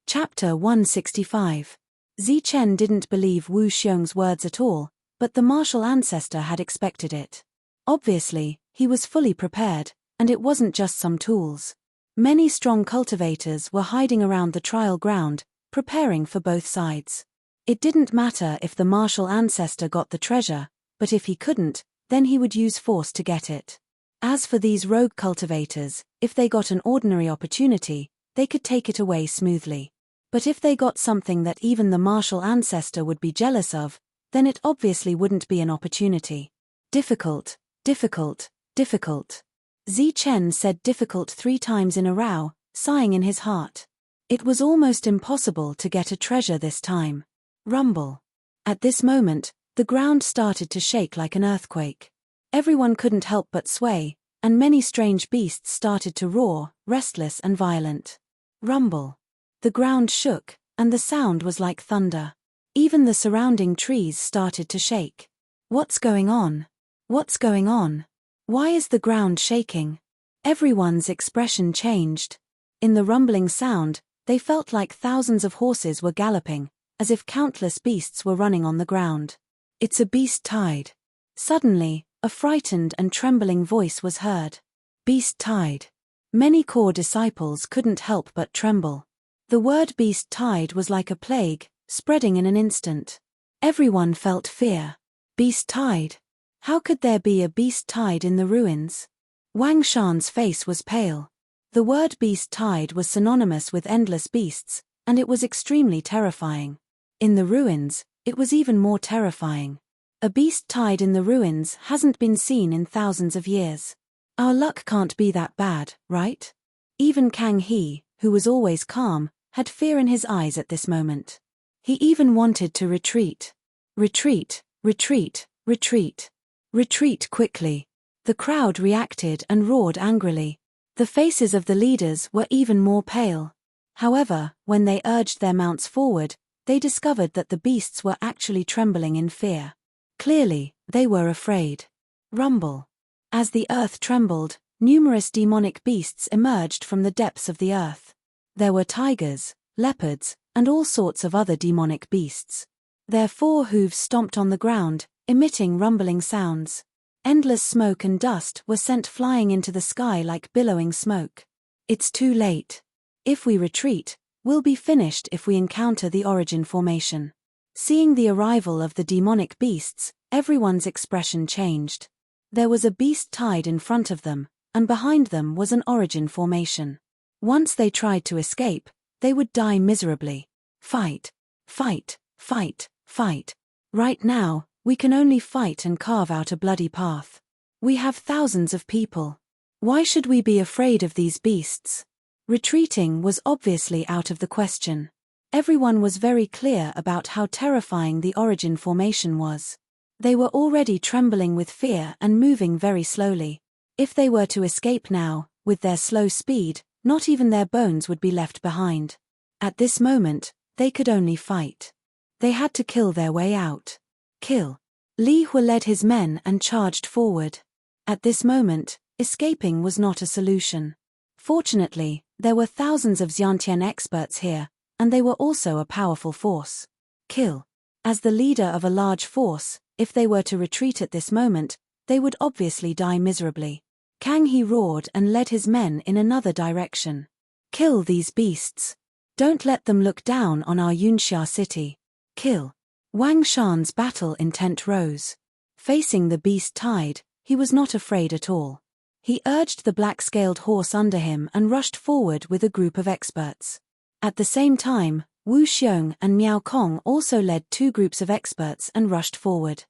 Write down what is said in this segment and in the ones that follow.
Chapter 165. Zichen didn't believe Wu Xiong's words at all, but the martial ancestor had expected it. Obviously, he was fully prepared, and it wasn't just some tools. Many strong cultivators were hiding around the trial ground, preparing for both sides. It didn't matter if the martial ancestor got the treasure, but if he couldn't, then he would use force to get it. As for these rogue cultivators, if they got an ordinary opportunity, they could take it away smoothly. But if they got something that even the martial ancestor would be jealous of, then it obviously wouldn't be an opportunity. Difficult, difficult, difficult. Zichen said difficult 3 times in a row, sighing in his heart. It was almost impossible to get a treasure this time. Rumble. At this moment, the ground started to shake like an earthquake. Everyone couldn't help but sway, and many strange beasts started to roar, restless and violent. Rumble. The ground shook, and the sound was like thunder. Even the surrounding trees started to shake. What's going on? What's going on? Why is the ground shaking? Everyone's expression changed. In the rumbling sound, they felt like thousands of horses were galloping, as if countless beasts were running on the ground. It's a beast tide. Suddenly, a frightened and trembling voice was heard. Beast tide. Many core disciples couldn't help but tremble. The word beast tide was like a plague, spreading in an instant. Everyone felt fear. Beast tide. How could there be a beast tide in the ruins? Wang Shan's face was pale. The word beast tide was synonymous with endless beasts, and it was extremely terrifying. In the ruins, it was even more terrifying. A beast tide in the ruins hasn't been seen in thousands of years. Our luck can't be that bad, right? Even Kang He, who was always calm, had fear in his eyes at this moment. He even wanted to retreat. Retreat, retreat, retreat. Retreat quickly. The crowd reacted and roared angrily. The faces of the leaders were even more pale. However, when they urged their mounts forward, they discovered that the beasts were actually trembling in fear. Clearly, they were afraid. Rumble. As the earth trembled, numerous demonic beasts emerged from the depths of the earth. There were tigers, leopards, and all sorts of other demonic beasts. Their 4 hooves stomped on the ground, emitting rumbling sounds. Endless smoke and dust were sent flying into the sky like billowing smoke. It's too late. If we retreat, we'll be finished if we encounter the origin formation. Seeing the arrival of the demonic beasts, everyone's expression changed. There was a beast tide in front of them, and behind them was an origin formation. Once they tried to escape, they would die miserably. Fight, fight, fight, fight. Right now, we can only fight and carve out a bloody path. We have thousands of people. Why should we be afraid of these beasts? Retreating was obviously out of the question. Everyone was very clear about how terrifying the origin formation was. They were already trembling with fear and moving very slowly. If they were to escape now, with their slow speed, not even their bones would be left behind. At this moment, they could only fight. They had to kill their way out. Kill. Li Hui led his men and charged forward. At this moment, escaping was not a solution. Fortunately, there were thousands of Xiantian experts here, and they were also a powerful force. Kill. As the leader of a large force, if they were to retreat at this moment, they would obviously die miserably. Kang He roared and led his men in another direction. Kill these beasts. Don't let them look down on our Yunxia city. Kill. Wang Shan's battle intent rose. Facing the beast tide, he was not afraid at all. He urged the black-scaled horse under him and rushed forward with a group of experts. At the same time, Wu Xiong and Miao Kong also led 2 groups of experts and rushed forward.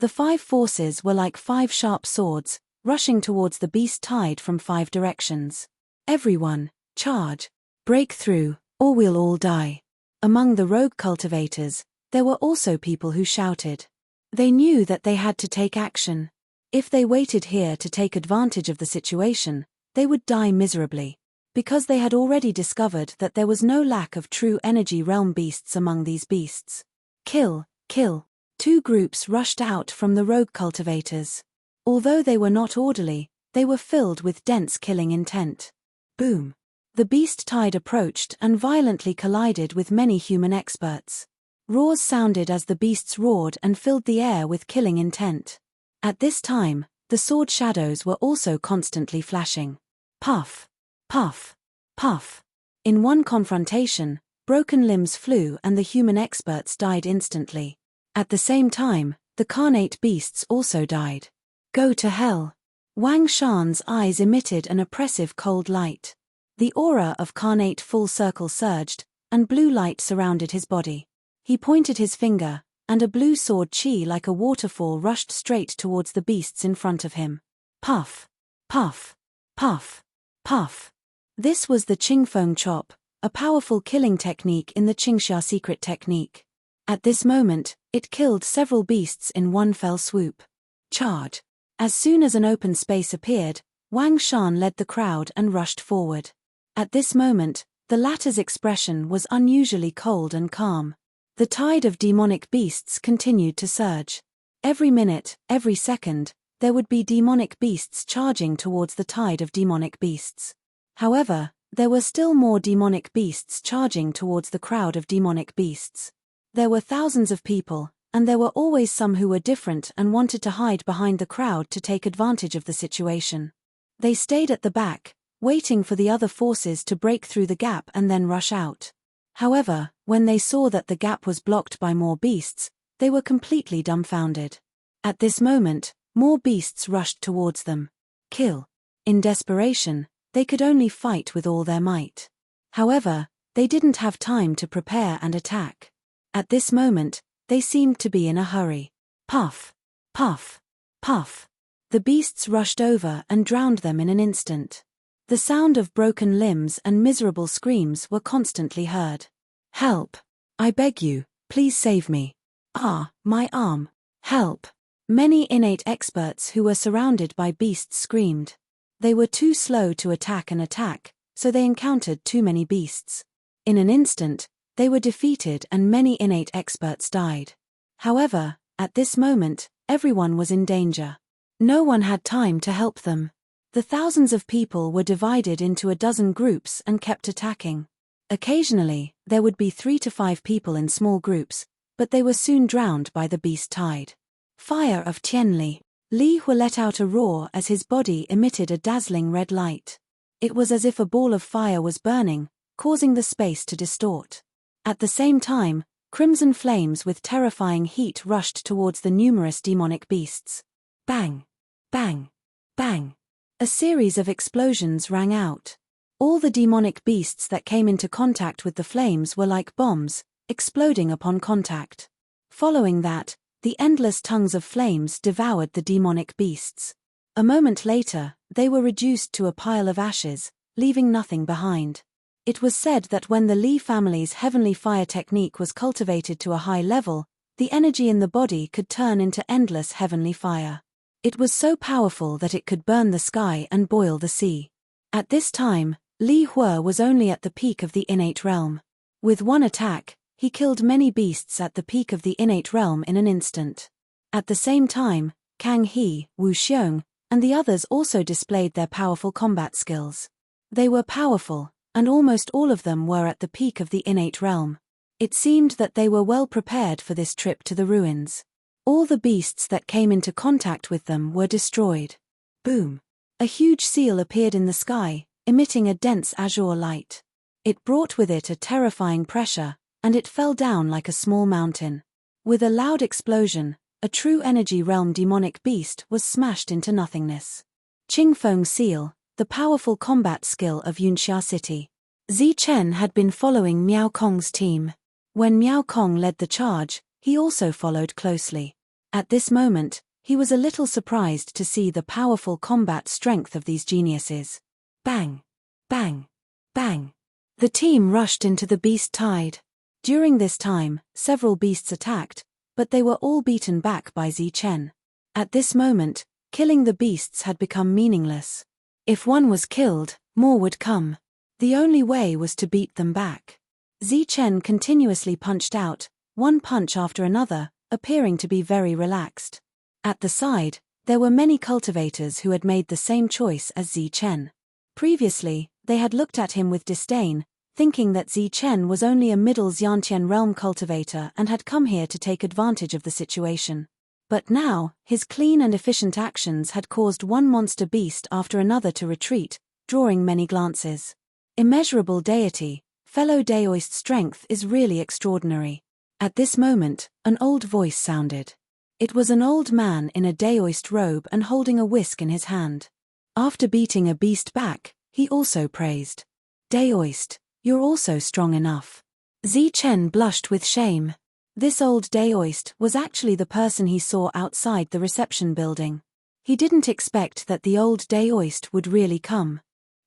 The 5 forces were like 5 sharp swords, rushing towards the beast tide from 5 directions. Everyone, charge. Break through, or we'll all die. Among the rogue cultivators, there were also people who shouted. They knew that they had to take action. If they waited here to take advantage of the situation, they would die miserably. Because they had already discovered that there was no lack of true energy realm beasts among these beasts. Kill, kill. 2 groups rushed out from the rogue cultivators. Although they were not orderly, they were filled with dense killing intent. Boom. The beast tide approached and violently collided with many human experts. Roars sounded as the beasts roared and filled the air with killing intent. At this time, the sword shadows were also constantly flashing. Puff, puff, puff. In one confrontation, broken limbs flew and the human experts died instantly. At the same time, the carnate beasts also died. Go to hell. Wang Shan's eyes emitted an oppressive cold light. The aura of carnate full circle surged, and blue light surrounded his body. He pointed his finger, and a blue sword chi like a waterfall rushed straight towards the beasts in front of him. Puff, puff, puff, puff. This was the Qingfeng chop, a powerful killing technique in the Qingxia secret technique. At this moment, it killed several beasts in one fell swoop. Charge. As soon as an open space appeared, Wang Shan led the crowd and rushed forward. At this moment, the latter's expression was unusually cold and calm. The tide of demonic beasts continued to surge. Every minute, every second, there would be demonic beasts charging towards the tide of demonic beasts. However, there were still more demonic beasts charging towards the crowd of demonic beasts. There were thousands of people, and there were always some who were different and wanted to hide behind the crowd to take advantage of the situation. They stayed at the back, waiting for the other forces to break through the gap and then rush out. However, when they saw that the gap was blocked by more beasts, they were completely dumbfounded. At this moment, more beasts rushed towards them. Kill. In desperation, they could only fight with all their might. However, they didn't have time to prepare and attack. At this moment, they seemed to be in a hurry. Puff, puff, puff. The beasts rushed over and drowned them in an instant. The sound of broken limbs and miserable screams were constantly heard. Help! I beg you, please save me. Ah, my arm! Help! Many innate experts who were surrounded by beasts screamed. They were too slow to attack, so they encountered too many beasts. In an instant, they were defeated and many innate experts died. However, at this moment, everyone was in danger. No one had time to help them. The thousands of people were divided into a dozen groups and kept attacking. Occasionally, there would be 3 to 5 people in small groups, but they were soon drowned by the beast tide. Fire of Tianli. Li Hu let out a roar as his body emitted a dazzling red light. It was as if a ball of fire was burning, causing the space to distort. At the same time, crimson flames with terrifying heat rushed towards the numerous demonic beasts. Bang! Bang! Bang! A series of explosions rang out. All the demonic beasts that came into contact with the flames were like bombs, exploding upon contact. Following that, the endless tongues of flames devoured the demonic beasts. A moment later, they were reduced to a pile of ashes, leaving nothing behind. It was said that when the Li family's heavenly fire technique was cultivated to a high level, the energy in the body could turn into endless heavenly fire. It was so powerful that it could burn the sky and boil the sea. At this time, Li Hu was only at the peak of the innate realm. With one attack, he killed many beasts at the peak of the innate realm in an instant. At the same time, Kang He, Wu Xiong, and the others also displayed their powerful combat skills. They were powerful, and almost all of them were at the peak of the innate realm. It seemed that they were well prepared for this trip to the ruins. All the beasts that came into contact with them were destroyed. Boom! A huge seal appeared in the sky, emitting a dense azure light. It brought with it a terrifying pressure, and it fell down like a small mountain. With a loud explosion, a true energy realm demonic beast was smashed into nothingness. Qingfeng Seal, the powerful combat skill of Yunxia City. Zi Chen had been following Miao Kong's team. When Miao Kong led the charge, he also followed closely. At this moment, he was a little surprised to see the powerful combat strength of these geniuses. Bang! Bang! Bang! The team rushed into the beast tide. During this time, several beasts attacked, but they were all beaten back by Zi Chen. At this moment, killing the beasts had become meaningless. If one was killed, more would come. The only way was to beat them back. Zi Chen continuously punched out, one punch after another, appearing to be very relaxed. At the side, there were many cultivators who had made the same choice as Zi Chen. Previously, They had looked at him with disdain, thinking that Zi Chen was only a middle Xiantian realm cultivator and had come here to take advantage of the situation. But now, his clean and efficient actions had caused one monster beast after another to retreat, drawing many glances. Immeasurable deity, fellow Daoist strength is really extraordinary. At this moment, an old voice sounded. It was an old man in a Daoist robe and holding a whisk in his hand. After beating a beast back, he also praised. Daoist, you're also strong enough. Zi Chen blushed with shame. This old Daoist was actually the person he saw outside the reception building. He didn't expect that the old Daoist would really come.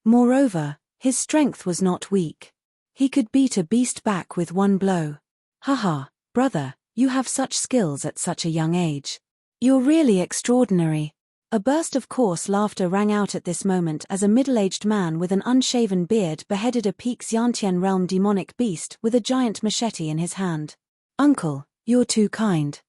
Moreover, his strength was not weak. He could beat a beast back with one blow. Haha, brother, you have such skills at such a young age. You're really extraordinary. A burst of coarse laughter rang out at this moment as a middle-aged man with an unshaven beard beheaded a peak Xiantian realm demonic beast with a giant machete in his hand. Uncle, you're too kind.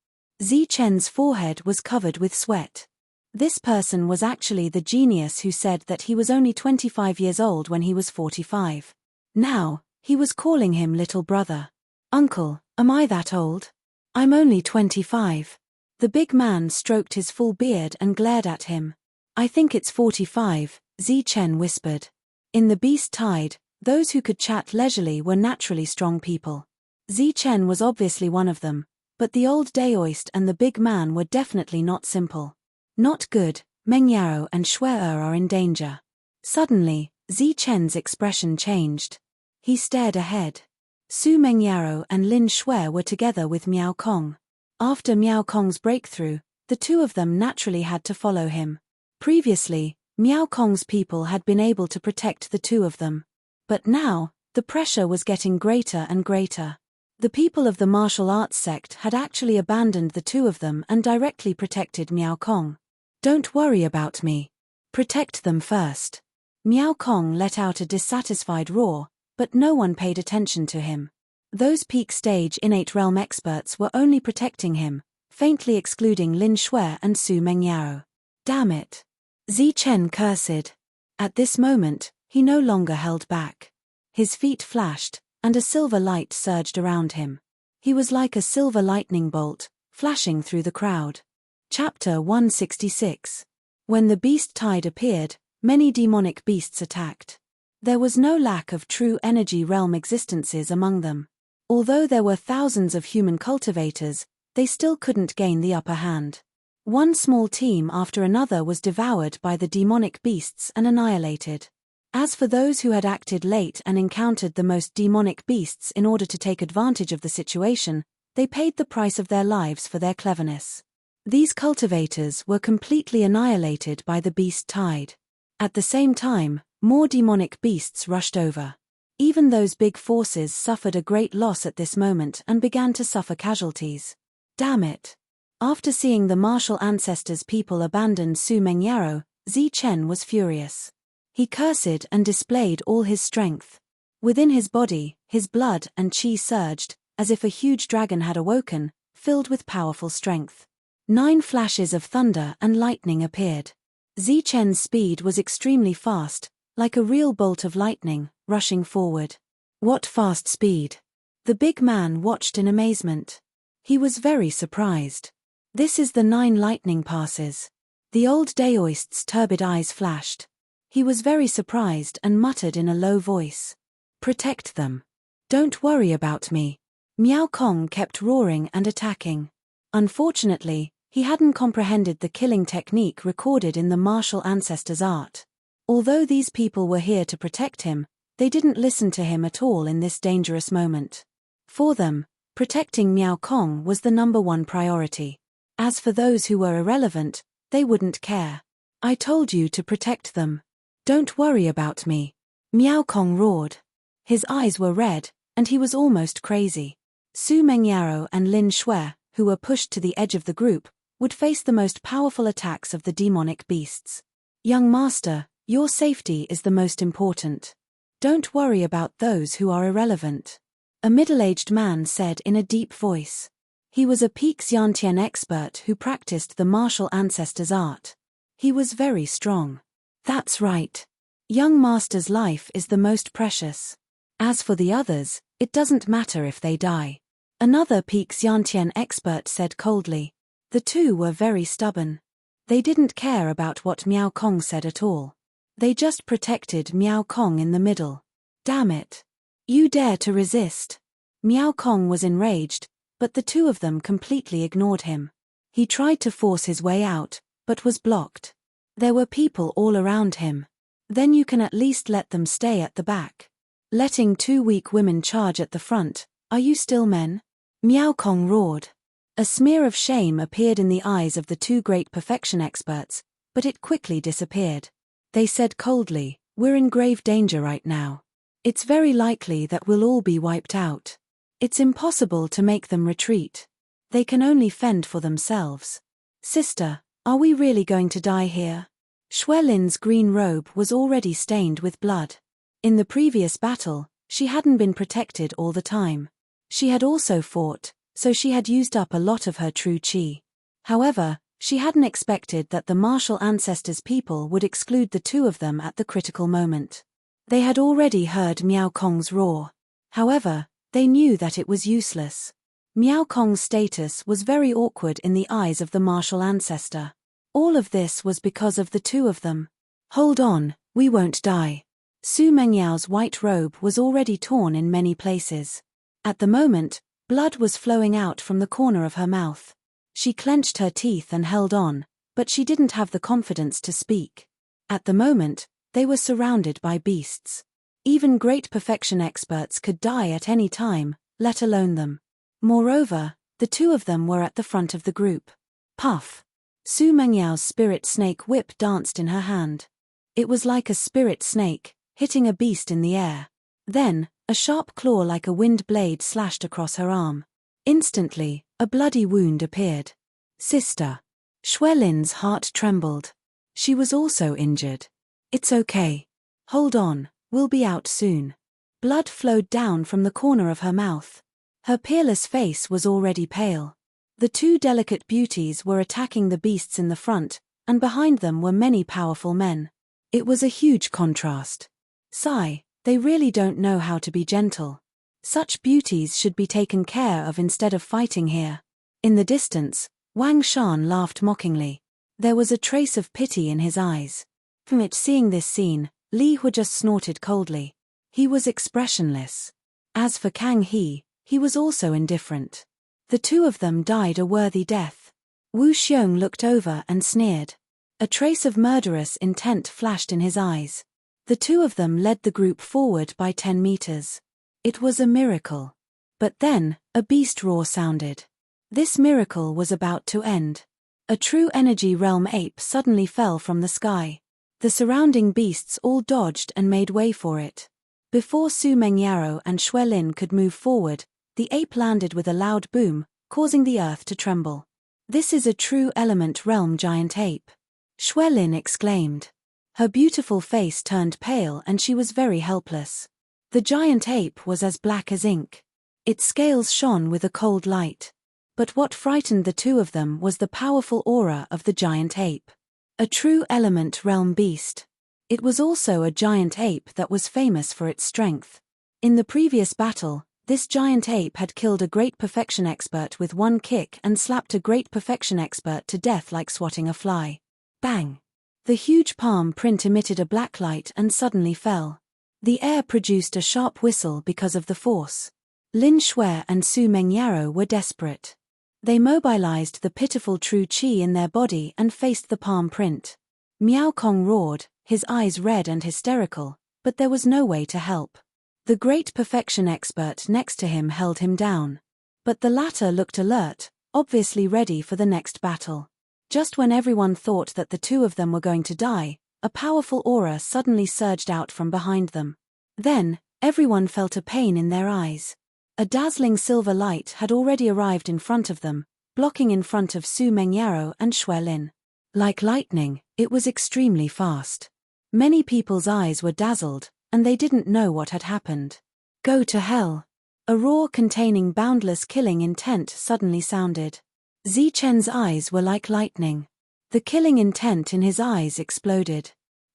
Zi Chen's forehead was covered with sweat. This person was actually the genius who said that he was only 25 years old when he was 45. Now, he was calling him little brother. Uncle, am I that old? I'm only 25. The big man stroked his full beard and glared at him. I think it's 45, Zi Chen whispered. In the beast tide, those who could chat leisurely were naturally strong people. Zi Chen was obviously one of them, but the old Daoist and the big man were definitely not simple. Not good, Meng Yao and Shui are in danger. Suddenly, Zi Chen's expression changed. He stared ahead. Su Mengyaro and Lin Shui were together with Miao Kong. After Miao Kong's breakthrough, the two of them naturally had to follow him. Previously, Miao Kong's people had been able to protect the two of them. But now, the pressure was getting greater and greater. The people of the martial arts sect had actually abandoned the two of them and directly protected Miao Kong. Don't worry about me. Protect them first. Miao Kong let out a dissatisfied roar, but no one paid attention to him. Those peak stage innate realm experts were only protecting him, faintly excluding Lin Shui and Su Mengyao. Damn it. Zi Chen cursed. At this moment, he no longer held back. His feet flashed, and a silver light surged around him. He was like a silver lightning bolt, flashing through the crowd. Chapter 166. When the beast tide appeared, many demonic beasts attacked. There was no lack of true energy realm existences among them. Although there were thousands of human cultivators, they still couldn't gain the upper hand. One small team after another was devoured by the demonic beasts and annihilated. As for those who had acted late and encountered the most demonic beasts in order to take advantage of the situation, they paid the price of their lives for their cleverness. These cultivators were completely annihilated by the beast tide. At the same time, more demonic beasts rushed over. Even those big forces suffered a great loss at this moment and began to suffer casualties. Damn it. After seeing the martial ancestors' people abandon Su Mengyaro, Zi Chen was furious. He cursed and displayed all his strength. Within his body, his blood and qi surged, as if a huge dragon had awoken, filled with powerful strength. 9 flashes of thunder and lightning appeared. Zi Chen's speed was extremely fast, like a real bolt of lightning, rushing forward. What fast speed! The big man watched in amazement. He was very surprised. This is the 9 lightning passes. The old Daoist's turbid eyes flashed. He was very surprised and muttered in a low voice. Protect them. Don't worry about me. Miao Kong kept roaring and attacking. Unfortunately, he hadn't comprehended the killing technique recorded in the martial ancestors' art. Although these people were here to protect him, they didn't listen to him at all in this dangerous moment. For them, protecting Miao Kong was the #1 priority. As for those who were irrelevant, they wouldn't care. I told you to protect them. Don't worry about me. Miao Kong roared. His eyes were red, and he was almost crazy. Su Mengyaro and Lin Shui, who were pushed to the edge of the group, would face the most powerful attacks of the demonic beasts. Young master, your safety is the most important. Don't worry about those who are irrelevant. A middle-aged man said in a deep voice. He was a peak Xiantian expert who practiced the martial ancestors' art. He was very strong. That's right. Young master's life is the most precious. As for the others, it doesn't matter if they die. Another peak Xiantian expert said coldly. The two were very stubborn. They didn't care about what Miao Kong said at all. They just protected Miao Kong in the middle. Damn it. You dare to resist? Miao Kong was enraged, but the two of them completely ignored him. He tried to force his way out, but was blocked. There were people all around him. Then you can at least let them stay at the back. Letting two weak women charge at the front, are you still men? Miao Kong roared. A smear of shame appeared in the eyes of the two great perfection experts, but it quickly disappeared. They said coldly, we're in grave danger right now. It's very likely that we'll all be wiped out. It's impossible to make them retreat. They can only fend for themselves. Sister, are we really going to die here? Xuelin's green robe was already stained with blood. In the previous battle, she hadn't been protected all the time. She had also fought, so she had used up a lot of her true qi. However, she hadn't expected that the martial ancestors' people would exclude the two of them at the critical moment. They had already heard Miao Kong's roar. However, they knew that it was useless. Miao Kong's status was very awkward in the eyes of the martial ancestor. All of this was because of the two of them. Hold on, we won't die. Su Mengyao's white robe was already torn in many places. At the moment, blood was flowing out from the corner of her mouth. She clenched her teeth and held on, but she didn't have the confidence to speak. At the moment, they were surrounded by beasts. Even great perfection experts could die at any time, let alone them. Moreover, the two of them were at the front of the group. Puff! Su Mengyao's spirit snake whip danced in her hand. It was like a spirit snake, hitting a beast in the air. Then, a sharp claw like a wind blade slashed across her arm. Instantly, a bloody wound appeared. Sister. Xuelin's heart trembled. She was also injured. It's okay. Hold on, we'll be out soon. Blood flowed down from the corner of her mouth. Her peerless face was already pale. The two delicate beauties were attacking the beasts in the front, and behind them were many powerful men. It was a huge contrast. Sigh, they really don't know how to be gentle. Such beauties should be taken care of instead of fighting here. In the distance, Wang Shan laughed mockingly. There was a trace of pity in his eyes. From it seeing this scene, Li Hu just snorted coldly. He was expressionless. As for Kang He was also indifferent. The two of them died a worthy death. Wu Xiong looked over and sneered. A trace of murderous intent flashed in his eyes. The two of them led the group forward by 10 meters. It was a miracle. But then, a beast roar sounded. This miracle was about to end. A true energy realm ape suddenly fell from the sky. The surrounding beasts all dodged and made way for it. Before Su Mengyaro and Xuelin could move forward, the ape landed with a loud boom, causing the earth to tremble. This is a true element realm giant ape. Xuelin exclaimed. Her beautiful face turned pale and she was very helpless. The giant ape was as black as ink. Its scales shone with a cold light. But what frightened the two of them was the powerful aura of the giant ape. A true element realm beast. It was also a giant ape that was famous for its strength. In the previous battle, this giant ape had killed a great perfection expert with one kick and slapped a great perfection expert to death like swatting a fly. Bang! The huge palm print emitted a black light and suddenly fell. The air produced a sharp whistle because of the force. Lin Shui and Su Mengyaro were desperate. They mobilized the pitiful true qi in their body and faced the palm print. Miao Kong roared, his eyes red and hysterical, but there was no way to help. The great perfection expert next to him held him down. But the latter looked alert, obviously ready for the next battle. Just when everyone thought that the two of them were going to die, a powerful aura suddenly surged out from behind them. Then, everyone felt a pain in their eyes. A dazzling silver light had already arrived in front of them, blocking in front of Su Mengyaro and Xuelin. Like lightning, it was extremely fast. Many people's eyes were dazzled, and they didn't know what had happened. Go to hell! A roar containing boundless killing intent suddenly sounded. Zichen's eyes were like lightning. The killing intent in his eyes exploded.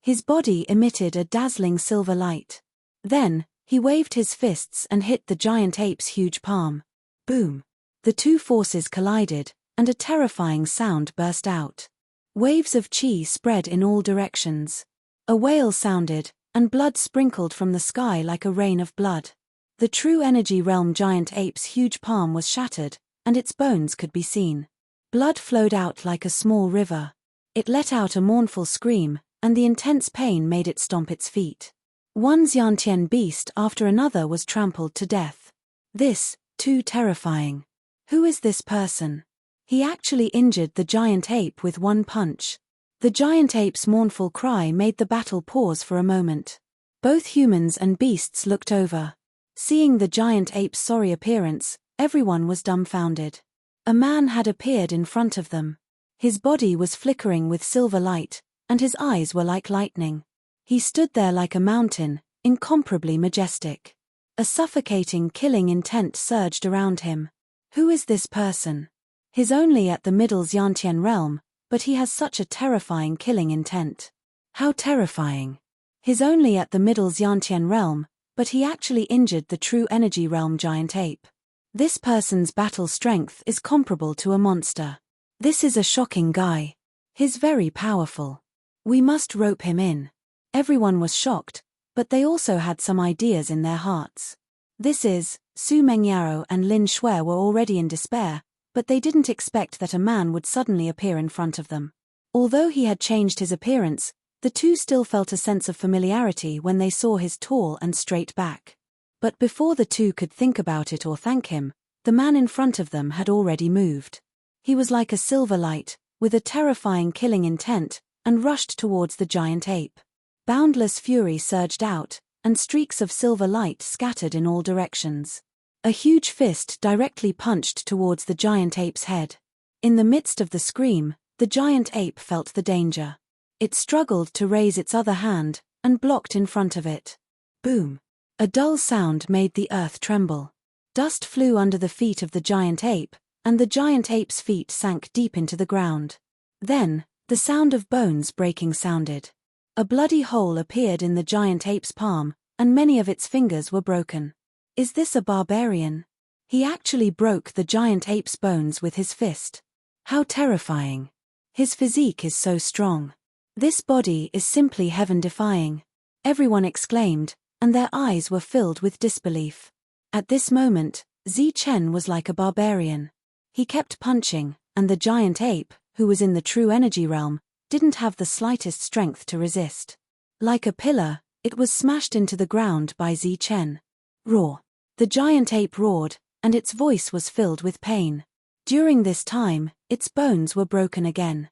His body emitted a dazzling silver light. Then, he waved his fists and hit the giant ape's huge palm. Boom! The two forces collided, and a terrifying sound burst out. Waves of chi spread in all directions. A wail sounded, and blood sprinkled from the sky like a rain of blood. The true energy realm giant ape's huge palm was shattered, and its bones could be seen. Blood flowed out like a small river. It let out a mournful scream, and the intense pain made it stomp its feet. One Xiantian beast after another was trampled to death. This, too terrifying. Who is this person? He actually injured the giant ape with one punch. The giant ape's mournful cry made the battle pause for a moment. Both humans and beasts looked over. Seeing the giant ape's sorry appearance, everyone was dumbfounded. A man had appeared in front of them. His body was flickering with silver light, and his eyes were like lightning. He stood there like a mountain, incomparably majestic. A suffocating killing intent surged around him. Who is this person? He's only at the middle Xiantian realm, but he has such a terrifying killing intent. How terrifying. He's only at the middle Xiantian realm, but he actually injured the true energy realm giant ape. This person's battle strength is comparable to a monster. This is a shocking guy. He's very powerful. We must rope him in. Everyone was shocked, but they also had some ideas in their hearts. This is, Su Mengyao and Lin Shui were already in despair, but they didn't expect that a man would suddenly appear in front of them. Although he had changed his appearance, the two still felt a sense of familiarity when they saw his tall and straight back. But before the two could think about it or thank him, the man in front of them had already moved. He was like a silver light, with a terrifying killing intent, and rushed towards the giant ape. Boundless fury surged out, and streaks of silver light scattered in all directions. A huge fist directly punched towards the giant ape's head. In the midst of the scream, the giant ape felt the danger. It struggled to raise its other hand, and blocked in front of it. Boom! A dull sound made the earth tremble. Dust flew under the feet of the giant ape, and the giant ape's feet sank deep into the ground. Then, the sound of bones breaking sounded. A bloody hole appeared in the giant ape's palm, and many of its fingers were broken. Is this a barbarian? He actually broke the giant ape's bones with his fist. How terrifying. His physique is so strong. This body is simply heaven-defying. Everyone exclaimed, and their eyes were filled with disbelief. At this moment, Zi Chen was like a barbarian. He kept punching, and the giant ape, who was in the true energy realm, didn't have the slightest strength to resist. Like a pillar, it was smashed into the ground by Zi Chen. Roar! The giant ape roared, and its voice was filled with pain. During this time, its bones were broken again.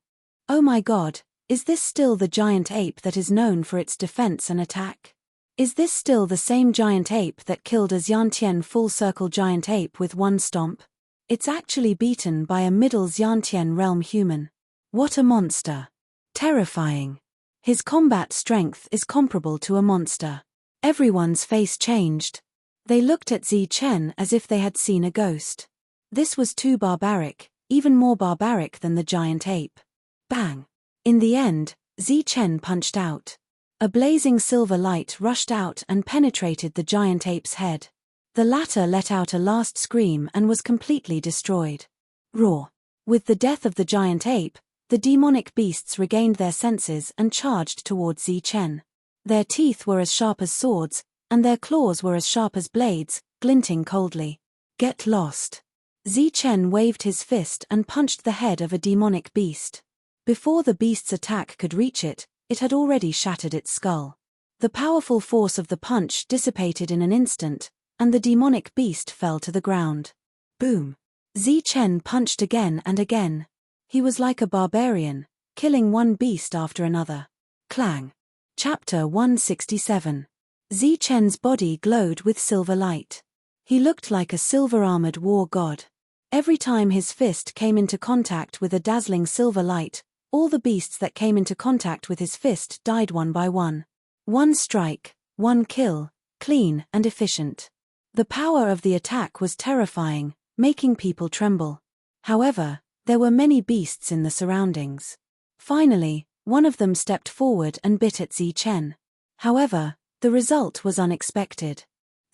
Oh my God, is this still the giant ape that is known for its defense and attack? Is this still the same giant ape that killed a Xiantian full-circle giant ape with one stomp? It's actually beaten by a middle Xiantian realm human. What a monster! Terrifying. His combat strength is comparable to a monster. Everyone's face changed. They looked at Zi Chen as if they had seen a ghost. This was too barbaric, even more barbaric than the giant ape. Bang! In the end, Zi Chen punched out. A blazing silver light rushed out and penetrated the giant ape's head. The latter let out a last scream and was completely destroyed. Roar! With the death of the giant ape, the demonic beasts regained their senses and charged towards Zi Chen. Their teeth were as sharp as swords, and their claws were as sharp as blades, glinting coldly. Get lost! Zi Chen waved his fist and punched the head of a demonic beast. Before the beast's attack could reach it, it had already shattered its skull. The powerful force of the punch dissipated in an instant, and the demonic beast fell to the ground. Boom! Zi Chen punched again and again. He was like a barbarian, killing one beast after another. Clang! Chapter 167. Zi Chen's body glowed with silver light. He looked like a silver-armored war god. Every time his fist came into contact with a dazzling silver light, all the beasts that came into contact with his fist died one by one. One strike, one kill, clean and efficient. The power of the attack was terrifying, making people tremble. However, there were many beasts in the surroundings. Finally, One of them stepped forward and bit at Zi Chen. However, the result was unexpected.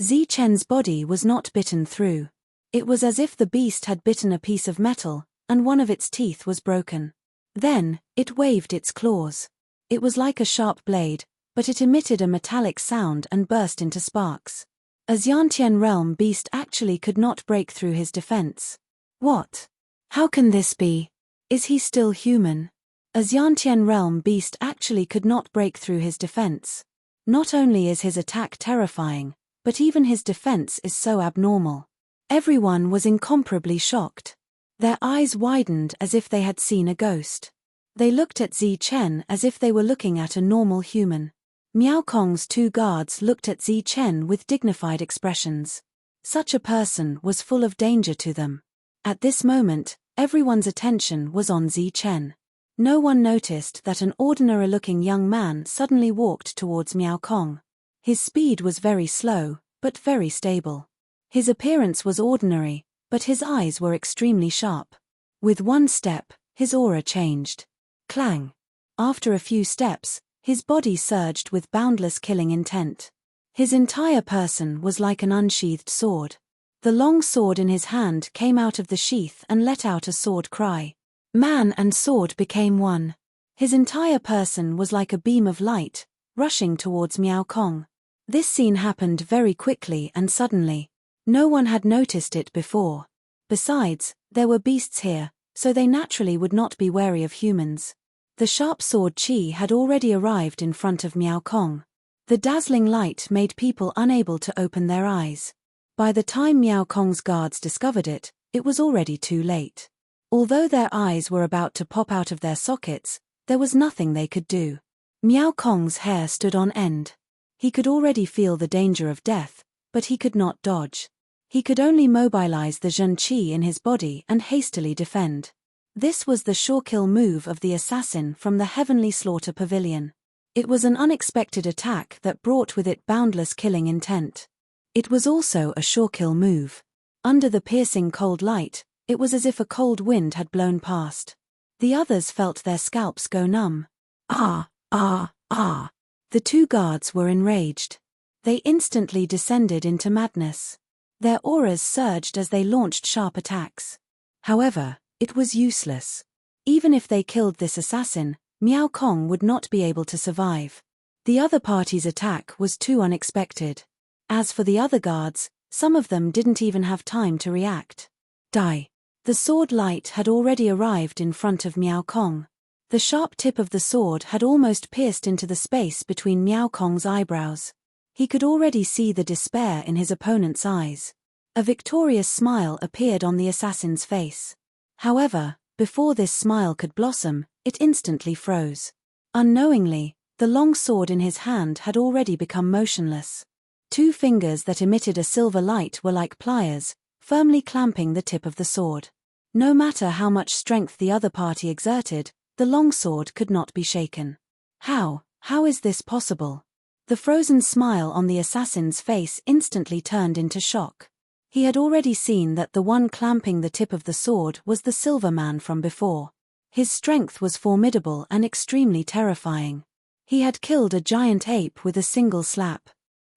Zi Chen's body was not bitten through. It was as if the beast had bitten a piece of metal, and one of its teeth was broken. Then, it waved its claws. It was like a sharp blade, but it emitted a metallic sound and burst into sparks. A Xiantian realm beast actually could not break through his defense. What? How can this be? Is he still human? A Xiantian realm beast actually could not break through his defense. Not only is his attack terrifying, but even his defense is so abnormal. Everyone was incomparably shocked. Their eyes widened as if they had seen a ghost. They looked at Zi Chen as if they were looking at a normal human. Miao Kong's two guards looked at Zi Chen with dignified expressions. Such a person was full of danger to them. At this moment, everyone's attention was on Zi Chen. No one noticed that an ordinary-looking young man suddenly walked towards Miao Kong. His speed was very slow, but very stable. His appearance was ordinary, but his eyes were extremely sharp. With one step, his aura changed. Clang! After a few steps, his body surged with boundless killing intent. His entire person was like an unsheathed sword. The long sword in his hand came out of the sheath and let out a sword cry. Man and sword became one. His entire person was like a beam of light, rushing towards Miao Kong. This scene happened very quickly and suddenly. No one had noticed it before. Besides, there were beasts here, so they naturally would not be wary of humans. The sharp sword Qi had already arrived in front of Miao Kong. The dazzling light made people unable to open their eyes. By the time Miao Kong's guards discovered it, it was already too late. Although their eyes were about to pop out of their sockets, there was nothing they could do. Miao Kong's hair stood on end. He could already feel the danger of death, but he could not dodge. He could only mobilize the Zhen Qi in his body and hastily defend. This was the sure-kill move of the assassin from the Heavenly Slaughter Pavilion. It was an unexpected attack that brought with it boundless killing intent. It was also a sure-kill move. Under the piercing cold light, it was as if a cold wind had blown past. The others felt their scalps go numb. Ah, ah, ah. The two guards were enraged. They instantly descended into madness. Their auras surged as they launched sharp attacks. However, it was useless. Even if they killed this assassin, Miao Kong would not be able to survive. The other party's attack was too unexpected. As for the other guards, some of them didn't even have time to react. Die. The sword light had already arrived in front of Miao Kong. The sharp tip of the sword had almost pierced into the space between Miao Kong's eyebrows. He could already see the despair in his opponent's eyes. A victorious smile appeared on the assassin's face. However, before this smile could blossom, it instantly froze. Unknowingly, the long sword in his hand had already become motionless. Two fingers that emitted a silver light were like pliers, firmly clamping the tip of the sword. No matter how much strength the other party exerted, the long sword could not be shaken. How is this possible? The frozen smile on the assassin's face instantly turned into shock. He had already seen that the one clamping the tip of the sword was the silver man from before. His strength was formidable and extremely terrifying. He had killed a giant ape with a single slap.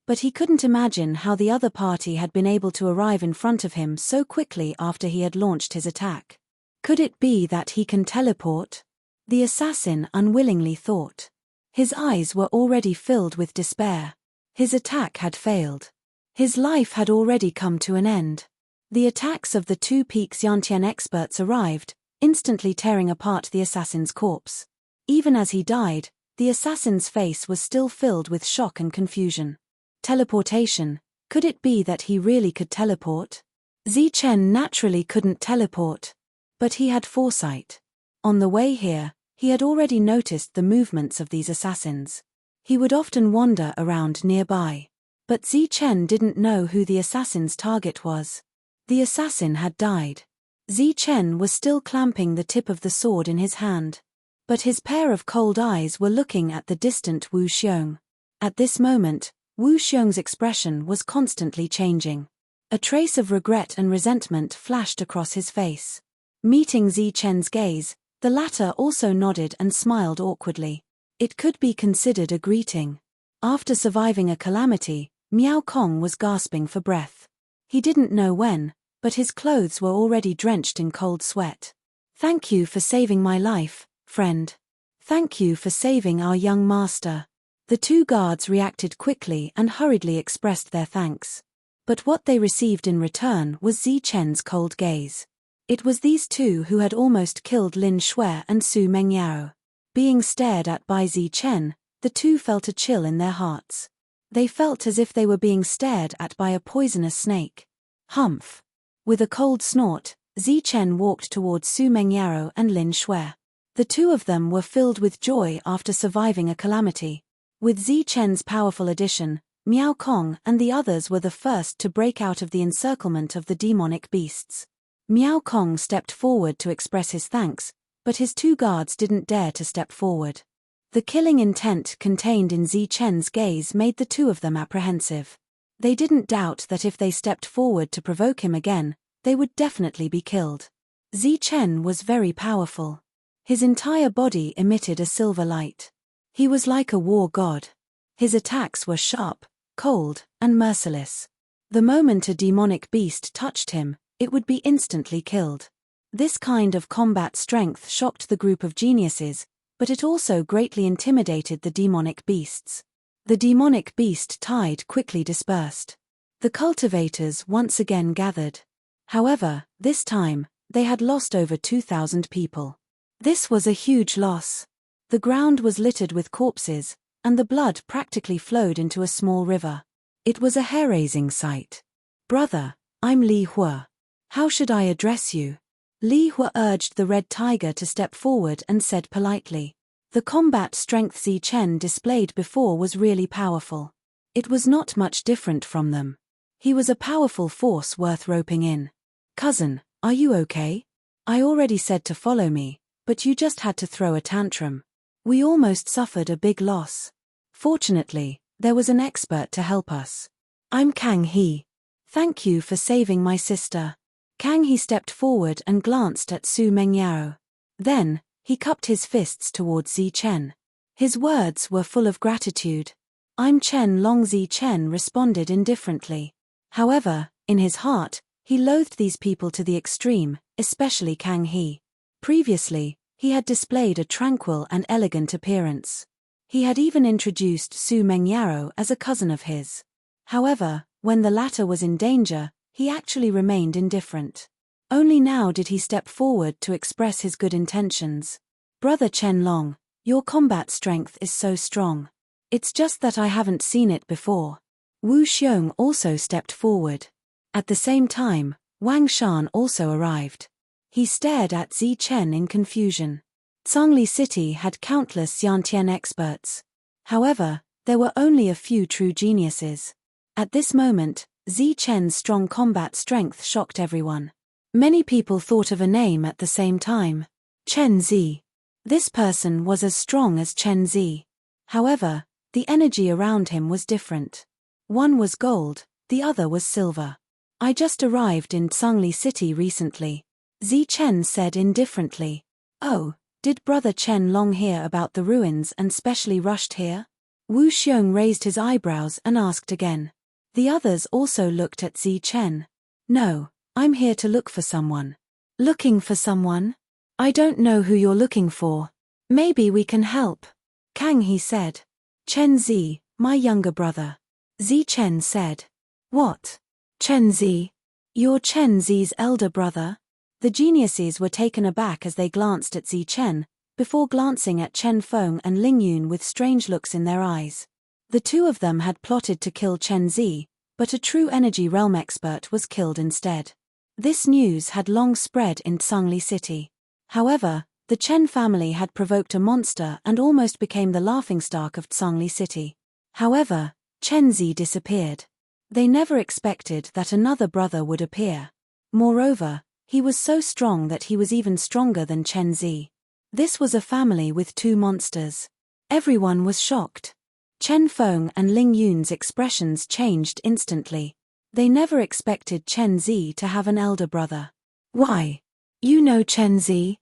But he couldn't imagine how the other party had been able to arrive in front of him so quickly after he had launched his attack. Could it be that he can teleport? The assassin unwillingly thought. His eyes were already filled with despair. His attack had failed. His life had already come to an end. The attacks of the two peak Xiantian experts arrived, instantly tearing apart the assassin's corpse. Even as he died, the assassin's face was still filled with shock and confusion. Teleportation. Could it be that he really could teleport? Zi Chen naturally couldn't teleport. But he had foresight. On the way here, he had already noticed the movements of these assassins. He would often wander around nearby. But Zi Chen didn't know who the assassin's target was. The assassin had died. Zi Chen was still clamping the tip of the sword in his hand. But his pair of cold eyes were looking at the distant Wu Xiong. At this moment, Wu Xiong's expression was constantly changing. A trace of regret and resentment flashed across his face. Meeting Zi Chen's gaze, The latter also nodded and smiled awkwardly. It could be considered a greeting. After surviving a calamity, Miao Kong was gasping for breath. He didn't know when, but his clothes were already drenched in cold sweat. "Thank you for saving my life, friend. Thank you for saving our young master." The two guards reacted quickly and hurriedly expressed their thanks. But what they received in return was Zichen's cold gaze. It was these two who had almost killed Lin Shui and Su Mengyao. Being stared at by Zichen, the two felt a chill in their hearts. They felt as if they were being stared at by a poisonous snake. Humph! With a cold snort, Zichen walked towards Su Mengyao and Lin Shui. The two of them were filled with joy after surviving a calamity. With Zichen's powerful addition, Miao Kong and the others were the first to break out of the encirclement of the demonic beasts. Miao Kong stepped forward to express his thanks, but his two guards didn't dare to step forward. The killing intent contained in Zichen's gaze made the two of them apprehensive. They didn't doubt that if they stepped forward to provoke him again, they would definitely be killed. Zichen was very powerful. His entire body emitted a silver light. He was like a war god. His attacks were sharp, cold, and merciless. The moment a demonic beast touched him, it would be instantly killed. This kind of combat strength shocked the group of geniuses, but it also greatly intimidated the demonic beasts. The demonic beast tide quickly dispersed. The cultivators once again gathered. However, this time, they had lost over 2,000 people. This was a huge loss. The ground was littered with corpses, and the blood practically flowed into a small river. It was a hair-raising sight. "Brother, I'm Li Hua. How should I address you?" Li Hua urged the Red Tiger to step forward and said politely. The combat strength Zichen displayed before was really powerful. It was not much different from them. He was a powerful force worth roping in. "Cousin, are you okay? I already said to follow me, but you just had to throw a tantrum. We almost suffered a big loss. Fortunately, there was an expert to help us. I'm Kang He. Thank you for saving my sister." Kang He stepped forward and glanced at Su Mengyao. Then, he cupped his fists towards Zichen. His words were full of gratitude. "I'm Chen Long." Zichen responded indifferently. However, in his heart, he loathed these people to the extreme, especially Kang He. Previously, he had displayed a tranquil and elegant appearance. He had even introduced Su Mengyao as a cousin of his. However, when the latter was in danger, he actually remained indifferent. Only now did he step forward to express his good intentions. "Brother Chen Long, your combat strength is so strong. It's just that I haven't seen it before." Wu Xiong also stepped forward. At the same time, Wang Shan also arrived. He stared at Zichen in confusion. Zhongli City had countless Xiantian experts. However, there were only a few true geniuses. At this moment, Zichen's strong combat strength shocked everyone. Many people thought of a name at the same time. Chen Zi. This person was as strong as Chen Zi. However, the energy around him was different. One was gold, the other was silver. "I just arrived in Zhongli City recently," Zichen said indifferently. "Oh, did Brother Chen Long hear about the ruins and specially rushed here?" Wu Xiong raised his eyebrows and asked again. The others also looked at Zichen. "No, I'm here to look for someone." "Looking for someone? I don't know who you're looking for. Maybe we can help," Kang He said. "Chen Zi, my younger brother," Zichen said. "What? Chen Zi? You're Chen Zi's elder brother?" The geniuses were taken aback as they glanced at Zichen, before glancing at Chen Feng and Ling Yun with strange looks in their eyes. The two of them had plotted to kill Chen Zi, but a true energy realm expert was killed instead. This news had long spread in Zhongli City. However, the Chen family had provoked a monster and almost became the laughingstock of Zhongli City. However, Chen Zi disappeared. They never expected that another brother would appear. Moreover, he was so strong that he was even stronger than Chen Zi. This was a family with two monsters. Everyone was shocked. Chen Feng and Ling Yun's expressions changed instantly. They never expected Chen Zi to have an elder brother. "Why? You know Chen Zi?"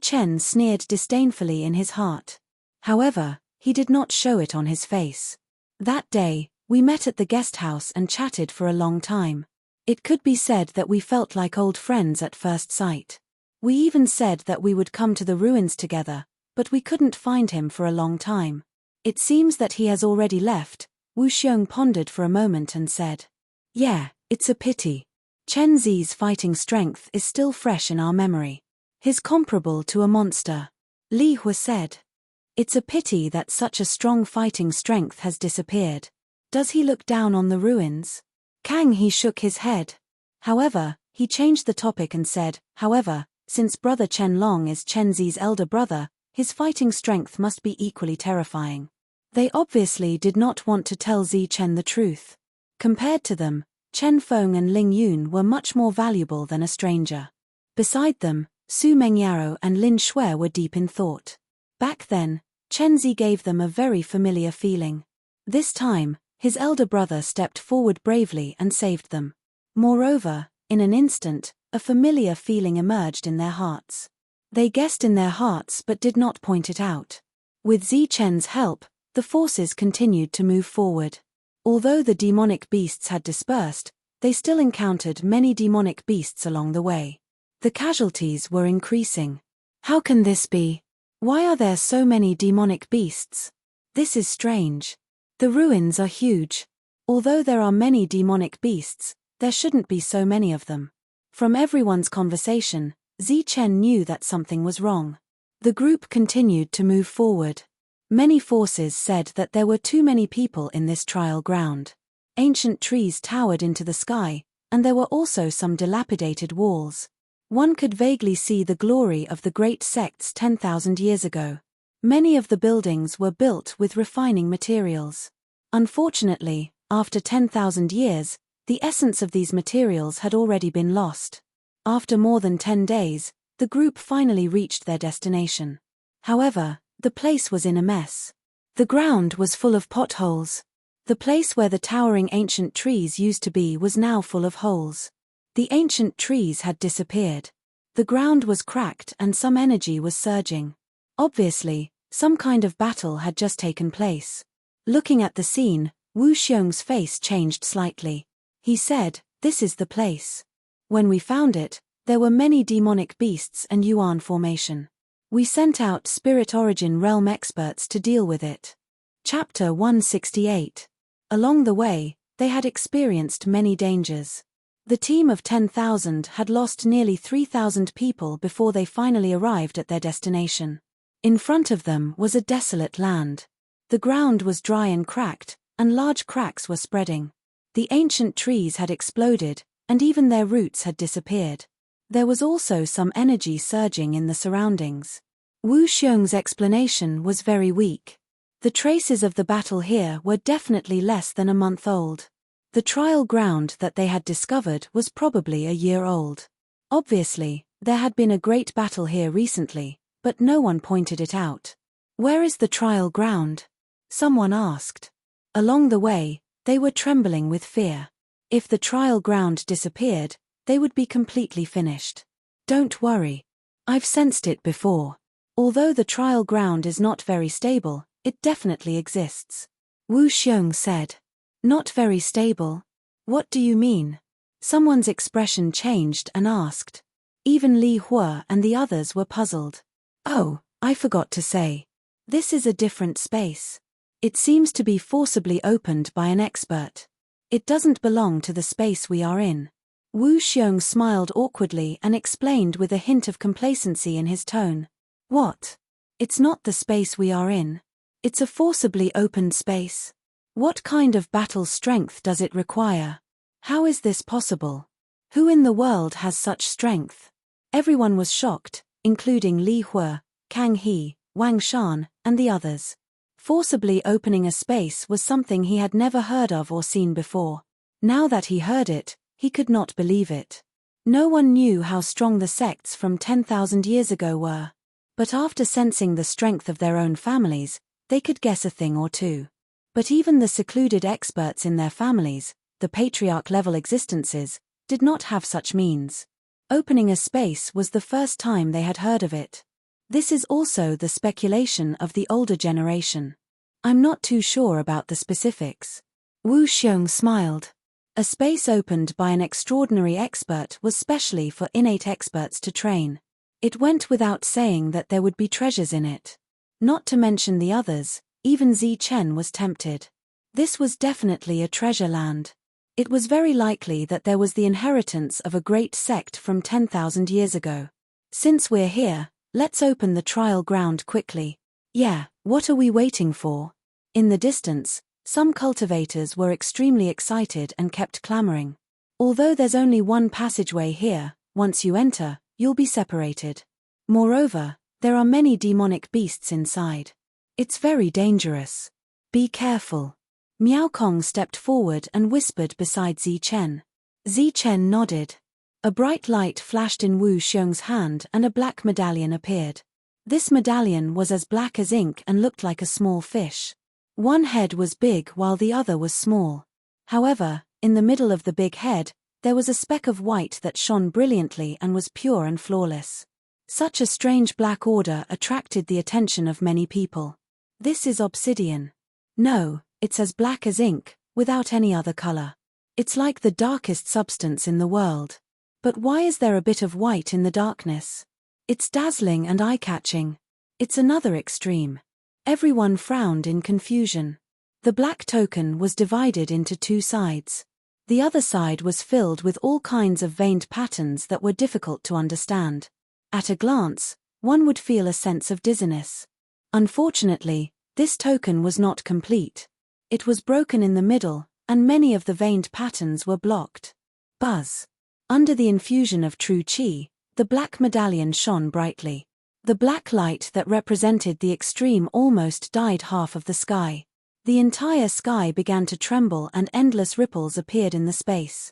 Chen sneered disdainfully in his heart. However, he did not show it on his face. That day, we met at the guest house and chatted for a long time. It could be said that we felt like old friends at first sight. We even said that we would come to the ruins together, but we couldn't find him for a long time. It seems that he has already left. Wu Xiong pondered for a moment and said, "Yeah, it's a pity. Chen Zi's fighting strength is still fresh in our memory. He's comparable to a monster." Li Hua said, "It's a pity that such a strong fighting strength has disappeared. Does he look down on the ruins?" Kang He shook his head. However, he changed the topic and said, "However, since brother Chen Long is Chen Zi's elder brother, his fighting strength must be equally terrifying." They obviously did not want to tell Chen the truth. Compared to them, Chen Feng and Ling Yun were much more valuable than a stranger. Beside them, Su Mengyaro and Lin Shui were deep in thought. Back then, Chen Zi gave them a very familiar feeling. This time, his elder brother stepped forward bravely and saved them. Moreover, in an instant, a familiar feeling emerged in their hearts. They guessed in their hearts but did not point it out. With Chen's help, the forces continued to move forward. Although the demonic beasts had dispersed, they still encountered many demonic beasts along the way. The casualties were increasing. How can this be? Why are there so many demonic beasts? This is strange. The ruins are huge. Although there are many demonic beasts, there shouldn't be so many of them. From everyone's conversation, Chen knew that something was wrong. The group continued to move forward. Many forces said that there were too many people in this trial ground. Ancient trees towered into the sky, and there were also some dilapidated walls. One could vaguely see the glory of the great sects 10,000 years ago. Many of the buildings were built with refining materials. Unfortunately, after 10,000 years, the essence of these materials had already been lost. After more than 10 days, the group finally reached their destination. However, the place was in a mess. The ground was full of potholes. The place where the towering ancient trees used to be was now full of holes. The ancient trees had disappeared. The ground was cracked and some energy was surging. Obviously, some kind of battle had just taken place. Looking at the scene, Wu Xiong's face changed slightly. He said, "This is the place. When we found it, there were many demonic beasts and Yuan formation. We sent out Spirit Origin Realm experts to deal with it." Chapter 168. Along the way, they had experienced many dangers. The team of 10,000 had lost nearly 3,000 people before they finally arrived at their destination. In front of them was a desolate land. The ground was dry and cracked, and large cracks were spreading. The ancient trees had exploded, and even their roots had disappeared. There was also some energy surging in the surroundings. Wu Xiong's explanation was very weak. The traces of the battle here were definitely less than a month old. The trial ground that they had discovered was probably a year old. Obviously, there had been a great battle here recently, but no one pointed it out. "Where is the trial ground?" someone asked. Along the way, they were trembling with fear. If the trial ground disappeared, they would be completely finished. "Don't worry. I've sensed it before. Although the trial ground is not very stable, it definitely exists," Wu Xiong said. "Not very stable? What do you mean?" Someone's expression changed and asked. Even Li Hua and the others were puzzled. "Oh, I forgot to say. This is a different space. It seems to be forcibly opened by an expert. It doesn't belong to the space we are in." Wu Xiong smiled awkwardly and explained with a hint of complacency in his tone. "What? It's not the space we are in. It's a forcibly opened space. What kind of battle strength does it require? How is this possible? Who in the world has such strength?" Everyone was shocked, including Li Hua, Kang He, Wang Shan, and the others. Forcibly opening a space was something he had never heard of or seen before. Now that he heard it, he could not believe it. No one knew how strong the sects from 10,000 years ago were. But after sensing the strength of their own families, they could guess a thing or two. But even the secluded experts in their families, the patriarch-level existences, did not have such means. Opening a space was the first time they had heard of it. This is also the speculation of the older generation. I'm not too sure about the specifics. Wu Xiong smiled. A space opened by an extraordinary expert was specially for innate experts to train. It went without saying that there would be treasures in it. Not to mention the others, even Zi Chen was tempted. This was definitely a treasure land. It was very likely that there was the inheritance of a great sect from 10,000 years ago. Since we're here, let's open the trial ground quickly. Yeah, what are we waiting for? In the distance, some cultivators were extremely excited and kept clamoring. Although there's only one passageway here, once you enter, you'll be separated. Moreover, there are many demonic beasts inside. It's very dangerous. Be careful. Miao Kong stepped forward and whispered beside Zi Chen. Zi Chen nodded. A bright light flashed in Wu Xiong's hand and a black medallion appeared. This medallion was as black as ink and looked like a small fish. One head was big while the other was small. However, in the middle of the big head, there was a speck of white that shone brilliantly and was pure and flawless. Such a strange black order attracted the attention of many people. This is obsidian. No, it's as black as ink, without any other color. It's like the darkest substance in the world. But why is there a bit of white in the darkness? It's dazzling and eye-catching. It's another extreme. Everyone frowned in confusion. The black token was divided into two sides. The other side was filled with all kinds of veined patterns that were difficult to understand. At a glance, one would feel a sense of dizziness. Unfortunately, this token was not complete. It was broken in the middle, and many of the veined patterns were blocked. Buzz. Under the infusion of true qi, the black medallion shone brightly. The black light that represented the extreme almost dyed half of the sky. The entire sky began to tremble and endless ripples appeared in the space.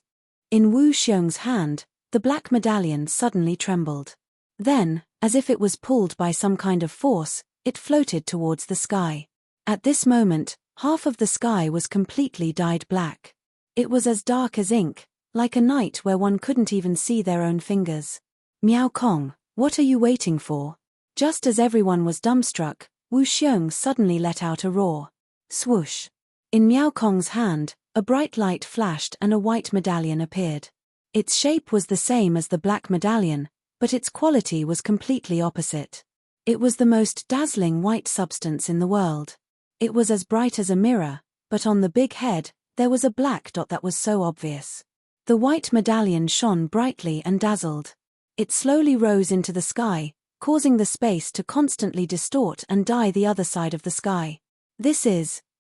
In Wu Xiong's hand, the black medallion suddenly trembled. Then, as if it was pulled by some kind of force, it floated towards the sky. At this moment, half of the sky was completely dyed black. It was as dark as ink, like a night where one couldn't even see their own fingers. Miao Kong, what are you waiting for? Just as everyone was dumbstruck, Wu Xiong suddenly let out a roar. Swoosh. In Miao Kong's hand, a bright light flashed and a white medallion appeared. Its shape was the same as the black medallion, but its quality was completely opposite. It was the most dazzling white substance in the world. It was as bright as a mirror, but on the big head, there was a black dot that was so obvious. The white medallion shone brightly and dazzled. It slowly rose into the sky, causing the space to constantly distort and dye the other side of the sky.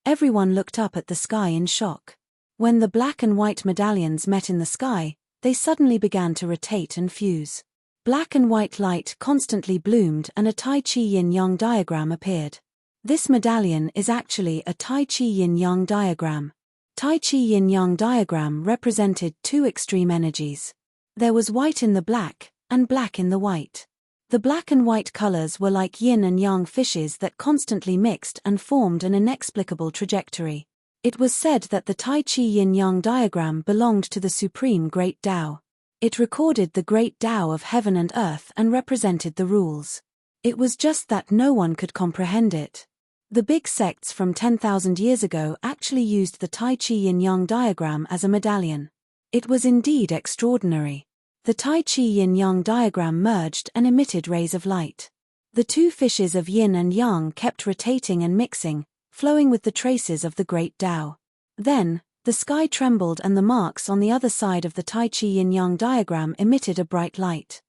Everyone looked up at the sky in shock. When the black and white medallions met in the sky, they suddenly began to rotate and fuse. Black and white light constantly bloomed and a Tai Chi yin-yang diagram appeared. This medallion is actually a Tai Chi yin-yang diagram. Tai Chi yin-yang diagram represented two extreme energies. There was white in the black, and black in the white. The black and white colors were like yin and yang fishes that constantly mixed and formed an inexplicable trajectory. It was said that the Tai Chi yin-yang diagram belonged to the Supreme Great Tao. It recorded the Great Tao of heaven and earth and represented the rules. It was just that no one could comprehend it. The big sects from 10,000 years ago actually used the Tai Chi yin-yang diagram as a medallion. It was indeed extraordinary. The Tai Chi yin-yang diagram merged and emitted rays of light. The two fishes of yin and yang kept rotating and mixing, flowing with the traces of the Great Tao. Then, the sky trembled and the marks on the other side of the Tai Chi yin-yang diagram emitted a bright light.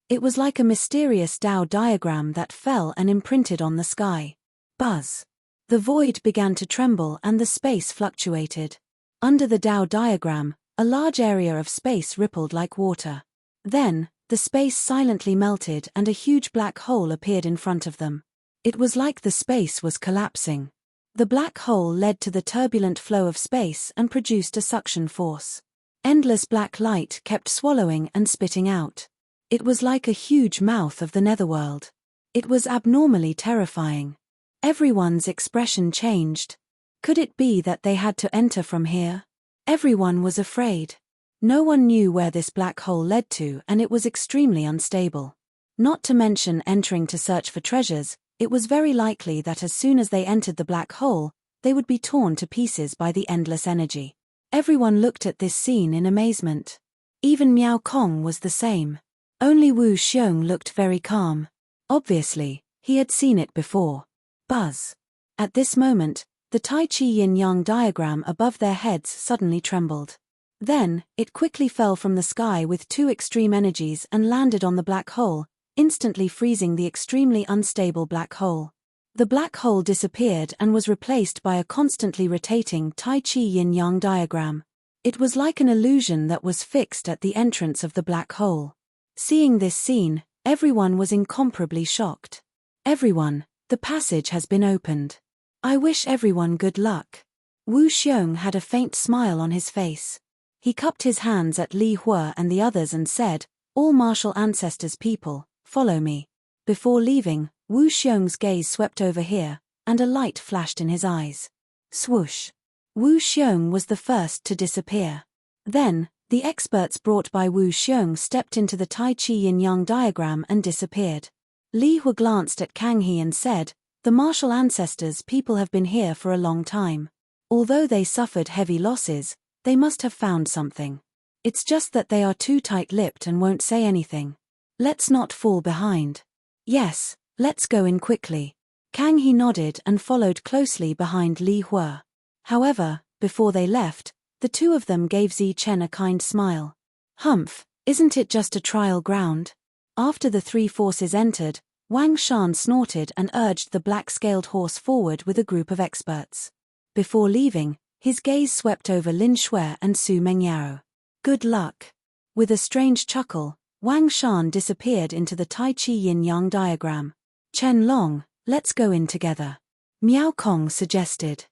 It was like a mysterious Tao diagram that fell and imprinted on the sky. Buzz. The void began to tremble and the space fluctuated. Under the Tao diagram, a large area of space rippled like water. Then, the space silently melted and a huge black hole appeared in front of them. It was like the space was collapsing. The black hole led to the turbulent flow of space and produced a suction force. Endless black light kept swallowing and spitting out. It was like a huge mouth of the netherworld. It was abnormally terrifying. Everyone's expression changed. Could it be that they had to enter from here? Everyone was afraid. No one knew where this black hole led to, and it was extremely unstable. Not to mention entering to search for treasures, it was very likely that as soon as they entered the black hole, they would be torn to pieces by the endless energy. Everyone looked at this scene in amazement. Even Miao Kong was the same. Only Wu Xiong looked very calm. Obviously, he had seen it before. Buzz. At this moment, the Tai Chi yin-yang diagram above their heads suddenly trembled. Then, it quickly fell from the sky with two extreme energies and landed on the black hole, instantly freezing the extremely unstable black hole. The black hole disappeared and was replaced by a constantly rotating Tai Chi yin-yang diagram. It was like an illusion that was fixed at the entrance of the black hole. Seeing this scene, everyone was incomparably shocked. Everyone, the passage has been opened. I wish everyone good luck. Wu Xiong had a faint smile on his face. He cupped his hands at Li Hua and the others and said, "All martial ancestors people, follow me." Before leaving, Wu Xiong's gaze swept over here, and a light flashed in his eyes. Swoosh. Wu Xiong was the first to disappear. Then, the experts brought by Wu Xiong stepped into the Tai Chi yin-yang diagram and disappeared. Li Hua glanced at Kang He and said, "The martial ancestors people have been here for a long time. Although they suffered heavy losses, they must have found something. It's just that they are too tight-lipped and won't say anything. Let's not fall behind." "Yes, let's go in quickly." Kang He nodded and followed closely behind Li Hua. However, before they left, the two of them gave Zi Chen a kind smile. "Humph, isn't it just a trial ground?" After the three forces entered, Wang Shan snorted and urged the black-scaled horse forward with a group of experts. Before leaving, his gaze swept over Lin Shui and Su Mengyao. "Good luck." With a strange chuckle, Wang Shan disappeared into the Tai Chi yin-yang diagram. "Chen Long, let's go in together," Miao Kong suggested.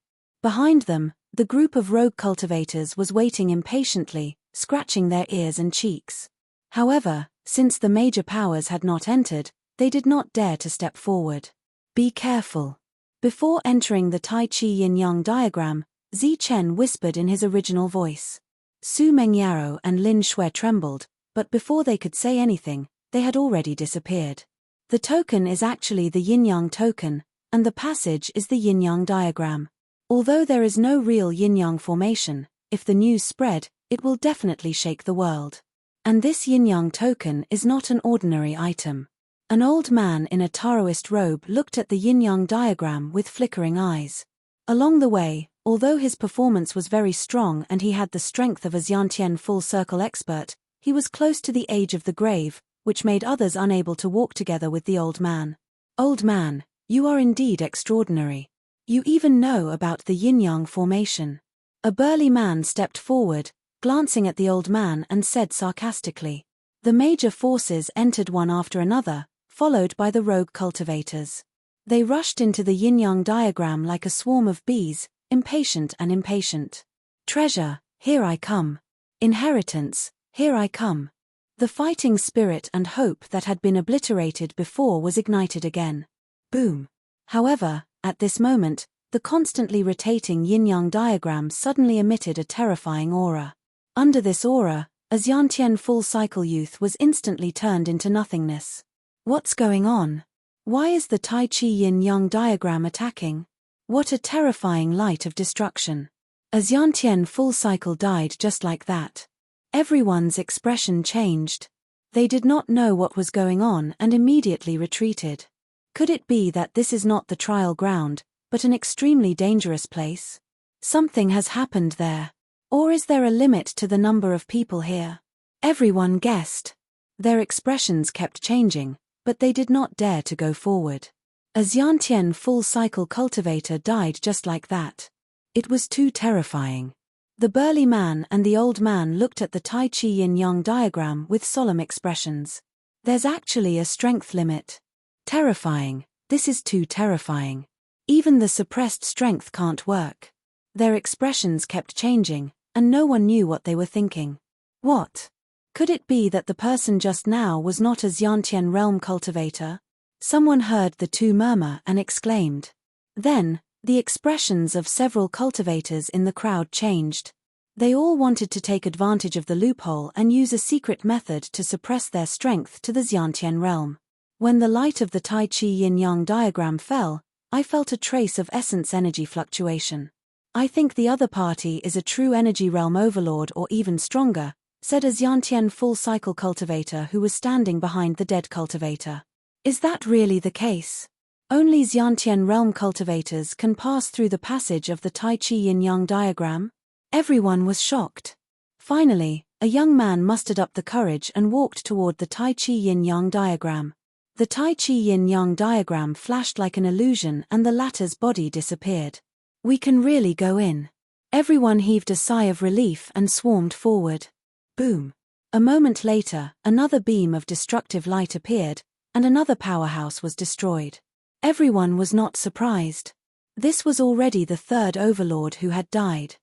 Behind them, the group of rogue cultivators was waiting impatiently, scratching their ears and cheeks. However, since the major powers had not entered, they did not dare to step forward. "Be careful." Before entering the Tai Chi yin-yang diagram, Zi Chen whispered in his original voice. Su Mengyao and Lin Shui trembled, but before they could say anything, they had already disappeared. The token is actually the yin-yang token, and the passage is the yin-yang diagram. Although there is no real yin-yang formation, if the news spread, it will definitely shake the world. And this yin-yang token is not an ordinary item. An old man in a Taoist robe looked at the yin-yang diagram with flickering eyes. Along the way, although his performance was very strong and he had the strength of a Xiantian full-circle expert, he was close to the age of the grave, which made others unable to walk together with the old man. "Old man, you are indeed extraordinary. You even know about the yin-yang formation." A burly man stepped forward, glancing at the old man and said sarcastically. The major forces entered one after another, followed by the rogue cultivators. They rushed into the yin-yang diagram like a swarm of bees, impatient and impatient. "Treasure, here I come. Inheritance, here I come." The fighting spirit and hope that had been obliterated before was ignited again. Boom. However, at this moment, the constantly rotating yin-yang diagram suddenly emitted a terrifying aura. Under this aura, a Xiantian full-cycle youth was instantly turned into nothingness. What's going on? Why is the Tai Chi yin-yang diagram attacking? What a terrifying light of destruction. A Xiantian full-cycle died just like that. Everyone's expression changed. They did not know what was going on and immediately retreated. Could it be that this is not the trial ground, but an extremely dangerous place? Something has happened there. Or is there a limit to the number of people here? Everyone guessed. Their expressions kept changing, but they did not dare to go forward. A Xiantian full-cycle cultivator died just like that. It was too terrifying. The burly man and the old man looked at the Tai Chi yin-yang diagram with solemn expressions. There's actually a strength limit. Terrifying, this is too terrifying. Even the suppressed strength can't work. Their expressions kept changing, and no one knew what they were thinking. What? Could it be that the person just now was not a Xiantian realm cultivator? Someone heard the two murmur and exclaimed. Then, the expressions of several cultivators in the crowd changed. They all wanted to take advantage of the loophole and use a secret method to suppress their strength to the Xiantian realm. When the light of the Tai Chi yin-yang diagram fell, I felt a trace of essence energy fluctuation. I think the other party is a true energy realm overlord or even stronger, said a Xiantian full-cycle cultivator who was standing behind the dead cultivator. Is that really the case? Only Xiantian realm cultivators can pass through the passage of the Tai Chi yin-yang diagram? Everyone was shocked. Finally, a young man mustered up the courage and walked toward the Tai Chi yin-yang diagram. The Tai Chi yin-yang diagram flashed like an illusion and the latter's body disappeared. We can really go in. Everyone heaved a sigh of relief and swarmed forward. Boom. A moment later, another beam of destructive light appeared, and another powerhouse was destroyed. Everyone was not surprised. This was already the third overlord who had died.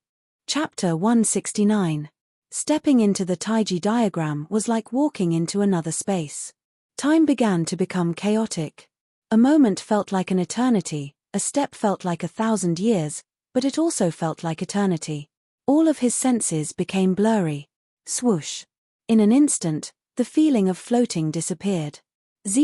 Chapter 169. Stepping into the Taiji diagram was like walking into another space. Time began to become chaotic. A moment felt like an eternity, a step felt like 1,000 years, but it also felt like eternity. All of his senses became blurry. Swoosh. In an instant, the feeling of floating disappeared.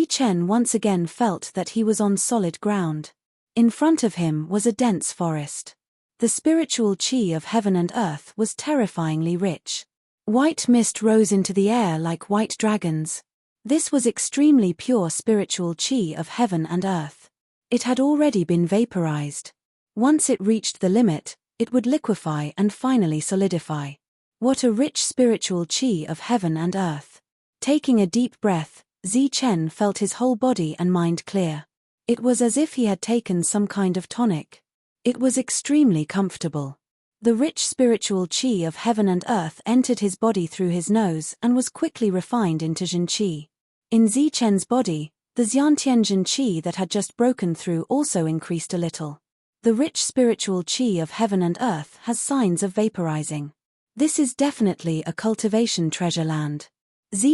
Chen once again felt that he was on solid ground. In front of him was a dense forest. The spiritual chi of heaven and earth was terrifyingly rich. White mist rose into the air like white dragons. This was extremely pure spiritual chi of heaven and earth. It had already been vaporized. Once it reached the limit, it would liquefy and finally solidify. What a rich spiritual chi of heaven and earth. Taking a deep breath, Chen felt his whole body and mind clear. It was as if he had taken some kind of tonic. It was extremely comfortable. The rich spiritual chi of heaven and earth entered his body through his nose and was quickly refined into Jin Qi. In Chen's body, the Xiantian Jin Qi that had just broken through also increased a little. The rich spiritual chi of heaven and earth has signs of vaporizing. This is definitely a cultivation treasure land.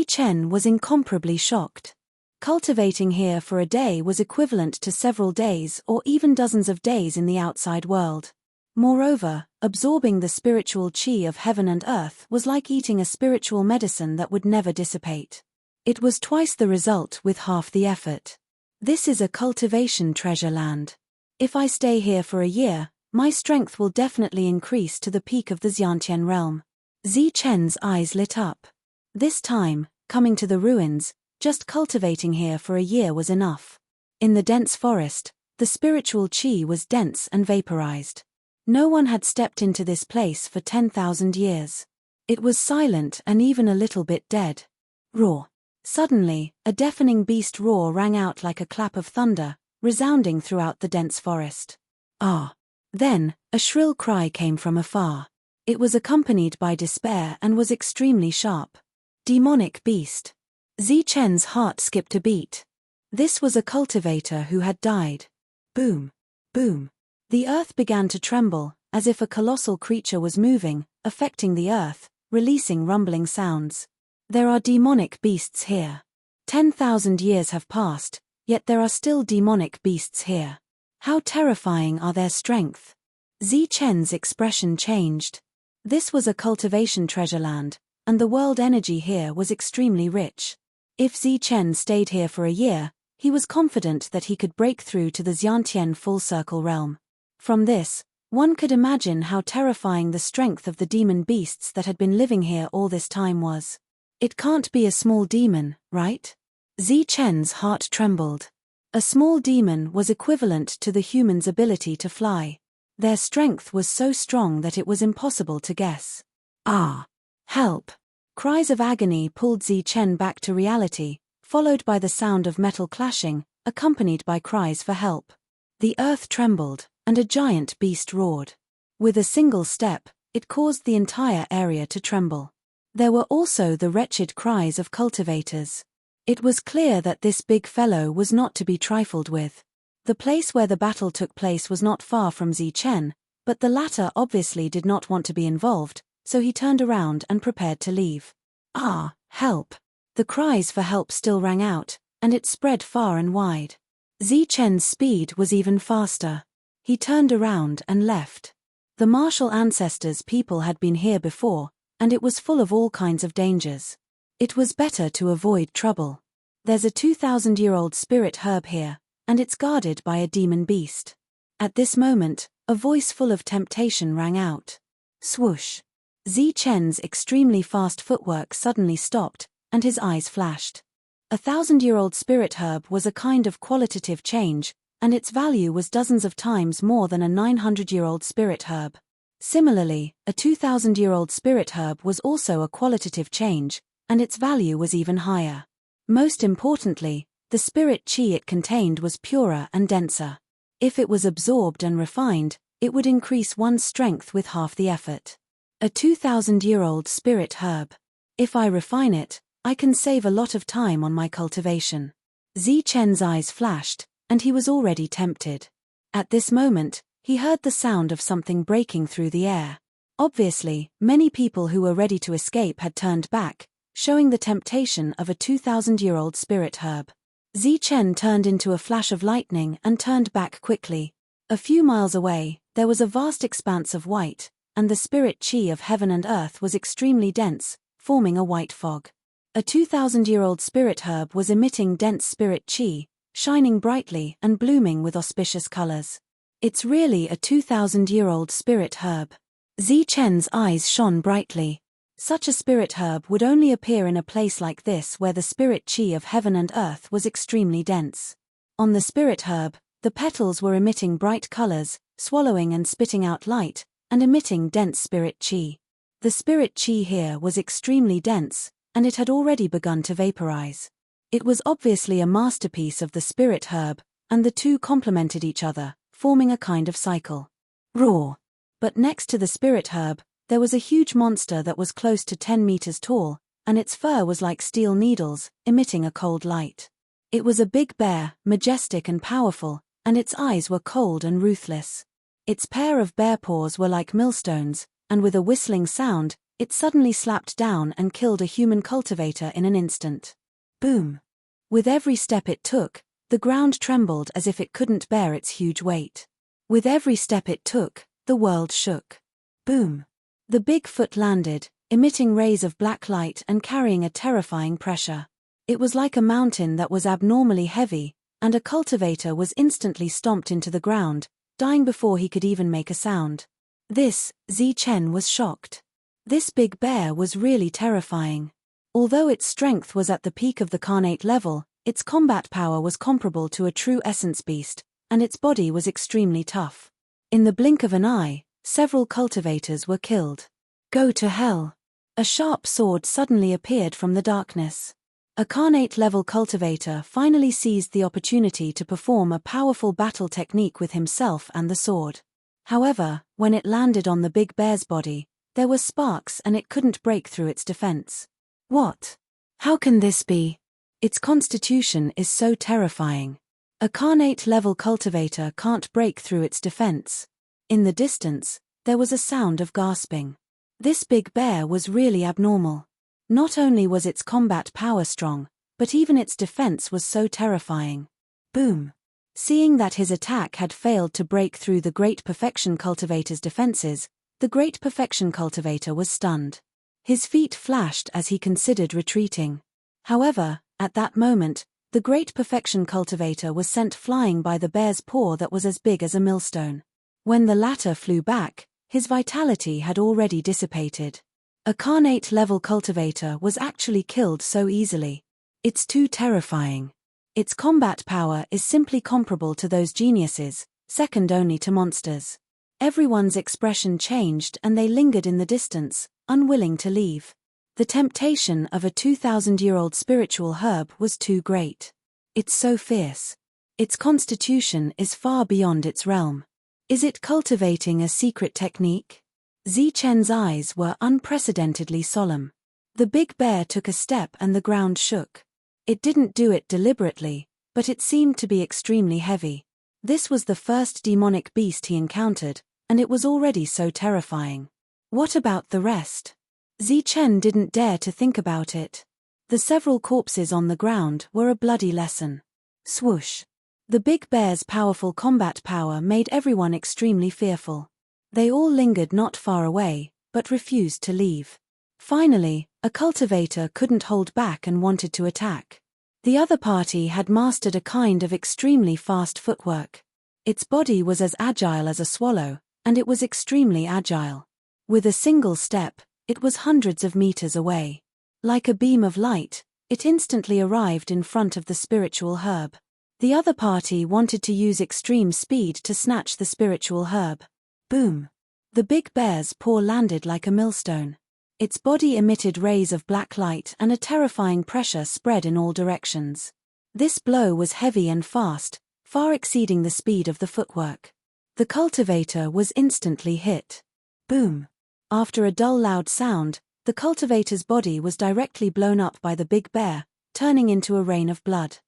Chen was incomparably shocked. Cultivating here for a day was equivalent to several days or even dozens of days in the outside world. Moreover, absorbing the spiritual chi of heaven and earth was like eating a spiritual medicine that would never dissipate. It was twice the result with half the effort. This is a cultivation treasure land. If I stay here for a year, my strength will definitely increase to the peak of the Xiantian realm. Chen's eyes lit up. This time, coming to the ruins, just cultivating here for a year was enough. In the dense forest, the spiritual chi was dense and vaporized. No one had stepped into this place for 10,000 years. It was silent and even a little bit dead. Roar. Suddenly, a deafening beast roar rang out like a clap of thunder, resounding throughout the dense forest. Ah! Then, a shrill cry came from afar. It was accompanied by despair and was extremely sharp. Demonic beast. Chen's heart skipped a beat. This was a cultivator who had died. Boom. Boom. The earth began to tremble, as if a colossal creature was moving, affecting the earth, releasing rumbling sounds. There are demonic beasts here. 10,000 years have passed, yet there are still demonic beasts here. How terrifying are their strength. Chen's expression changed. This was a cultivation treasure land, and the world energy here was extremely rich. If Chen stayed here for a year, he was confident that he could break through to the Xiantian full-circle realm. From this, one could imagine how terrifying the strength of the demon beasts that had been living here all this time was. It can't be a small demon, right? Chen's heart trembled. A small demon was equivalent to the human's ability to fly. Their strength was so strong that it was impossible to guess. Ah! Help! Cries of agony pulled Chen back to reality, followed by the sound of metal clashing, accompanied by cries for help. The earth trembled, and a giant beast roared. With a single step, it caused the entire area to tremble. There were also the wretched cries of cultivators. It was clear that this big fellow was not to be trifled with. The place where the battle took place was not far from Chen, but the latter obviously did not want to be involved, so he turned around and prepared to leave. Ah, help! The cries for help still rang out, and it spread far and wide. Chen's speed was even faster. He turned around and left. The martial ancestors' people had been here before, and it was full of all kinds of dangers. It was better to avoid trouble. There's a 2,000-year-old spirit herb here, and it's guarded by a demon beast. At this moment, a voice full of temptation rang out. Swoosh! Zi Chen's extremely fast footwork suddenly stopped, and his eyes flashed. A 1,000-year-old spirit herb was a kind of qualitative change, and its value was dozens of times more than a 900-year-old spirit herb. Similarly, a 2,000-year-old spirit herb was also a qualitative change, and its value was even higher. Most importantly, the spirit qi it contained was purer and denser. If it was absorbed and refined, it would increase one's strength with half the effort. A 2,000-year-old spirit herb. If I refine it, I can save a lot of time on my cultivation. Zi Chen's eyes flashed, and he was already tempted. At this moment, he heard the sound of something breaking through the air. Obviously, many people who were ready to escape had turned back, showing the temptation of a 2,000-year-old spirit herb. Zi Chen turned into a flash of lightning and turned back quickly. A few miles away, there was a vast expanse of white, and the spirit qi of heaven and earth was extremely dense, forming a white fog. A 2,000-year-old spirit herb was emitting dense spirit qi, shining brightly and blooming with auspicious colors. It's really a 2,000-year-old spirit herb. Zi Chen's eyes shone brightly. Such a spirit herb would only appear in a place like this where the spirit qi of heaven and earth was extremely dense. On the spirit herb, the petals were emitting bright colors, swallowing and spitting out light, and emitting dense spirit qi. The spirit qi here was extremely dense, and it had already begun to vaporize. It was obviously a masterpiece of the spirit herb, and the two complemented each other, forming a kind of cycle. Roar! But next to the spirit herb, there was a huge monster that was close to 10 meters tall, and its fur was like steel needles, emitting a cold light. It was a big bear, majestic and powerful, and its eyes were cold and ruthless. Its pair of bear paws were like millstones, and with a whistling sound, it suddenly slapped down and killed a human cultivator in an instant. Boom! With every step it took, the ground trembled as if it couldn't bear its huge weight. With every step it took, the world shook. Boom! The big foot landed, emitting rays of black light and carrying a terrifying pressure. It was like a mountain that was abnormally heavy, and a cultivator was instantly stomped into the ground, dying before he could even make a sound. Zi Chen was shocked. This big bear was really terrifying. Although its strength was at the peak of the carnate level, its combat power was comparable to a true essence beast, and its body was extremely tough. In the blink of an eye, several cultivators were killed. Go to hell! A sharp sword suddenly appeared from the darkness. A carnate-level cultivator finally seized the opportunity to perform a powerful battle technique with himself and the sword. However, when it landed on the big bear's body, there were sparks and it couldn't break through its defense. What? How can this be? Its constitution is so terrifying. A carnate-level cultivator can't break through its defense. In the distance, there was a sound of gasping. This big bear was really abnormal. Not only was its combat power strong, but even its defense was so terrifying. Boom! Seeing that his attack had failed to break through the Great Perfection Cultivator's defenses, the Great Perfection Cultivator was stunned. His feet flashed as he considered retreating. However, at that moment, the Great Perfection Cultivator was sent flying by the bear's paw that was as big as a millstone. When the latter flew back, his vitality had already dissipated. A carnate-level cultivator was actually killed so easily. It's too terrifying. Its combat power is simply comparable to those geniuses, second only to monsters. Everyone's expression changed and they lingered in the distance, unwilling to leave. The temptation of a 2,000-year-old spiritual herb was too great. It's so fierce. Its constitution is far beyond its realm. Is it cultivating a secret technique? Zi Chen's eyes were unprecedentedly solemn. The big bear took a step and the ground shook. It didn't do it deliberately, but it seemed to be extremely heavy. This was the first demonic beast he encountered, and it was already so terrifying. What about the rest? Zi Chen didn't dare to think about it. The several corpses on the ground were a bloody lesson. Swoosh! The big bear's powerful combat power made everyone extremely fearful. They all lingered not far away, but refused to leave. Finally, a cultivator couldn't hold back and wanted to attack. The other party had mastered a kind of extremely fast footwork. Its body was as agile as a swallow, and it was extremely agile. With a single step, it was hundreds of meters away. Like a beam of light, it instantly arrived in front of the spiritual herb. The other party wanted to use extreme speed to snatch the spiritual herb. Boom! The big bear's paw landed like a millstone. Its body emitted rays of black light and a terrifying pressure spread in all directions. This blow was heavy and fast, far exceeding the speed of the footwork. The cultivator was instantly hit. Boom! After a dull loud sound, the cultivator's body was directly blown up by the big bear, turning into a rain of blood.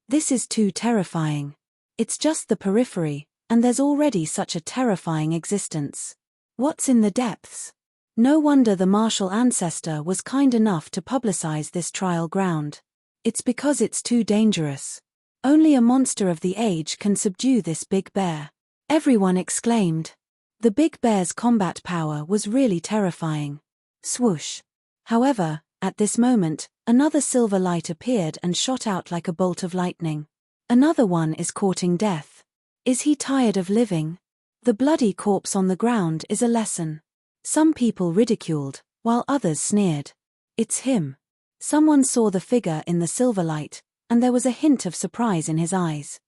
This is too terrifying. It's just the periphery, and there's already such a terrifying existence. What's in the depths? No wonder the martial ancestor was kind enough to publicize this trial ground. It's because it's too dangerous. Only a monster of the age can subdue this big bear. Everyone exclaimed. The big bear's combat power was really terrifying. Swoosh. However, at this moment, another silver light appeared and shot out like a bolt of lightning. Another one is courting death. Is he tired of living? The bloody corpse on the ground is a lesson. Some people ridiculed, while others sneered. It's him. Someone saw the figure in the silver light, and there was a hint of surprise in his eyes.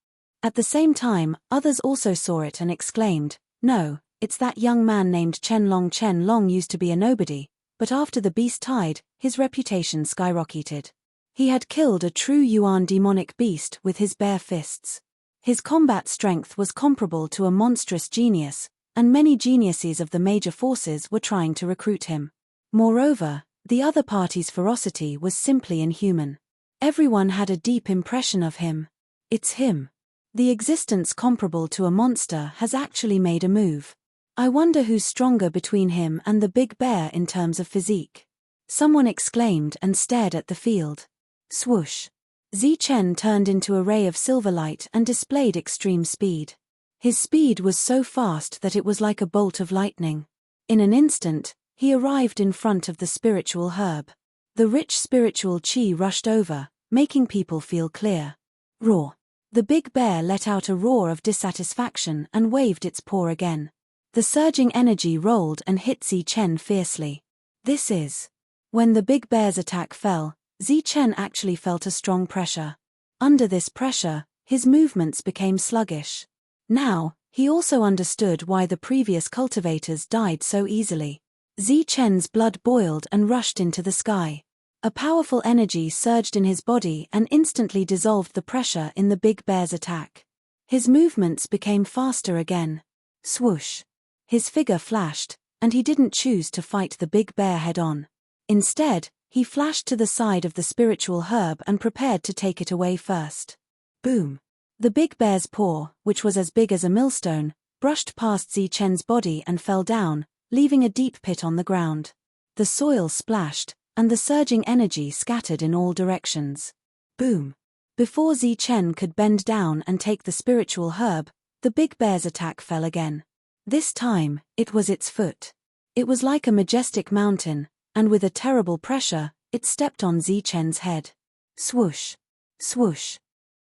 At the same time, others also saw it and exclaimed, "No, it's that young man named Chen Long. Chen Long used to be a nobody, but after the beast died, his reputation skyrocketed. He had killed a true Yuan demonic beast with his bare fists. His combat strength was comparable to a monstrous genius, and many geniuses of the major forces were trying to recruit him. Moreover, the other party's ferocity was simply inhuman. Everyone had a deep impression of him. It's him. The existence comparable to a monster has actually made a move. I wonder who's stronger between him and the big bear in terms of physique." Someone exclaimed and stared at the field. Swoosh. Zichen turned into a ray of silver light and displayed extreme speed. His speed was so fast that it was like a bolt of lightning. In an instant, he arrived in front of the spiritual herb. The rich spiritual chi rushed over, making people feel clear. Roar. The big bear let out a roar of dissatisfaction and waved its paw again. The surging energy rolled and hit Zichen fiercely. This is. When the big bear's attack fell, Zichen actually felt a strong pressure. Under this pressure, his movements became sluggish. Now, he also understood why the previous cultivators died so easily. Zichen's blood boiled and rushed into the sky. A powerful energy surged in his body and instantly dissolved the pressure in the big bear's attack. His movements became faster again. Swoosh. His figure flashed, and he didn't choose to fight the big bear head-on. Instead, he flashed to the side of the spiritual herb and prepared to take it away first. Boom. The big bear's paw, which was as big as a millstone, brushed past Zichen's body and fell down, leaving a deep pit on the ground. The soil splashed, and the surging energy scattered in all directions. Boom. Before Zichen could bend down and take the spiritual herb, the big bear's attack fell again. This time, it was its foot. It was like a majestic mountain, and with a terrible pressure, it stepped on Zichen's head. Swoosh. Swoosh.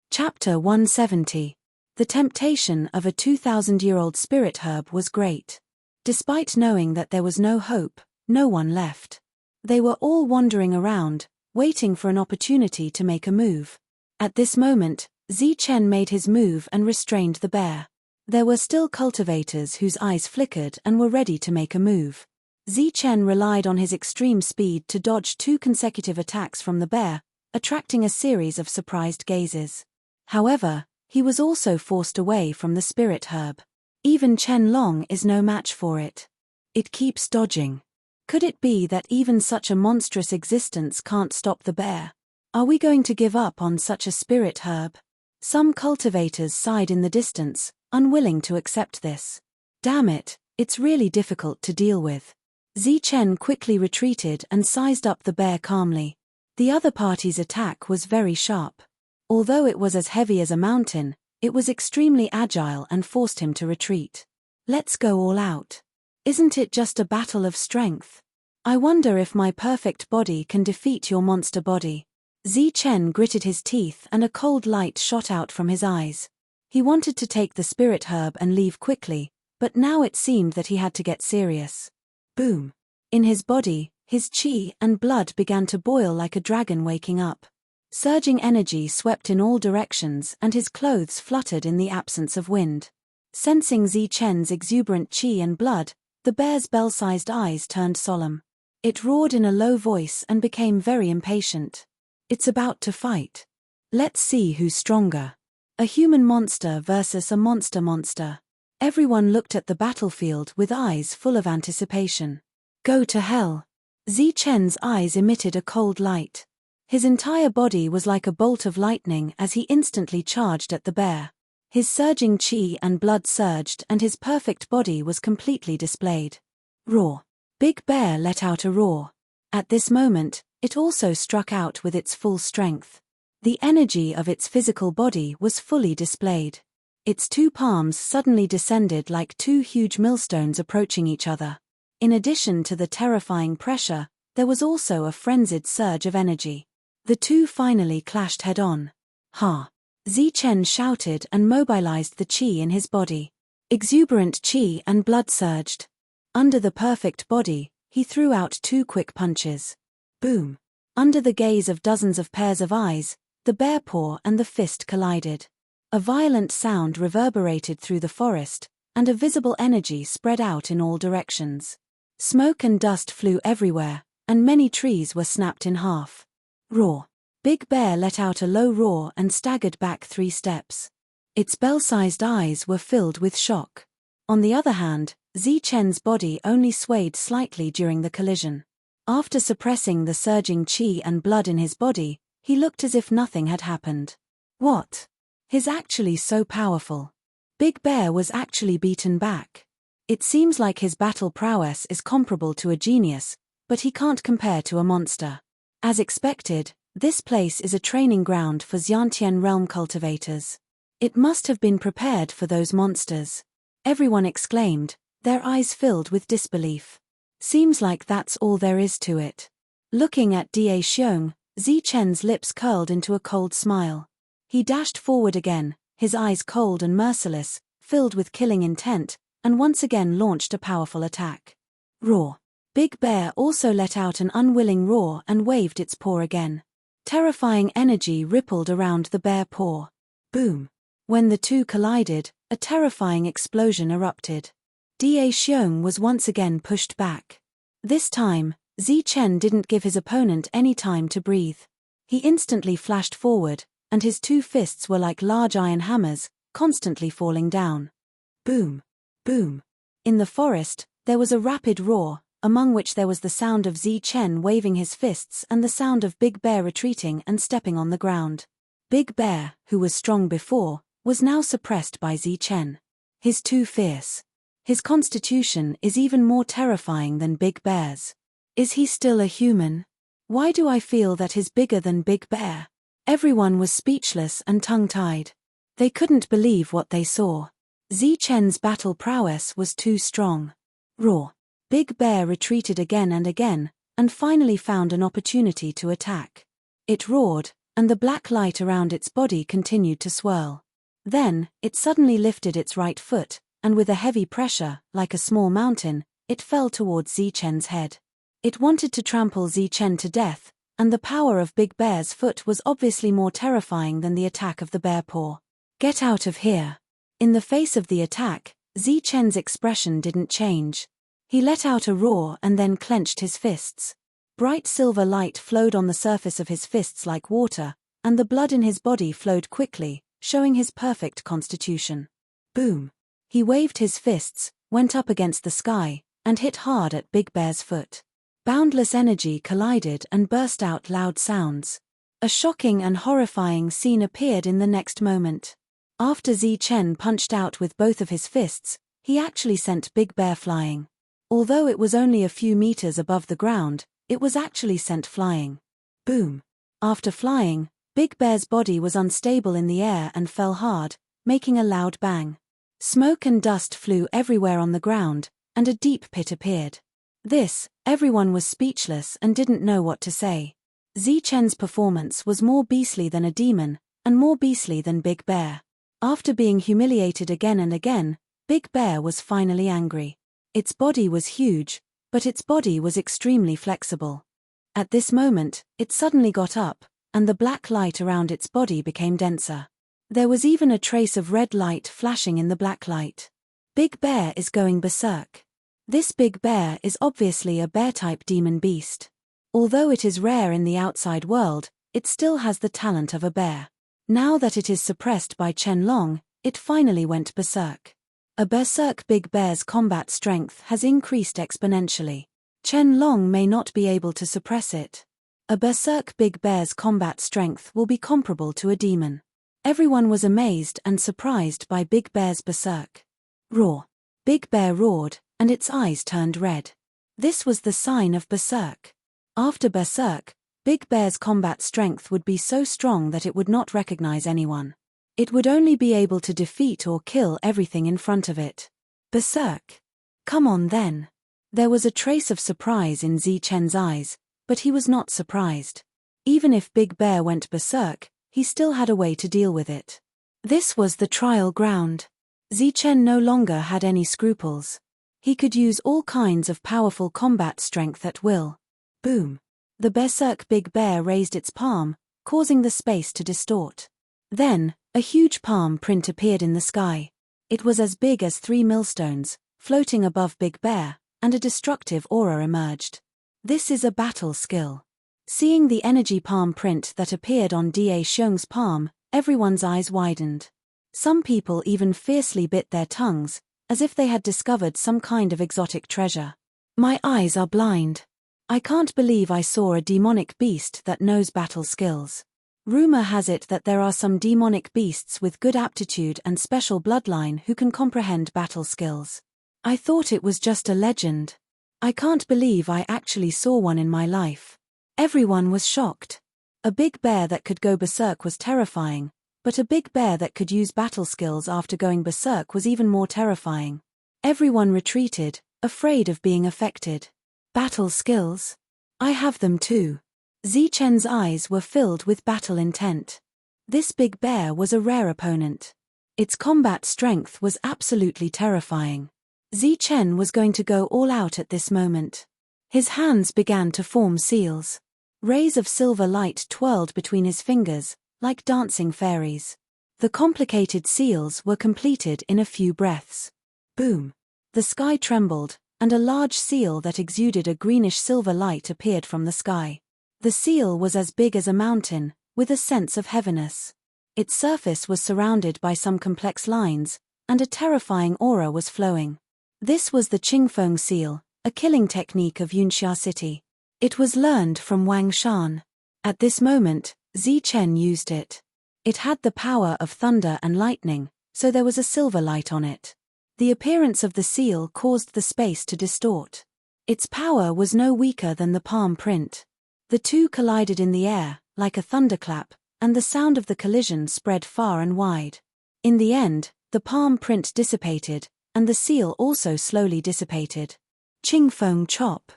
Chapter 170. The temptation of a 2,000-year-old spirit herb was great. Despite knowing that there was no hope, no one left. They were all wandering around, waiting for an opportunity to make a move. At this moment, Zichen made his move and restrained the bear. There were still cultivators whose eyes flickered and were ready to make a move. Zichen relied on his extreme speed to dodge 2 consecutive attacks from the bear, attracting a series of surprised gazes. However, he was also forced away from the spirit herb. Even Chen Long is no match for it. It keeps dodging. Could it be that even such a monstrous existence can't stop the bear? Are we going to give up on such a spirit herb? Some cultivators sighed in the distance, unwilling to accept this. Damn it, it's really difficult to deal with. Zichen quickly retreated and sized up the bear calmly. The other party's attack was very sharp. Although it was as heavy as a mountain, it was extremely agile and forced him to retreat. Let's go all out. Isn't it just a battle of strength? I wonder if my perfect body can defeat your monster body. Zichen gritted his teeth and a cold light shot out from his eyes. He wanted to take the spirit herb and leave quickly, but now it seemed that he had to get serious. Boom. In his body, his chi and blood began to boil like a dragon waking up. Surging energy swept in all directions and his clothes fluttered in the absence of wind. Sensing Zichen's exuberant chi and blood, the bear's bell-sized eyes turned solemn. It roared in a low voice and became very impatient. It's about to fight. Let's see who's stronger. A human monster versus a monster. Everyone looked at the battlefield with eyes full of anticipation. Go to hell. Zichen's eyes emitted a cold light. His entire body was like a bolt of lightning as he instantly charged at the bear. His surging chi and blood surged and his perfect body was completely displayed. Roar. Big Bear let out a roar. At this moment, it also struck out with its full strength. The energy of its physical body was fully displayed. Its two palms suddenly descended like two huge millstones approaching each other. In addition to the terrifying pressure, there was also a frenzied surge of energy. The two finally clashed head-on. Ha! Zichen shouted and mobilized the chi in his body. Exuberant chi and blood surged. Under the perfect body, he threw out two quick punches. Boom! Under the gaze of dozens of pairs of eyes, the bear paw and the fist collided. A violent sound reverberated through the forest, and a visible energy spread out in all directions. Smoke and dust flew everywhere, and many trees were snapped in half. Roar! Big Bear let out a low roar and staggered back 3 steps. Its bell-sized eyes were filled with shock. On the other hand, Zichen's body only swayed slightly during the collision. After suppressing the surging chi and blood in his body, he looked as if nothing had happened. What? He's actually so powerful. Big Bear was actually beaten back. It seems like his battle prowess is comparable to a genius, but he can't compare to a monster. As expected, this place is a training ground for Xiantian realm cultivators. It must have been prepared for those monsters. Everyone exclaimed, their eyes filled with disbelief. Seems like that's all there is to it. Looking at Da Xiong, Zichen's lips curled into a cold smile. He dashed forward again, his eyes cold and merciless, filled with killing intent, and once again launched a powerful attack. Roar! Big Bear also let out an unwilling roar and waved its paw again. Terrifying energy rippled around the bear paw. Boom! When the two collided, a terrifying explosion erupted. Da Xiong was once again pushed back. This time, Zichen didn't give his opponent any time to breathe. He instantly flashed forward, and his two fists were like large iron hammers, constantly falling down. Boom! Boom! In the forest, there was a rapid roar, among which there was the sound of Zichen waving his fists and the sound of Big Bear retreating and stepping on the ground. Big Bear, who was strong before, was now suppressed by Zichen. He's too fierce. His constitution is even more terrifying than Big Bear's. Is he still a human? Why do I feel that he's bigger than Big Bear? Everyone was speechless and tongue-tied. They couldn't believe what they saw. Zichen's battle prowess was too strong. Roar! Big Bear retreated again, and finally found an opportunity to attack. It roared, and the black light around its body continued to swirl. Then, it suddenly lifted its right foot, and with a heavy pressure, like a small mountain, it fell towards Zichen's head. It wanted to trample Zichen to death, and the power of Big Bear's foot was obviously more terrifying than the attack of the bear paw. Get out of here! In the face of the attack, Zichen's expression didn't change. He let out a roar and then clenched his fists. Bright silver light flowed on the surface of his fists like water, and the blood in his body flowed quickly, showing his perfect constitution. Boom! He waved his fists, went up against the sky, and hit hard at Big Bear's foot. Boundless energy collided and burst out loud sounds. A shocking and horrifying scene appeared in the next moment. After Zichen punched out with both of his fists, he actually sent Big Bear flying. Although it was only a few meters above the ground, it was actually sent flying. Boom! After flying, Big Bear's body was unstable in the air and fell hard, making a loud bang. Smoke and dust flew everywhere on the ground, and a deep pit appeared. Everyone was speechless and didn't know what to say. Zichen's performance was more beastly than a demon, and more beastly than Big Bear. After being humiliated again and again, Big Bear was finally angry. Its body was huge, but its body was extremely flexible. At this moment, it suddenly got up, and the black light around its body became denser. There was even a trace of red light flashing in the black light. Big Bear is going berserk. This Big Bear is obviously a bear-type demon beast. Although it is rare in the outside world, it still has the talent of a bear. Now that it is suppressed by Chen Long, it finally went berserk. A berserk Big Bear's combat strength has increased exponentially. Chen Long may not be able to suppress it. A berserk Big Bear's combat strength will be comparable to a demon. Everyone was amazed and surprised by Big Bear's berserk. Roar. Big Bear roared, and its eyes turned red. This was the sign of berserk. After berserk, Big Bear's combat strength would be so strong that it would not recognize anyone. It would only be able to defeat or kill everything in front of it. Berserk. Come on then. There was a trace of surprise in Zichen's eyes, but he was not surprised. Even if Big Bear went berserk, he still had a way to deal with it. This was the trial ground. Zichen no longer had any scruples. He could use all kinds of powerful combat strength at will. Boom. The berserk Big Bear raised its palm, causing the space to distort. Then, a huge palm print appeared in the sky. It was as big as 3 millstones, floating above Big Bear, and a destructive aura emerged. This is a battle skill. Seeing the energy palm print that appeared on Da Xiong's palm, everyone's eyes widened. Some people even fiercely bit their tongues, as if they had discovered some kind of exotic treasure. My eyes are blind. I can't believe I saw a demonic beast that knows battle skills. Rumor has it that there are some demonic beasts with good aptitude and special bloodline who can comprehend battle skills. I thought it was just a legend. I can't believe I actually saw one in my life. Everyone was shocked. A Big Bear that could go berserk was terrifying, but a Big Bear that could use battle skills after going berserk was even more terrifying. Everyone retreated, afraid of being affected. Battle skills? I have them too. Zichen's eyes were filled with battle intent. This Big Bear was a rare opponent. Its combat strength was absolutely terrifying. Zichen was going to go all out at this moment. His hands began to form seals. Rays of silver light twirled between his fingers, like dancing fairies. The complicated seals were completed in a few breaths. Boom! The sky trembled, and a large seal that exuded a greenish-silver light appeared from the sky. The seal was as big as a mountain, with a sense of heaviness. Its surface was surrounded by some complex lines, and a terrifying aura was flowing. This was the Qingfeng seal, a killing technique of Yunxia City. It was learned from Wang Shan. At this moment, Zichen used it. It had the power of thunder and lightning, so there was a silver light on it. The appearance of the seal caused the space to distort. Its power was no weaker than the palm print. The two collided in the air, like a thunderclap, and the sound of the collision spread far and wide. In the end, the palm print dissipated, and the seal also slowly dissipated. Qingfeng chop.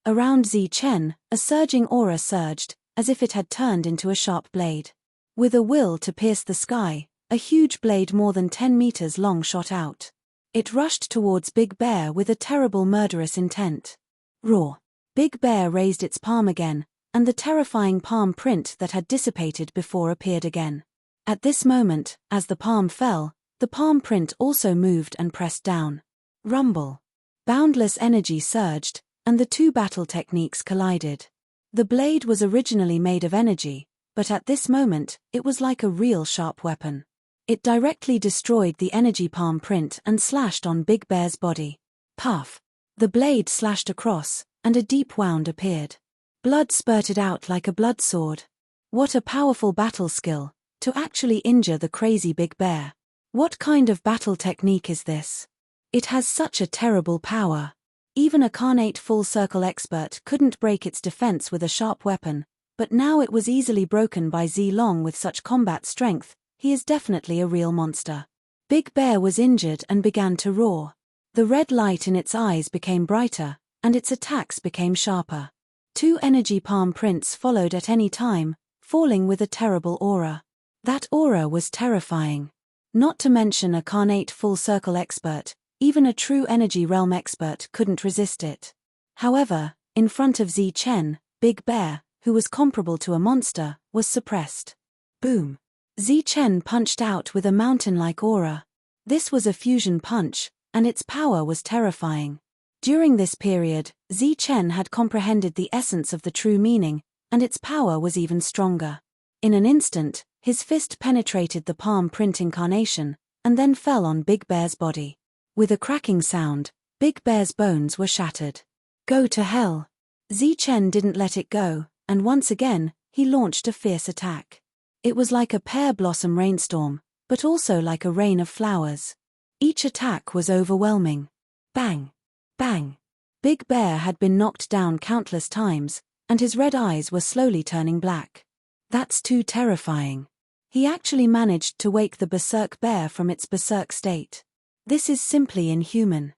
Around Zichen, a surging aura surged, as if it had turned into a sharp blade. With a will to pierce the sky, a huge blade more than 10 meters long shot out. It rushed towards Big Bear with a terrible murderous intent. Roar. Big Bear raised its palm again, and the terrifying palm print that had dissipated before appeared again. At this moment, as the palm fell, the palm print also moved and pressed down. Rumble. Boundless energy surged, and the two battle techniques collided. The blade was originally made of energy, but at this moment, it was like a real sharp weapon. It directly destroyed the energy palm print and slashed on Big Bear's body. Puff. The blade slashed across, and a deep wound appeared. Blood spurted out like a blood sword. What a powerful battle skill, to actually injure the crazy Big Bear. What kind of battle technique is this? It has such a terrible power. Even a Carnate Full Circle expert couldn't break its defense with a sharp weapon, but now it was easily broken by Zilong with such combat strength. He is definitely a real monster. Big Bear was injured and began to roar. The red light in its eyes became brighter, and its attacks became sharper. 2 energy palm prints followed at any time, falling with a terrible aura. That aura was terrifying. Not to mention a carnate full circle expert, even a true energy realm expert couldn't resist it. However, in front of Zi Chen, Big Bear, who was comparable to a monster, was suppressed. Boom! Zi Chen punched out with a mountain-like aura. This was a fusion punch, and its power was terrifying. During this period, Zi Chen had comprehended the essence of the true meaning, and its power was even stronger. In an instant, his fist penetrated the palm print incarnation, and then fell on Big Bear's body. With a cracking sound, Big Bear's bones were shattered. Go to hell! Zi Chen didn't let it go, and once again, he launched a fierce attack. It was like a pear blossom rainstorm, but also like a rain of flowers. Each attack was overwhelming. Bang! Bang! Big Bear had been knocked down countless times, and his red eyes were slowly turning black. That's too terrifying. He actually managed to wake the berserk bear from its berserk state. This is simply inhuman.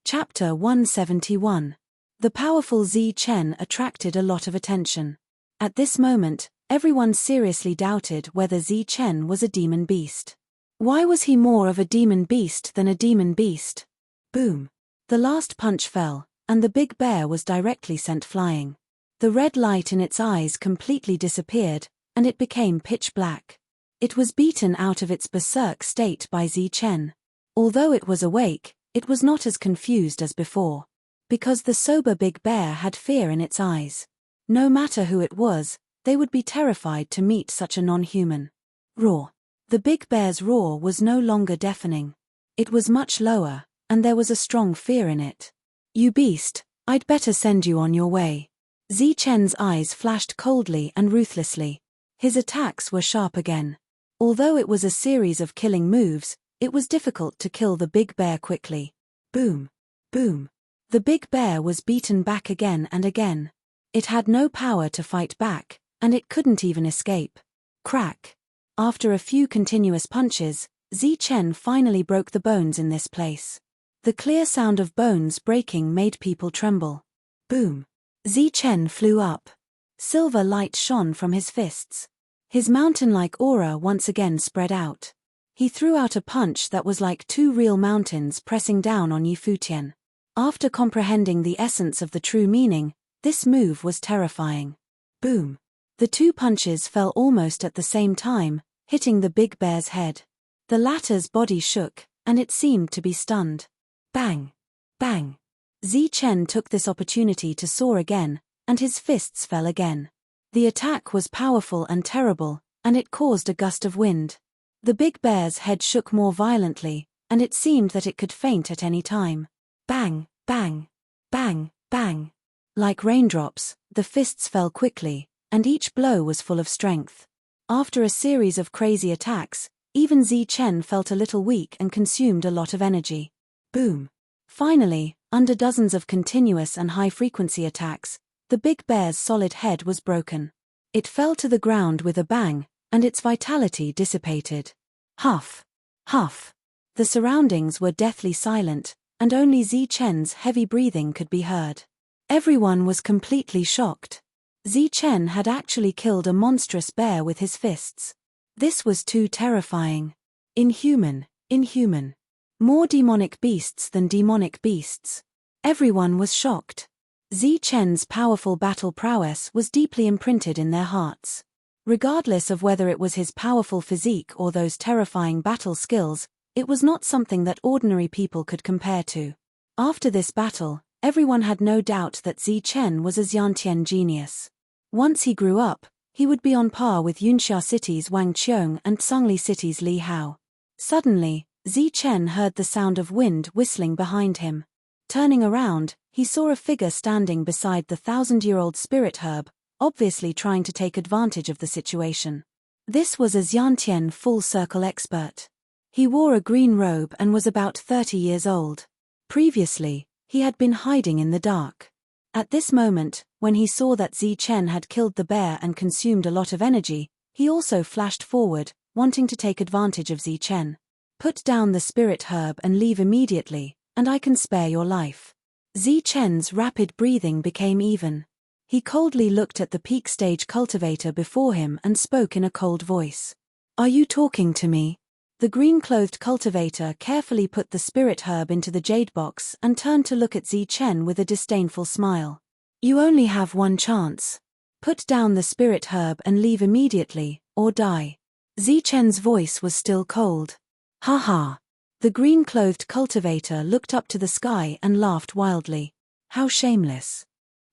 Chapter 171. The powerful Zi Chen attracted a lot of attention. At this moment, everyone seriously doubted whether Zi Chen was a demon beast. Why was he more of a demon beast than a demon beast? Boom! The last punch fell, and the big bear was directly sent flying. The red light in its eyes completely disappeared, and it became pitch black. It was beaten out of its berserk state by Zi Chen. Although it was awake, it was not as confused as before. Because the sober big bear had fear in its eyes. No matter who it was, they would be terrified to meet such a non-human. Roar. The big bear's roar was no longer deafening. It was much lower, and there was a strong fear in it. You beast, I'd better send you on your way. Zi Chen's eyes flashed coldly and ruthlessly. His attacks were sharp again. Although it was a series of killing moves, it was difficult to kill the big bear quickly. Boom. Boom. The big bear was beaten back again and again. It had no power to fight back, and it couldn't even escape. Crack. After a few continuous punches, Zi Chen finally broke the bones in this place. The clear sound of bones breaking made people tremble. Boom. Zi Chen flew up. Silver light shone from his fists. His mountain-like aura once again spread out. He threw out a punch that was like 2 real mountains pressing down on Yi Futian. After comprehending the essence of the true meaning, this move was terrifying. Boom. The 2 punches fell almost at the same time, hitting the big bear's head. The latter's body shook, and it seemed to be stunned. Bang! Bang! Zi Chen took this opportunity to soar again, and his fists fell again. The attack was powerful and terrible, and it caused a gust of wind. The big bear's head shook more violently, and it seemed that it could faint at any time. Bang! Bang! Bang! Bang! Like raindrops, the fists fell quickly, and each blow was full of strength. After a series of crazy attacks, even Zi Chen felt a little weak and consumed a lot of energy. Boom! Finally, under dozens of continuous and high-frequency attacks, the big bear's solid head was broken. It fell to the ground with a bang, and its vitality dissipated. Huff! Huff! The surroundings were deathly silent, and only Zi Chen's heavy breathing could be heard. Everyone was completely shocked. Zi Chen had actually killed a monstrous bear with his fists. This was too terrifying. Inhuman, inhuman. More demonic beasts than demonic beasts. Everyone was shocked. Zi Chen's powerful battle prowess was deeply imprinted in their hearts. Regardless of whether it was his powerful physique or those terrifying battle skills, it was not something that ordinary people could compare to. After this battle, everyone had no doubt that Zi Chen was a Xiantian genius. Once he grew up, he would be on par with Yunxia City's Wang Qiong and Songli City's Li Hao. Suddenly, Zi Chen heard the sound of wind whistling behind him. Turning around, he saw a figure standing beside the 1,000-year-old spirit herb, obviously trying to take advantage of the situation. This was a Xiantian full-circle expert. He wore a green robe and was about 30 years old. Previously, he had been hiding in the dark. At this moment, when he saw that Zi Chen had killed the bear and consumed a lot of energy, he also flashed forward, wanting to take advantage of Zi Chen. Put down the spirit herb and leave immediately, and I can spare your life." Zichen's rapid breathing became even. He coldly looked at the peak stage cultivator before him and spoke in a cold voice. "Are you talking to me?" The green-clothed cultivator carefully put the spirit herb into the jade box and turned to look at Zichen with a disdainful smile. "You only have one chance. Put down the spirit herb and leave immediately, or die." Zichen's voice was still cold. "Ha ha." The green-clothed cultivator looked up to the sky and laughed wildly. How shameless.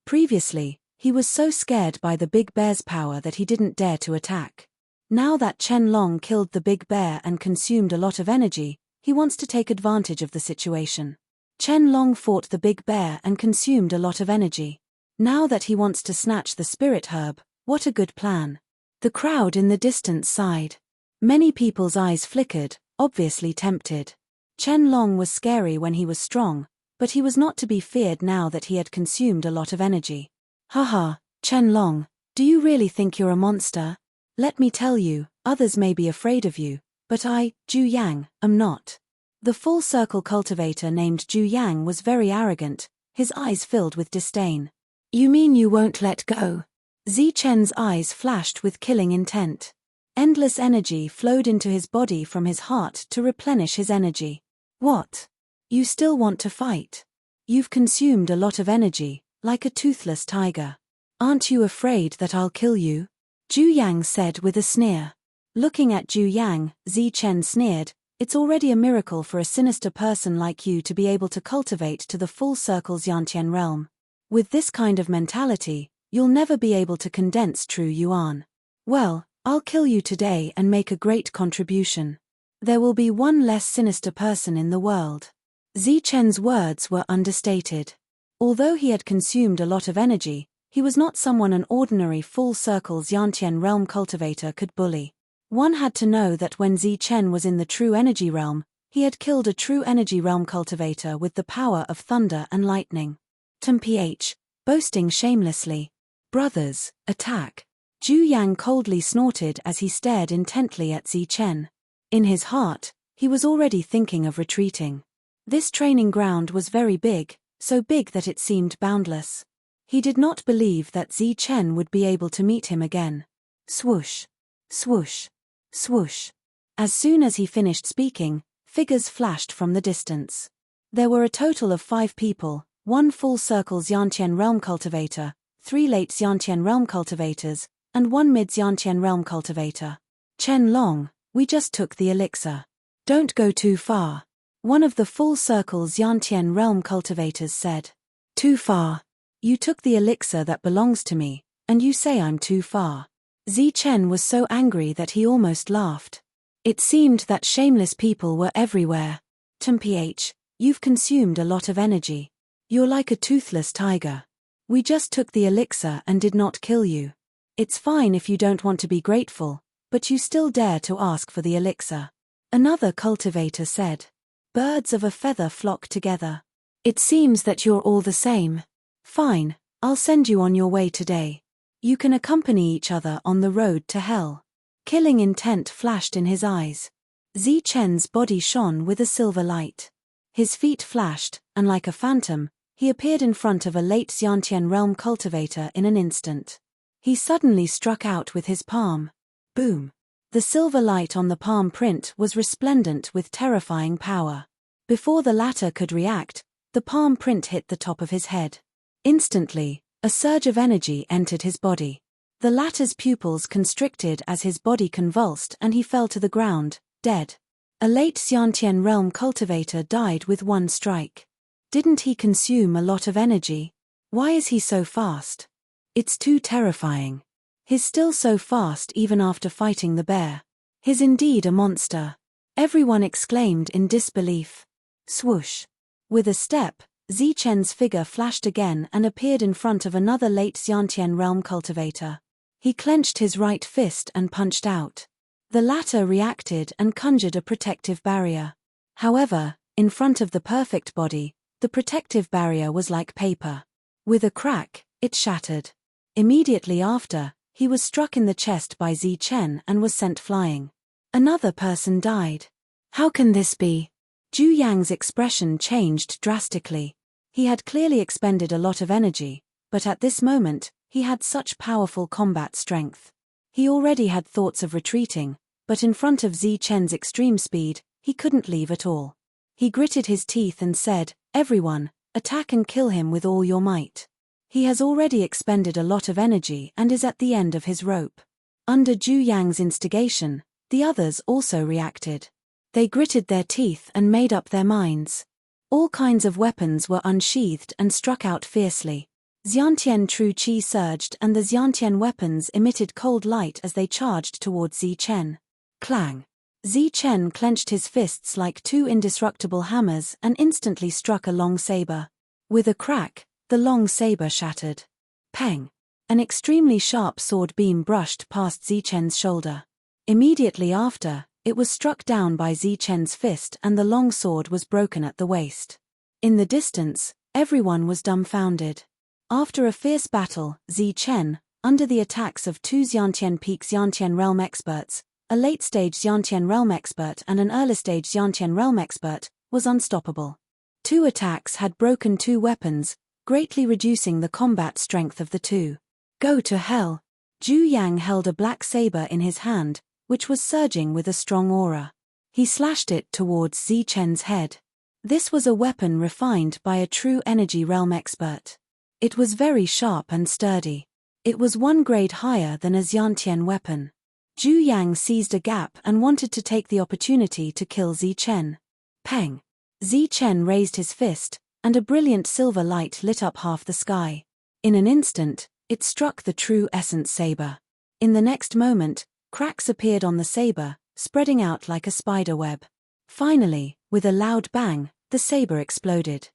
Previously, he was so scared by the big bear's power that he didn't dare to attack. Now that Chen Long killed the big bear and consumed a lot of energy, he wants to take advantage of the situation. Chen Long fought the big bear and consumed a lot of energy. Now that he wants to snatch the spirit herb, what a good plan. The crowd in the distance sighed. Many people's eyes flickered, obviously tempted. Chen Long was scary when he was strong, but he was not to be feared now that he had consumed a lot of energy. "Haha, Chen Long, do you really think you're a monster? Let me tell you, others may be afraid of you, but I, Zhu Yang, am not." The full circle cultivator named Zhu Yang was very arrogant, his eyes filled with disdain. "You mean you won't let go?" Zichen's eyes flashed with killing intent. Endless energy flowed into his body from his heart to replenish his energy. "What? You still want to fight? You've consumed a lot of energy, like a toothless tiger. Aren't you afraid that I'll kill you?" Zhu Yang said with a sneer. Looking at Zhu Yang, Zichen sneered, "It's already a miracle for a sinister person like you to be able to cultivate to the full circle Yantian realm. With this kind of mentality, you'll never be able to condense true Yuan. Well, I'll kill you today and make a great contribution. There will be one less sinister person in the world." Zichen's words were understated. Although he had consumed a lot of energy, he was not someone an ordinary full circle Yantian realm cultivator could bully. One had to know that when Zichen was in the true energy realm, he had killed a true energy realm cultivator with the power of thunder and lightning. Temph, boasting shamelessly. "Brothers, attack." Zhu Yang coldly snorted as he stared intently at Zichen. In his heart, he was already thinking of retreating. This training ground was very big, so big that it seemed boundless. He did not believe that Zichen would be able to meet him again. Swoosh, swoosh, swoosh. As soon as he finished speaking, figures flashed from the distance. There were a total of 5 people, 1 full circle Yantian realm cultivator, 3 late Yantian realm cultivators, and 1 mid Yantian realm cultivator. "Chen Long, we just took the elixir. Don't go too far," one of the full circle Yantian realm cultivators said. "Too far? You took the elixir that belongs to me, and you say I'm too far." Zichen was so angry that he almost laughed. It seemed that shameless people were everywhere. "Temph, you've consumed a lot of energy. You're like a toothless tiger. We just took the elixir and did not kill you. It's fine if you don't want to be grateful, but you still dare to ask for the elixir." Another cultivator said. "Birds of a feather flock together. It seems that you're all the same. Fine, I'll send you on your way today. You can accompany each other on the road to hell." Killing intent flashed in his eyes. Zichen's body shone with a silver light. His feet flashed, and like a phantom, he appeared in front of a late Yantian realm cultivator in an instant. He suddenly struck out with his palm. Boom. The silver light on the palm print was resplendent with terrifying power. Before the latter could react, the palm print hit the top of his head. Instantly, a surge of energy entered his body. The latter's pupils constricted as his body convulsed and he fell to the ground, dead. A late Yantian realm cultivator died with 1 strike. Didn't he consume a lot of energy? Why is he so fast? It's too terrifying. He's still so fast even after fighting the bear. He's indeed a monster. Everyone exclaimed in disbelief. Swoosh. With a step, Zichen's figure flashed again and appeared in front of another late Yantian realm cultivator. He clenched his right fist and punched out. The latter reacted and conjured a protective barrier. However, in front of the perfect body, the protective barrier was like paper. With a crack, it shattered. Immediately after, he was struck in the chest by Zichen and was sent flying. Another person died. How can this be? Zhu Yang's expression changed drastically. He had clearly expended a lot of energy, but at this moment, he had such powerful combat strength. He already had thoughts of retreating, but in front of Zi Chen's extreme speed, he couldn't leave at all. He gritted his teeth and said, "Everyone, attack and kill him with all your might. He has already expended a lot of energy and is at the end of his rope." Under Zhu Yang's instigation, the others also reacted. They gritted their teeth and made up their minds. All kinds of weapons were unsheathed and struck out fiercely. Xiantian true qi surged and the Xiantian weapons emitted cold light as they charged towards Zi Chen. Clang! Zi Chen clenched his fists like two indestructible hammers and instantly struck a long saber. With a crack, the long saber shattered. Peng! An extremely sharp sword beam brushed past Zi Chen's shoulder. Immediately after, it was struck down by Zi Chen's fist and the long sword was broken at the waist. In the distance, everyone was dumbfounded. After a fierce battle, Zi Chen, under the attacks of two Xiantian peak Xiantian realm experts, a late-stage Xiantian realm expert and an early-stage Xiantian realm expert, was unstoppable. Two attacks had broken two weapons, greatly reducing the combat strength of the two. Go to hell! Zhu Yang held a black saber in his hand, which was surging with a strong aura. He slashed it towards Zi Chen's head. This was a weapon refined by a true energy realm expert. It was very sharp and sturdy. It was one grade higher than a Xiantian weapon. Zhu Yang seized a gap and wanted to take the opportunity to kill Zi Chen. Peng! Zi Chen raised his fist, and a brilliant silver light lit up half the sky. In an instant, it struck the true essence saber. In the next moment, cracks appeared on the saber, spreading out like a spider web. Finally, with a loud bang, the saber exploded.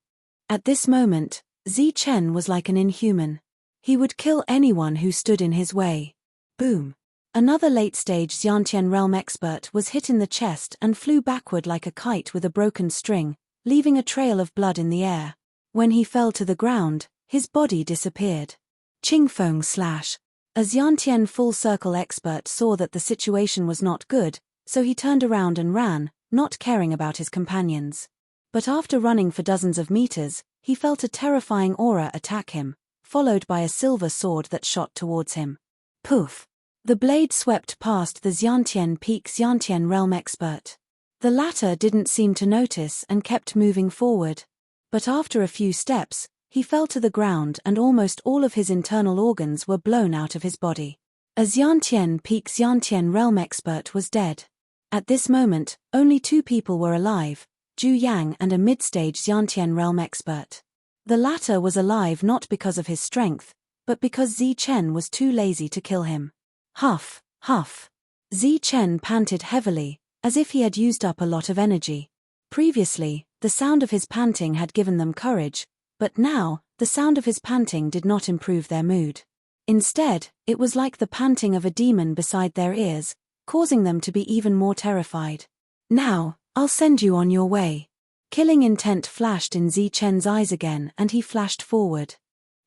At this moment, Zi Chen was like an inhuman. He would kill anyone who stood in his way. Boom! Another late-stage Xiantian realm expert was hit in the chest and flew backward like a kite with a broken string, leaving a trail of blood in the air. When he fell to the ground, his body disappeared. Qingfeng slash. A Xiantian full-circle expert saw that the situation was not good, so he turned around and ran, not caring about his companions. But after running for dozens of meters, he felt a terrifying aura attack him, followed by a silver sword that shot towards him. Poof! The blade swept past the Xiantian peak Xiantian realm expert. The latter didn't seem to notice and kept moving forward. But after a few steps, he fell to the ground and almost all of his internal organs were blown out of his body. A Xiantian peak Xiantian realm expert was dead. At this moment, only two people were alive, Zhu Yang and a mid-stage Xiantian realm expert. The latter was alive not because of his strength, but because Zi Chen was too lazy to kill him. Huff, huff. Zi Chen panted heavily, as if he had used up a lot of energy. Previously, the sound of his panting had given them courage, but now, the sound of his panting did not improve their mood. Instead, it was like the panting of a demon beside their ears, causing them to be even more terrified. Now, I'll send you on your way. Killing intent flashed in Zi Chen's eyes again and he flashed forward.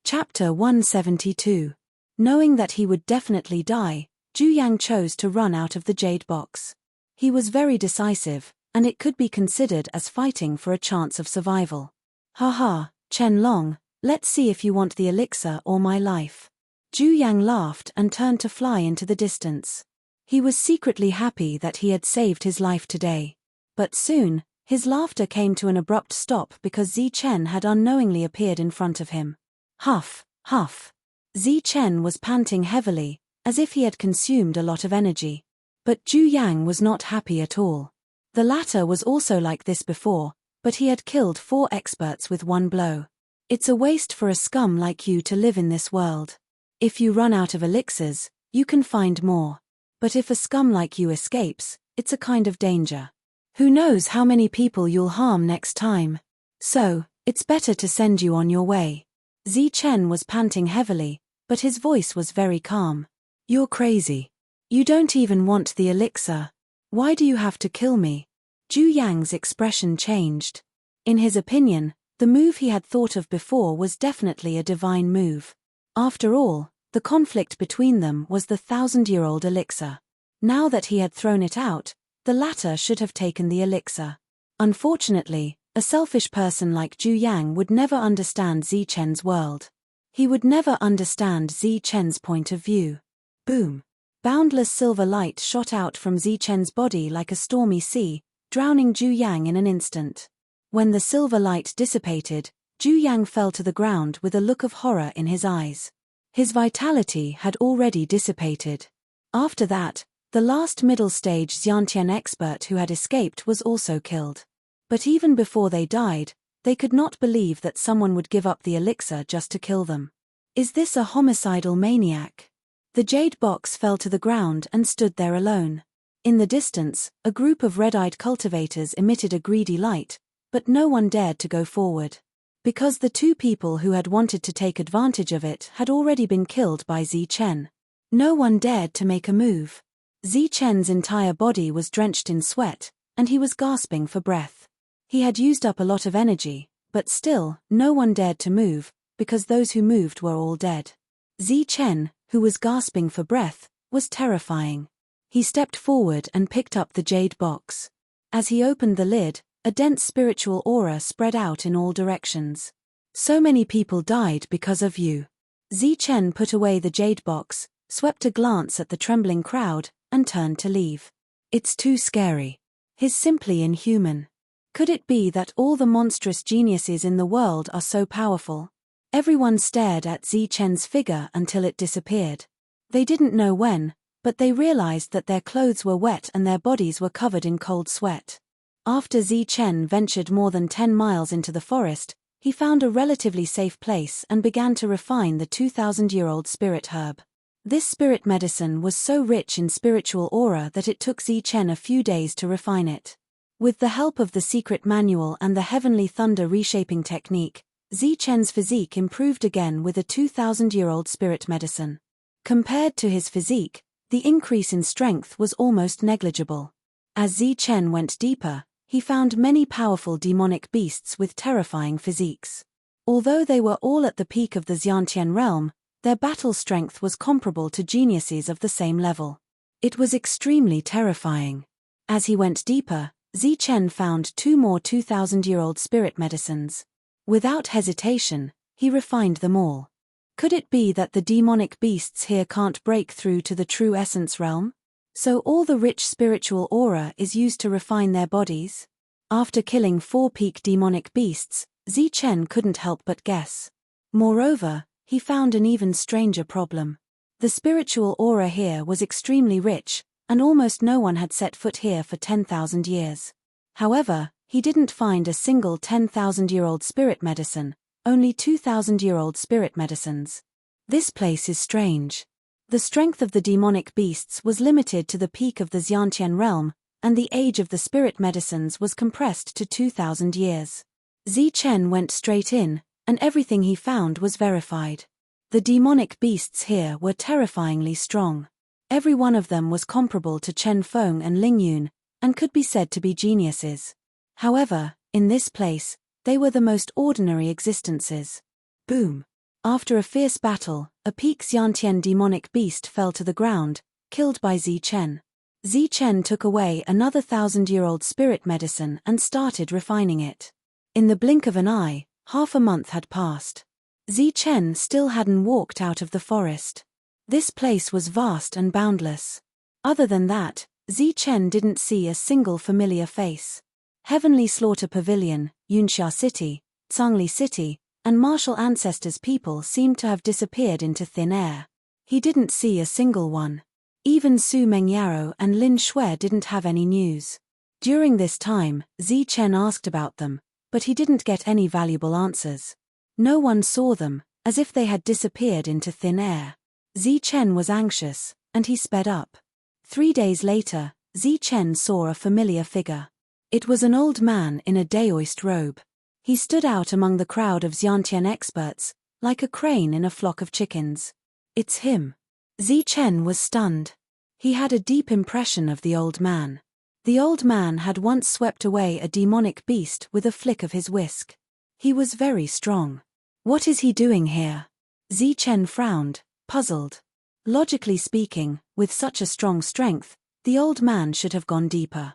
Chapter 172. Knowing that he would definitely die, Zhu Yang chose to run out of the jade box. He was very decisive, and it could be considered as fighting for a chance of survival. Haha, Chen Long, let's see if you want the elixir or my life. Zhu Yang laughed and turned to fly into the distance. He was secretly happy that he had saved his life today. But soon, his laughter came to an abrupt stop because Zi Chen had unknowingly appeared in front of him. Huff, huff. Zi Chen was panting heavily, as if he had consumed a lot of energy. But Zhu Yang was not happy at all. The latter was also like this before, but he had killed 4 experts with one blow. It's a waste for a scum like you to live in this world. If you run out of elixirs, you can find more. But if a scum like you escapes, it's a kind of danger. Who knows how many people you'll harm next time? So, it's better to send you on your way. Zi Chen was panting heavily, but his voice was very calm. You're crazy. You don't even want the elixir. Why do you have to kill me? Zhu Yang's expression changed. In his opinion, the move he had thought of before was definitely a divine move. After all, the conflict between them was the 1,000-year-old elixir. Now that he had thrown it out, the latter should have taken the elixir. Unfortunately, a selfish person like Zhu Yang would never understand Zichen's world. He would never understand Zichen's point of view. Boom! Boundless silver light shot out from Zichen's body like a stormy sea, drowning Zhu Yang in an instant. When the silver light dissipated, Zhu Yang fell to the ground with a look of horror in his eyes. His vitality had already dissipated. After that, the last middle-stage Xiantian expert who had escaped was also killed. But even before they died, they could not believe that someone would give up the elixir just to kill them. Is this a homicidal maniac? The jade box fell to the ground and stood there alone. In the distance, a group of red-eyed cultivators emitted a greedy light, but no one dared to go forward. Because the two people who had wanted to take advantage of it had already been killed by Zichen. No one dared to make a move. Zichen's entire body was drenched in sweat, and he was gasping for breath. He had used up a lot of energy, but still, no one dared to move, because those who moved were all dead. Zichen, who was gasping for breath, was terrifying. He stepped forward and picked up the jade box. As he opened the lid, a dense spiritual aura spread out in all directions. So many people died because of you. Zichen put away the jade box, swept a glance at the trembling crowd, and turned to leave. It's too scary. He's simply inhuman. Could it be that all the monstrous geniuses in the world are so powerful? Everyone stared at Zichen's figure until it disappeared. They didn't know when, but they realized that their clothes were wet and their bodies were covered in cold sweat. After Zichen ventured more than 10 miles into the forest, he found a relatively safe place and began to refine the 2,000-year-old spirit herb. This spirit medicine was so rich in spiritual aura that it took Zichen a few days to refine it. With the help of the secret manual and the heavenly thunder reshaping technique, Zichen's physique improved again with a 2,000-year-old spirit medicine. Compared to his physique, the increase in strength was almost negligible. As Zichen went deeper, he found many powerful demonic beasts with terrifying physiques. Although they were all at the peak of the Xiantian realm, their battle strength was comparable to geniuses of the same level. It was extremely terrifying. As he went deeper, Zichen found 2 more 2,000-year-old spirit medicines. Without hesitation, he refined them all. Could it be that the demonic beasts here can't break through to the true essence realm? So all the rich spiritual aura is used to refine their bodies? After killing 4 peak demonic beasts, Zichen couldn't help but guess. Moreover, he found an even stranger problem. The spiritual aura here was extremely rich, and almost no one had set foot here for 10,000 years. However, he didn't find a single 10,000-year-old spirit medicine, only 2,000-year-old spirit medicines. This place is strange. The strength of the demonic beasts was limited to the peak of the Xiantian realm, and the age of the spirit medicines was compressed to 2,000 years. Zichen went straight in, and everything he found was verified. The demonic beasts here were terrifyingly strong. Every one of them was comparable to Chen Feng and Ling Yun, and could be said to be geniuses. However, in this place, they were the most ordinary existences. Boom! After a fierce battle, a peak Xiantian demonic beast fell to the ground, killed by Zichen. Zichen took away another 1,000-year-old spirit medicine and started refining it. In the blink of an eye, half a month had passed. Zichen still hadn't walked out of the forest. This place was vast and boundless. Other than that, Zichen didn't see a single familiar face. Heavenly Slaughter Pavilion, Yunxia City, Zhangli City, and martial ancestors' people seemed to have disappeared into thin air. He didn't see a single one. Even Su Mengyaro and Lin Shui didn't have any news. During this time, Zichen asked about them, but he didn't get any valuable answers. No one saw them, as if they had disappeared into thin air. Zichen was anxious, and he sped up. 3 days later, Zichen saw a familiar figure. It was an old man in a Daoist robe. He stood out among the crowd of Xiantian experts, like a crane in a flock of chickens. It's him. Zichen was stunned. He had a deep impression of the old man. The old man had once swept away a demonic beast with a flick of his whisk. He was very strong. What is he doing here? Zichen frowned, puzzled. Logically speaking, with such a strong strength, the old man should have gone deeper.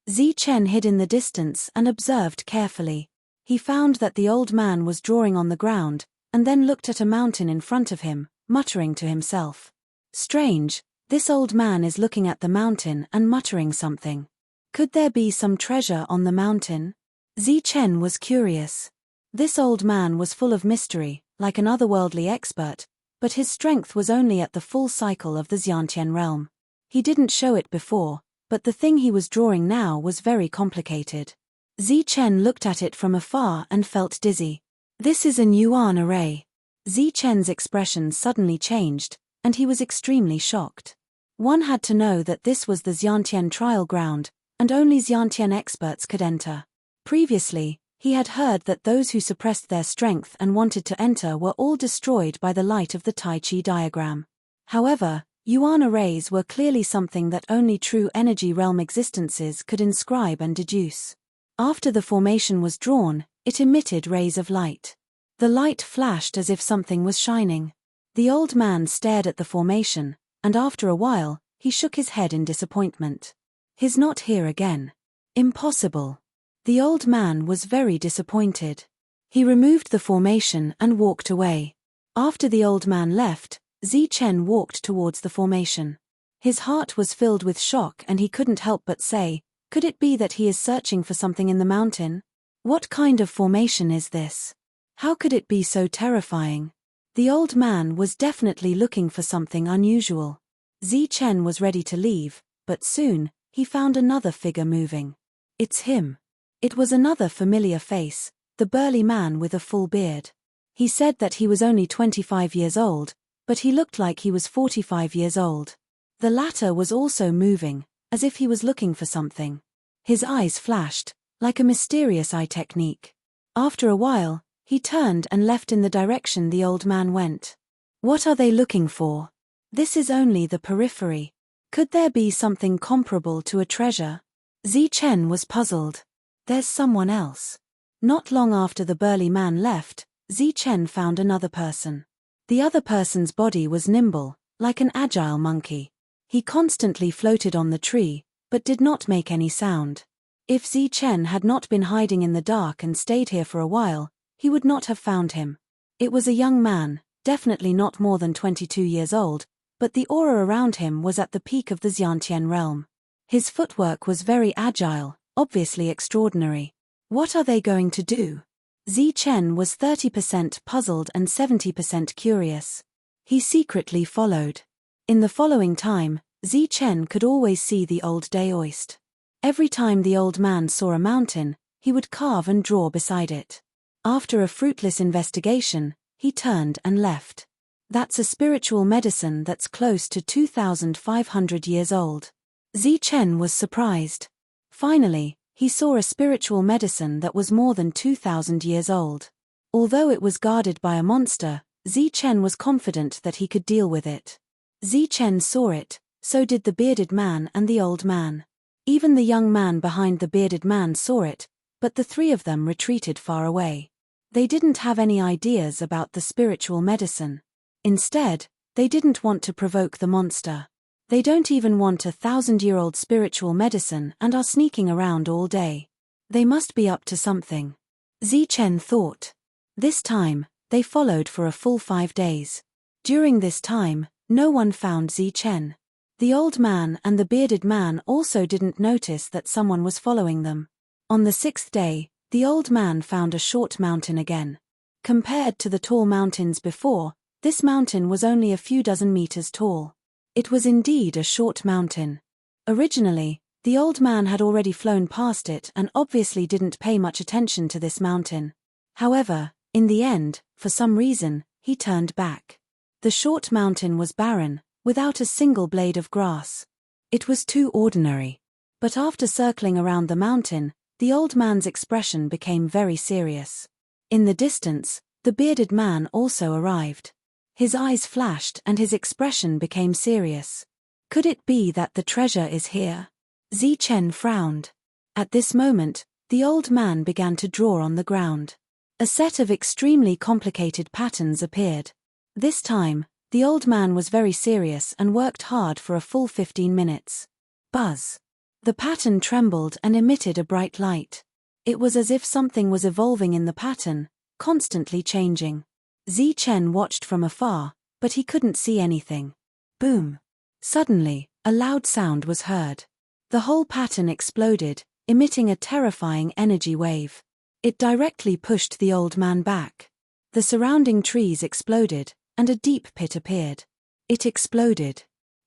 Zi Chen hid in the distance and observed carefully. He found that the old man was drawing on the ground, and then looked at a mountain in front of him, muttering to himself. Strange, this old man is looking at the mountain and muttering something. Could there be some treasure on the mountain? Zi Chen was curious. This old man was full of mystery, like an otherworldly expert, but his strength was only at the full cycle of the Xiantian realm. He didn't show it before, but the thing he was drawing now was very complicated. Zi Chen looked at it from afar and felt dizzy. This is an yuan array. Zi Chen's expression suddenly changed, and he was extremely shocked. One had to know that this was the Xiantian trial ground, and only Xiantian experts could enter. Previously, he had heard that those who suppressed their strength and wanted to enter were all destroyed by the light of the Tai Chi diagram. However, yuan arrays were clearly something that only true energy realm existences could inscribe and deduce. After the formation was drawn, it emitted rays of light. The light flashed as if something was shining. The old man stared at the formation, and after a while, he shook his head in disappointment. He's not here again. Impossible. The old man was very disappointed. He removed the formation and walked away. After the old man left, Zi Chen walked towards the formation. His heart was filled with shock and he couldn't help but say, could it be that he is searching for something in the mountain? What kind of formation is this? How could it be so terrifying? The old man was definitely looking for something unusual. Zi Chen was ready to leave, but soon, he found another figure moving. It's him. It was another familiar face, the burly man with a full beard. He said that he was only 25 years old, but he looked like he was 45 years old. The latter was also moving, as if he was looking for something. His eyes flashed, like a mysterious eye technique. After a while, he turned and left in the direction the old man went. What are they looking for? This is only the periphery. Could there be something comparable to a treasure? Zi Chen was puzzled. There's someone else. Not long after the burly man left, Zi Chen found another person. The other person's body was nimble, like an agile monkey. He constantly floated on the tree, but did not make any sound. If Zi Chen had not been hiding in the dark and stayed here for a while, he would not have found him. It was a young man, definitely not more than 22 years old, but the aura around him was at the peak of the Xiantian realm. His footwork was very agile, obviously extraordinary. What are they going to do? Zi Chen was 30% puzzled and 70% curious. He secretly followed. In the following time, Zi Chen could always see the old Daoist. Every time the old man saw a mountain, he would carve and draw beside it. After a fruitless investigation, he turned and left. That's a spiritual medicine that's close to 2,500 years old. Zi Chen was surprised. Finally, he saw a spiritual medicine that was more than 2,000 years old. Although it was guarded by a monster, Zi Chen was confident that he could deal with it. Zi Chen saw it, so did the bearded man and the old man. Even the young man behind the bearded man saw it, but the three of them retreated far away. They didn't have any ideas about the spiritual medicine. Instead, they didn't want to provoke the monster. They don't even want a 1,000-year-old spiritual medicine and are sneaking around all day. They must be up to something. Zi Chen thought. This time, they followed for a full 5 days. During this time, no one found Zi Chen. The old man and the bearded man also didn't notice that someone was following them. On the 6th day, the old man found a short mountain again. Compared to the tall mountains before, this mountain was only a few dozen meters tall. It was indeed a short mountain. Originally, the old man had already flown past it and obviously didn't pay much attention to this mountain. However, in the end, for some reason, he turned back. The short mountain was barren, without a single blade of grass. It was too ordinary. But after circling around the mountain, the old man's expression became very serious. In the distance, the bearded man also arrived. His eyes flashed and his expression became serious. Could it be that the treasure is here? Zi Chen frowned. At this moment, the old man began to draw on the ground. A set of extremely complicated patterns appeared. This time, the old man was very serious and worked hard for a full 15 minutes. Buzz. The pattern trembled and emitted a bright light. It was as if something was evolving in the pattern, constantly changing. Zi Chen watched from afar, but he couldn't see anything. Boom! Suddenly, a loud sound was heard. The whole pattern exploded, emitting a terrifying energy wave. It directly pushed the old man back. The surrounding trees exploded, and a deep pit appeared. It exploded.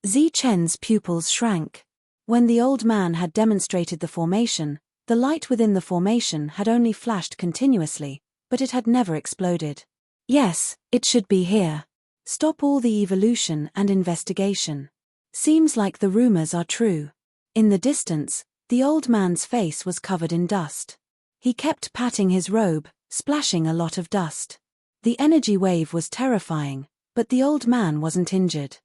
Zi Chen's pupils shrank. When the old man had demonstrated the formation, the light within the formation had only flashed continuously, but it had never exploded. Yes, it should be here. Stop all the evolution and investigation. Seems like the rumors are true. In the distance, the old man's face was covered in dust. He kept patting his robe, splashing a lot of dust. The energy wave was terrifying, but the old man wasn't injured.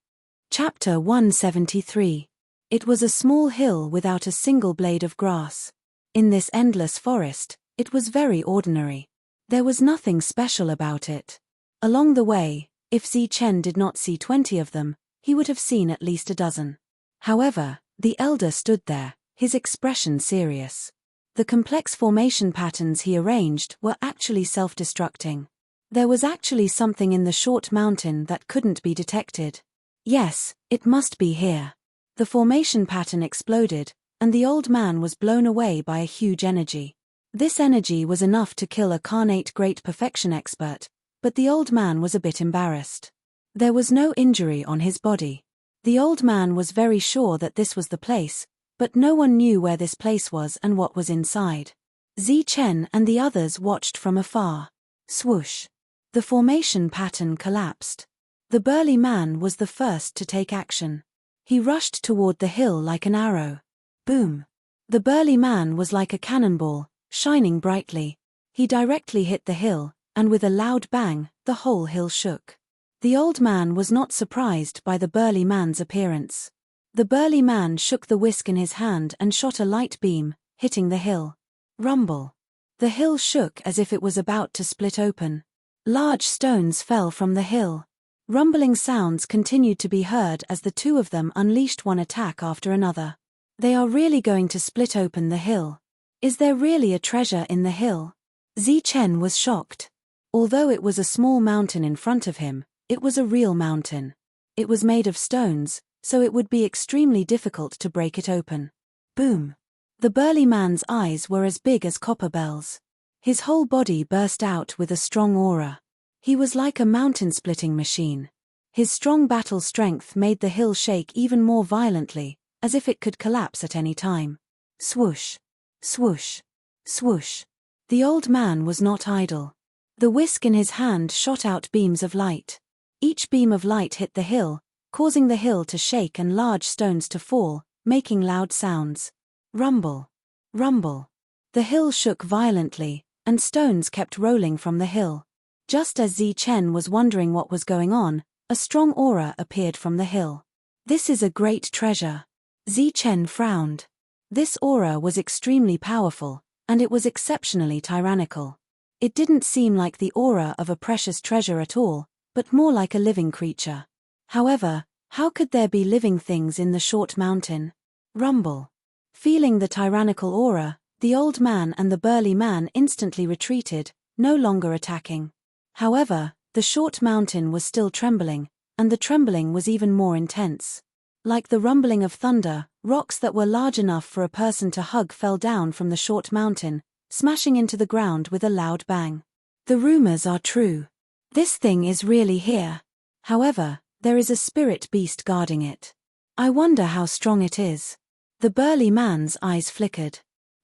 Chapter 173. It was a small hill without a single blade of grass. In this endless forest, it was very ordinary. There was nothing special about it. Along the way, if Zi Chen did not see 20 of them, he would have seen at least a dozen. However, the elder stood there, his expression serious. The complex formation patterns he arranged were actually self-destructing. There was actually something in the short mountain that couldn't be detected. Yes, it must be here. The formation pattern exploded, and the old man was blown away by a huge energy. This energy was enough to kill a Carnate Great Perfection expert, but the old man was a bit embarrassed. There was no injury on his body. The old man was very sure that this was the place, but no one knew where this place was and what was inside. Zi Chen and the others watched from afar. Swoosh! The formation pattern collapsed. The burly man was the first to take action. He rushed toward the hill like an arrow. Boom! The burly man was like a cannonball, shining brightly. He directly hit the hill, and with a loud bang, the whole hill shook. The old man was not surprised by the burly man's appearance. The burly man shook the whisk in his hand and shot a light beam, hitting the hill. Rumble! The hill shook as if it was about to split open. Large stones fell from the hill. Rumbling sounds continued to be heard as the two of them unleashed one attack after another. They are really going to split open the hill. Is there really a treasure in the hill? Zi Chen was shocked. Although it was a small mountain in front of him, it was a real mountain. It was made of stones, so it would be extremely difficult to break it open. Boom! The burly man's eyes were as big as copper bells. His whole body burst out with a strong aura. He was like a mountain-splitting machine. His strong battle strength made the hill shake even more violently, as if it could collapse at any time. Swoosh! Swoosh! Swoosh! The old man was not idle. The whisk in his hand shot out beams of light. Each beam of light hit the hill, causing the hill to shake and large stones to fall, making loud sounds. Rumble! Rumble! The hill shook violently, and stones kept rolling from the hill. Just as Zi Chen was wondering what was going on, a strong aura appeared from the hill. This is a great treasure. Zi Chen frowned. This aura was extremely powerful, and it was exceptionally tyrannical. It didn't seem like the aura of a precious treasure at all, but more like a living creature. However, how could there be living things in the short mountain? Rumble! Feeling the tyrannical aura, the old man and the burly man instantly retreated, no longer attacking. However, the short mountain was still trembling, and the trembling was even more intense. Like the rumbling of thunder, rocks that were large enough for a person to hug fell down from the short mountain, smashing into the ground with a loud bang. The rumors are true. This thing is really here. However, there is a spirit beast guarding it. I wonder how strong it is. The burly man's eyes flickered.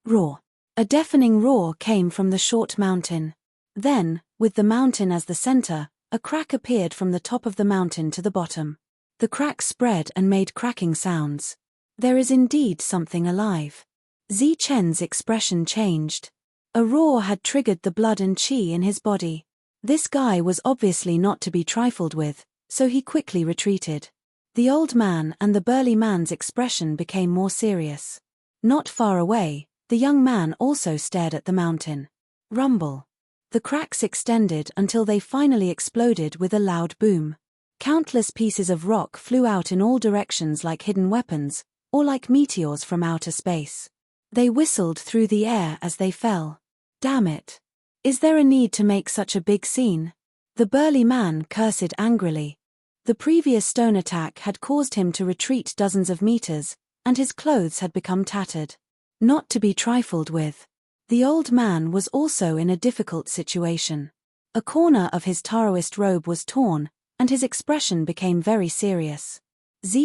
Roar! A deafening roar came from the short mountain. Then, with the mountain as the center, a crack appeared from the top of the mountain to the bottom. The crack spread and made cracking sounds. There is indeed something alive. Zi Chen's expression changed. A roar had triggered the blood and qi in his body. This guy was obviously not to be trifled with, so he quickly retreated. The old man and the burly man's expression became more serious. Not far away, the young man also stared at the mountain. Rumble! The cracks extended until they finally exploded with a loud boom. Countless pieces of rock flew out in all directions like hidden weapons, or like meteors from outer space. They whistled through the air as they fell. Damn it. Is there a need to make such a big scene? The burly man cursed angrily. The previous stone attack had caused him to retreat dozens of meters, and his clothes had become tattered. Not to be trifled with. The old man was also in a difficult situation. A corner of his Taoist robe was torn, and his expression became very serious.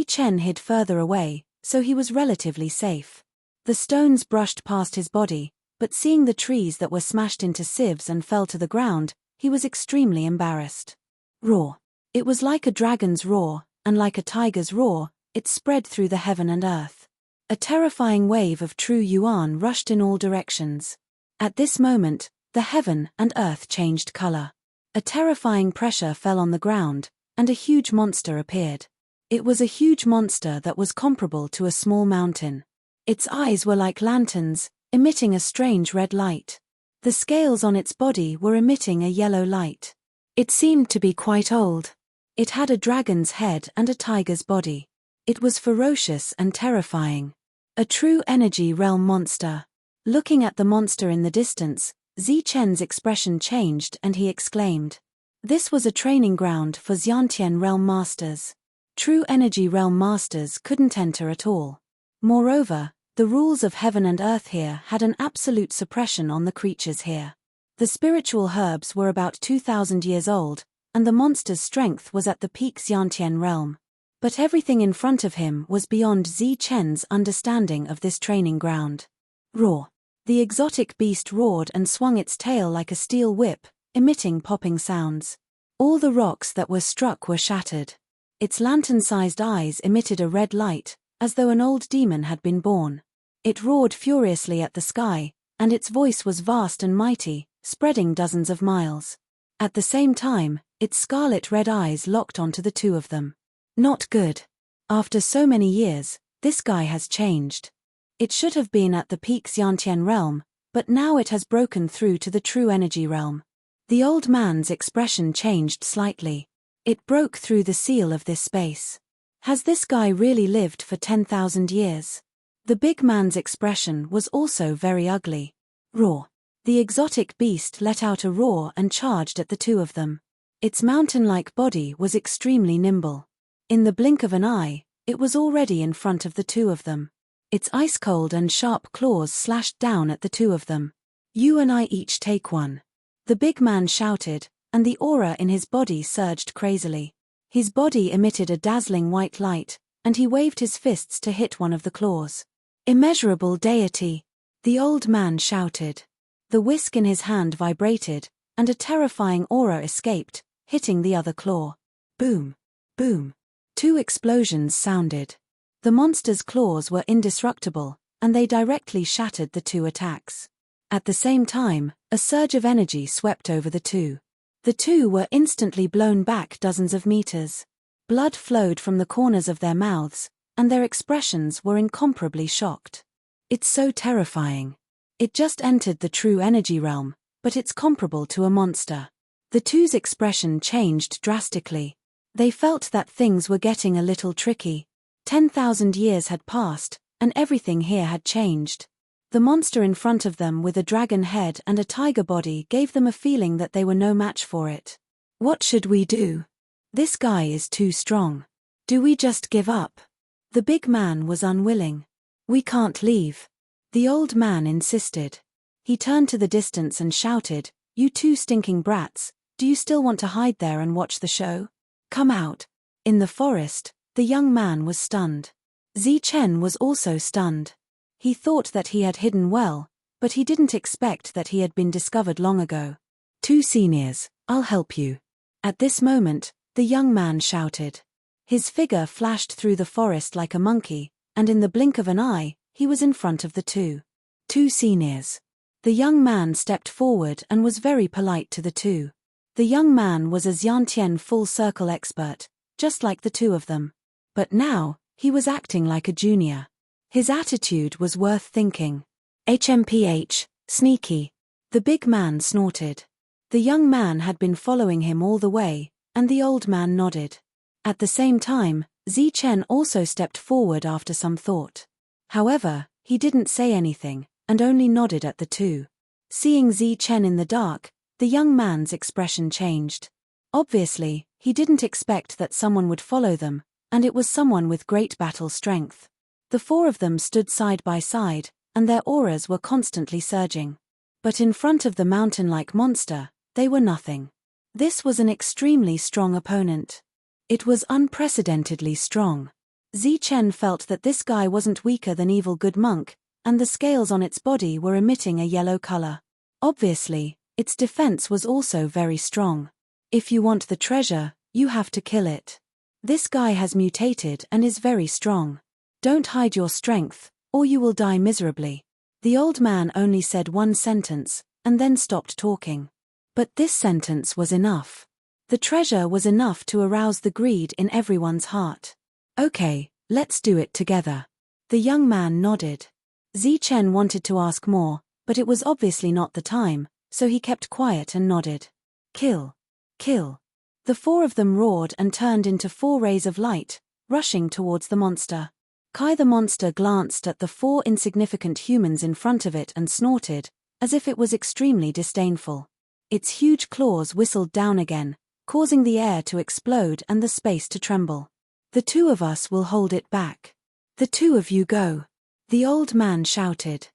Chen hid further away, so he was relatively safe. The stones brushed past his body, but seeing the trees that were smashed into sieves and fell to the ground, he was extremely embarrassed. Roar. It was like a dragon's roar, and like a tiger's roar, it spread through the heaven and earth. A terrifying wave of true yuan rushed in all directions. At this moment, the heaven and earth changed color. A terrifying pressure fell on the ground, and a huge monster appeared. It was a huge monster that was comparable to a small mountain. Its eyes were like lanterns, emitting a strange red light. The scales on its body were emitting a yellow light. It seemed to be quite old. It had a dragon's head and a tiger's body. It was ferocious and terrifying. A true energy realm monster. Looking at the monster in the distance, Chen's expression changed and he exclaimed. This was a training ground for Xiantian realm masters. True energy realm masters couldn't enter at all. Moreover, the rules of heaven and earth here had an absolute suppression on the creatures here. The spiritual herbs were about 2,000 years old, and the monster's strength was at the peak Xiantian realm. But everything in front of him was beyond Chen's understanding of this training ground. Roar. The exotic beast roared and swung its tail like a steel whip, emitting popping sounds. All the rocks that were struck were shattered. Its lantern-sized eyes emitted a red light, as though an old demon had been born. It roared furiously at the sky, and its voice was vast and mighty, spreading dozens of miles. At the same time, its scarlet red eyes locked onto the two of them. Not good. After so many years, this guy has changed. It should have been at the peak Xiantian realm, but now it has broken through to the true energy realm. The old man's expression changed slightly. It broke through the seal of this space. Has this guy really lived for 10,000 years? The big man's expression was also very ugly. Roar. The exotic beast let out a roar and charged at the two of them. Its mountain-like body was extremely nimble. In the blink of an eye, it was already in front of the two of them. Its ice-cold and sharp claws slashed down at the two of them. You and I each take one. The big man shouted, and the aura in his body surged crazily. His body emitted a dazzling white light, and he waved his fists to hit one of the claws. Immeasurable deity! The old man shouted. The whisk in his hand vibrated, and a terrifying aura escaped, hitting the other claw. Boom! Boom! 2 explosions sounded. The monster's claws were indestructible, and they directly shattered the 2 attacks. At the same time, a surge of energy swept over the 2. The 2 were instantly blown back dozens of meters. Blood flowed from the corners of their mouths, and their expressions were incomparably shocked. It's so terrifying. It just entered the true energy realm, but it's comparable to a monster. The 2's expression changed drastically. They felt that things were getting a little tricky. 10,000 years had passed, and everything here had changed. The monster in front of them with a dragon head and a tiger body gave them a feeling that they were no match for it. What should we do? This guy is too strong. Do we just give up? The big man was unwilling. We can't leave. The old man insisted. He turned to the distance and shouted, You 2 stinking brats, do you still want to hide there and watch the show? Come out. In the forest, the young man was stunned. Chen was also stunned. He thought that he had hidden well, but he didn't expect that he had been discovered long ago. 2 seniors, I'll help you. At this moment, the young man shouted. His figure flashed through the forest like a monkey, and in the blink of an eye, he was in front of the 2 seniors. The young man stepped forward and was very polite to the 2. The young man was a Xiantian full circle expert, just like the 2 of them. But now, he was acting like a junior. His attitude was worth thinking. HMPH, sneaky. The big man snorted. The young man had been following him all the way, and the old man nodded. At the same time, Chen also stepped forward after some thought. However, he didn't say anything, and only nodded at the two. Seeing Chen in the dark, the young man's expression changed. Obviously, he didn't expect that someone would follow them, and it was someone with great battle strength. The four of them stood side by side, and their auras were constantly surging. But in front of the mountain-like monster, they were nothing. This was an extremely strong opponent. It was unprecedentedly strong. Chen felt that this guy wasn't weaker than Evil Good Monk, and the scales on its body were emitting a yellow color. Obviously, its defense was also very strong. If you want the treasure, you have to kill it. This guy has mutated and is very strong. Don't hide your strength, or you will die miserably. The old man only said one sentence, and then stopped talking. But this sentence was enough. The treasure was enough to arouse the greed in everyone's heart. Okay, let's do it together. The young man nodded. Chen wanted to ask more, but it was obviously not the time, so he kept quiet and nodded. Kill. Kill. The four of them roared and turned into 4 rays of light, rushing towards the monster. Kai the monster glanced at the 4 insignificant humans in front of it and snorted, as if it was extremely disdainful. Its huge claws whistled down again, causing the air to explode and the space to tremble. The 2 of us will hold it back. The 2 of you go. The old man shouted.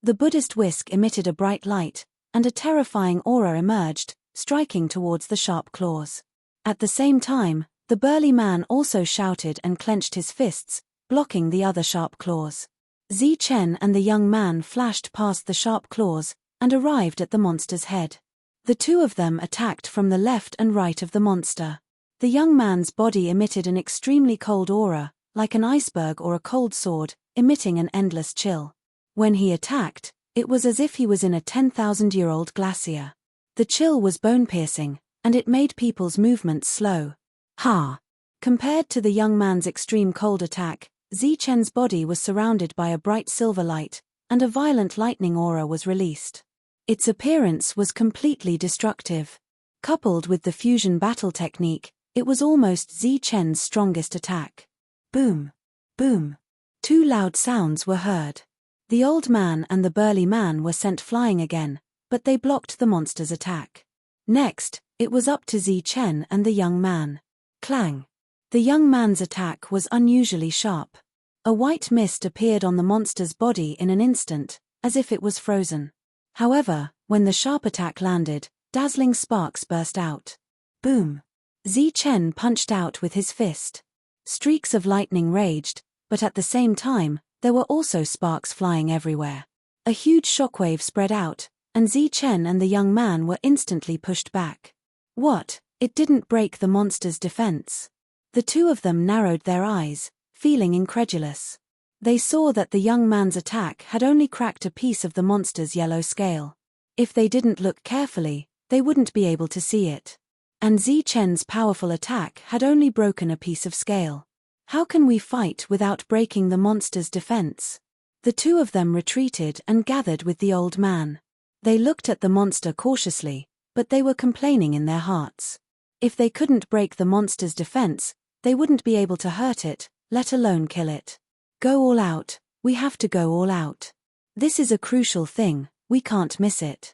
The Buddhist whisk emitted a bright light, and a terrifying aura emerged, striking towards the sharp claws. At the same time, the burly man also shouted and clenched his fists, blocking the other sharp claws. Chen and the young man flashed past the sharp claws, and arrived at the monster's head. The 2 of them attacked from the left and right of the monster. The young man's body emitted an extremely cold aura, like an iceberg or a cold sword, emitting an endless chill. When he attacked, it was as if he was in a 10,000-year-old glacier. The chill was bone-piercing, and it made people's movements slow. Ha! Compared to the young man's extreme cold attack, Chen's body was surrounded by a bright silver light, and a violent lightning aura was released. Its appearance was completely destructive. Coupled with the fusion battle technique, it was almost Chen's strongest attack. Boom! Boom! 2 loud sounds were heard. The old man and the burly man were sent flying again, but they blocked the monster's attack. Next, it was up to Chen and the young man. Clang! The young man's attack was unusually sharp. A white mist appeared on the monster's body in an instant, as if it was frozen. However, when the sharp attack landed, dazzling sparks burst out. Boom! Chen punched out with his fist. Streaks of lightning raged, but at the same time, there were also sparks flying everywhere. A huge shockwave spread out, and Chen and the young man were instantly pushed back. What? It didn't break the monster's defense. The 2 of them narrowed their eyes, feeling incredulous. They saw that the young man's attack had only cracked a piece of the monster's yellow scale. If they didn't look carefully, they wouldn't be able to see it. And Chen's powerful attack had only broken a piece of scale. How can we fight without breaking the monster's defense? The 2 of them retreated and gathered with the old man. They looked at the monster cautiously, but they were complaining in their hearts. If they couldn't break the monster's defense, they wouldn't be able to hurt it, let alone kill it. Go all out, we have to go all out. This is a crucial thing, we can't miss it.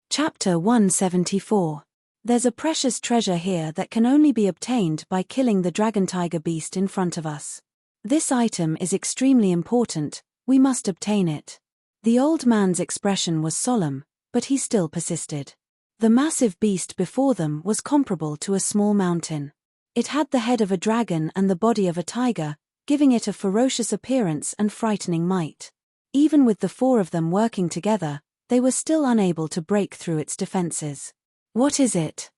Chapter 174. There's a precious treasure here that can only be obtained by killing the dragon tiger beast in front of us. This item is extremely important, we must obtain it. The old man's expression was solemn, but he still persisted. The massive beast before them was comparable to a small mountain. It had the head of a dragon and the body of a tiger, giving it a ferocious appearance and frightening might. Even with the 4 of them working together, they were still unable to break through its defenses. What is it?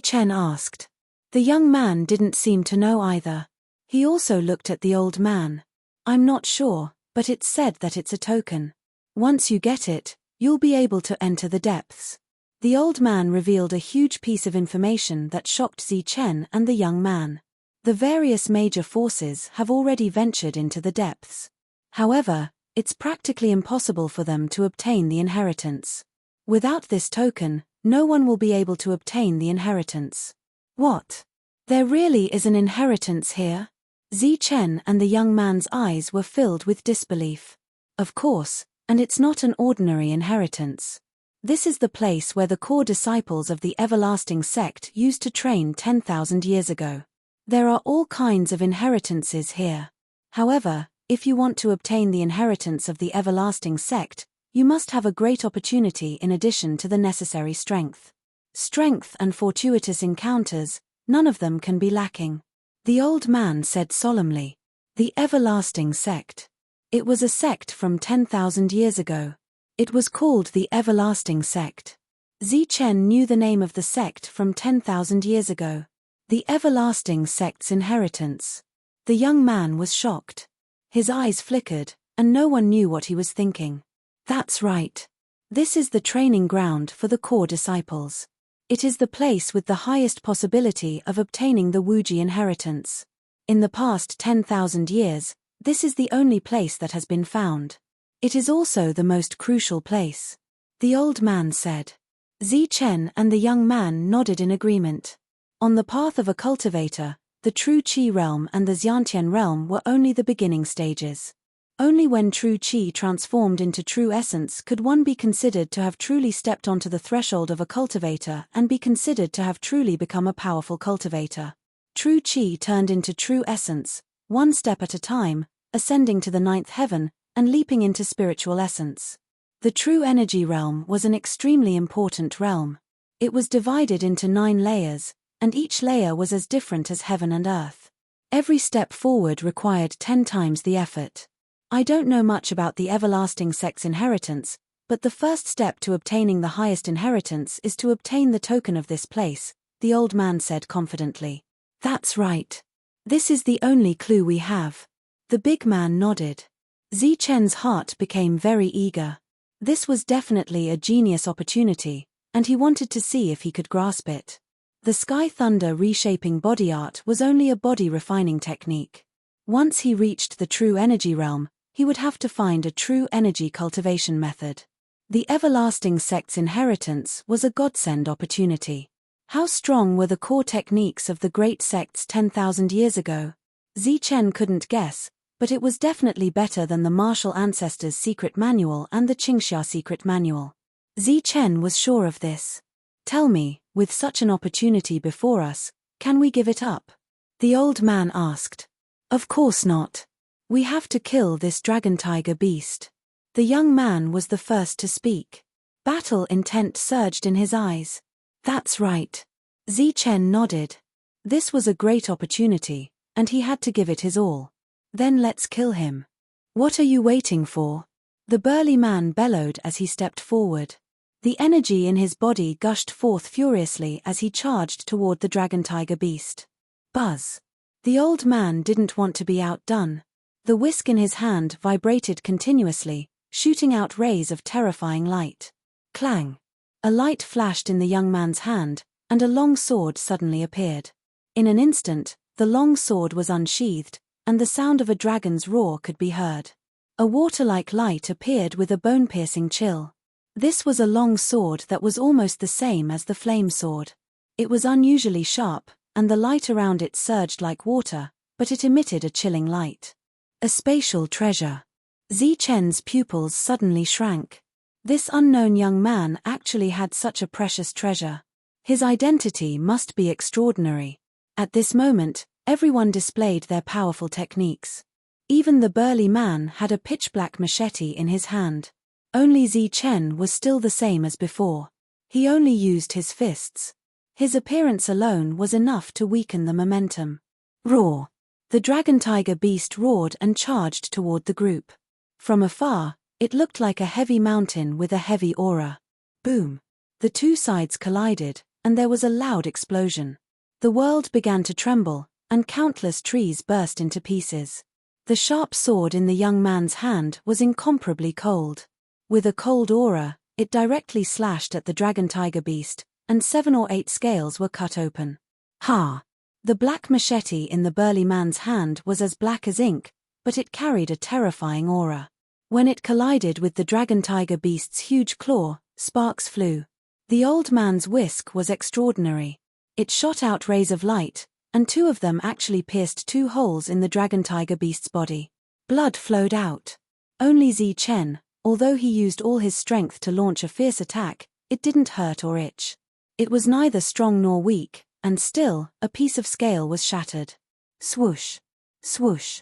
Chen asked. The young man didn't seem to know either. He also looked at the old man. I'm not sure, but it's said that it's a token. Once you get it, you'll be able to enter the depths. The old man revealed a huge piece of information that shocked Chen and the young man. The various major forces have already ventured into the depths. However, it's practically impossible for them to obtain the inheritance. Without this token, no one will be able to obtain the inheritance. What? There really is an inheritance here? Chen and the young man's eyes were filled with disbelief. Of course, and it's not an ordinary inheritance. This is the place where the core disciples of the everlasting sect used to train 10,000 years ago. There are all kinds of inheritances here. However, if you want to obtain the inheritance of the everlasting sect, you must have a great opportunity in addition to the necessary strength. Strength and fortuitous encounters, none of them can be lacking. The old man said solemnly. The everlasting sect. It was a sect from 10,000 years ago. It was called the everlasting sect. Chen knew the name of the sect from 10,000 years ago. The everlasting sect's inheritance. The young man was shocked. His eyes flickered, and no one knew what he was thinking. That's right. This is the training ground for the core disciples. It is the place with the highest possibility of obtaining the Wuji inheritance. In the past 10,000 years, this is the only place that has been found. It is also the most crucial place. The old man said. Chen and the young man nodded in agreement. On the path of a cultivator, the true Qi realm and the Xiantian realm were only the beginning stages. Only when true Qi transformed into true essence could one be considered to have truly stepped onto the threshold of a cultivator and be considered to have truly become a powerful cultivator. True Qi turned into true essence, one step at a time, ascending to the ninth heaven, and leaping into spiritual essence. The true energy realm was an extremely important realm. It was divided into 9 layers, and each layer was as different as heaven and earth. Every step forward required 10 times the effort. I don't know much about the everlasting sect's inheritance, but the first step to obtaining the highest inheritance is to obtain the token of this place, the old man said confidently. That's right. This is the only clue we have. The big man nodded. Chen's heart became very eager. This was definitely a genius opportunity, and he wanted to see if he could grasp it. The sky thunder reshaping body art was only a body refining technique. Once he reached the true energy realm, he would have to find a true energy cultivation method. The everlasting sect's inheritance was a godsend opportunity. How strong were the core techniques of the great sects 10,000 years ago? Chen couldn't guess, but it was definitely better than the martial ancestors' secret manual and the Qingxia secret manual. Chen was sure of this. Tell me, with such an opportunity before us, can we give it up? The old man asked. Of course not. We have to kill this dragon tiger beast. The young man was the first to speak. Battle intent surged in his eyes. That's right. Chen nodded. This was a great opportunity, and he had to give it his all. Then let's kill him. What are you waiting for? The burly man bellowed as he stepped forward. The energy in his body gushed forth furiously as he charged toward the dragon tiger beast. Buzz. The old man didn't want to be outdone. The whisk in his hand vibrated continuously, shooting out rays of terrifying light. Clang! A light flashed in the young man's hand, and a long sword suddenly appeared. In an instant, the long sword was unsheathed, and the sound of a dragon's roar could be heard. A water-like light appeared with a bone-piercing chill. This was a long sword that was almost the same as the flame sword. It was unusually sharp, and the light around it surged like water, but it emitted a chilling light. A spatial treasure. Chen's pupils suddenly shrank. This unknown young man actually had such a precious treasure. His identity must be extraordinary. At this moment, everyone displayed their powerful techniques. Even the burly man had a pitch-black machete in his hand. Only Chen was still the same as before. He only used his fists. His appearance alone was enough to weaken the momentum. Roar! The dragon tiger beast roared and charged toward the group. From afar, it looked like a heavy mountain with a heavy aura. Boom! The two sides collided, and there was a loud explosion. The world began to tremble, and countless trees burst into pieces. The sharp sword in the young man's hand was incomparably cold. With a cold aura, it directly slashed at the dragon tiger beast, and 7 or 8 scales were cut open. Ha! The black machete in the burly man's hand was as black as ink, but it carried a terrifying aura. When it collided with the dragon tiger beast's huge claw, sparks flew. The old man's whisk was extraordinary. It shot out rays of light, and 2 of them actually pierced 2 holes in the dragon tiger beast's body. Blood flowed out. Only Zichen, although he used all his strength to launch a fierce attack, it didn't hurt or itch. It was neither strong nor weak, and still, a piece of scale was shattered. Swoosh. Swoosh.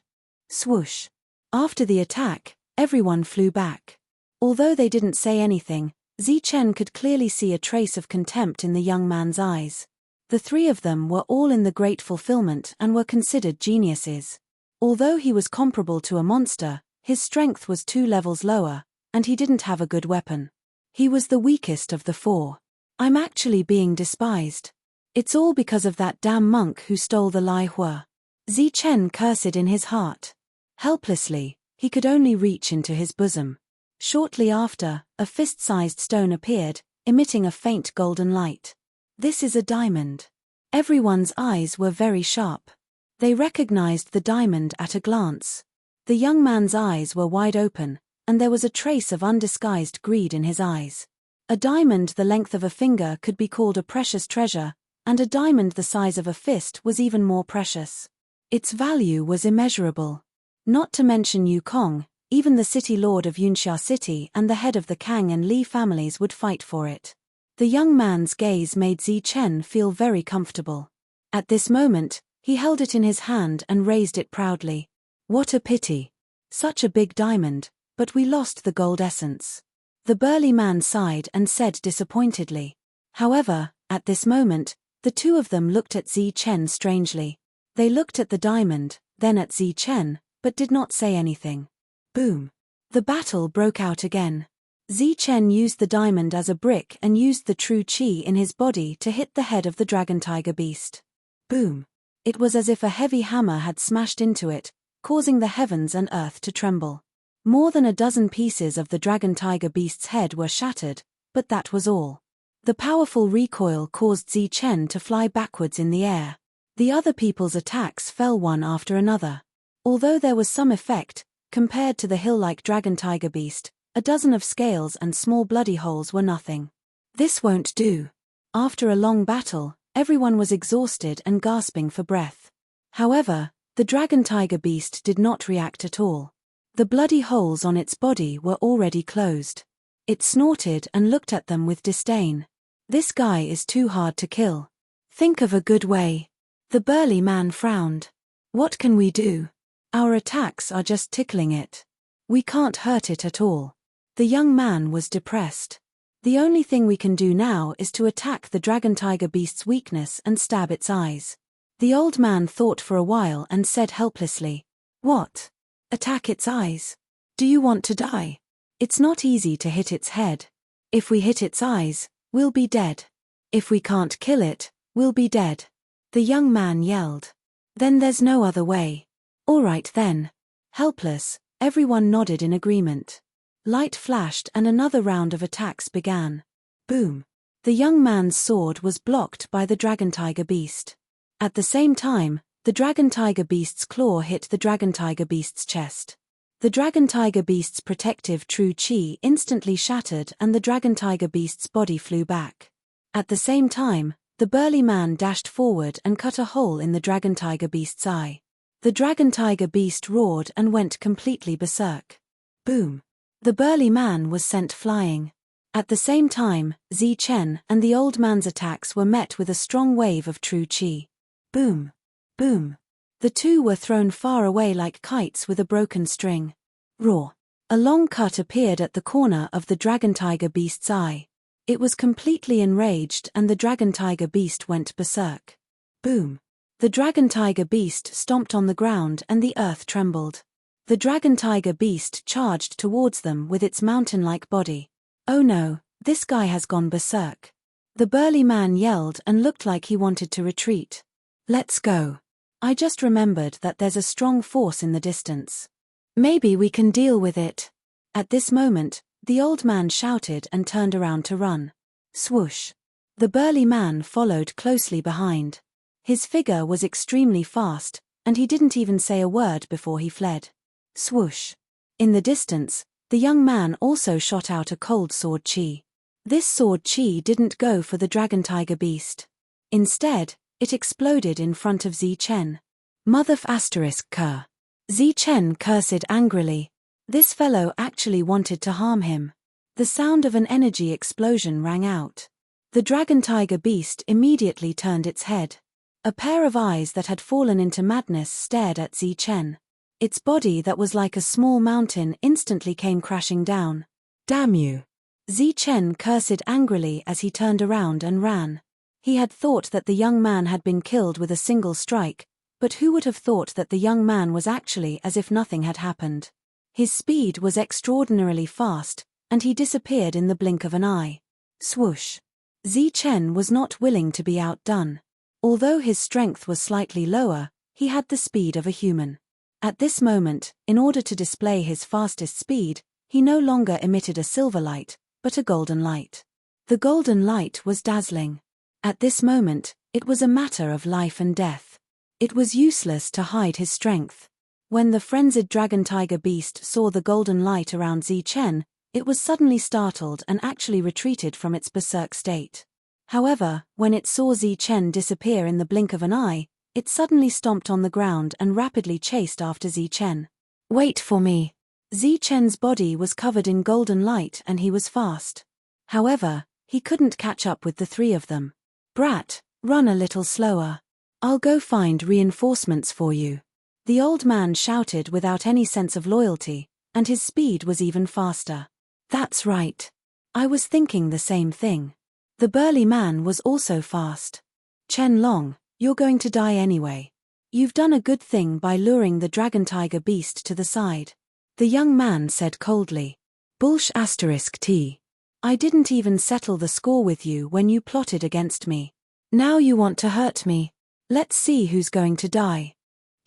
Swoosh. After the attack, everyone flew back. Although they didn't say anything, Zichen could clearly see a trace of contempt in the young man's eyes. The 3 of them were all in the great fulfillment and were considered geniuses. Although he was comparable to a monster, his strength was 2 levels lower, and he didn't have a good weapon. He was the weakest of the 4. I'm actually being despised. It's all because of that damn monk who stole the Lai Hua. Zichen cursed in his heart. Helplessly, he could only reach into his bosom. Shortly after, a fist-sized stone appeared, emitting a faint golden light. This is a diamond. Everyone's eyes were very sharp. They recognized the diamond at a glance. The young man's eyes were wide open, and there was a trace of undisguised greed in his eyes. A diamond the length of a finger could be called a precious treasure, and a diamond the size of a fist was even more precious. Its value was immeasurable. Not to mention Yukong, even the city lord of Yunxia City and the head of the Kang and Li families would fight for it. The young man's gaze made Zichen feel very comfortable. At this moment, he held it in his hand and raised it proudly. What a pity. Such a big diamond, but we lost the gold essence. The burly man sighed and said disappointedly. However, at this moment, the 2 of them looked at Zichen strangely. They looked at the diamond, then at Zichen, but did not say anything. Boom. The battle broke out again. Zichen used the diamond as a brick and used the true qi in his body to hit the head of the dragon tiger beast. Boom. It was as if a heavy hammer had smashed into it, causing the heavens and earth to tremble. More than a dozen pieces of the dragon tiger beast's head were shattered, but that was all. The powerful recoil caused Zichen to fly backwards in the air. The other people's attacks fell one after another. Although there was some effect, compared to the hill-like dragon tiger beast, a dozen of scales and small bloody holes were nothing. This won't do. After a long battle, everyone was exhausted and gasping for breath. However, the dragon tiger beast did not react at all. The bloody holes on its body were already closed. It snorted and looked at them with disdain. This guy is too hard to kill. Think of a good way. The burly man frowned. What can we do? Our attacks are just tickling it. We can't hurt it at all. The young man was depressed. The only thing we can do now is to attack the dragon tiger beast's weakness and stab its eyes. The old man thought for a while and said helplessly, "What? Attack its eyes? Do you want to die? It's not easy to hit its head. If we hit its eyes, we'll be dead. If we can't kill it, we'll be dead." The young man yelled. "Then there's no other way." "All right then." Helpless, everyone nodded in agreement. Light flashed and another round of attacks began. Boom. The young man's sword was blocked by the dragon tiger beast. At the same time, the dragon tiger beast's claw hit the dragon tiger beast's chest. The dragon tiger beast's protective true qi instantly shattered and the dragon tiger beast's body flew back. At the same time, the burly man dashed forward and cut a hole in the dragon tiger beast's eye. The dragon tiger beast roared and went completely berserk. Boom. The burly man was sent flying. At the same time, Zichen and the old man's attacks were met with a strong wave of true qi. Boom. Boom. The 2 were thrown far away like kites with a broken string. Roar. A long cut appeared at the corner of the dragon tiger beast's eye. It was completely enraged and the dragon tiger beast went berserk. Boom. The dragon tiger beast stomped on the ground and the earth trembled. The dragon tiger beast charged towards them with its mountain-like body. "Oh no, this guy has gone berserk." The burly man yelled and looked like he wanted to retreat. "Let's go. I just remembered that there's a strong force in the distance. Maybe we can deal with it." At this moment, the old man shouted and turned around to run. Swoosh. The burly man followed closely behind. His figure was extremely fast, and he didn't even say a word before he fled. Swoosh. In the distance, the young man also shot out a cold sword qi. This sword qi didn't go for the dragon tiger beast. Instead, It exploded in front of Zi Chen. Mother asterisk cur. Zi Chen cursed angrily. This fellow actually wanted to harm him. The sound of an energy explosion rang out. The dragon tiger beast immediately turned its head. A pair of eyes that had fallen into madness stared at Zi Chen. Its body that was like a small mountain instantly came crashing down. Damn you! Zi Chen cursed angrily as he turned around and ran. He had thought that the young man had been killed with a single strike, but who would have thought that the young man was actually as if nothing had happened. His speed was extraordinarily fast, and he disappeared in the blink of an eye. Swoosh! Zi Chen was not willing to be outdone. Although his strength was slightly lower, he had the speed of a human. At this moment, in order to display his fastest speed, he no longer emitted a silver light, but a golden light. The golden light was dazzling. At this moment, it was a matter of life and death. It was useless to hide his strength. When the frenzied dragon tiger beast saw the golden light around Zi Chen, it was suddenly startled and actually retreated from its berserk state. However, when it saw Zi Chen disappear in the blink of an eye, it suddenly stomped on the ground and rapidly chased after Zi Chen. Wait for me! Zi Chen's body was covered in golden light and he was fast. However, he couldn't catch up with the three of them. Brat, run a little slower. I'll go find reinforcements for you. The old man shouted without any sense of loyalty, and his speed was even faster. That's right. I was thinking the same thing. The burly man was also fast. Chen Long, you're going to die anyway. You've done a good thing by luring the dragon tiger beast to the side. The young man said coldly. Bullsh asterisk T. I didn't even settle the score with you when you plotted against me. Now you want to hurt me. Let's see who's going to die.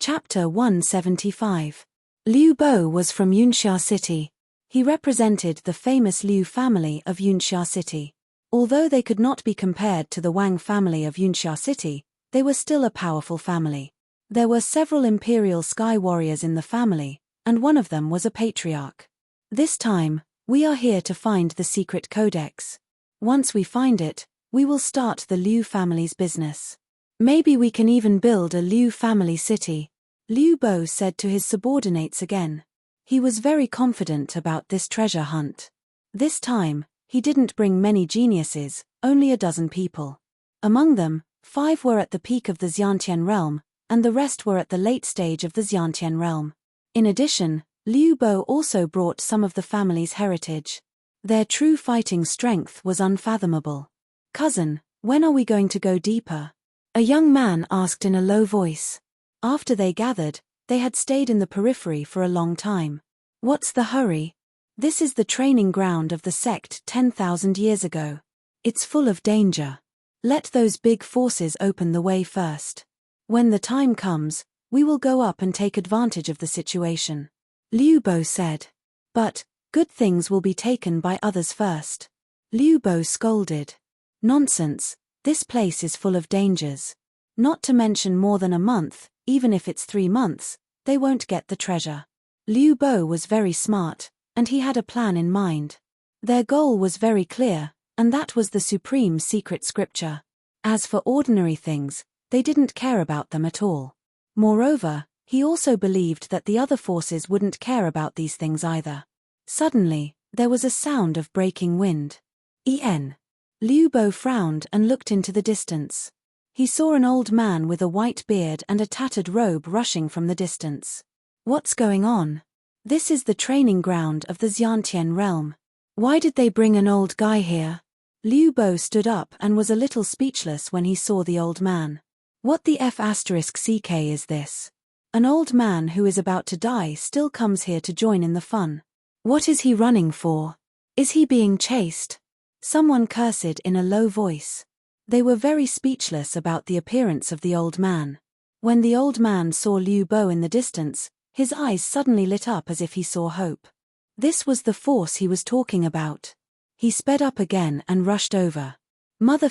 Chapter 175. Liu Bo was from Yunxia City. He represented the famous Liu family of Yunxia City. Although they could not be compared to the Wang family of Yunxia City, they were still a powerful family. There were several imperial sky warriors in the family, and one of them was a patriarch. This time, we are here to find the secret codex. Once we find it, we will start the Liu family's business. Maybe we can even build a Liu family city, Liu Bo said to his subordinates again. He was very confident about this treasure hunt. This time, he didn't bring many geniuses, only a dozen people. Among them, 5 were at the peak of the Xiantian realm, and the rest were at the late stage of the Xiantian realm. In addition, Liu Bo also brought some of the family's heritage. Their true fighting strength was unfathomable. Cousin, when are we going to go deeper? A young man asked in a low voice. After they gathered, they had stayed in the periphery for a long time. What's the hurry? This is the training ground of the sect 10,000 years ago. It's full of danger. Let those big forces open the way first. When the time comes, we will go up and take advantage of the situation. Liu Bo said. But, good things will be taken by others first. Liu Bo scolded. Nonsense, this place is full of dangers. Not to mention more than a month, even if it's 3 months, they won't get the treasure. Liu Bo was very smart, and he had a plan in mind. Their goal was very clear, and that was the supreme secret scripture. As for ordinary things, they didn't care about them at all. Moreover, he also believed that the other forces wouldn't care about these things either. Suddenly, there was a sound of breaking wind. Liu Bo frowned and looked into the distance. He saw an old man with a white beard and a tattered robe rushing from the distance. What's going on? This is the training ground of the Xiantian realm. Why did they bring an old guy here? Liu Bo stood up and was a little speechless when he saw the old man. What the *CK is this? An old man who is about to die still comes here to join in the fun. What is he running for? Is he being chased? Someone cursed in a low voice. They were very speechless about the appearance of the old man. When the old man saw Liu Bo in the distance, his eyes suddenly lit up as if he saw hope. This was the force he was talking about. He sped up again and rushed over. Mother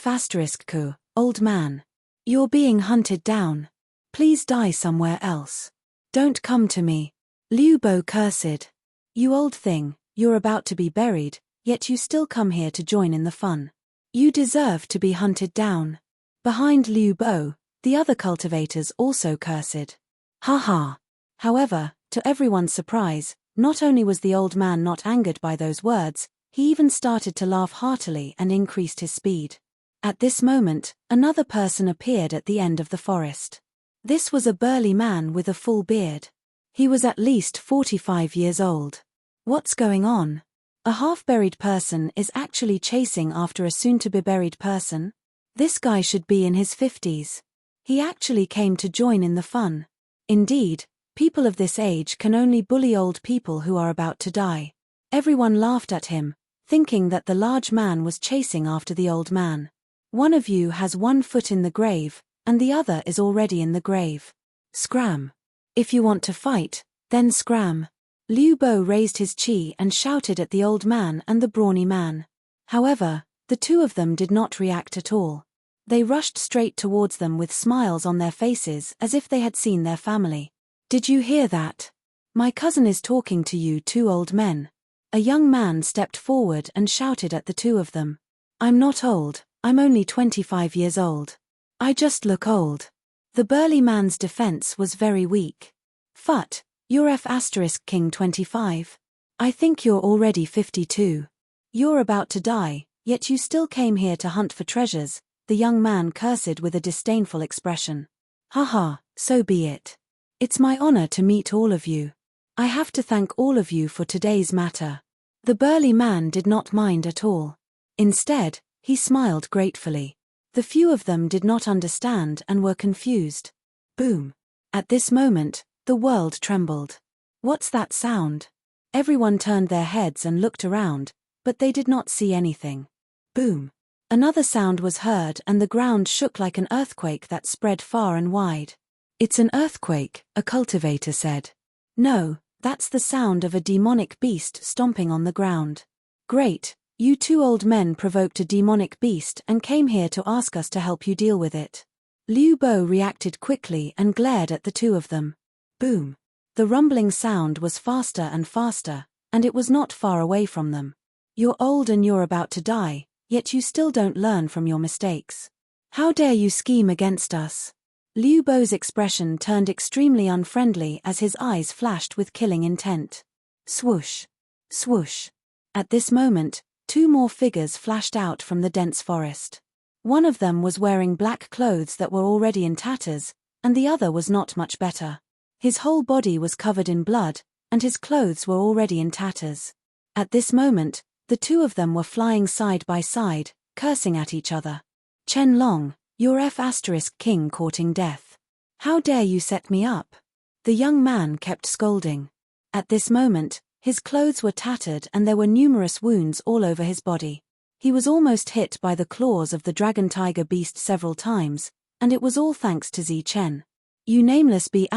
*Ku, old man. You're being hunted down. Please die somewhere else. Don't come to me. Liu Bo cursed. You old thing, you're about to be buried, yet you still come here to join in the fun. You deserve to be hunted down. Behind Liu Bo, The other cultivators also cursed. Ha ha. However, to everyone's surprise, not only was the old man not angered by those words, he even started to laugh heartily and increased his speed. At this moment, another person appeared at the end of the forest. This was a burly man with a full beard. He was at least 45 years old. What's going on? A half-buried person is actually chasing after a soon-to-be-buried person? This guy should be in his 50s. He actually came to join in the fun. Indeed, people of this age can only bully old people who are about to die. Everyone laughed at him, thinking that the large man was chasing after the old man. One of you has 1 foot in the grave, and the other is already in the grave. Scram. If you want to fight, then scram. Liu Bo raised his chi and shouted at the old man and the brawny man. However, the two of them did not react at all. They rushed straight towards them with smiles on their faces as if they had seen their family. Did you hear that? My cousin is talking to you two old men. A young man stepped forward and shouted at the two of them. I'm not old, I'm only 25 years old. I just look old. The burly man's defense was very weak. Phut, you're F*King 25. I think you're already 52. You're about to die, yet you still came here to hunt for treasures, the young man cursed with a disdainful expression. Haha, so be it. It's my honor to meet all of you. I have to thank all of you for today's matter. The burly man did not mind at all. Instead, he smiled gratefully. The few of them did not understand and were confused. Boom. At this moment, the world trembled. What's that sound? Everyone turned their heads and looked around, but they did not see anything. Boom. Another sound was heard and the ground shook like an earthquake that spread far and wide. It's an earthquake, a cultivator said. No, that's the sound of a demonic beast stomping on the ground. Great, you two old men provoked a demonic beast and came here to ask us to help you deal with it. Liu Bo reacted quickly and glared at the two of them. Boom. The rumbling sound was faster and faster, and it was not far away from them. You're old and you're about to die, yet you still don't learn from your mistakes. How dare you scheme against us? Liu Bo's expression turned extremely unfriendly as his eyes flashed with killing intent. Swoosh. Swoosh. At this moment, 2 more figures flashed out from the dense forest. One of them was wearing black clothes that were already in tatters, and the other was not much better. His whole body was covered in blood, and his clothes were already in tatters. At this moment, the two of them were flying side by side, cursing at each other. Chen Long, you're F*King courting death. How dare you set me up? The young man kept scolding. At this moment, his clothes were tattered and there were numerous wounds all over his body. He was almost hit by the claws of the dragon tiger beast several times, and it was all thanks to Zi Chen. You nameless B****,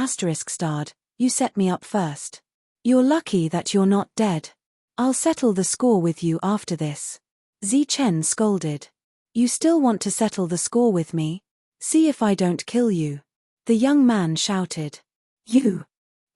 you set me up first. You're lucky that you're not dead. I'll settle the score with you after this. Zi Chen scolded. You still want to settle the score with me? See if I don't kill you. The young man shouted. You.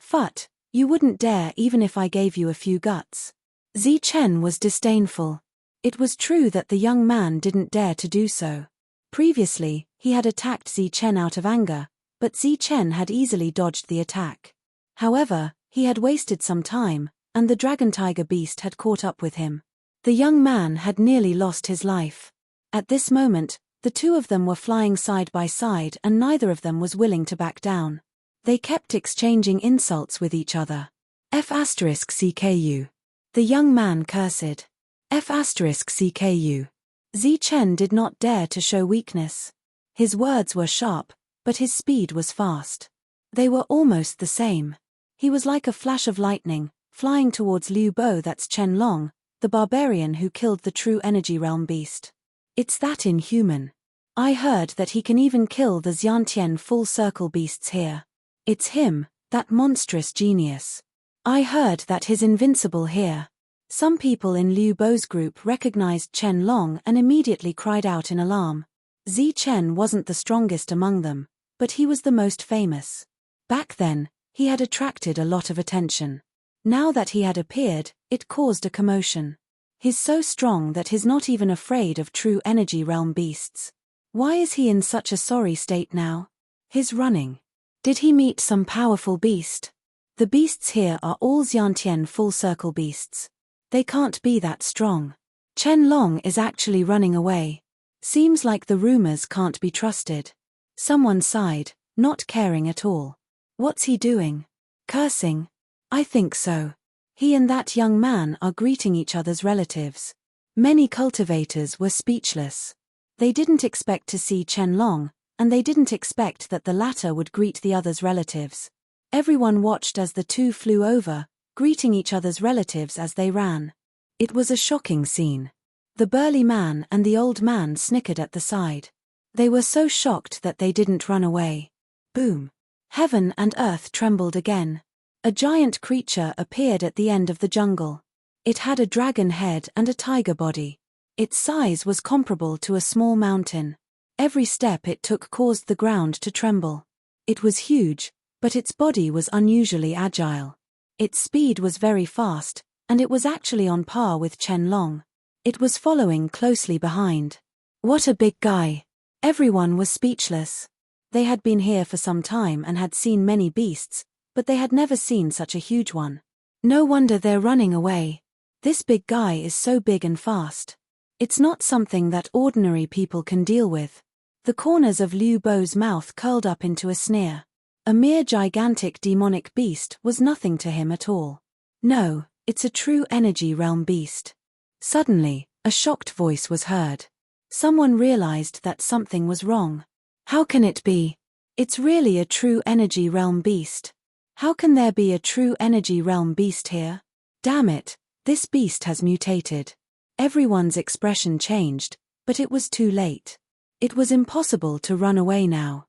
Phut, you wouldn't dare even if I gave you a few guts. Zi Chen was disdainful. It was true that the young man didn't dare to do so. Previously, he had attacked Zi Chen out of anger, but Zi Chen had easily dodged the attack. However, he had wasted some time, and the dragon tiger beast had caught up with him. The young man had nearly lost his life. At this moment, the two of them were flying side by side and neither of them was willing to back down. They kept exchanging insults with each other. F***CKU. The young man cursed. F***CKU. Zi Chen did not dare to show weakness. His words were sharp, but his speed was fast. They were almost the same. He was like a flash of lightning, flying towards Liu Bo. That's Chen Long, the barbarian who killed the true energy realm beast. It's that inhuman. I heard that he can even kill the Xiantian full circle beasts here. It's him, that monstrous genius. I heard that he's invincible here. Some people in Liu Bo's group recognized Chen Long and immediately cried out in alarm. Zi Chen wasn't the strongest among them, but he was the most famous. Back then, he had attracted a lot of attention. Now that he had appeared, it caused a commotion. He's so strong that he's not even afraid of true energy realm beasts. Why is he in such a sorry state now? His running. Did he meet some powerful beast? The beasts here are all Xiantian full circle beasts. They can't be that strong. Chen Long is actually running away. Seems like the rumors can't be trusted. Someone sighed, not caring at all. What's he doing? Cursing? I think so. He and that young man are greeting each other's relatives. Many cultivators were speechless. They didn't expect to see Chen Long, and they didn't expect that the latter would greet the other's relatives. Everyone watched as the two flew over, greeting each other's relatives as they ran. It was a shocking scene. The burly man and the old man snickered at the side. They were so shocked that they didn't run away. Boom! Heaven and earth trembled again. A giant creature appeared at the end of the jungle. It had a dragon head and a tiger body. Its size was comparable to a small mountain. Every step it took caused the ground to tremble. It was huge, but its body was unusually agile. Its speed was very fast, and it was actually on par with Chen Long. It was following closely behind. What a big guy! Everyone was speechless. They had been here for some time and had seen many beasts, but they had never seen such a huge one. No wonder they're running away. This big guy is so big and fast. It's not something that ordinary people can deal with. The corners of Liu Bo's mouth curled up into a sneer. A mere gigantic demonic beast was nothing to him at all. No, it's a true energy realm beast. Suddenly, a shocked voice was heard. Someone realized that something was wrong. How can it be? It's really a true energy realm beast. How can there be a true energy realm beast here? Damn it, this beast has mutated. Everyone's expression changed, but it was too late. It was impossible to run away now.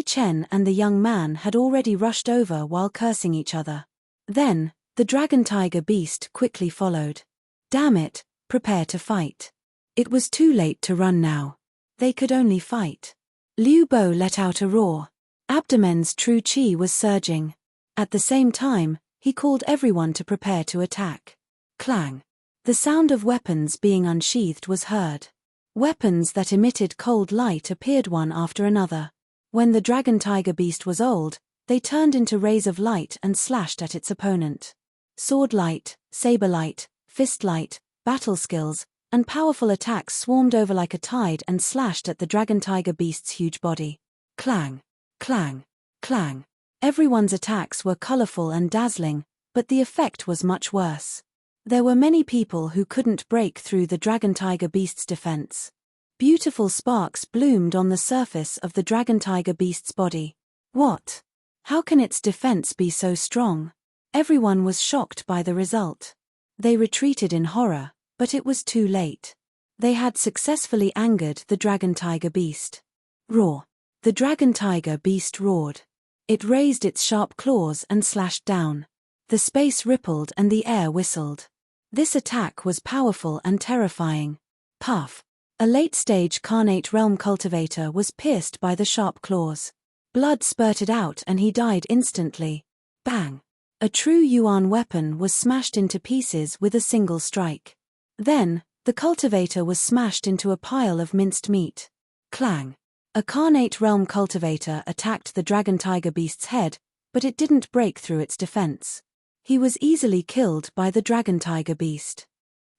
Chen and the young man had already rushed over while cursing each other. Then, the dragon tiger beast quickly followed. Damn it, prepare to fight. It was too late to run now. They could only fight. Liu Bo let out a roar. Abdomen's true chi was surging. At the same time, he called everyone to prepare to attack. Clang. The sound of weapons being unsheathed was heard. Weapons that emitted cold light appeared one after another. When the dragon tiger beast was old, they turned into rays of light and slashed at its opponent. Sword light, saber light, fist light, battle skills, and powerful attacks swarmed over like a tide and slashed at the dragon tiger beast's huge body. Clang, clang, clang. Everyone's attacks were colorful and dazzling, but the effect was much worse. There were many people who couldn't break through the dragon tiger beast's defense. Beautiful sparks bloomed on the surface of the dragon tiger beast's body. What? How can its defense be so strong? Everyone was shocked by the result. They retreated in horror, but it was too late. They had successfully angered the dragon tiger beast. Roar. The dragon tiger beast roared. It raised its sharp claws and slashed down. The space rippled and the air whistled. This attack was powerful and terrifying. Puff. A late-stage Carnate Realm cultivator was pierced by the sharp claws. Blood spurted out and he died instantly. Bang. A true Yuan weapon was smashed into pieces with a single strike. Then, the cultivator was smashed into a pile of minced meat. Clang. A Carnate Realm cultivator attacked the dragon tiger beast's head, but it didn't break through its defense. He was easily killed by the dragon tiger beast.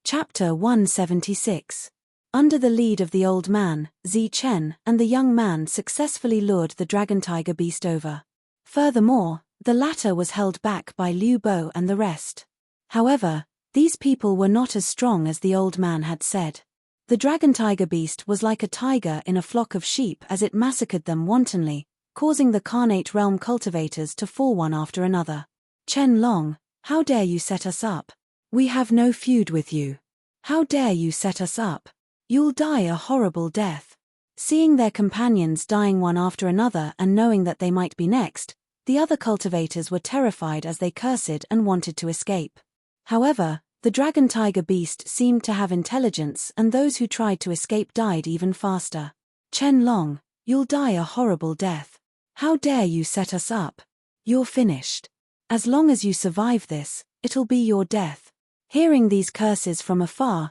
Chapter 176. Under the lead of the old man, Chen and the young man successfully lured the dragon tiger beast over. Furthermore, the latter was held back by Liu Bo and the rest. However, these people were not as strong as the old man had said. The dragon tiger beast was like a tiger in a flock of sheep as it massacred them wantonly, causing the Carnate Realm cultivators to fall one after another. Chen Long, how dare you set us up? We have no feud with you. How dare you set us up? You'll die a horrible death. Seeing their companions dying one after another and knowing that they might be next, the other cultivators were terrified as they cursed and wanted to escape. However, the dragon tiger beast seemed to have intelligence and those who tried to escape died even faster. Chen Long, you'll die a horrible death. How dare you set us up? You're finished. As long as you survive this, it'll be your death. Hearing these curses from afar,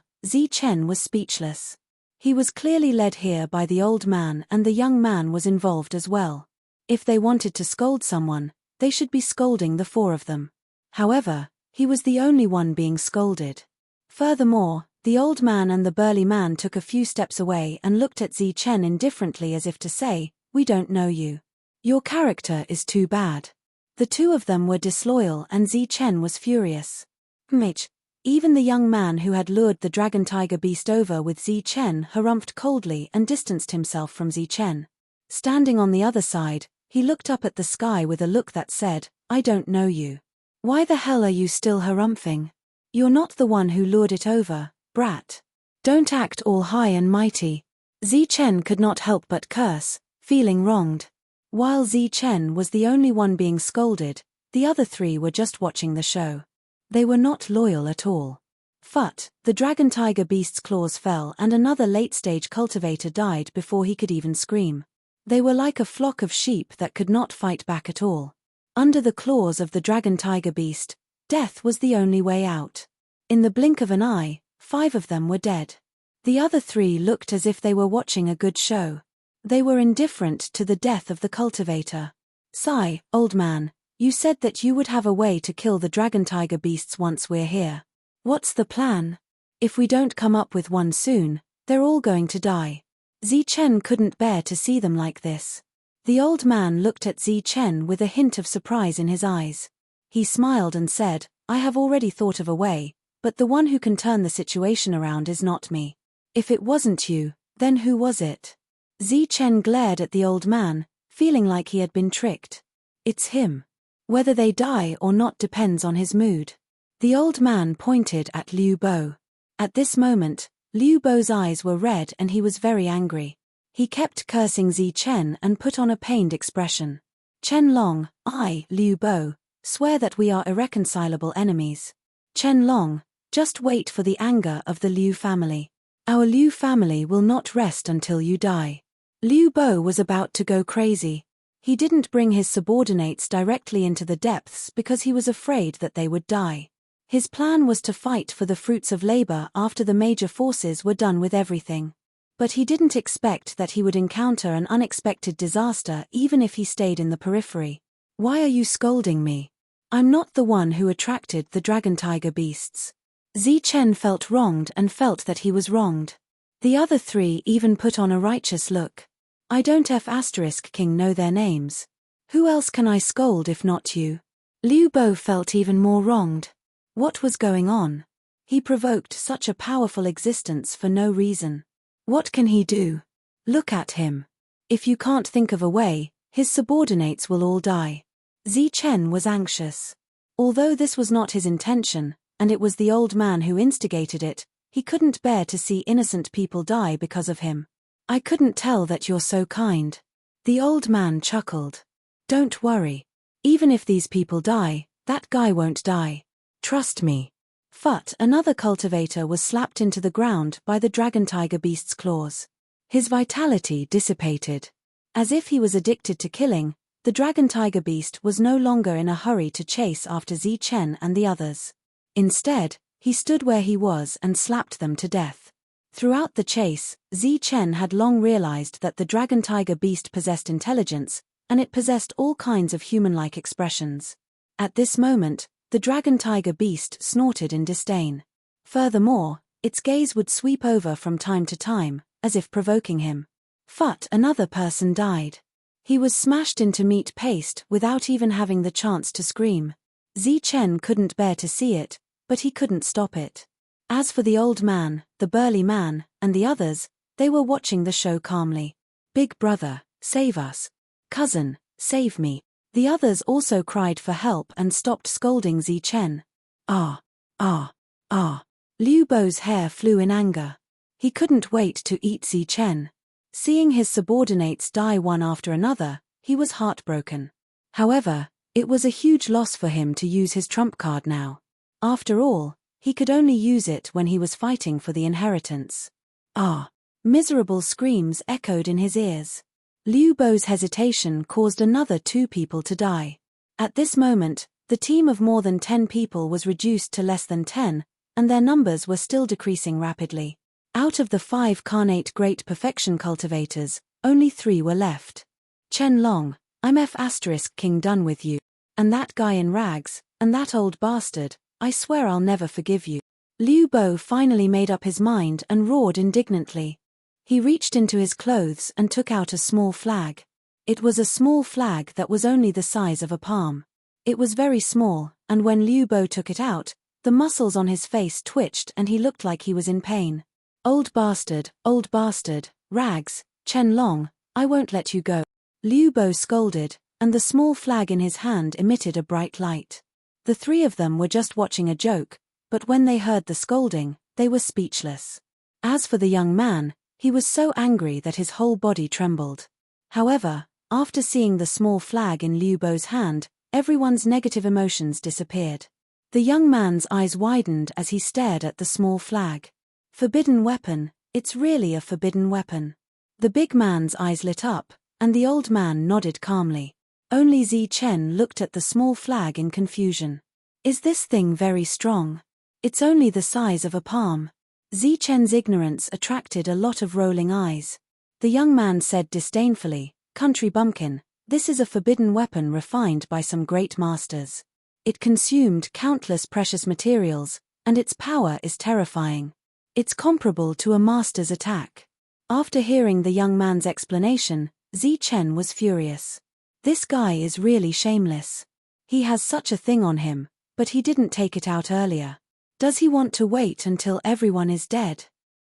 Chen was speechless. He was clearly led here by the old man and the young man was involved as well. If they wanted to scold someone, they should be scolding the four of them. However, he was the only one being scolded. Furthermore, the old man and the burly man took a few steps away and looked at Zi Chen indifferently as if to say, "We don't know you. Your character is too bad." The two of them were disloyal and Zi Chen was furious. Even the young man who had lured the dragon tiger beast over with Zi Chen harumphed coldly and distanced himself from Zi Chen. Standing on the other side, he looked up at the sky with a look that said, "I don't know you. Why the hell are you still harumphing? You're not the one who lured it over, brat. Don't act all high and mighty." Zi Chen could not help but curse, feeling wronged. While Zi Chen was the only one being scolded, the other three were just watching the show. They were not loyal at all. The dragon tiger beast's claws fell and another late-stage cultivator died before he could even scream. They were like a flock of sheep that could not fight back at all. Under the claws of the dragon tiger beast, death was the only way out. In the blink of an eye, 5 of them were dead. The other 3 looked as if they were watching a good show. They were indifferent to the death of the cultivator. "Sigh, old man, you said that you would have a way to kill the dragon tiger beasts once we're here. What's the plan? If we don't come up with one soon, they're all going to die." Zi Chen couldn't bear to see them like this. The old man looked at Zi Chen with a hint of surprise in his eyes. He smiled and said, "I have already thought of a way, but the one who can turn the situation around is not me. If it wasn't you, then who was it?" Zi Chen glared at the old man, feeling like he had been tricked. "It's him. Whether they die or not depends on his mood." The old man pointed at Liu Bo. At this moment, Liu Bo's eyes were red and he was very angry. He kept cursing Zi Chen and put on a pained expression. "Chen Long, I, Liu Bo, swear that we are irreconcilable enemies. Chen Long, just wait for the anger of the Liu family. Our Liu family will not rest until you die." Liu Bo was about to go crazy. He didn't bring his subordinates directly into the depths because he was afraid that they would die. His plan was to fight for the fruits of labor after the major forces were done with everything. But he didn't expect that he would encounter an unexpected disaster even if he stayed in the periphery. "Why are you scolding me? I'm not the one who attracted the dragon tiger beasts." Zi Chen felt wronged and felt that he was wronged. The other 3 even put on a righteous look. "I don't King know their names. Who else can I scold if not you?" Liu Bo felt even more wronged. What was going on? He provoked such a powerful existence for no reason. What can he do? Look at him. If you can't think of a way, his subordinates will all die. Zi Chen was anxious. Although this was not his intention, and it was the old man who instigated it, he couldn't bear to see innocent people die because of him. "I couldn't tell that you're so kind." The old man chuckled. "Don't worry. Even if these people die, that guy won't die. Trust me." Another cultivator was slapped into the ground by the dragon tiger beast's claws. His vitality dissipated. As if he was addicted to killing, the dragon tiger beast was no longer in a hurry to chase after Zi Chen and the others. Instead, he stood where he was and slapped them to death. Throughout the chase, Zi Chen had long realized that the dragon tiger beast possessed intelligence, and it possessed all kinds of human-like expressions. At this moment, the dragon tiger beast snorted in disdain. Furthermore, its gaze would sweep over from time to time, as if provoking him. Another person died. He was smashed into meat paste without even having the chance to scream. Zi Chen couldn't bear to see it, but he couldn't stop it. As for the old man, the burly man, and the others, they were watching the show calmly. "Big brother, save us. Cousin, save me." The others also cried for help and stopped scolding Zi Chen. Ah. Liu Bo's hair flew in anger. He couldn't wait to eat Zi Chen. Seeing his subordinates die one after another, he was heartbroken. However, it was a huge loss for him to use his trump card now. After all, he could only use it when he was fighting for the inheritance. Miserable screams echoed in his ears. Liu Bo's hesitation caused another 2 people to die. At this moment, the team of more than 10 people was reduced to less than 10, and their numbers were still decreasing rapidly. Out of the 5 carnate great perfection cultivators, only 3 were left. Chen Long, I'm F***king done with you. And that guy in rags, and that old bastard, I swear I'll never forgive you. Liu Bo finally made up his mind and roared indignantly. He reached into his clothes and took out a small flag. It was a small flag that was only the size of a palm. It was very small, and when Liu Bo took it out, the muscles on his face twitched and he looked like he was in pain. Old bastard, rags, Chen Long, I won't let you go. Liu Bo scolded, and the small flag in his hand emitted a bright light. The three of them were just watching a joke, but when they heard the scolding, they were speechless. As for the young man, he was so angry that his whole body trembled. However, after seeing the small flag in Liu Bo's hand, everyone's negative emotions disappeared. The young man's eyes widened as he stared at the small flag. Forbidden weapon, it's really a forbidden weapon. The big man's eyes lit up, and the old man nodded calmly. Only Zi Chen looked at the small flag in confusion. Is this thing very strong? It's only the size of a palm. Zi Chen's ignorance attracted a lot of rolling eyes. The young man said disdainfully, "Country bumpkin, this is a forbidden weapon refined by some great masters. It consumed countless precious materials, and its power is terrifying. It's comparable to a master's attack." After hearing the young man's explanation, Zi Chen was furious. This guy is really shameless. He has such a thing on him, but he didn't take it out earlier. Does he want to wait until everyone is dead?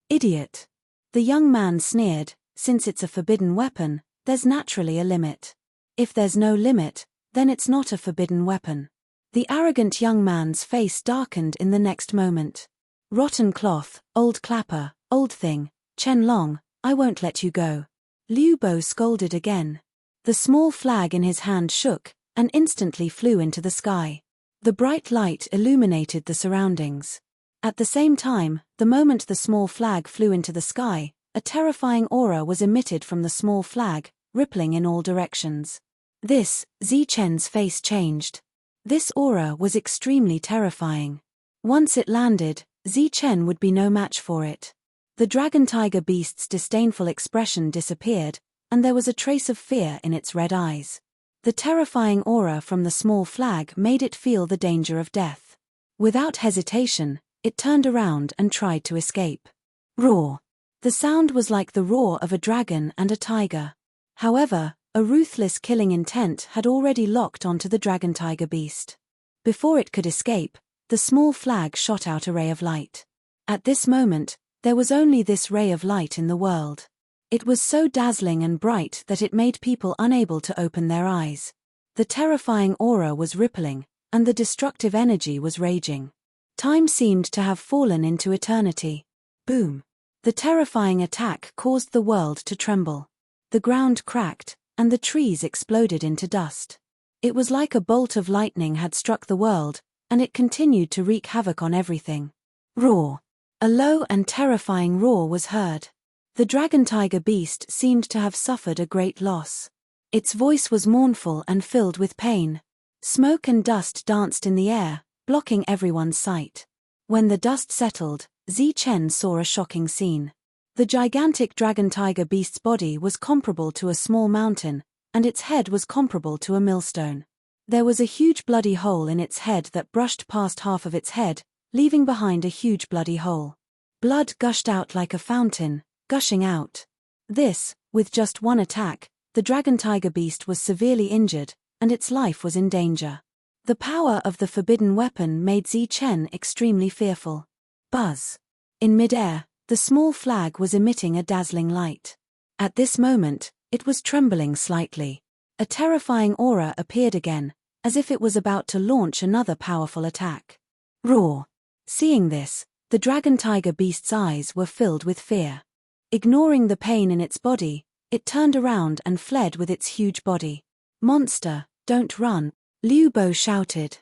Idiot. The young man sneered, since it's a forbidden weapon, there's naturally a limit. If there's no limit, then it's not a forbidden weapon. The arrogant young man's face darkened in the next moment. Rotten cloth, old clapper, old thing, Chen Long, I won't let you go. Liu Bo scolded again. The small flag in his hand shook, and instantly flew into the sky. The bright light illuminated the surroundings. At the same time, the moment the small flag flew into the sky, a terrifying aura was emitted from the small flag, rippling in all directions. Zi Chen's face changed. This aura was extremely terrifying. Once it landed, Zi Chen would be no match for it. The dragon tiger beast's disdainful expression disappeared, and there was a trace of fear in its red eyes. The terrifying aura from the small flag made it feel the danger of death. Without hesitation, it turned around and tried to escape. Roar. The sound was like the roar of a dragon and a tiger. However, a ruthless killing intent had already locked onto the dragon tiger beast. Before it could escape, the small flag shot out a ray of light. At this moment, there was only this ray of light in the world. It was so dazzling and bright that it made people unable to open their eyes. The terrifying aura was rippling, and the destructive energy was raging. Time seemed to have fallen into eternity. Boom! The terrifying attack caused the world to tremble. The ground cracked, and the trees exploded into dust. It was like a bolt of lightning had struck the world, and it continued to wreak havoc on everything. Roar! A low and terrifying roar was heard. The dragon tiger beast seemed to have suffered a great loss. Its voice was mournful and filled with pain. Smoke and dust danced in the air, blocking everyone's sight. When the dust settled, Zi Chen saw a shocking scene. The gigantic dragon tiger beast's body was comparable to a small mountain, and its head was comparable to a millstone. There was a huge bloody hole in its head that brushed past half of its head, leaving behind a huge bloody hole. Blood gushed out like a fountain, gushing out. With just one attack, the dragon tiger beast was severely injured, and its life was in danger. The power of the forbidden weapon made Zi Chen extremely fearful. Buzz. In midair, the small flag was emitting a dazzling light. At this moment, it was trembling slightly. A terrifying aura appeared again, as if it was about to launch another powerful attack. Roar. Seeing this, the dragon tiger beast's eyes were filled with fear. Ignoring the pain in its body, it turned around and fled with its huge body. Monster, don't run, Liu Bo shouted.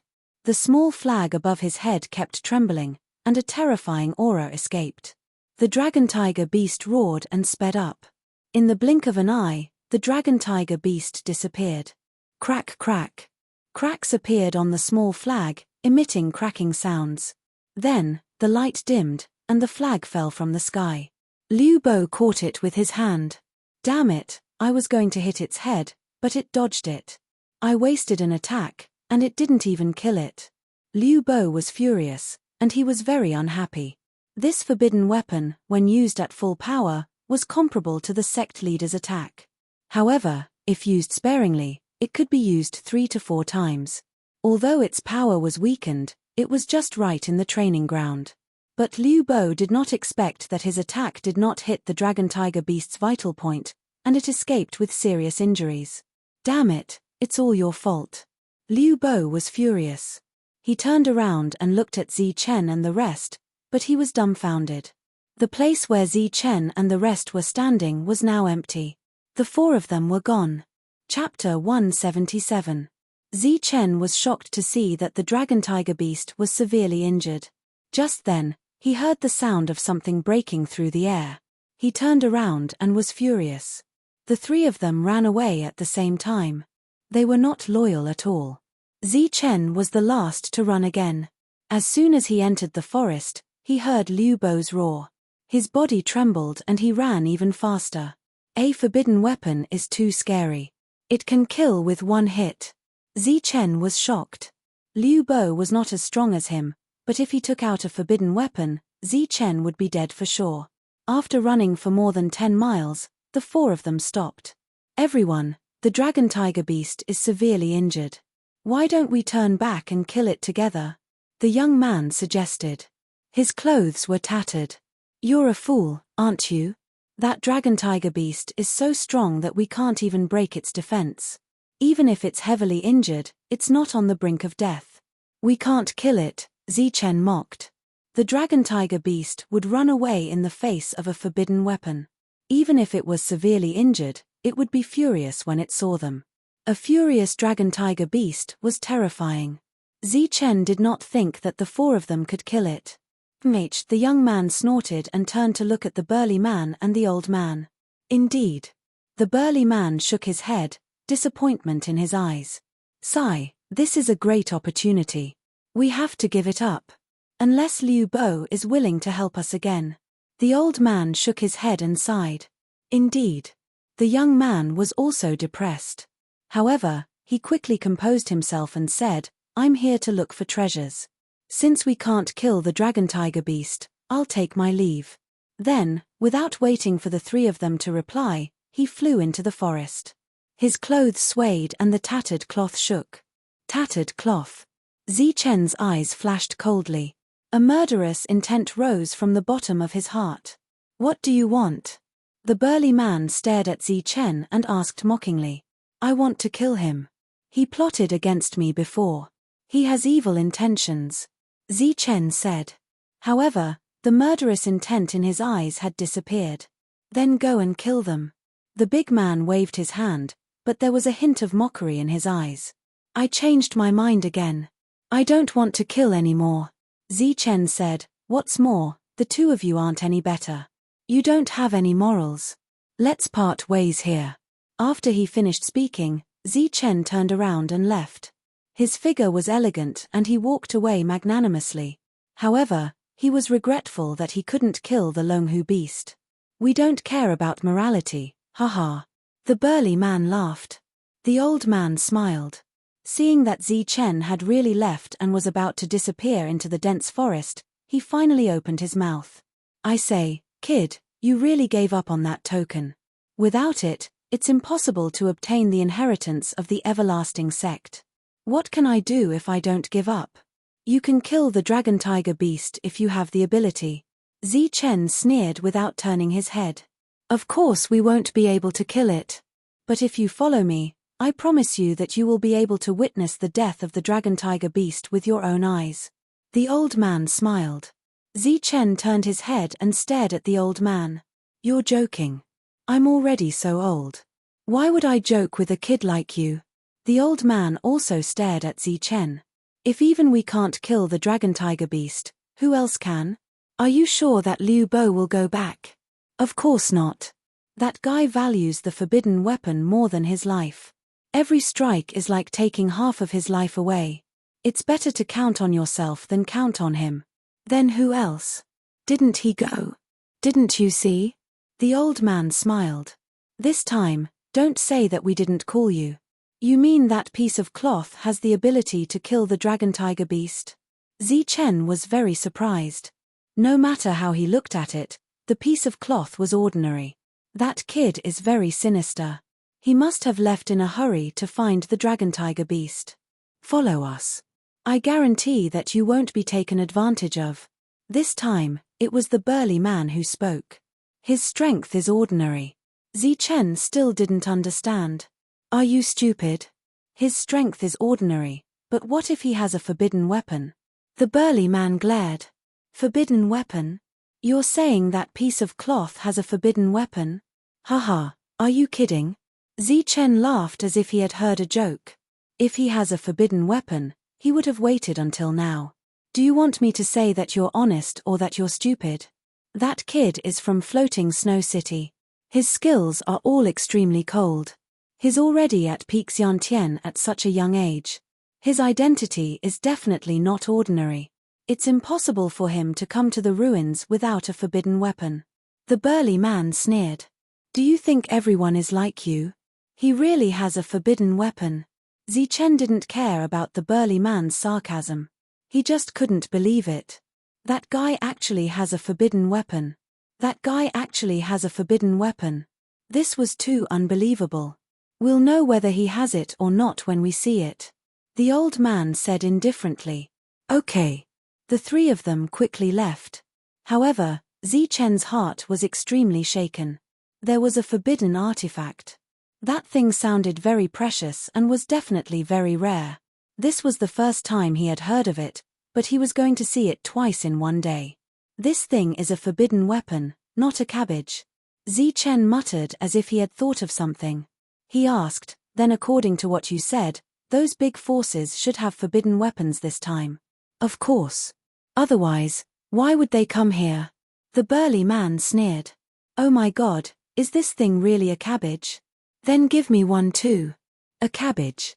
The small flag above his head kept trembling, and a terrifying aura escaped. The dragon tiger beast roared and sped up. In the blink of an eye, the dragon tiger beast disappeared. Crack, crack. Cracks appeared on the small flag, emitting cracking sounds. Then, the light dimmed, and the flag fell from the sky. Liu Bo caught it with his hand. Damn it, I was going to hit its head, but it dodged it. I wasted an attack, and it didn't even kill it. Liu Bo was furious, and he was very unhappy. This forbidden weapon, when used at full power, was comparable to the sect leader's attack. However, if used sparingly, it could be used 3 to 4 times. Although its power was weakened, it was just right in the training ground. But Liu Bo did not expect that his attack did not hit the dragon tiger beast's vital point, and it escaped with serious injuries. Damn it, it's all your fault. Liu Bo was furious. He turned around and looked at Zi Chen and the rest, but he was dumbfounded. The place where Zi Chen and the rest were standing was now empty. The 4 of them were gone. Chapter 177. Zi Chen was shocked to see that the dragon tiger beast was severely injured. Just then, he heard the sound of something breaking through the air. He turned around and was furious. The 3 of them ran away at the same time. They were not loyal at all. Zi Chen was the last to run again. As soon as he entered the forest, he heard Liu Bo's roar. His body trembled and he ran even faster. A forbidden weapon is too scary. It can kill with 1 hit. Zi Chen was shocked. Liu Bo was not as strong as him, but if he took out a forbidden weapon, Zi Chen would be dead for sure. After running for more than 10 miles, the 4 of them stopped. Everyone, the dragon tiger beast is severely injured. Why don't we turn back and kill it together? The young man suggested. His clothes were tattered. You're a fool, aren't you? That dragon tiger beast is so strong that we can't even break its defense. Even if it's heavily injured, it's not on the brink of death. We can't kill it, Zi Chen mocked. The dragon tiger beast would run away in the face of a forbidden weapon. Even if it was severely injured, it would be furious when it saw them. A furious dragon tiger beast was terrifying. Zi Chen did not think that the 4 of them could kill it. The young man snorted and turned to look at the burly man and the old man. Indeed. The burly man shook his head, disappointment in his eyes. Sigh, this is a great opportunity. We have to give it up. Unless Liu Bo is willing to help us again. The old man shook his head and sighed. Indeed. The young man was also depressed. However, he quickly composed himself and said, I'm here to look for treasures. Since we can't kill the dragon tiger beast, I'll take my leave. Then, without waiting for the 3 of them to reply, he flew into the forest. His clothes swayed and the tattered cloth shook. Tattered cloth. Zi Chen's eyes flashed coldly. A murderous intent rose from the bottom of his heart. What do you want? The burly man stared at Zi Chen and asked mockingly. I want to kill him. He plotted against me before. He has evil intentions. Zi Chen said. However, the murderous intent in his eyes had disappeared. Then go and kill them. The big man waved his hand, but there was a hint of mockery in his eyes. I changed my mind again. I don't want to kill anymore. Zi Chen said, what's more, the 2 of you aren't any better. You don't have any morals. Let's part ways here. After he finished speaking, Zi Chen turned around and left. His figure was elegant and he walked away magnanimously. However, he was regretful that he couldn't kill the Longhu beast. We don't care about morality, haha. The burly man laughed. The old man smiled. Seeing that Zi Chen had really left and was about to disappear into the dense forest, he finally opened his mouth. I say, kid, you really gave up on that token. Without it, it's impossible to obtain the inheritance of the everlasting sect. What can I do if I don't give up? You can kill the dragon tiger beast if you have the ability. Zi Chen sneered without turning his head. Of course we won't be able to kill it. But if you follow me, I promise you that you will be able to witness the death of the dragon tiger beast with your own eyes. The old man smiled. Zi Chen turned his head and stared at the old man. You're joking. I'm already so old. Why would I joke with a kid like you? The old man also stared at Zi Chen. If even we can't kill the dragon tiger beast, who else can? Are you sure that Liu Bo will go back? Of course not. That guy values the forbidden weapon more than his life. Every strike is like taking half of his life away. It's better to count on yourself than count on him. Then who else? Didn't he go? Didn't you see? The old man smiled. This time, Don't say that we didn't call you. You mean that piece of cloth has the ability to kill the dragon tiger beast? Zichen was very surprised. No matter how he looked at it, the piece of cloth was ordinary. That kid is very sinister. He must have left in a hurry to find the dragon tiger beast. Follow us. I guarantee that you won't be taken advantage of. This time, it was the burly man who spoke. His strength is ordinary. Zichen still didn't understand. Are you stupid? His strength is ordinary, but what if he has a forbidden weapon? The burly man glared. Forbidden weapon? You're saying that piece of cloth has a forbidden weapon? Haha, are you kidding? Zichen laughed as if he had heard a joke. If he has a forbidden weapon, he would have waited until now. Do you want me to say that you're honest or that you're stupid? That kid is from Floating Snow City. His skills are all extremely cold. He's already at peak Xiantian at such a young age. His identity is definitely not ordinary. It's impossible for him to come to the ruins without a forbidden weapon. The burly man sneered. Do you think everyone is like you? He really has a forbidden weapon. Zichen didn't care about the burly man's sarcasm. He just couldn't believe it. That guy actually has a forbidden weapon. That guy actually has a forbidden weapon. This was too unbelievable. We'll know whether he has it or not when we see it. The old man said indifferently. Okay. The three of them quickly left. However, Zichen's heart was extremely shaken. There was a forbidden artifact. That thing sounded very precious and was definitely very rare. This was the first time he had heard of it, but he was going to see it twice in one day. This thing is a forbidden weapon, not a cabbage. Zichen muttered as if he had thought of something. He asked, then according to what you said, those big forces should have forbidden weapons this time. Of course. Otherwise, why would they come here? The burly man sneered. Oh my God, is this thing really a cabbage? Then give me one too. A cabbage.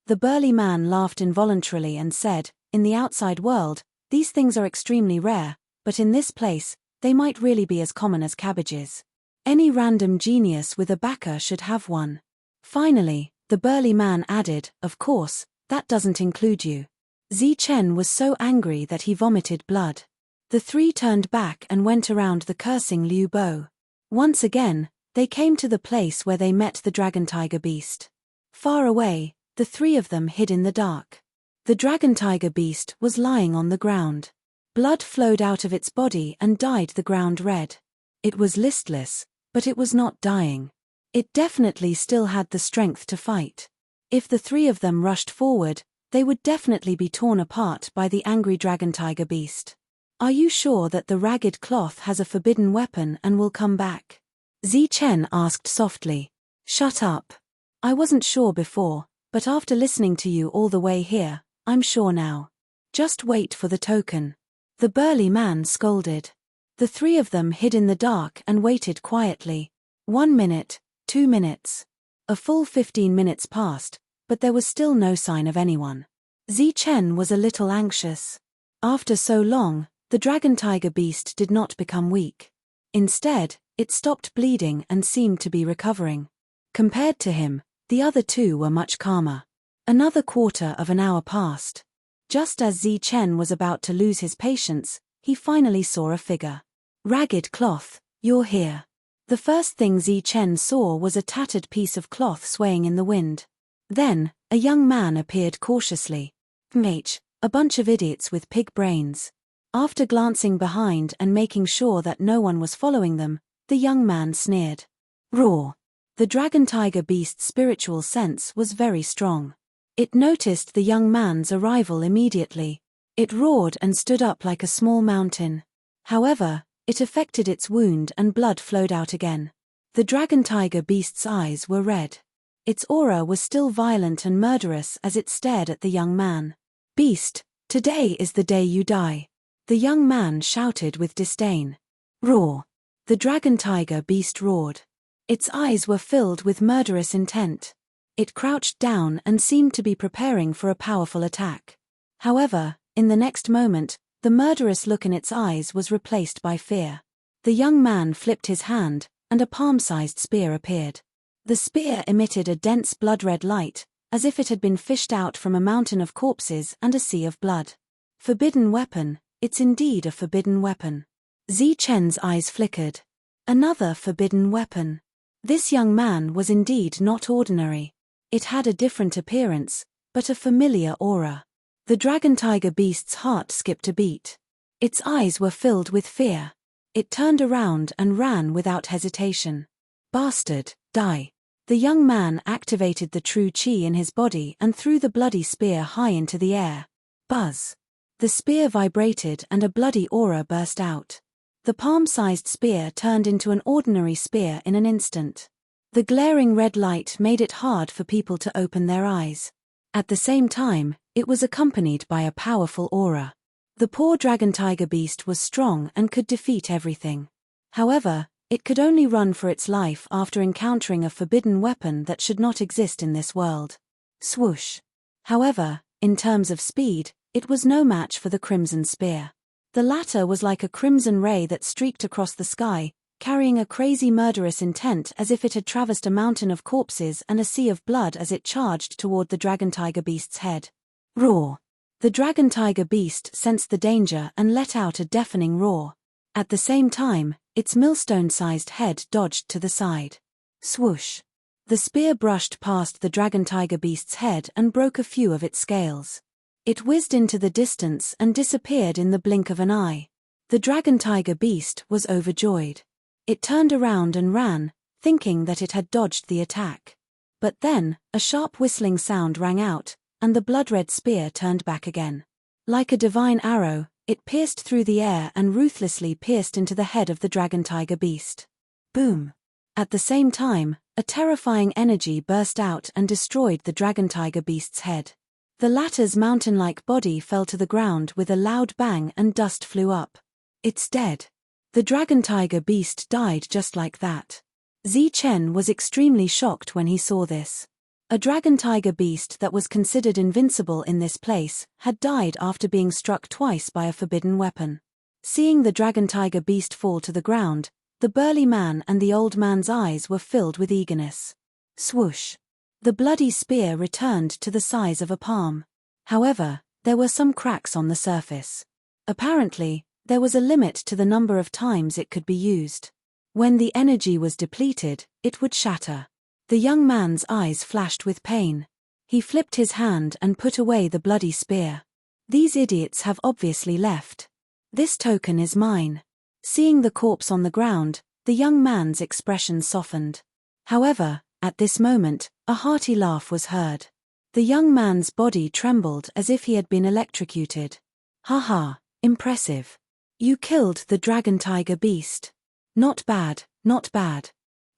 The burly man laughed involuntarily and said, in the outside world, these things are extremely rare, but in this place, they might really be as common as cabbages. Any random genius with a backer should have one. Finally, the burly man added, of course, that doesn't include you. Zichen was so angry that he vomited blood. The three turned back and went around the cursing Liu Bo. Once again, they came to the place where they met the dragon tiger beast. Far away, the three of them hid in the dark. The dragon tiger beast was lying on the ground. Blood flowed out of its body and dyed the ground red. It was listless, but it was not dying. It definitely still had the strength to fight. If the three of them rushed forward, they would definitely be torn apart by the angry dragon tiger beast. Are you sure that the ragged cloth has a forbidden weapon and will come back? Zichen asked softly. Shut up. I wasn't sure before, but after listening to you all the way here, I'm sure now. Just wait for the token. The burly man scolded. The three of them hid in the dark and waited quietly. 1 minute, 2 minutes. A full 15 minutes passed, but there was still no sign of anyone. Zichen was a little anxious. After so long, the dragon tiger beast did not become weak. Instead, it stopped bleeding and seemed to be recovering. Compared to him, the other two were much calmer. Another quarter of an hour passed. Just as Zichen was about to lose his patience, he finally saw a figure. Ragged cloth, you're here. The first thing Zichen saw was a tattered piece of cloth swaying in the wind. Then, a young man appeared cautiously. A bunch of idiots with pig brains. After glancing behind and making sure that no one was following them, the young man sneered. Roar. The dragon tiger beast's spiritual sense was very strong. It noticed the young man's arrival immediately. It roared and stood up like a small mountain. However, it affected its wound and blood flowed out again. The dragon tiger beast's eyes were red. Its aura was still violent and murderous as it stared at the young man. Beast, today is the day you die. The young man shouted with disdain. Roar. The dragon tiger beast roared. Its eyes were filled with murderous intent. It crouched down and seemed to be preparing for a powerful attack. However, in the next moment, the murderous look in its eyes was replaced by fear. The young man flipped his hand, and a palm-sized spear appeared. The spear emitted a dense blood-red light, as if it had been fished out from a mountain of corpses and a sea of blood. Forbidden weapon, it's indeed a forbidden weapon. Zi Chen's eyes flickered. Another forbidden weapon. This young man was indeed not ordinary. It had a different appearance, but a familiar aura. The dragon-tiger beast's heart skipped a beat. Its eyes were filled with fear. It turned around and ran without hesitation. Bastard, die. The young man activated the true qi in his body and threw the bloody spear high into the air. Buzz. The spear vibrated and a bloody aura burst out. The palm-sized spear turned into an ordinary spear in an instant. The glaring red light made it hard for people to open their eyes. At the same time, it was accompanied by a powerful aura. The poor dragon-tiger beast was strong and could defeat everything. However, it could only run for its life after encountering a forbidden weapon that should not exist in this world. Swoosh. However, in terms of speed, it was no match for the crimson spear. The latter was like a crimson ray that streaked across the sky, carrying a crazy murderous intent as if it had traversed a mountain of corpses and a sea of blood as it charged toward the dragon-tiger beast's head. Roar! The dragon-tiger beast sensed the danger and let out a deafening roar. At the same time, its millstone-sized head dodged to the side. Swoosh! The spear brushed past the dragon-tiger beast's head and broke a few of its scales. It whizzed into the distance and disappeared in the blink of an eye. The dragon-tiger beast was overjoyed. It turned around and ran, thinking that it had dodged the attack. But then, a sharp whistling sound rang out, and the blood-red spear turned back again. Like a divine arrow, it pierced through the air and ruthlessly pierced into the head of the dragon-tiger beast. Boom! At the same time, a terrifying energy burst out and destroyed the dragon-tiger beast's head. The latter's mountain-like body fell to the ground with a loud bang and dust flew up. It's dead. The dragon-tiger beast died just like that. Zi Chen was extremely shocked when he saw this. A dragon-tiger beast that was considered invincible in this place had died after being struck twice by a forbidden weapon. Seeing the dragon-tiger beast fall to the ground, the burly man and the old man's eyes were filled with eagerness. Swoosh! The bloody spear returned to the size of a palm. However, there were some cracks on the surface. Apparently, there was a limit to the number of times it could be used. When the energy was depleted, it would shatter. The young man's eyes flashed with pain. He flipped his hand and put away the bloody spear. These idiots have obviously left. This token is mine. Seeing the corpse on the ground, the young man's expression softened. However, at this moment, a hearty laugh was heard. The young man's body trembled as if he had been electrocuted. Haha, impressive. You killed the dragon-tiger beast. Not bad, not bad.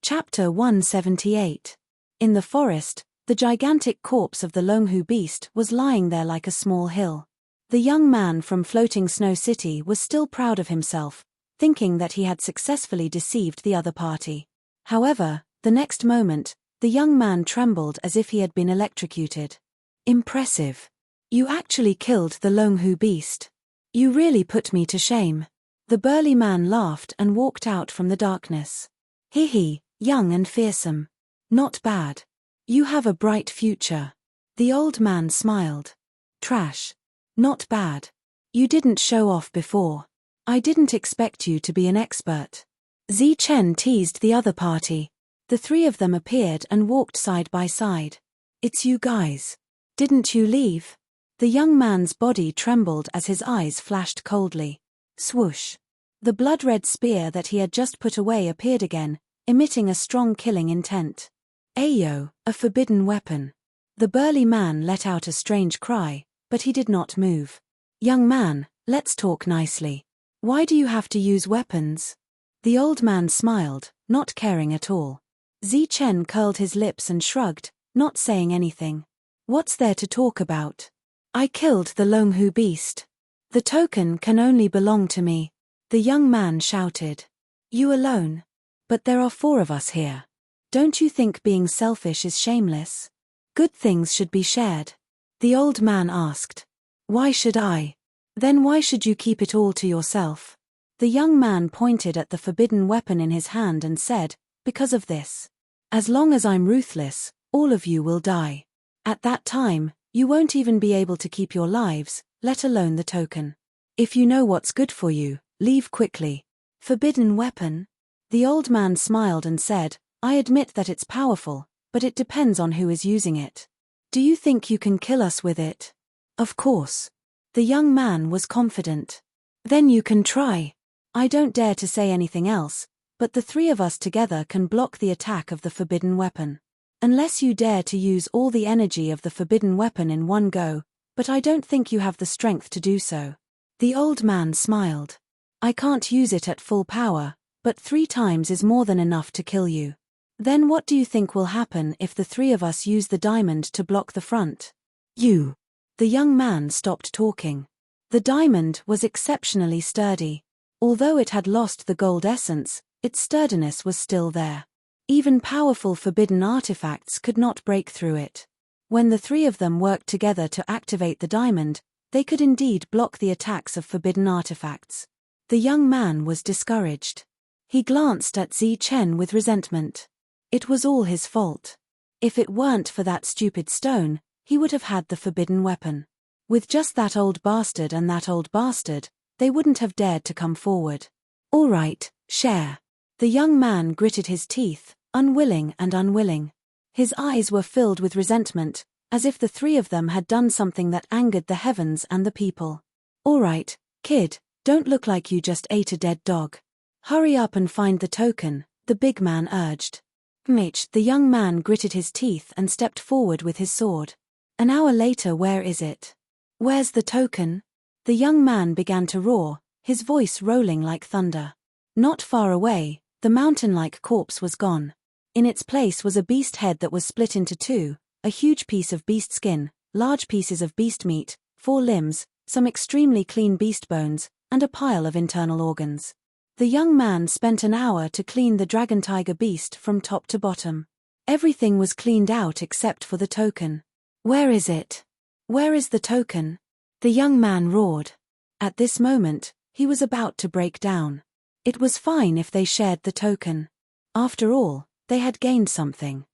Chapter 178. In the forest, the gigantic corpse of the Longhu beast was lying there like a small hill. The young man from Floating Snow City was still proud of himself, thinking that he had successfully deceived the other party. However, the next moment, the young man trembled as if he had been electrocuted. Impressive. You actually killed the Longhu beast. You really put me to shame. The burly man laughed and walked out from the darkness. Hee, young and fearsome. Not bad. You have a bright future. The old man smiled. Trash. Not bad. You didn't show off before. I didn't expect you to be an expert. Zi Chen teased the other party. The three of them appeared and walked side by side. It's you guys. Didn't you leave? The young man's body trembled as his eyes flashed coldly. Swoosh. The blood-red spear that he had just put away appeared again, emitting a strong killing intent. Ayo, a forbidden weapon. The burly man let out a strange cry, but he did not move. Young man, let's talk nicely. Why do you have to use weapons? The old man smiled, not caring at all. Zi Chen curled his lips and shrugged, not saying anything. What's there to talk about? I killed the Longhu beast. The token can only belong to me. The young man shouted. You alone? But there are 4 of us here. Don't you think being selfish is shameless? Good things should be shared. The old man asked. Why should I? Then why should you keep it all to yourself? The young man pointed at the forbidden weapon in his hand and said, because of this. As long as I'm ruthless, all of you will die. At that time, you won't even be able to keep your lives, let alone the token. If you know what's good for you, leave quickly. Forbidden weapon? The old man smiled and said, I admit that it's powerful, but it depends on who is using it. Do you think you can kill us with it? Of course. The young man was confident. Then you can try. I don't dare to say anything else, but the three of us together can block the attack of the forbidden weapon. Unless you dare to use all the energy of the forbidden weapon in one go, but I don't think you have the strength to do so. The old man smiled. I can't use it at full power, but 3 times is more than enough to kill you. Then what do you think will happen if the 3 of us use the diamond to block the front? You. The young man stopped talking. The diamond was exceptionally sturdy. Although it had lost the gold essence, its sturdiness was still there. Even powerful forbidden artifacts could not break through it. When the 3 of them worked together to activate the diamond, they could indeed block the attacks of forbidden artifacts. The young man was discouraged. He glanced at Zi Chen with resentment. It was all his fault. If it weren't for that stupid stone, he would have had the forbidden weapon. With just that old bastard and that old bastard, they wouldn't have dared to come forward. All right, share. The young man gritted his teeth, unwilling and unwilling. His eyes were filled with resentment, as if the 3 of them had done something that angered the heavens and the people. All right, kid, don't look like you just ate a dead dog. Hurry up and find the token, the big man urged. Mitch, the young man gritted his teeth and stepped forward with his sword. An hour later, where is it? Where's the token? The young man began to roar, his voice rolling like thunder. Not far away, the mountain-like corpse was gone. In its place was a beast head that was split into 2, a huge piece of beast skin, large pieces of beast meat, 4 limbs, some extremely clean beast bones, and a pile of internal organs. The young man spent an hour to clean the dragon-tiger beast from top to bottom. Everything was cleaned out except for the token. Where is it? Where is the token? The young man roared. At this moment, he was about to break down. It was fine if they shared the token. After all, they had gained something.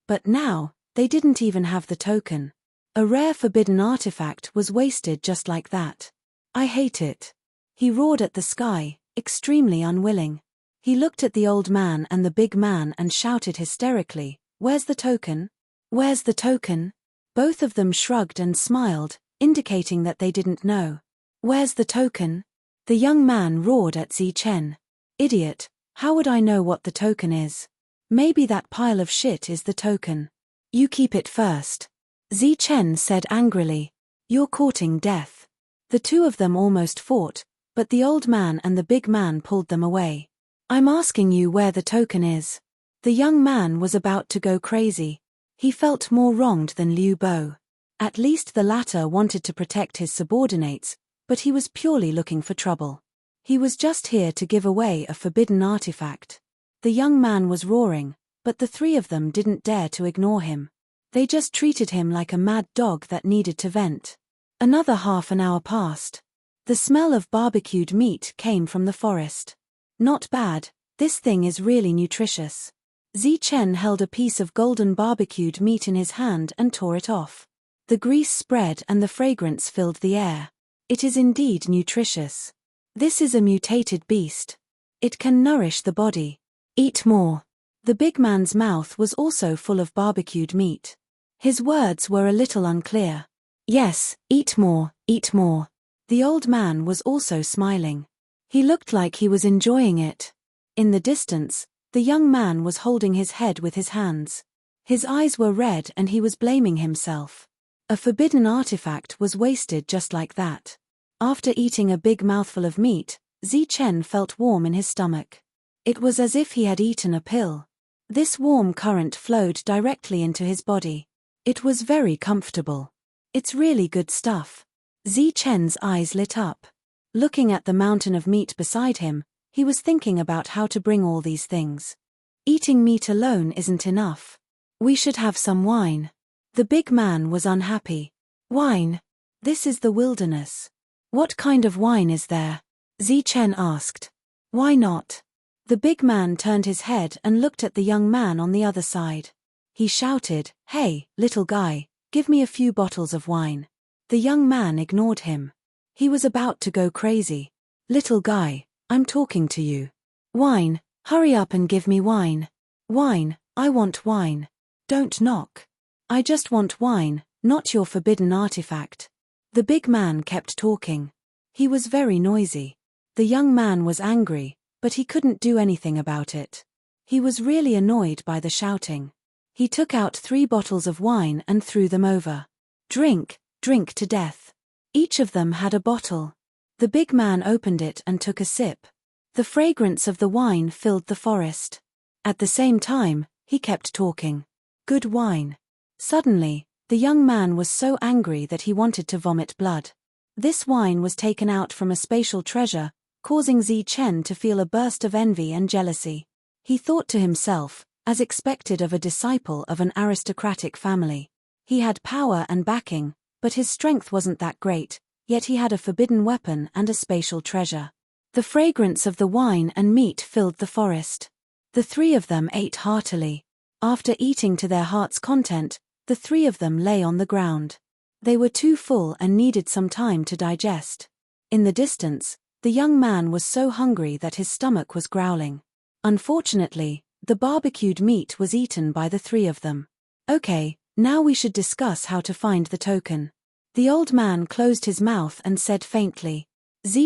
But now, they didn't even have the token. A rare forbidden artifact was wasted just like that. I hate it. He roared at the sky, extremely unwilling. He looked at the old man and the big man and shouted hysterically, Where's the token? Where's the token? Both of them shrugged and smiled, indicating that they didn't know. Where's the token? The young man roared at Zi Chen. Idiot, how would I know what the token is? Maybe that pile of shit is the token. You keep it first. Zi Chen said angrily. You're courting death. The 2 of them almost fought, but the old man and the big man pulled them away. I'm asking you where the token is. The young man was about to go crazy. He felt more wronged than Liu Bo. At least the latter wanted to protect his subordinates, but he was purely looking for trouble. He was just here to give away a forbidden artifact. The young man was roaring, but the 3 of them didn't dare to ignore him. They just treated him like a mad dog that needed to vent. Another half an hour passed. The smell of barbecued meat came from the forest. Not bad, this thing is really nutritious. Zi Chen held a piece of golden barbecued meat in his hand and tore it off. The grease spread and the fragrance filled the air. It is indeed nutritious. This is a mutated beast. It can nourish the body. Eat more. The big man's mouth was also full of barbecued meat. His words were a little unclear. Yes, eat more, eat more. The old man was also smiling. He looked like he was enjoying it. In the distance, the young man was holding his head with his hands. His eyes were red and he was blaming himself. A forbidden artifact was wasted just like that. After eating a big mouthful of meat, Zi Chen felt warm in his stomach. It was as if he had eaten a pill. This warm current flowed directly into his body. It was very comfortable. It's really good stuff. Zi Chen's eyes lit up. Looking at the mountain of meat beside him, he was thinking about how to bring all these things. Eating meat alone isn't enough. We should have some wine. The big man was unhappy. Wine? This is the wilderness. What kind of wine is there? Zi Chen asked. Why not? The big man turned his head and looked at the young man on the other side. He shouted, "Hey, little guy, give me a few bottles of wine." The young man ignored him. He was about to go crazy. "Little guy, I'm talking to you. Wine, hurry up and give me wine. Wine, I want wine. Don't knock. I just want wine, not your forbidden artifact." The big man kept talking. He was very noisy. The young man was angry, but he couldn't do anything about it. He was really annoyed by the shouting. He took out 3 bottles of wine and threw them over. "Drink, drink to death." Each of them had a bottle. The big man opened it and took a sip. The fragrance of the wine filled the forest. At the same time, he kept talking. "Good wine." Suddenly, the young man was so angry that he wanted to vomit blood. This wine was taken out from a spatial treasure, causing Chen to feel a burst of envy and jealousy. He thought to himself, as expected of a disciple of an aristocratic family. He had power and backing, but his strength wasn't that great, yet he had a forbidden weapon and a spatial treasure. The fragrance of the wine and meat filled the forest. The 3 of them ate heartily. After eating to their heart's content, the 3 of them lay on the ground. They were too full and needed some time to digest. In the distance, the young man was so hungry that his stomach was growling. Unfortunately, the barbecued meat was eaten by the 3 of them. "Okay, now we should discuss how to find the token." The old man closed his mouth and said faintly.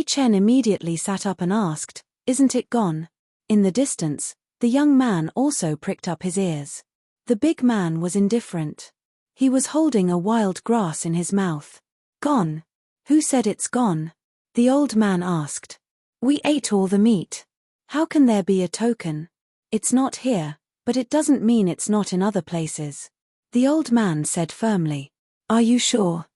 Chen immediately sat up and asked, "Isn't it gone?" In the distance, the young man also pricked up his ears. The big man was indifferent. He was holding a wild grass in his mouth. "Gone? Who said it's gone?" the old man asked. "We ate all the meat. How can there be a token? It's not here, but it doesn't mean it's not in other places," the old man said firmly. "Are you sure?"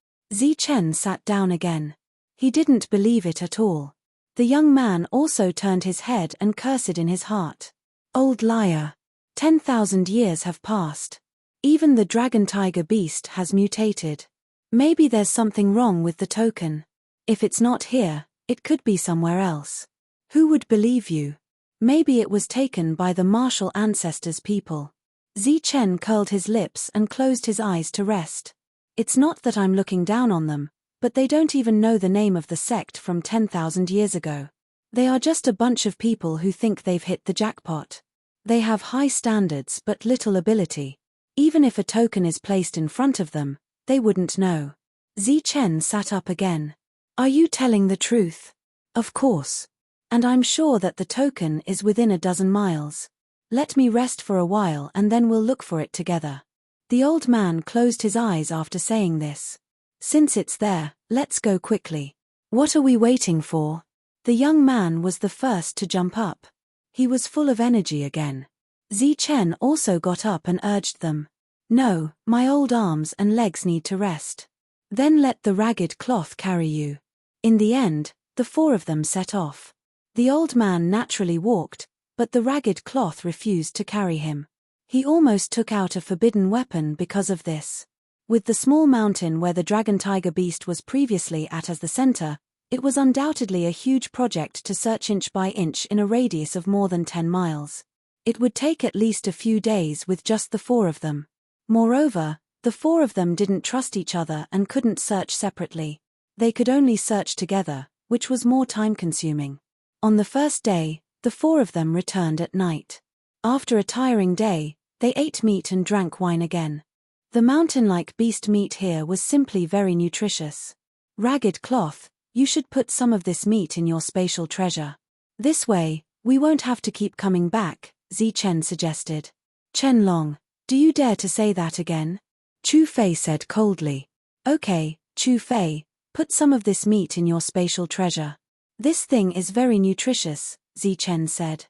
Chen sat down again. He didn't believe it at all. The young man also turned his head and cursed in his heart. "Old liar. 10,000 years have passed. Even the dragon tiger beast has mutated. Maybe there's something wrong with the token. If it's not here, it could be somewhere else. Who would believe you? Maybe it was taken by the martial ancestors' people." Chen curled his lips and closed his eyes to rest. "It's not that I'm looking down on them, but they don't even know the name of the sect from 10,000 years ago. They are just a bunch of people who think they've hit the jackpot. They have high standards but little ability. Even if a token is placed in front of them, they wouldn't know." Chen sat up again. "Are you telling the truth?" "Of course. And I'm sure that the token is within a dozen miles. Let me rest for a while and then we'll look for it together." The old man closed his eyes after saying this. "Since it's there, let's go quickly. What are we waiting for?" The young man was the first to jump up. He was full of energy again. Chen also got up and urged them. "No, my old arms and legs need to rest." "Then let the ragged cloth carry you." In the end, the 4 of them set off. The old man naturally walked, but the ragged cloth refused to carry him. He almost took out a forbidden weapon because of this. With the small mountain where the dragon tiger beast was previously at as the center, it was undoubtedly a huge project to search inch by inch in a radius of more than 10 miles. It would take at least a few days with just the 4 of them. Moreover, the 4 of them didn't trust each other and couldn't search separately. They could only search together, which was more time-consuming. On the first day, the 4 of them returned at night. After a tiring day, they ate meat and drank wine again. The mountain-like beast meat here was simply very nutritious. "Ragged cloth, you should put some of this meat in your spatial treasure. This way, we won't have to keep coming back," Chen suggested. "Chen-long, do you dare to say that again?" Chu Fei said coldly. "Okay, Chu Fei, put some of this meat in your spatial treasure. This thing is very nutritious," Chen said.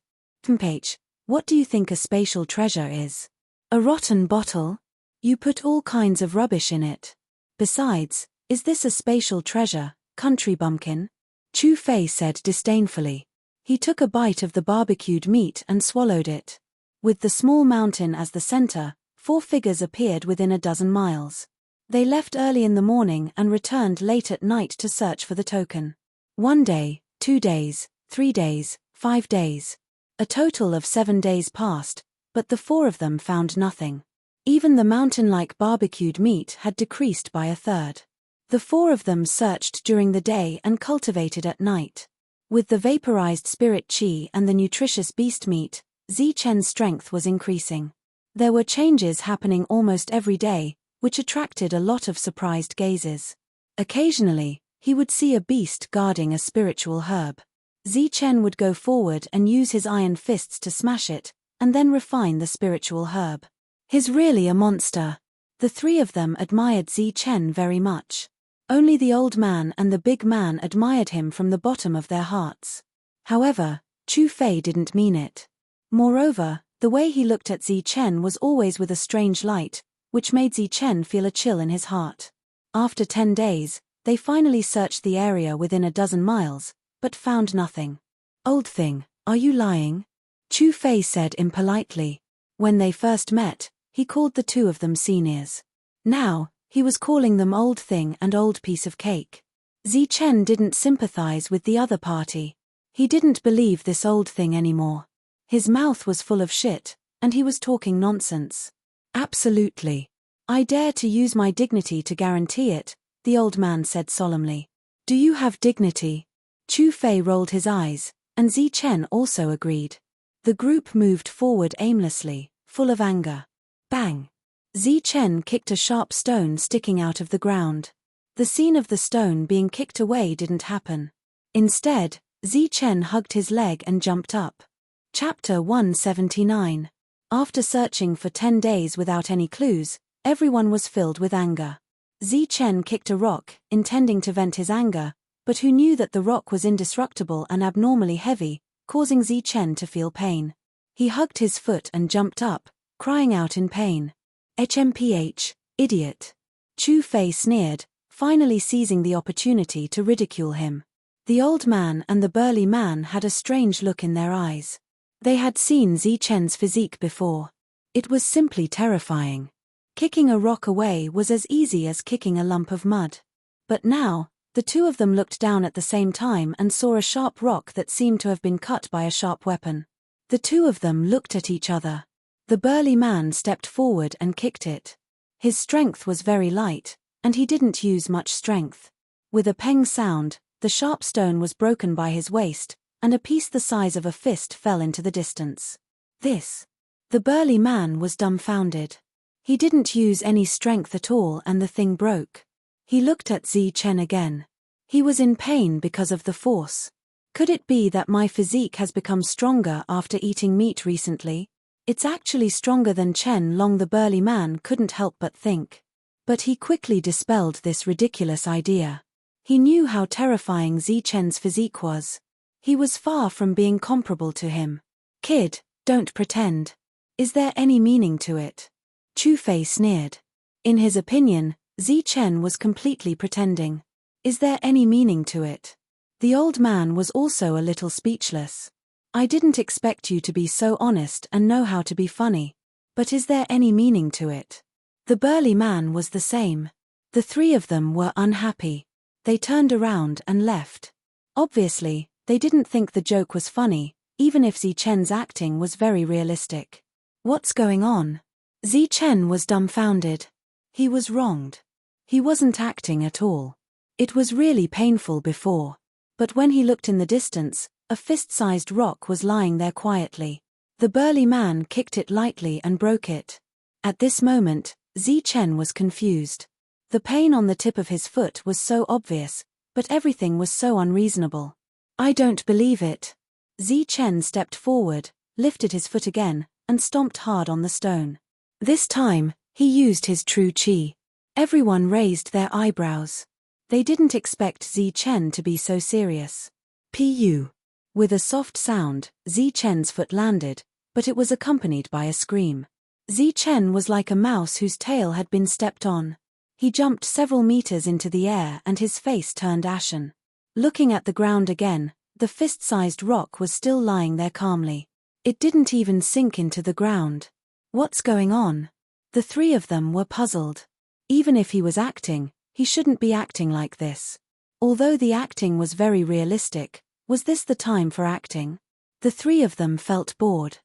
"Mph, what do you think a spatial treasure is? A rotten bottle? You put all kinds of rubbish in it. Besides, is this a spatial treasure, country bumpkin?" Chu Fei said disdainfully. He took a bite of the barbecued meat and swallowed it. With the small mountain as the center, 4 figures appeared within a dozen miles. They left early in the morning and returned late at night to search for the token. 1 day, 2 days, 3 days, 5 days. A total of 7 days passed, but the 4 of them found nothing. Even the mountain-like barbecued meat had decreased by a third. The 4 of them searched during the day and cultivated at night. With the vaporized spirit chi and the nutritious beast meat, Zichen's strength was increasing. There were changes happening almost every day, which attracted a lot of surprised gazes. Occasionally, he would see a beast guarding a spiritual herb. Zichen would go forward and use his iron fists to smash it, and then refine the spiritual herb. He's really a monster. The 3 of them admired Zichen very much. Only the old man and the big man admired him from the bottom of their hearts. However, Chu Fei didn't mean it. Moreover, the way he looked at Zichen was always with a strange light, which made Zichen feel a chill in his heart. After 10 days, they finally searched the area within a dozen miles, but found nothing. "Old thing, are you lying?" Chu Fei said impolitely. When they first met, he called the 2 of them seniors. Now, he was calling them old thing and old piece of cake. Zichen didn't sympathize with the other party. He didn't believe this old thing anymore. His mouth was full of shit, and he was talking nonsense. "Absolutely. I dare to use my dignity to guarantee it," the old man said solemnly. "Do you have dignity?" Chu Fei rolled his eyes, and Zichen also agreed. The group moved forward aimlessly, full of anger. Bang! Zichen kicked a sharp stone sticking out of the ground. The scene of the stone being kicked away didn't happen. Instead, Zichen hugged his leg and jumped up. Chapter 179. After searching for 10 days without any clues, everyone was filled with anger. Zichen kicked a rock, intending to vent his anger, but who knew that the rock was indestructible and abnormally heavy, causing Zichen to feel pain. He hugged his foot and jumped up, crying out in pain. "HMPH, idiot." Chu Fei sneered, finally seizing the opportunity to ridicule him. The old man and the burly man had a strange look in their eyes. They had seen Zichen's physique before. It was simply terrifying. Kicking a rock away was as easy as kicking a lump of mud. But now, the 2 of them looked down at the same time and saw a sharp rock that seemed to have been cut by a sharp weapon. The 2 of them looked at each other. The burly man stepped forward and kicked it. His strength was very light, and he didn't use much strength. With a peng sound, the sharp stone was broken by his waist, and a piece the size of a fist fell into the distance. This. The burly man was dumbfounded. He didn't use any strength at all and the thing broke. He looked at Zichen again. He was in pain because of the force. Could it be that my physique has become stronger after eating meat recently? It's actually stronger than Chen Long, the burly man couldn't help but think. But he quickly dispelled this ridiculous idea. He knew how terrifying Zichen's physique was. He was far from being comparable to him. "Kid, don't pretend. Is there any meaning to it?" Chu Fei sneered. In his opinion, Zichen was completely pretending. Is there any meaning to it? The old man was also a little speechless. "I didn't expect you to be so honest and know how to be funny. But is there any meaning to it?" The burly man was the same. The 3 of them were unhappy. They turned around and left. Obviously, they didn't think the joke was funny, even if Zichen's acting was very realistic. What's going on? Zichen was dumbfounded. He was wronged. He wasn't acting at all. It was really painful before. But when he looked in the distance, a fist-sized rock was lying there quietly. The burly man kicked it lightly and broke it. At this moment, Zichen was confused. The pain on the tip of his foot was so obvious, but everything was so unreasonable. "I don't believe it." Zichen stepped forward, lifted his foot again, and stomped hard on the stone. This time, he used his true chi. Everyone raised their eyebrows. They didn't expect Zichen to be so serious. Pu. With a soft sound, Zichen's foot landed, but it was accompanied by a scream. Zichen was like a mouse whose tail had been stepped on. He jumped several meters into the air and his face turned ashen. Looking at the ground again, the fist-sized rock was still lying there calmly. It didn't even sink into the ground. What's going on? The 3 of them were puzzled. Even if he was acting, he shouldn't be acting like this. Although the acting was very realistic, was this the time for acting? The three of them felt bored.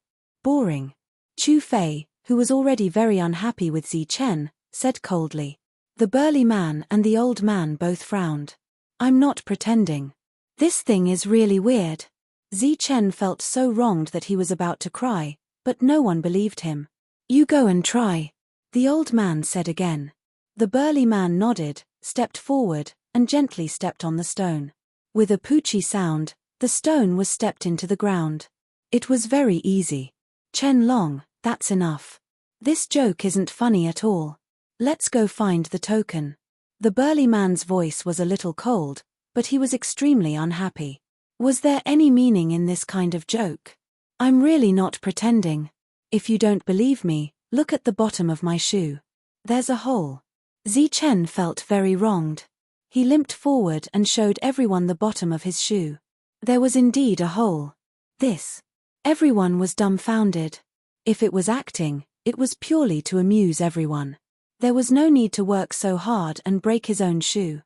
Boring. Chu Fei, who was already very unhappy with Zi Chen, said coldly. The burly man and the old man both frowned. I'm not pretending. This thing is really weird. Zi Chen felt so wronged that he was about to cry, but no one believed him. You go and try, the old man said again. The burly man nodded, stepped forward, and gently stepped on the stone. With a poochy sound, the stone was stepped into the ground. It was very easy. Chen Long, that's enough. This joke isn't funny at all. Let's go find the token. The burly man's voice was a little cold, but he was extremely unhappy. Was there any meaning in this kind of joke? I'm really not pretending. If you don't believe me, look at the bottom of my shoe. There's a hole. Zi Chen felt very wronged. He limped forward and showed everyone the bottom of his shoe. There was indeed a hole. This. Everyone was dumbfounded. If it was acting, it was purely to amuse everyone. There was no need to work so hard and break his own shoe.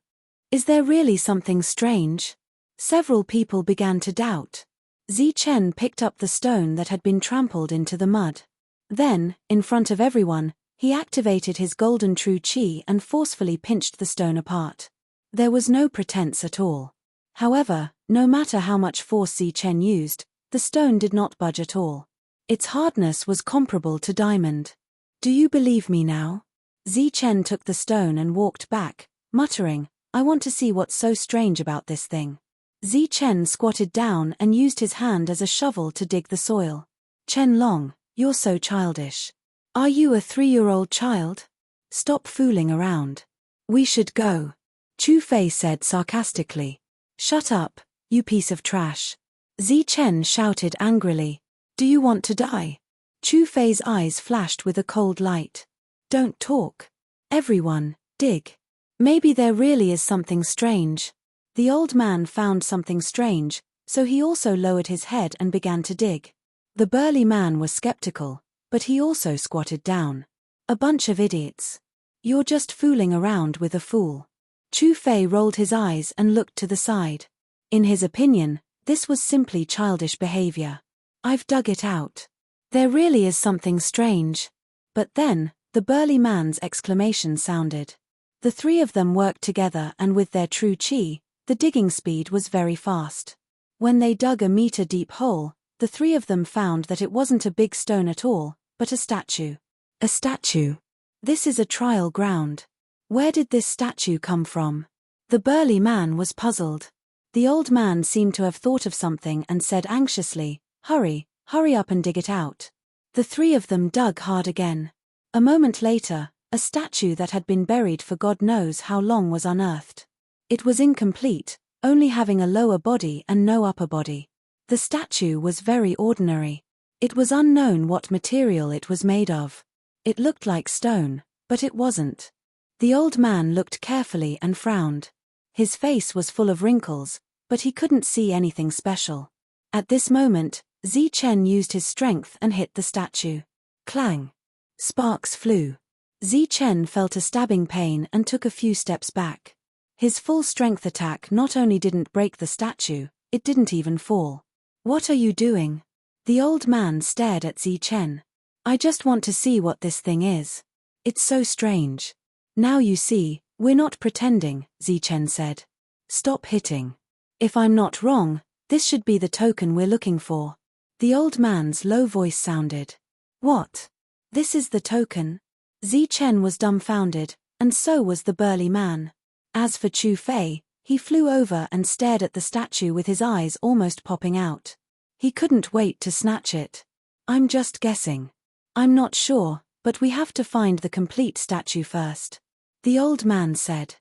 Is there really something strange? Several people began to doubt. Zi Chen picked up the stone that had been trampled into the mud. Then, in front of everyone, he activated his golden true qi and forcefully pinched the stone apart. There was no pretense at all. However, no matter how much force Zi Chen used, the stone did not budge at all. Its hardness was comparable to diamond. Do you believe me now? Zi Chen took the stone and walked back, muttering, I want to see what's so strange about this thing. Zi Chen squatted down and used his hand as a shovel to dig the soil. Chen Long, you're so childish. Are you a 3-year-old child? Stop fooling around. We should go. Chu Fei said sarcastically. Shut up, you piece of trash. Zi Chen shouted angrily. Do you want to die? Chu Fei's eyes flashed with a cold light. Don't talk. Everyone, dig. Maybe there really is something strange. The old man found something strange, so he also lowered his head and began to dig. The burly man was skeptical, but he also squatted down. A bunch of idiots. You're just fooling around with a fool. Chu Fei rolled his eyes and looked to the side. In his opinion, this was simply childish behavior. I've dug it out. There really is something strange. But then, the burly man's exclamation sounded. The three of them worked together and with their true qi, the digging speed was very fast. When they dug a meter-deep hole, the three of them found that it wasn't a big stone at all, but a statue. A statue. This is a trial ground. Where did this statue come from? The burly man was puzzled. The old man seemed to have thought of something and said anxiously, hurry up and dig it out. The three of them dug hard again. A moment later, a statue that had been buried for God knows how long was unearthed. It was incomplete, only having a lower body and no upper body. The statue was very ordinary. It was unknown what material it was made of. It looked like stone, but it wasn't. The old man looked carefully and frowned. His face was full of wrinkles, but he couldn't see anything special. At this moment, Zi Chen used his strength and hit the statue. Clang! Sparks flew. Zi Chen felt a stabbing pain and took a few steps back. His full-strength attack not only didn't break the statue, it didn't even fall. What are you doing? The old man stared at Zi Chen. I just want to see what this thing is. It's so strange. Now you see, we're not pretending, Zi Chen said. Stop hitting. If I'm not wrong, this should be the token we're looking for. The old man's low voice sounded. What? This is the token? Zi Chen was dumbfounded, and so was the burly man. As for Chu Fei, he flew over and stared at the statue with his eyes almost popping out. He couldn't wait to snatch it. I'm just guessing. I'm not sure, but we have to find the complete statue first. The old man said.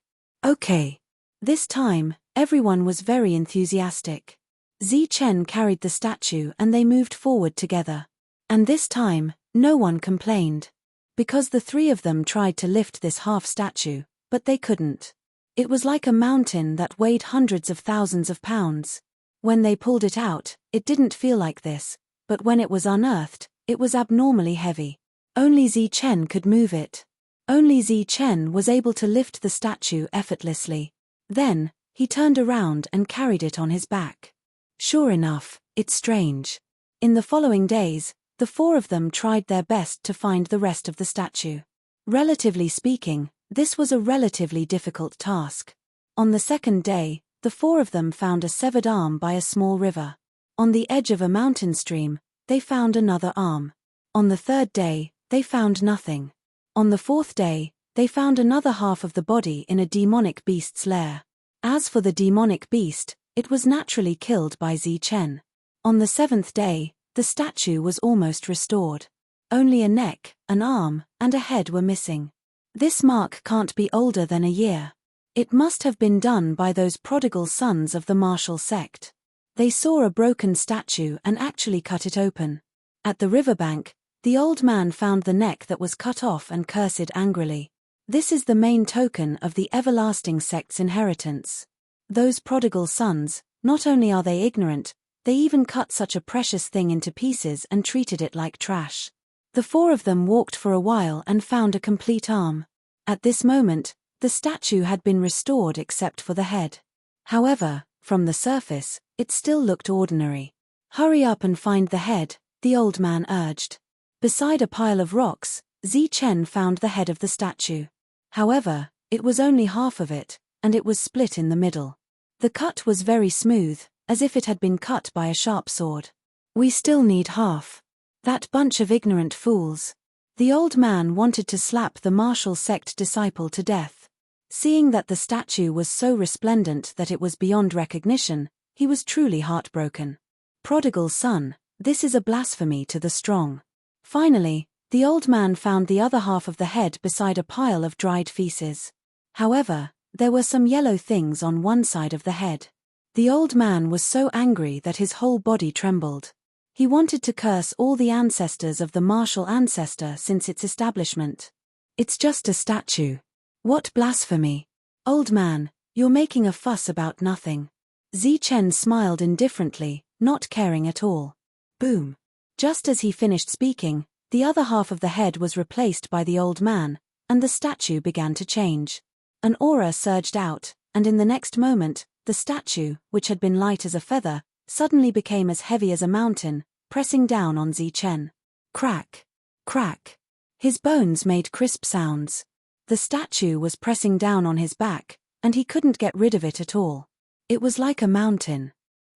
Okay. This time, everyone was very enthusiastic. Zi Chen carried the statue and they moved forward together. And this time, no one complained. Because the three of them tried to lift this half statue, but they couldn't. It was like a mountain that weighed hundreds of thousands of pounds. When they pulled it out, it didn't feel like this, but when it was unearthed, it was abnormally heavy. Only Zi Chen could move it. Only Zi Chen was able to lift the statue effortlessly. Then, he turned around and carried it on his back. Sure enough, it's strange. In the following days, the four of them tried their best to find the rest of the statue. Relatively speaking, this was a relatively difficult task. On the second day, the four of them found a severed arm by a small river. On the edge of a mountain stream, they found another arm. On the third day, they found nothing. On the fourth day, they found another half of the body in a demonic beast's lair. As for the demonic beast, it was naturally killed by Zichen. On the seventh day, the statue was almost restored. Only a neck, an arm, and a head were missing. This mark can't be older than a year. It must have been done by those prodigal sons of the martial sect. They saw a broken statue and actually cut it open. At the riverbank, the old man found the neck that was cut off and cursed angrily. This is the main token of the everlasting sect's inheritance. Those prodigal sons, not only are they ignorant, they even cut such a precious thing into pieces and treated it like trash. The four of them walked for a while and found a complete arm. At this moment, the statue had been restored except for the head. However, from the surface, it still looked ordinary. "Hurry up and find the head," the old man urged. Beside a pile of rocks, Zichen found the head of the statue. However, it was only half of it, and it was split in the middle. The cut was very smooth, as if it had been cut by a sharp sword. "We still need half. That bunch of ignorant fools." The old man wanted to slap the martial sect disciple to death. Seeing that the statue was so resplendent that it was beyond recognition, he was truly heartbroken. Prodigal son, this is a blasphemy to the strong. Finally, the old man found the other half of the head beside a pile of dried feces. However, there were some yellow things on one side of the head. The old man was so angry that his whole body trembled. He wanted to curse all the ancestors of the martial ancestor since its establishment. "It's just a statue. What blasphemy! Old man, you're making a fuss about nothing." Zichen smiled indifferently, not caring at all. Boom! Just as he finished speaking, the other half of the head was replaced by the old man, and the statue began to change. An aura surged out, and in the next moment, the statue, which had been light as a feather, suddenly became as heavy as a mountain, pressing down on Zichen. Crack! Crack! His bones made crisp sounds. The statue was pressing down on his back, and he couldn't get rid of it at all. It was like a mountain.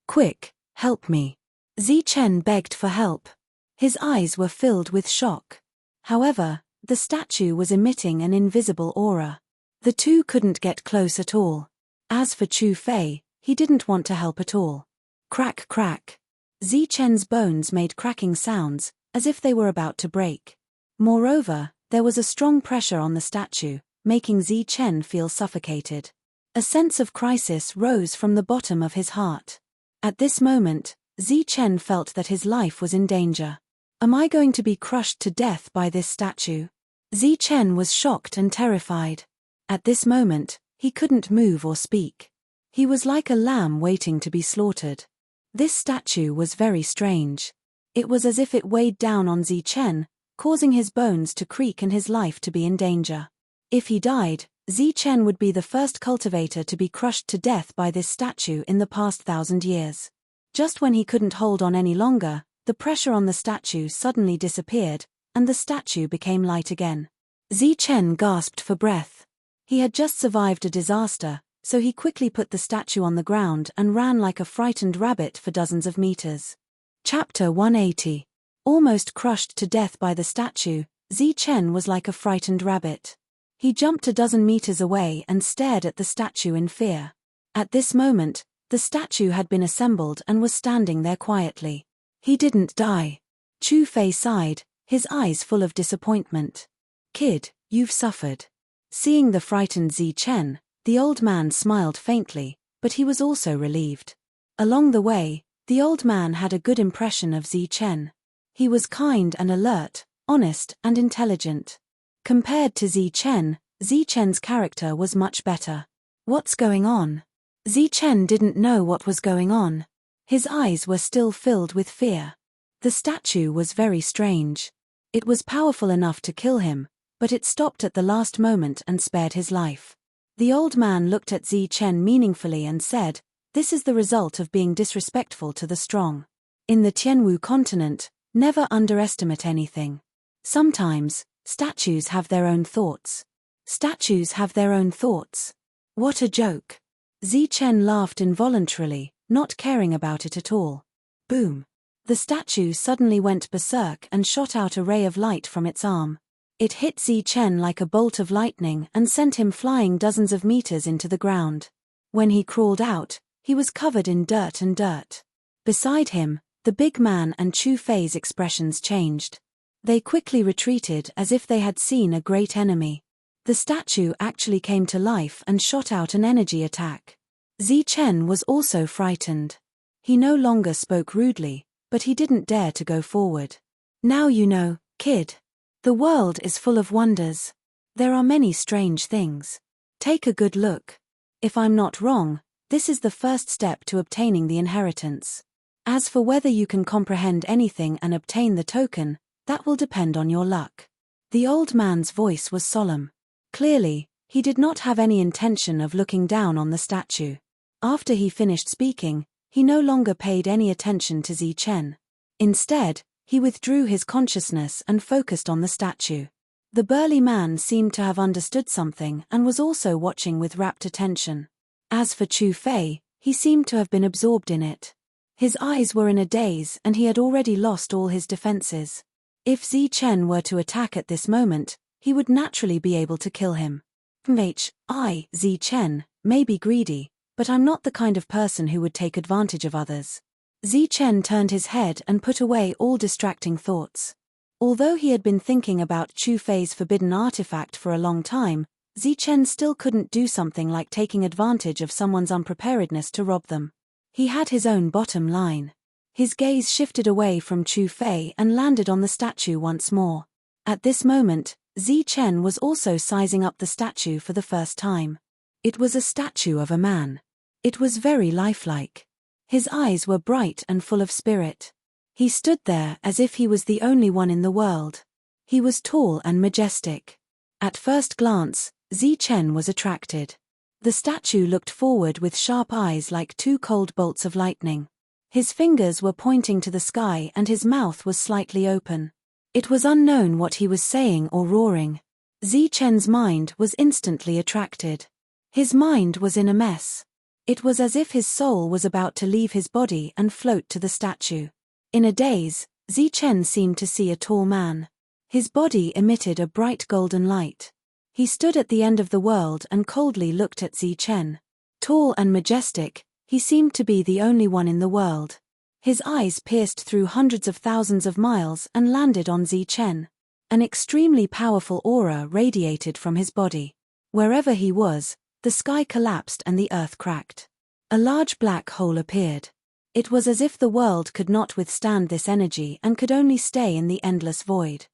"Quick, help me." Zichen begged for help. His eyes were filled with shock. However, the statue was emitting an invisible aura. The two couldn't get close at all. As for Chu Fei, he didn't want to help at all. Crack, crack. Zichen's bones made cracking sounds, as if they were about to break. Moreover, there was a strong pressure on the statue, making Zichen feel suffocated. A sense of crisis rose from the bottom of his heart. At this moment, Zichen felt that his life was in danger. "Am I going to be crushed to death by this statue?" Zichen was shocked and terrified. At this moment, he couldn't move or speak. He was like a lamb waiting to be slaughtered. This statue was very strange. It was as if it weighed down on Zichen, causing his bones to creak and his life to be in danger. If he died, Zichen would be the first cultivator to be crushed to death by this statue in the past 1,000 years. Just when he couldn't hold on any longer, the pressure on the statue suddenly disappeared, and the statue became light again. Zichen gasped for breath. He had just survived a disaster, so he quickly put the statue on the ground and ran like a frightened rabbit for dozens of meters. Chapter 180. Almost crushed to death by the statue, Zichen was like a frightened rabbit. He jumped a dozen meters away and stared at the statue in fear. At this moment, the statue had been assembled and was standing there quietly. He didn't die. Chu Fei sighed, his eyes full of disappointment. "Kid, you've suffered." Seeing the frightened Zichen, the old man smiled faintly, but he was also relieved. Along the way, the old man had a good impression of Zichen. He was kind and alert, honest and intelligent. Compared to Zichen's character was much better. "What's going on?" Zichen didn't know what was going on. His eyes were still filled with fear. The statue was very strange. It was powerful enough to kill him, but it stopped at the last moment and spared his life. The old man looked at Zichen meaningfully and said, "This is the result of being disrespectful to the strong." In the Tianwu continent, never underestimate anything. Sometimes, statues have their own thoughts. Statues have their own thoughts. What a joke. Zichen laughed involuntarily, not caring about it at all. Boom. The statue suddenly went berserk and shot out a ray of light from its arm. It hit Zichen like a bolt of lightning and sent him flying dozens of meters into the ground. When he crawled out, he was covered in dirt and dirt. Beside him, the big man and Chu Fei's expressions changed. They quickly retreated as if they had seen a great enemy. The statue actually came to life and shot out an energy attack. Zichen was also frightened. He no longer spoke rudely, but he didn't dare to go forward. Now you know, kid. The world is full of wonders. There are many strange things. Take a good look. If I'm not wrong, this is the first step to obtaining the inheritance. As for whether you can comprehend anything and obtain the token, that will depend on your luck. The old man's voice was solemn. Clearly, he did not have any intention of looking down on the statue. After he finished speaking, he no longer paid any attention to Zichen. Instead, he withdrew his consciousness and focused on the statue. The burly man seemed to have understood something and was also watching with rapt attention. As for Chu Fei, he seemed to have been absorbed in it. His eyes were in a daze and he had already lost all his defenses. If Zichen were to attack at this moment, he would naturally be able to kill him. Zichen, may be greedy, but I'm not the kind of person who would take advantage of others. Zichen turned his head and put away all distracting thoughts. Although he had been thinking about Chu Fei's forbidden artifact for a long time, Zichen still couldn't do something like taking advantage of someone's unpreparedness to rob them. He had his own bottom line. His gaze shifted away from Chu Fei and landed on the statue once more. At this moment, Zichen was also sizing up the statue for the first time. It was a statue of a man. It was very lifelike. His eyes were bright and full of spirit. He stood there as if he was the only one in the world. He was tall and majestic. At first glance, Zichen was attracted. The statue looked forward with sharp eyes like two cold bolts of lightning. His fingers were pointing to the sky and his mouth was slightly open. It was unknown what he was saying or roaring. Zichen's mind was instantly attracted. His mind was in a mess. It was as if his soul was about to leave his body and float to the statue. In a daze, Zichen seemed to see a tall man. His body emitted a bright golden light. He stood at the end of the world and coldly looked at Zichen. Tall and majestic, he seemed to be the only one in the world. His eyes pierced through hundreds of thousands of miles and landed on Zichen. An extremely powerful aura radiated from his body. Wherever he was, the sky collapsed and the earth cracked. A large black hole appeared. It was as if the world could not withstand this energy and could only stay in the endless void.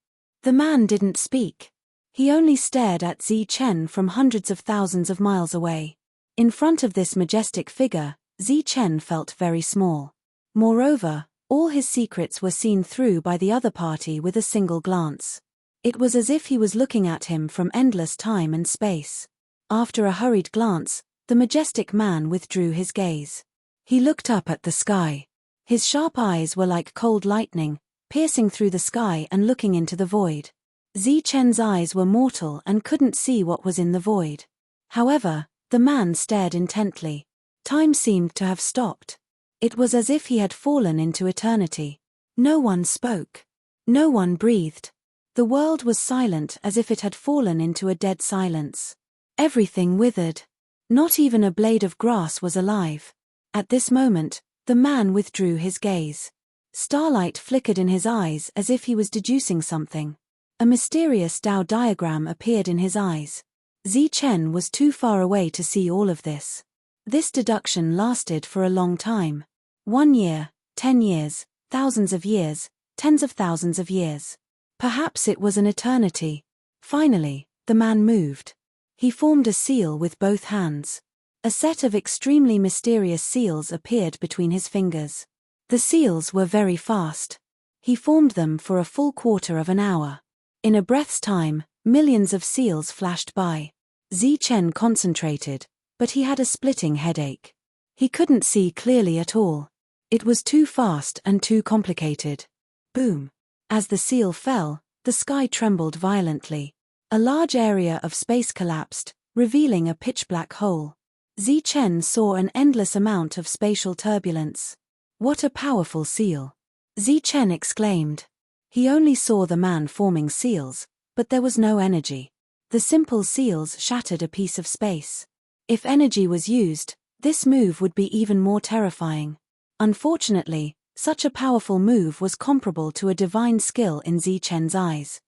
The man didn't speak. He only stared at Zichen from hundreds of thousands of miles away. In front of this majestic figure, Zichen felt very small. Moreover, all his secrets were seen through by the other party with a single glance. It was as if he was looking at him from endless time and space. After a hurried glance, the majestic man withdrew his gaze. He looked up at the sky. His sharp eyes were like cold lightning, piercing through the sky and looking into the void. Zichen's eyes were mortal and couldn't see what was in the void. However, the man stared intently. Time seemed to have stopped. It was as if he had fallen into eternity. No one spoke. No one breathed. The world was silent as if it had fallen into a dead silence. Everything withered. Not even a blade of grass was alive. At this moment, the man withdrew his gaze. Starlight flickered in his eyes as if he was deducing something. A mysterious Tao diagram appeared in his eyes. Zichen was too far away to see all of this. This deduction lasted for a long time. 1 year, 10 years, thousands of years, tens of thousands of years. Perhaps it was an eternity. Finally, the man moved. He formed a seal with both hands. A set of extremely mysterious seals appeared between his fingers. The seals were very fast. He formed them for a full quarter of an hour. In a breath's time, millions of seals flashed by. Zichen concentrated, but he had a splitting headache. He couldn't see clearly at all. It was too fast and too complicated. Boom. As the seal fell, the sky trembled violently. A large area of space collapsed, revealing a pitch-black hole. Zichen saw an endless amount of spatial turbulence. What a powerful seal! Zichen exclaimed. He only saw the man forming seals, but there was no energy. The simple seals shattered a piece of space. If energy was used, this move would be even more terrifying. Unfortunately, such a powerful move was comparable to a divine skill in Zichen's eyes.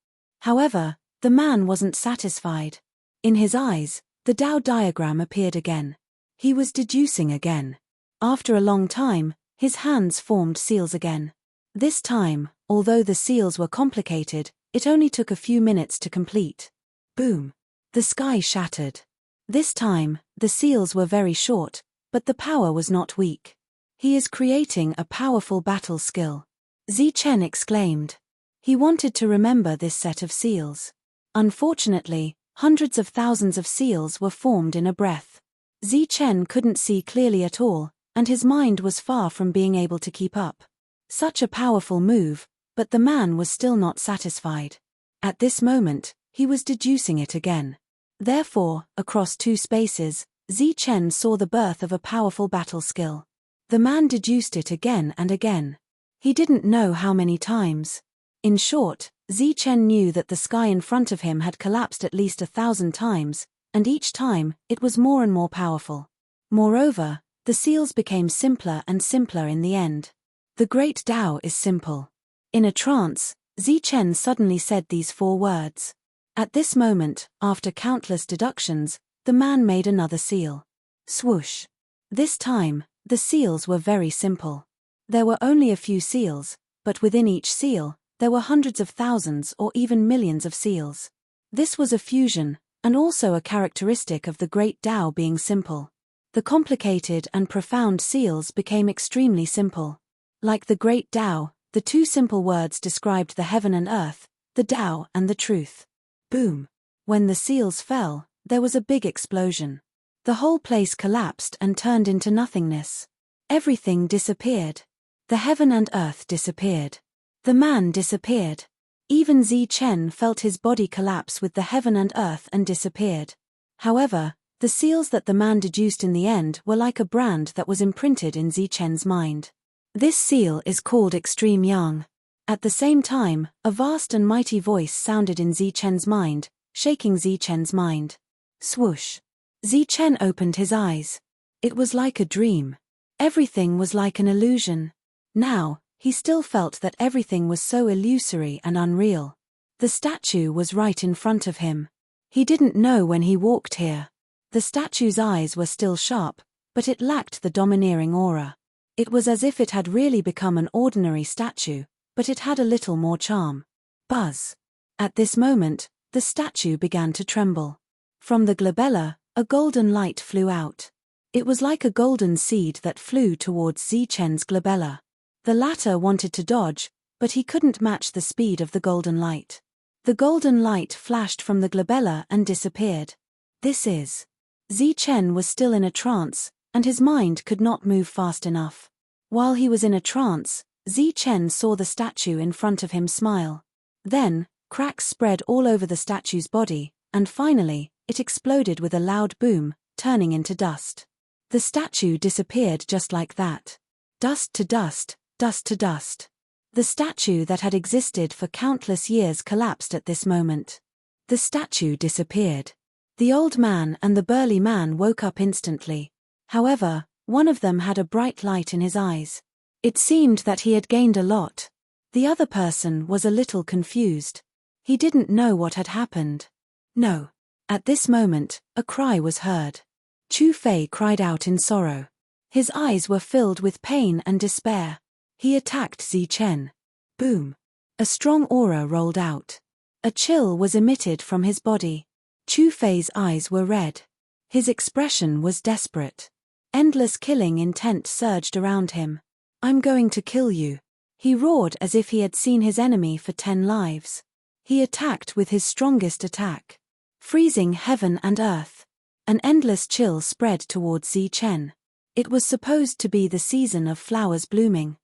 However, the man wasn't satisfied. In his eyes, the Tao diagram appeared again. He was deducing again. After a long time, his hands formed seals again. This time, although the seals were complicated, it only took a few minutes to complete. Boom! The sky shattered. This time, the seals were very short, but the power was not weak. He is creating a powerful battle skill. Zichen exclaimed. He wanted to remember this set of seals. Unfortunately, hundreds of thousands of seals were formed in a breath. Zichen couldn't see clearly at all, and his mind was far from being able to keep up. Such a powerful move, but the man was still not satisfied. At this moment, he was deducing it again. Therefore, across two spaces, Zichen saw the birth of a powerful battle skill. The man deduced it again and again. He didn't know how many times. In short, Zichen knew that the sky in front of him had collapsed at least 1,000 times, and each time, it was more and more powerful. Moreover, the seals became simpler and simpler in the end. The great Tao is simple. In a trance, Zichen suddenly said these 4 words. At this moment, after countless deductions, the man made another seal. Swoosh. This time, the seals were very simple. There were only a few seals, but within each seal, there were hundreds of thousands or even millions of seals. This was a fusion, and also a characteristic of the great Tao being simple. The complicated and profound seals became extremely simple. Like the great Tao, the 2 simple words described the heaven and earth, the Tao and the truth. Boom! When the seals fell, there was a big explosion. The whole place collapsed and turned into nothingness. Everything disappeared. The heaven and earth disappeared. The man disappeared. Even Zichen felt his body collapse with the heaven and earth and disappeared. However, the seals that the man deduced in the end were like a brand that was imprinted in Zichen's mind. This seal is called Extreme Yang. At the same time, a vast and mighty voice sounded in Zichen's mind, shaking Zichen's mind. Swoosh! Zichen opened his eyes. It was like a dream. Everything was like an illusion. Now, he still felt that everything was so illusory and unreal. The statue was right in front of him. He didn't know when he walked here. The statue's eyes were still sharp, but it lacked the domineering aura. It was as if it had really become an ordinary statue, but it had a little more charm. Buzz! At this moment, the statue began to tremble. From the glabella, a golden light flew out. It was like a golden seed that flew towards Zichen's glabella. The latter wanted to dodge, but he couldn't match the speed of the golden light. The golden light flashed from the glabella and disappeared. This is. Zichen was still in a trance, and his mind could not move fast enough. While he was in a trance, Zichen saw the statue in front of him smile. Then, cracks spread all over the statue's body, and finally, it exploded with a loud boom, turning into dust. The statue disappeared just like that. Dust to dust, dust to dust. The statue that had existed for countless years collapsed at this moment. The statue disappeared. The old man and the burly man woke up instantly. However, one of them had a bright light in his eyes. It seemed that he had gained a lot. The other person was a little confused. He didn't know what had happened. No. At this moment, a cry was heard. Chu Fei cried out in sorrow. His eyes were filled with pain and despair. He attacked Zichen. Boom! A strong aura rolled out. A chill was emitted from his body. Chu Fei's eyes were red. His expression was desperate. Endless killing intent surged around him. I'm going to kill you. He roared as if he had seen his enemy for 10 lives. He attacked with his strongest attack. Freezing heaven and earth. An endless chill spread towards Zichen. It was supposed to be the season of flowers blooming.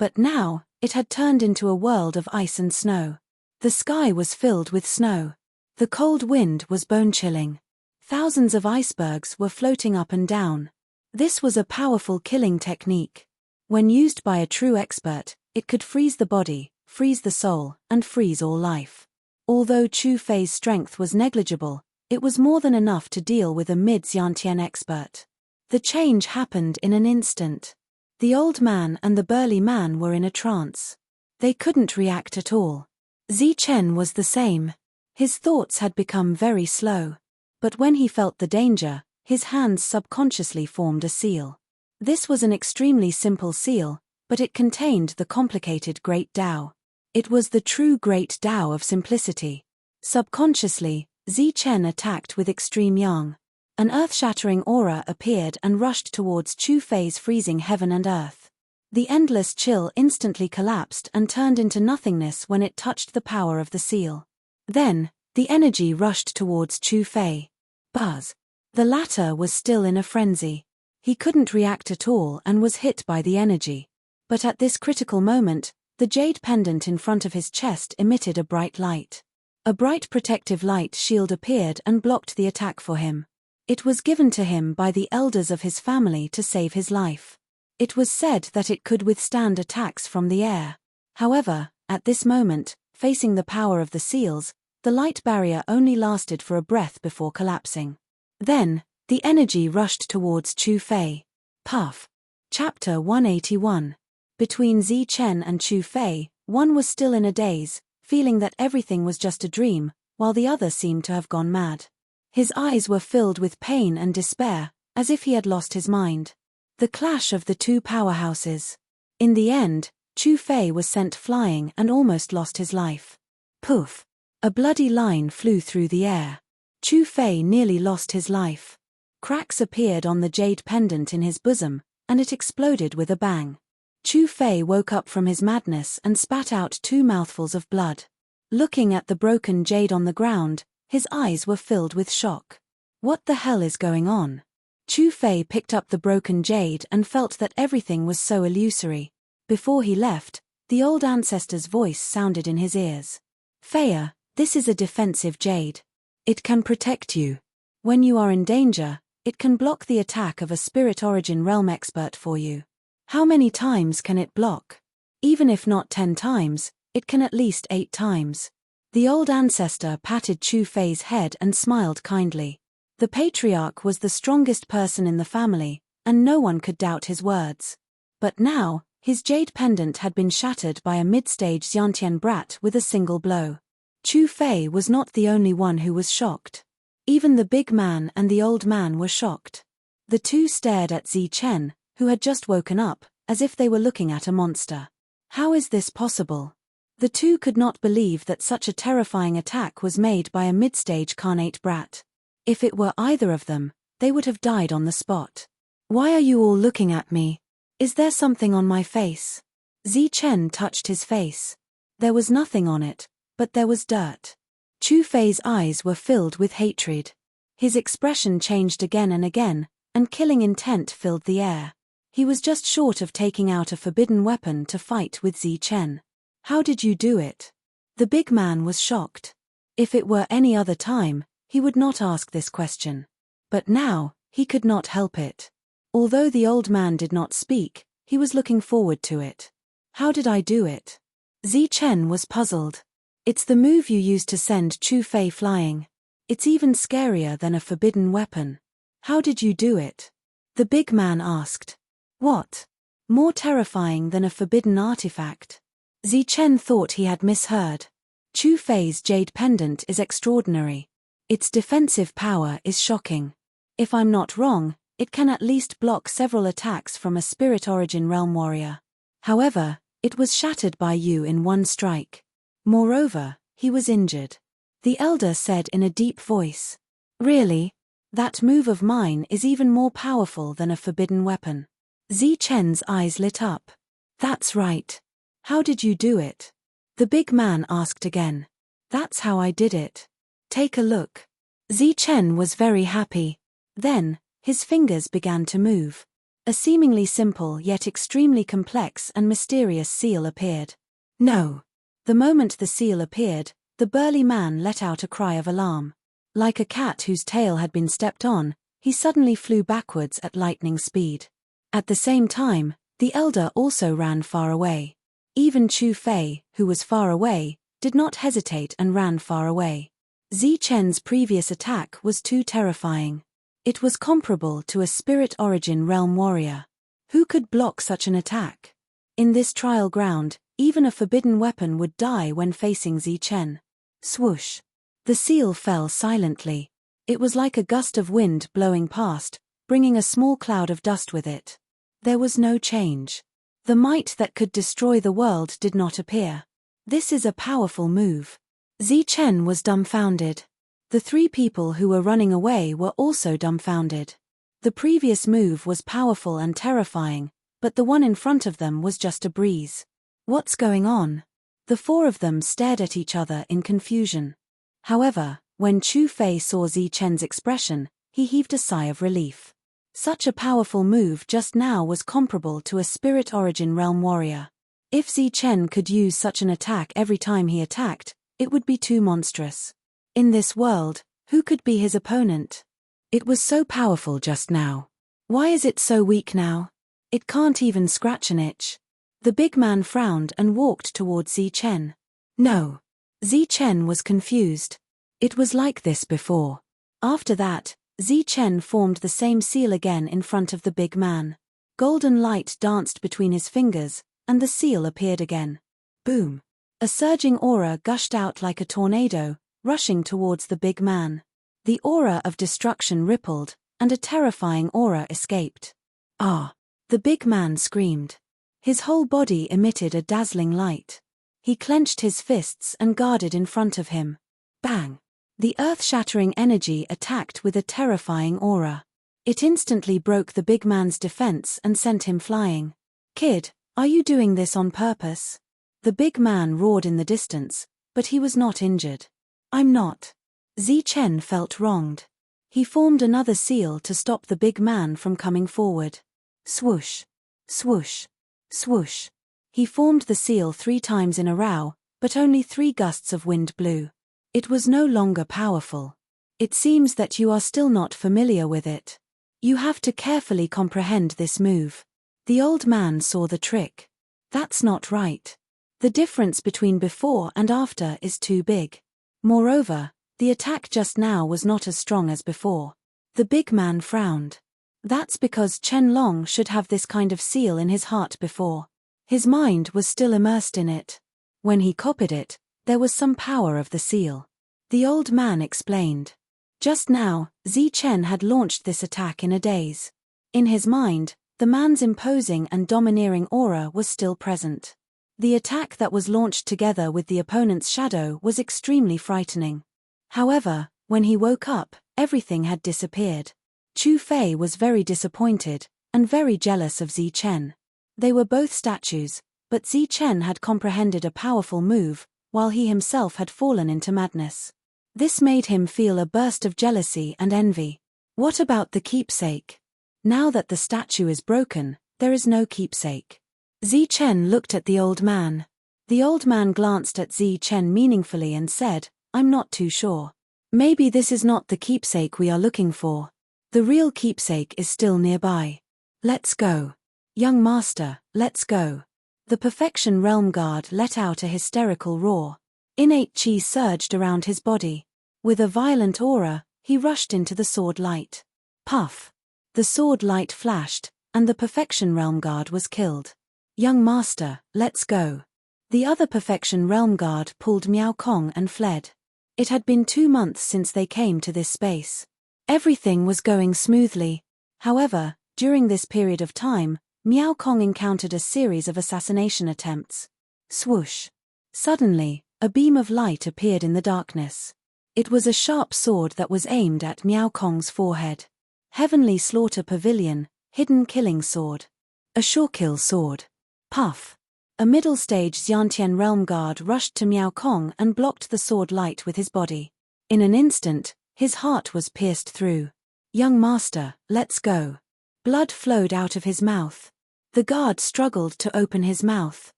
But now, it had turned into a world of ice and snow. The sky was filled with snow. The cold wind was bone-chilling. Thousands of icebergs were floating up and down. This was a powerful killing technique. When used by a true expert, it could freeze the body, freeze the soul, and freeze all life. Although Chu Fei's strength was negligible, it was more than enough to deal with a mid-Xiantian expert. The change happened in an instant. The old man and the burly man were in a trance. They couldn't react at all. Zichen was the same. His thoughts had become very slow. But when he felt the danger, his hands subconsciously formed a seal. This was an extremely simple seal, but it contained the complicated Great Tao. It was the true Great Tao of simplicity. Subconsciously, Zichen attacked with extreme yang. An earth-shattering aura appeared and rushed towards Chu Fei's freezing heaven and earth. The endless chill instantly collapsed and turned into nothingness when it touched the power of the seal. Then, the energy rushed towards Chu Fei. Buzz. The latter was still in a frenzy. He couldn't react at all and was hit by the energy. But at this critical moment, the jade pendant in front of his chest emitted a bright light. A bright protective light shield appeared and blocked the attack for him. It was given to him by the elders of his family to save his life. It was said that it could withstand attacks from the air. However, at this moment, facing the power of the seals, the light barrier only lasted for a breath before collapsing. Then, the energy rushed towards Chu Fei. Puff. Chapter 181. Between Zichen and Chu Fei, one was still in a daze, feeling that everything was just a dream, while the other seemed to have gone mad. His eyes were filled with pain and despair, as if he had lost his mind. The clash of the two powerhouses. In the end, Chu Fei was sent flying and almost lost his life. Poof! A bloody line flew through the air. Chu Fei nearly lost his life. Cracks appeared on the jade pendant in his bosom, and it exploded with a bang. Chu Fei woke up from his madness and spat out 2 mouthfuls of blood. Looking at the broken jade on the ground, his eyes were filled with shock. What the hell is going on? Chu Fei picked up the broken jade and felt that everything was so illusory. Before he left, the old ancestor's voice sounded in his ears. Feia, this is a defensive jade. It can protect you. When you are in danger, it can block the attack of a spirit origin realm expert for you. How many times can it block? Even if not 10 times, it can at least 8 times. The old ancestor patted Chu Fei's head and smiled kindly. The patriarch was the strongest person in the family, and no one could doubt his words. But now, his jade pendant had been shattered by a mid-stage Xiantian brat with a single blow. Chu Fei was not the only one who was shocked. Even the big man and the old man were shocked. The two stared at Zichen, who had just woken up, as if they were looking at a monster. How is this possible? The two could not believe that such a terrifying attack was made by a mid-stage carnate brat. If it were either of them, they would have died on the spot. Why are you all looking at me? Is there something on my face? Zichen touched his face. There was nothing on it, but there was dirt. Chu Fei's eyes were filled with hatred. His expression changed again and again, and killing intent filled the air. He was just short of taking out a forbidden weapon to fight with Zichen. How did you do it? The big man was shocked. If it were any other time, he would not ask this question. But now, he could not help it. Although the old man did not speak, he was looking forward to it. How did I do it? Zichen was puzzled. It's the move you used to send Chu Fei flying. It's even scarier than a forbidden weapon. How did you do it? The big man asked. What? More terrifying than a forbidden artifact? Zichen thought he had misheard. Chu Fei's jade pendant is extraordinary. Its defensive power is shocking. If I'm not wrong, it can at least block several attacks from a spirit origin realm warrior. However, it was shattered by you in one strike. Moreover, he was injured. The elder said in a deep voice. Really? That move of mine is even more powerful than a forbidden weapon. Zichen's eyes lit up. That's right. How did you do it? The big man asked again. That's how I did it. Take a look. Zichen was very happy. Then, his fingers began to move. A seemingly simple yet extremely complex and mysterious seal appeared. No! The moment the seal appeared, the burly man let out a cry of alarm. Like a cat whose tail had been stepped on, he suddenly flew backwards at lightning speed. At the same time, the elder also ran far away. Even Chu Fei, who was far away, did not hesitate and ran far away. Zi Chen's previous attack was too terrifying. It was comparable to a spirit origin realm warrior. Who could block such an attack? In this trial ground, even a forbidden weapon would die when facing Zi Chen. Swoosh! The seal fell silently. It was like a gust of wind blowing past, bringing a small cloud of dust with it. There was no change. The might that could destroy the world did not appear. This is a powerful move. Zi Chen was dumbfounded. The three people who were running away were also dumbfounded. The previous move was powerful and terrifying, but the one in front of them was just a breeze. What's going on? The four of them stared at each other in confusion. However, when Chu Fei saw Zi Chen's expression, he heaved a sigh of relief. Such a powerful move just now was comparable to a spirit origin realm warrior. If Zi Chen could use such an attack every time he attacked, it would be too monstrous. In this world, who could be his opponent? It was so powerful just now. Why is it so weak now? It can't even scratch an itch. The big man frowned and walked towards Zi Chen. No. Zi Chen was confused. It was like this before. After that, Zi Chen formed the same seal again in front of the big man. Golden light danced between his fingers, and the seal appeared again. Boom! A surging aura gushed out like a tornado, rushing towards the big man. The aura of destruction rippled, and a terrifying aura escaped. Ah! The big man screamed. His whole body emitted a dazzling light. He clenched his fists and guarded in front of him. Bang! The earth-shattering energy attacked with a terrifying aura. It instantly broke the big man's defense and sent him flying. Kid, are you doing this on purpose? The big man roared in the distance, but he was not injured. I'm not. Zi Chen felt wronged. He formed another seal to stop the big man from coming forward. Swoosh! Swoosh! Swoosh! He formed the seal 3 times in a row, but only 3 gusts of wind blew. It was no longer powerful. It seems that you are still not familiar with it. You have to carefully comprehend this move. The old man saw the trick. That's not right. The difference between before and after is too big. Moreover, the attack just now was not as strong as before. The big man frowned. That's because Chen Long should have this kind of seal in his heart before. His mind was still immersed in it. When he copied it, there was some power of the seal. The old man explained. Just now, Zi Chen had launched this attack in a daze. In his mind, the man's imposing and domineering aura was still present. The attack that was launched together with the opponent's shadow was extremely frightening. However, when he woke up, everything had disappeared. Chu Fei was very disappointed, and very jealous of Zi Chen. They were both statues, but Zi Chen had comprehended a powerful move, while he himself had fallen into madness. This made him feel a burst of jealousy and envy. What about the keepsake? Now that the statue is broken, there is no keepsake. Zi Chen looked at the old man. The old man glanced at Zi Chen meaningfully and said, I'm not too sure. Maybe this is not the keepsake we are looking for. The real keepsake is still nearby. Let's go. Young master, let's go. The Perfection Realm Guard let out a hysterical roar. Innate chi surged around his body. With a violent aura, he rushed into the sword light. Puff! The sword light flashed, and the Perfection Realm Guard was killed. Young master, let's go. The other Perfection Realm Guard pulled Miao Kong and fled. It had been 2 months since they came to this space. Everything was going smoothly. However, during this period of time, Miao Kong encountered a series of assassination attempts. Swoosh! Suddenly, a beam of light appeared in the darkness. It was a sharp sword that was aimed at Miao Kong's forehead. Heavenly Slaughter Pavilion, Hidden Killing Sword. A Shawkill Sword. Puff! A middle-stage Xiantian Realm Guard rushed to Miao Kong and blocked the sword light with his body. In an instant, his heart was pierced through. Young master, let's go. Blood flowed out of his mouth. The guard struggled to open his mouth.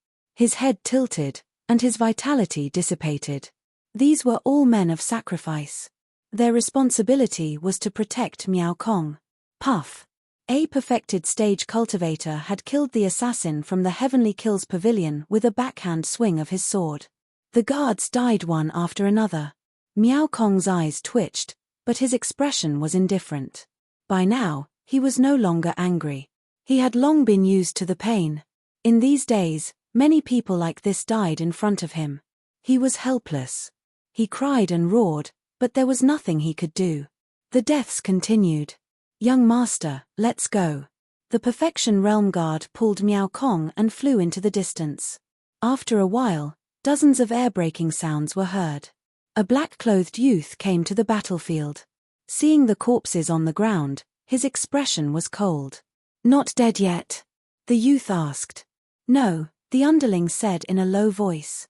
His head tilted, and his vitality dissipated. These were all men of sacrifice. Their responsibility was to protect Miao Kong. Puff. A perfected stage cultivator had killed the assassin from the Heavenly Kills Pavilion with a backhand swing of his sword. The guards died one after another. Miao Kong's eyes twitched, but his expression was indifferent. By now, he was no longer angry. He had long been used to the pain. In these days, many people like this died in front of him. He was helpless. He cried and roared, but there was nothing he could do. The deaths continued. Young master, let's go. The Perfection Realm Guard pulled Miao Kong and flew into the distance. After a while, dozens of air-breaking sounds were heard. A black-clothed youth came to the battlefield. Seeing the corpses on the ground, his expression was cold. Not dead yet? The youth asked. No, the underling said in a low voice.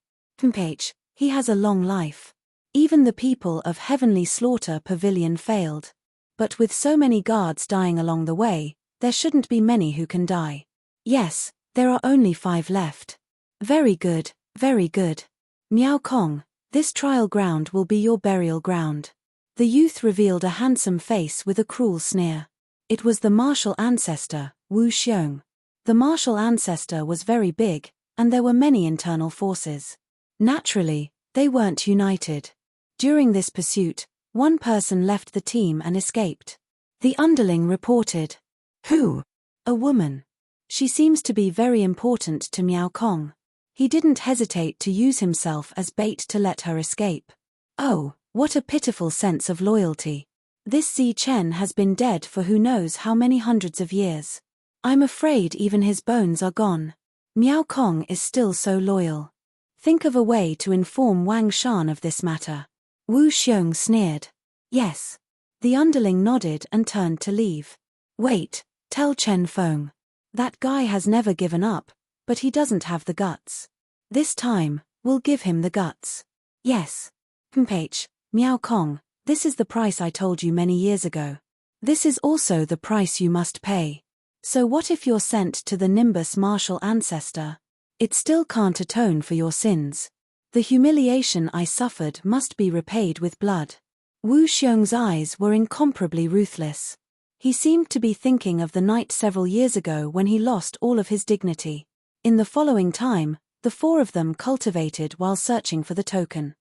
He has a long life. Even the people of Heavenly Slaughter Pavilion failed. But with so many guards dying along the way, there shouldn't be many who can die. Yes, there are only 5 left. Very good, very good. Miao Kong, this trial ground will be your burial ground. The youth revealed a handsome face with a cruel sneer. It was the martial ancestor, Wu Xiong. The martial ancestor was very big, and there were many internal forces. Naturally, they weren't united. During this pursuit, one person left the team and escaped. The underling reported. Who? A woman. She seems to be very important to Miao Kong. He didn't hesitate to use himself as bait to let her escape. Oh, what a pitiful sense of loyalty. This Zi Chen has been dead for who knows how many hundreds of years. I'm afraid even his bones are gone. Miao Kong is still so loyal. Think of a way to inform Wang Shan of this matter. Wu Xiong sneered. Yes. The underling nodded and turned to leave. Wait, tell Chen Feng. That guy has never given up, but he doesn't have the guts. This time, we'll give him the guts. Yes. Miao Kong, this is the price I told you many years ago. This is also the price you must pay. So what if you're sent to the Nimbus martial ancestor? It still can't atone for your sins. The humiliation I suffered must be repaid with blood. Wu Xiong's eyes were incomparably ruthless. He seemed to be thinking of the night several years ago when he lost all of his dignity. In the following time, the 4 of them cultivated while searching for the token.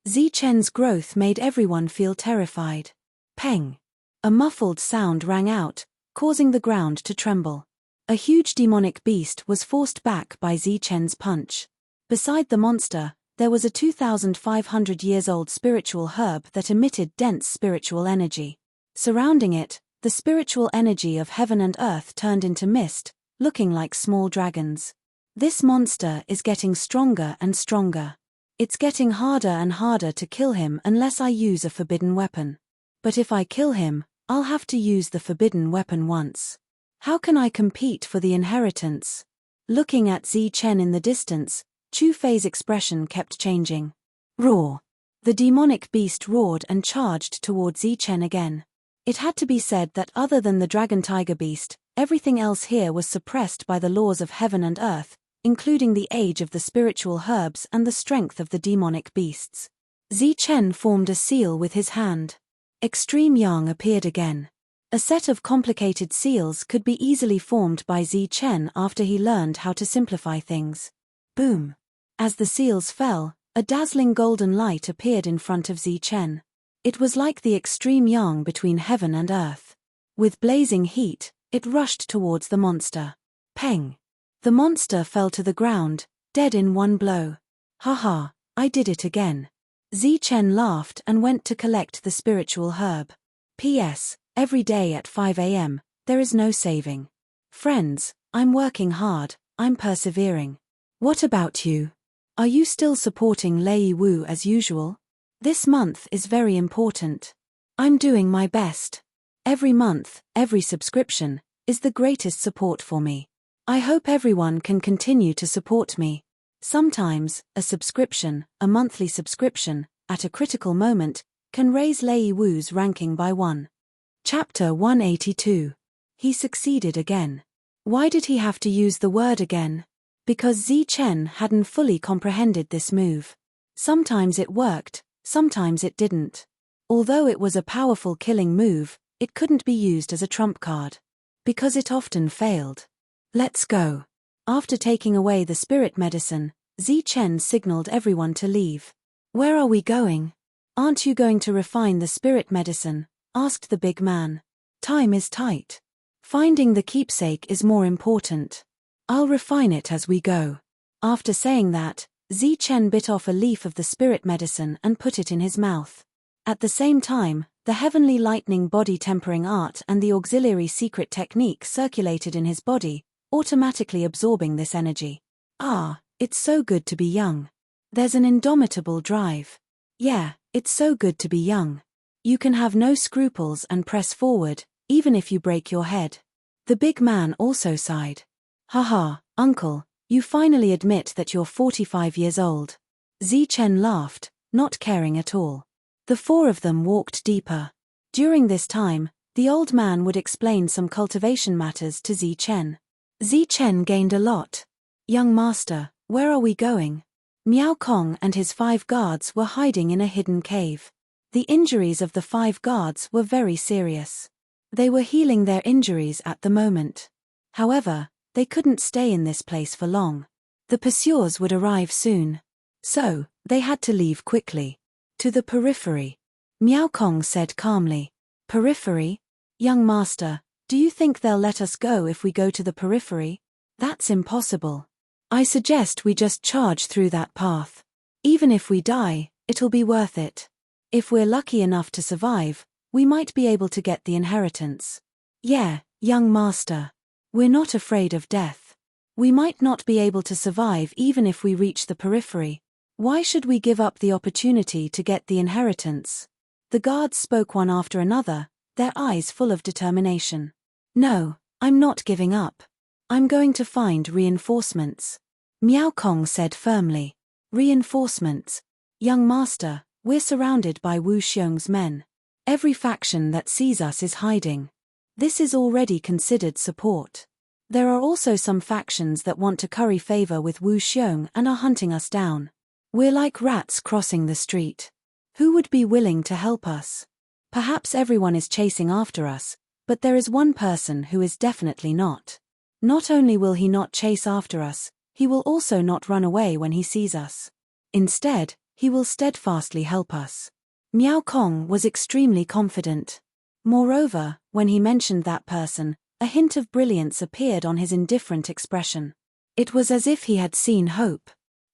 Zi Chen's growth made everyone feel terrified. Peng. A muffled sound rang out, causing the ground to tremble. A huge demonic beast was forced back by Zi Chen's punch. Beside the monster, there was a 2,500 years old spiritual herb that emitted dense spiritual energy. Surrounding it, the spiritual energy of heaven and earth turned into mist, looking like small dragons. This monster is getting stronger and stronger. It's getting harder and harder to kill him unless I use a forbidden weapon. But if I kill him, I'll have to use the forbidden weapon once. How can I compete for the inheritance? Looking at Zi Chen in the distance, Chu Fei's expression kept changing. Roar. The demonic beast roared and charged toward Zi Chen again. It had to be said that other than the dragon tiger beast, everything else here was suppressed by the laws of heaven and earth, including the age of the spiritual herbs and the strength of the demonic beasts. Zi Chen formed a seal with his hand. Extreme Yang appeared again. A set of complicated seals could be easily formed by Zi Chen after he learned how to simplify things. Boom. As the seals fell, a dazzling golden light appeared in front of Zi Chen. It was like the extreme yang between heaven and earth. With blazing heat, it rushed towards the monster. Peng. The monster fell to the ground, dead in one blow. Haha, I did it again. Zi Chen laughed and went to collect the spiritual herb. P.S. Every day at 5 a.m., there is no saving. Friends, I'm working hard, I'm persevering. What about you? Are you still supporting Lei Wu as usual? This month is very important. I'm doing my best. Every month, every subscription, is the greatest support for me. I hope everyone can continue to support me. Sometimes, a subscription, a monthly subscription, at a critical moment, can raise Lei Wu's ranking by 1. Chapter 182. He succeeded again. Why did he have to use the word again? Because Zi Chen hadn't fully comprehended this move. Sometimes it worked, sometimes it didn't. Although it was a powerful killing move, it couldn't be used as a trump card. Because it often failed. Let's go. After taking away the spirit medicine, Zi Chen signaled everyone to leave. Where are we going? Aren't you going to refine the spirit medicine? Asked the big man. Time is tight. Finding the keepsake is more important. I'll refine it as we go. After saying that, Zi Chen bit off a leaf of the spirit medicine and put it in his mouth. At the same time, the heavenly lightning body tempering art and the auxiliary secret technique circulated in his body, automatically absorbing this energy. Ah, it's so good to be young. There's an indomitable drive. Yeah, it's so good to be young. You can have no scruples and press forward, even if you break your head. The big man also sighed. Haha, uncle, you finally admit that you're 45 years old. Zi Chen laughed, not caring at all. The four of them walked deeper. During this time, the old man would explain some cultivation matters to Zi Chen. Zi Chen gained a lot. Young master, where are we going? Miao Kong and his 5 guards were hiding in a hidden cave. The injuries of the 5 guards were very serious. They were healing their injuries at the moment. However, they couldn't stay in this place for long. The pursuers would arrive soon. So, they had to leave quickly. To the periphery. Miao Kong said calmly. Periphery? Young master, do you think they'll let us go if we go to the periphery? That's impossible. I suggest we just charge through that path. Even if we die, it'll be worth it. If we're lucky enough to survive, we might be able to get the inheritance. Yeah, young master. We're not afraid of death. We might not be able to survive even if we reach the periphery. Why should we give up the opportunity to get the inheritance? The guards spoke one after another, their eyes full of determination. No, I'm not giving up. I'm going to find reinforcements. Miao Kong said firmly. Reinforcements? Young master, we're surrounded by Wu Xiong's men. Every faction that sees us is hiding. This is already considered support. There are also some factions that want to curry favor with Wu Xiong and are hunting us down. We're like rats crossing the street. Who would be willing to help us? Perhaps everyone is chasing after us, but there is one person who is definitely not. Not only will he not chase after us, he will also not run away when he sees us. Instead, he will steadfastly help us. Miao Kong was extremely confident. Moreover, when he mentioned that person, a hint of brilliance appeared on his indifferent expression. It was as if he had seen hope.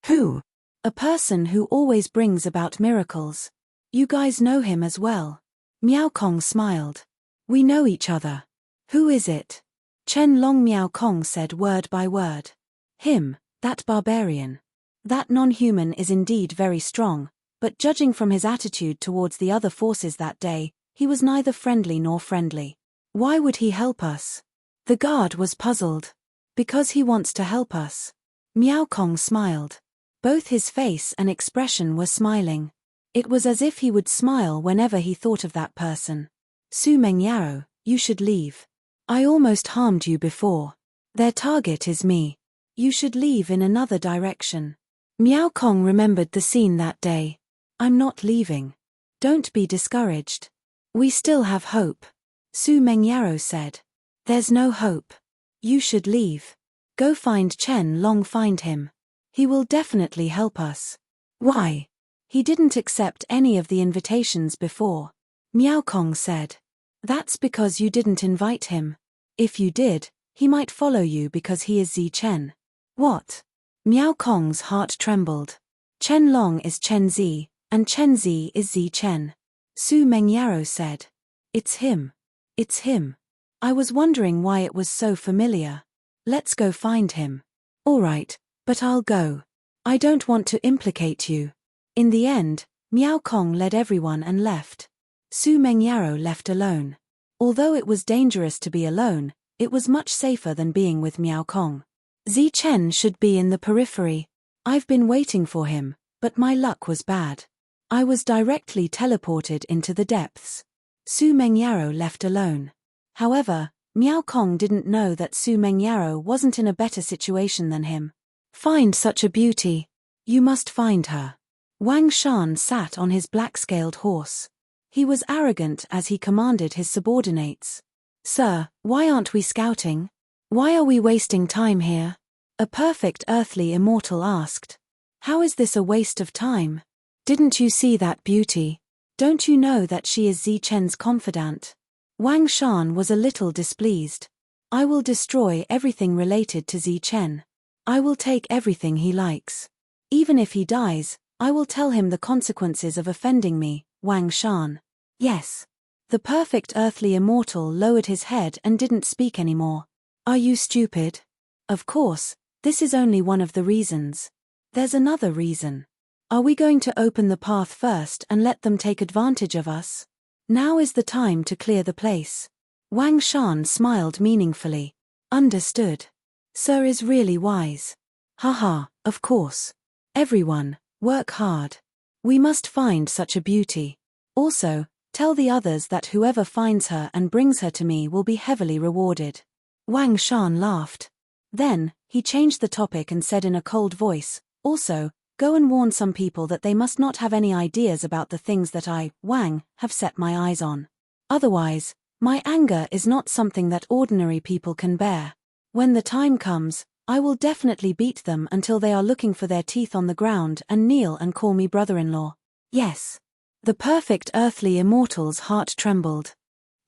Who? A person who always brings about miracles. You guys know him as well. Miao Kong smiled. We know each other. Who is it? Chen Long. Miao Kong said word by word. Him, that barbarian. That non-human is indeed very strong, but judging from his attitude towards the other forces that day, he was neither friendly nor friendly. Why would he help us? The guard was puzzled. Because he wants to help us. Miao Kong smiled. Both his face and expression were smiling. It was as if he would smile whenever he thought of that person. Su Mengyao, you should leave. I almost harmed you before. Their target is me. You should leave in another direction. Miao Kong remembered the scene that day. I'm not leaving. Don't be discouraged. We still have hope. Su Mengyao said. There's no hope. You should leave. Go find Chen Long. Find him. He will definitely help us. Why? He didn't accept any of the invitations before. Miao Kong said. That's because you didn't invite him. If you did, he might follow you because he is Zi Chen. What? Miao Kong's heart trembled. Chen Long is Chen Zi, and Chen Zi is Zi Chen. Su Mengyao said. It's him. It's him. I was wondering why it was so familiar. Let's go find him. All right, but I'll go. I don't want to implicate you. In the end, Miao Kong led everyone and left. Su Mengyao left alone. Although it was dangerous to be alone, it was much safer than being with Miao Kong. Zi Chen should be in the periphery. I've been waiting for him, but my luck was bad. I was directly teleported into the depths. Su Mengyao left alone. However, Miao Kong didn't know that Su Mengyaro wasn't in a better situation than him. Find such a beauty. You must find her. Wang Shan sat on his black-scaled horse. He was arrogant as he commanded his subordinates. Sir, why aren't we scouting? Why are we wasting time here? A perfect earthly immortal asked. How is this a waste of time? Didn't you see that beauty? Don't you know that she is Zi Chen's confidant? Wang Shan was a little displeased. I will destroy everything related to Zi Chen. I will take everything he likes. Even if he dies, I will tell him the consequences of offending me, Wang Shan. Yes. The perfect earthly immortal lowered his head and didn't speak anymore. Are you stupid? Of course, this is only one of the reasons. There's another reason. Are we going to open the path first and let them take advantage of us? Now is the time to clear the place. Wang Shan smiled meaningfully. Understood. Sir is really wise. Haha, of course. Everyone, work hard. We must find such a beauty. Also, tell the others that whoever finds her and brings her to me will be heavily rewarded. Wang Shan laughed. Then, he changed the topic and said in a cold voice, also, go and warn some people that they must not have any ideas about the things that I, Wang, have set my eyes on. Otherwise, my anger is not something that ordinary people can bear. When the time comes, I will definitely beat them until they are looking for their teeth on the ground and kneel and call me brother-in-law. Yes. The perfect earthly immortal's heart trembled.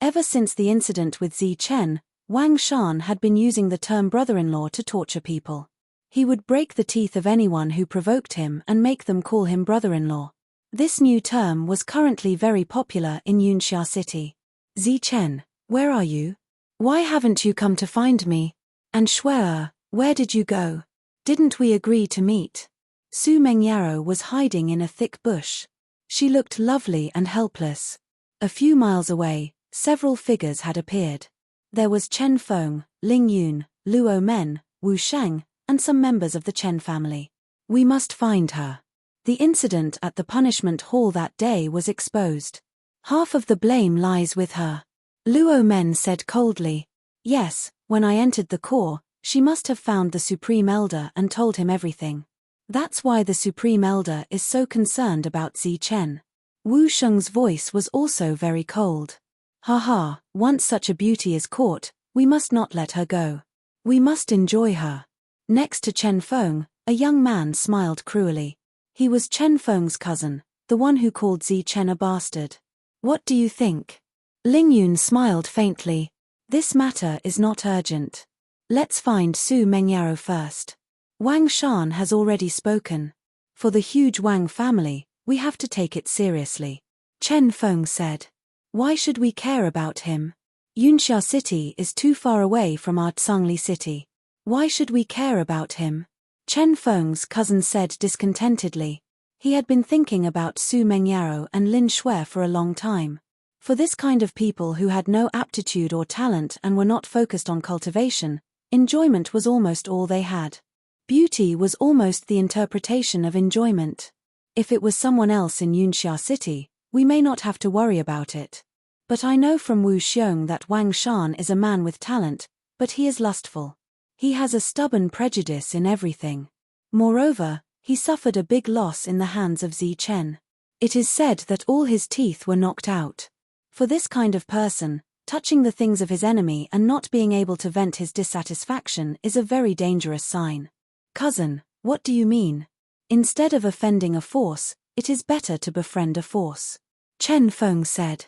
Ever since the incident with Zi Chen, Wang Shan had been using the term brother-in-law to torture people. He would break the teeth of anyone who provoked him and make them call him brother-in-law. This new term was currently very popular in Yunxia City. Zi Chen, where are you? Why haven't you come to find me? And Shuer, where did you go? Didn't we agree to meet? Su Mengyaro was hiding in a thick bush. She looked lovely and helpless. A few miles away, several figures had appeared. There was Chen Feng, Ling Yun, Luo Men, Wu Shang, and some members of the Chen family. We must find her. The incident at the punishment hall that day was exposed. Half of the blame lies with her. Luo Men said coldly. Yes, when I entered the core, she must have found the Supreme Elder and told him everything. That's why the Supreme Elder is so concerned about Zi Chen. Wu Sheng's voice was also very cold. Haha, once such a beauty is caught, we must not let her go. We must enjoy her. Next to Chen Feng, a young man smiled cruelly. He was Chen Feng's cousin, the one who called Zi Chen a bastard. What do you think? Ling Yun smiled faintly. This matter is not urgent. Let's find Su Mengyaro first. Wang Shan has already spoken. For the huge Wang family, we have to take it seriously. Chen Feng said. Why should we care about him? Yunxia City is too far away from our Tsangli City. Why should we care about him? Chen Feng's cousin said discontentedly. He had been thinking about Su Mengyaro and Lin Shuer for a long time. For this kind of people who had no aptitude or talent and were not focused on cultivation, enjoyment was almost all they had. Beauty was almost the interpretation of enjoyment. If it was someone else in Yunxia City, we may not have to worry about it. But I know from Wu Xiong that Wang Shan is a man with talent, but he is lustful. He has a stubborn prejudice in everything. Moreover, he suffered a big loss in the hands of Zi Chen. It is said that all his teeth were knocked out. For this kind of person, touching the things of his enemy and not being able to vent his dissatisfaction is a very dangerous sign. Cousin, what do you mean? Instead of offending a force, it is better to befriend a force. Chen Feng said.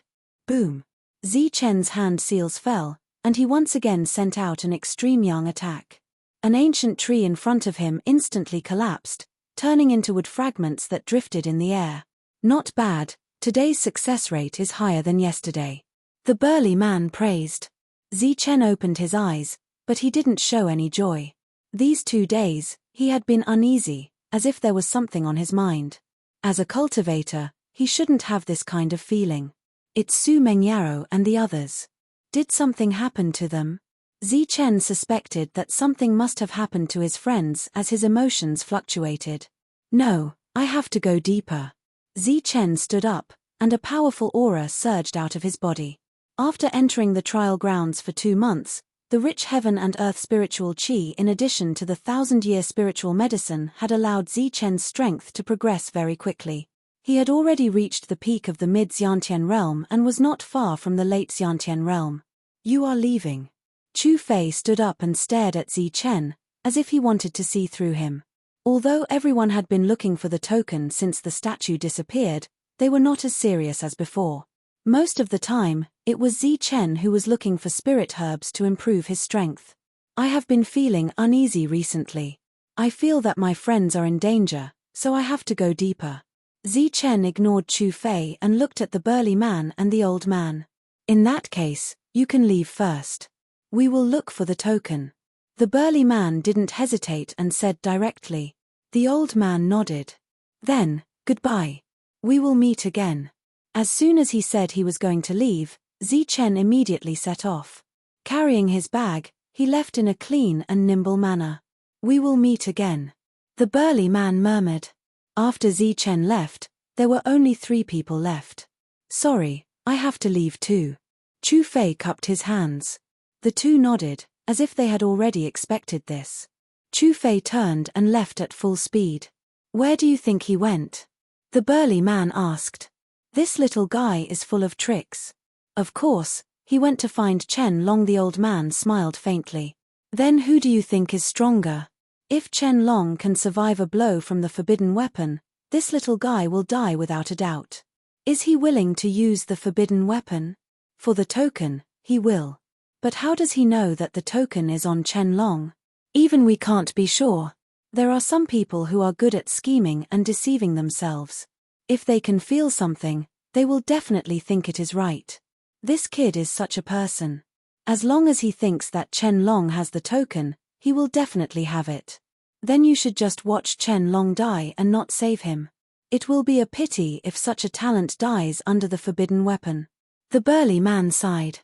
Boom. Zi Chen's hand seals fell, and he once again sent out an extreme yang attack. An ancient tree in front of him instantly collapsed, turning into wood fragments that drifted in the air. Not bad, today's success rate is higher than yesterday. The burly man praised. Zi Chen opened his eyes, but he didn't show any joy. These 2 days, he had been uneasy, as if there was something on his mind. As a cultivator, he shouldn't have this kind of feeling. It's Su Mengyaro and the others. Did something happen to them? Zi Chen suspected that something must have happened to his friends as his emotions fluctuated. No, I have to go deeper. Zi Chen stood up, and a powerful aura surged out of his body. After entering the trial grounds for 2 months, the rich heaven and earth spiritual qi in addition to the 1,000-year spiritual medicine had allowed Zichen's strength to progress very quickly. He had already reached the peak of the mid-Xiantian realm and was not far from the late Xiantian realm. You are leaving. Chu Fei stood up and stared at Zichen, as if he wanted to see through him. Although everyone had been looking for the token since the statue disappeared, they were not as serious as before. Most of the time, it was Zichen who was looking for spirit herbs to improve his strength. I have been feeling uneasy recently. I feel that my friends are in danger, so I have to go deeper. Zichen ignored Chu Fei and looked at the burly man and the old man. In that case, you can leave first. We will look for the token. The burly man didn't hesitate and said directly. The old man nodded. Then, goodbye. We will meet again. As soon as he said he was going to leave, Zichen immediately set off. Carrying his bag, he left in a clean and nimble manner. We will meet again. The burly man murmured. After Zichen left, there were only 3 people left. Sorry, I have to leave too. Chu Fei cupped his hands. The 2 nodded, as if they had already expected this. Chu Fei turned and left at full speed. Where do you think he went? The burly man asked. This little guy is full of tricks. Of course, he went to find Chen Long. The old man smiled faintly. Then who do you think is stronger? If Chen Long can survive a blow from the forbidden weapon, this little guy will die without a doubt. Is he willing to use the forbidden weapon? For the token, he will. But how does he know that the token is on Chen Long? Even we can't be sure. There are some people who are good at scheming and deceiving themselves. If they can feel something, they will definitely think it is right. This kid is such a person. As long as he thinks that Chen Long has the token, he will definitely have it. Then you should just watch Chen Long die and not save him. It will be a pity if such a talent dies under the forbidden weapon. The burly man sighed.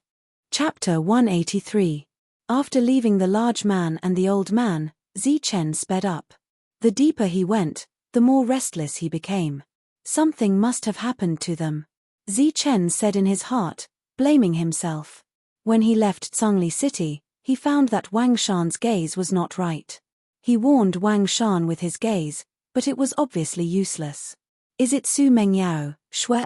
Chapter 183. After leaving the large man and the old man, Zichen sped up. The deeper he went, the more restless he became. Something must have happened to them. Zichen said in his heart, blaming himself. When he left Zhongli City, he found that Wang Shan's gaze was not right. He warned Wang Shan with his gaze, but it was obviously useless. Is it Su Mengyao, Shui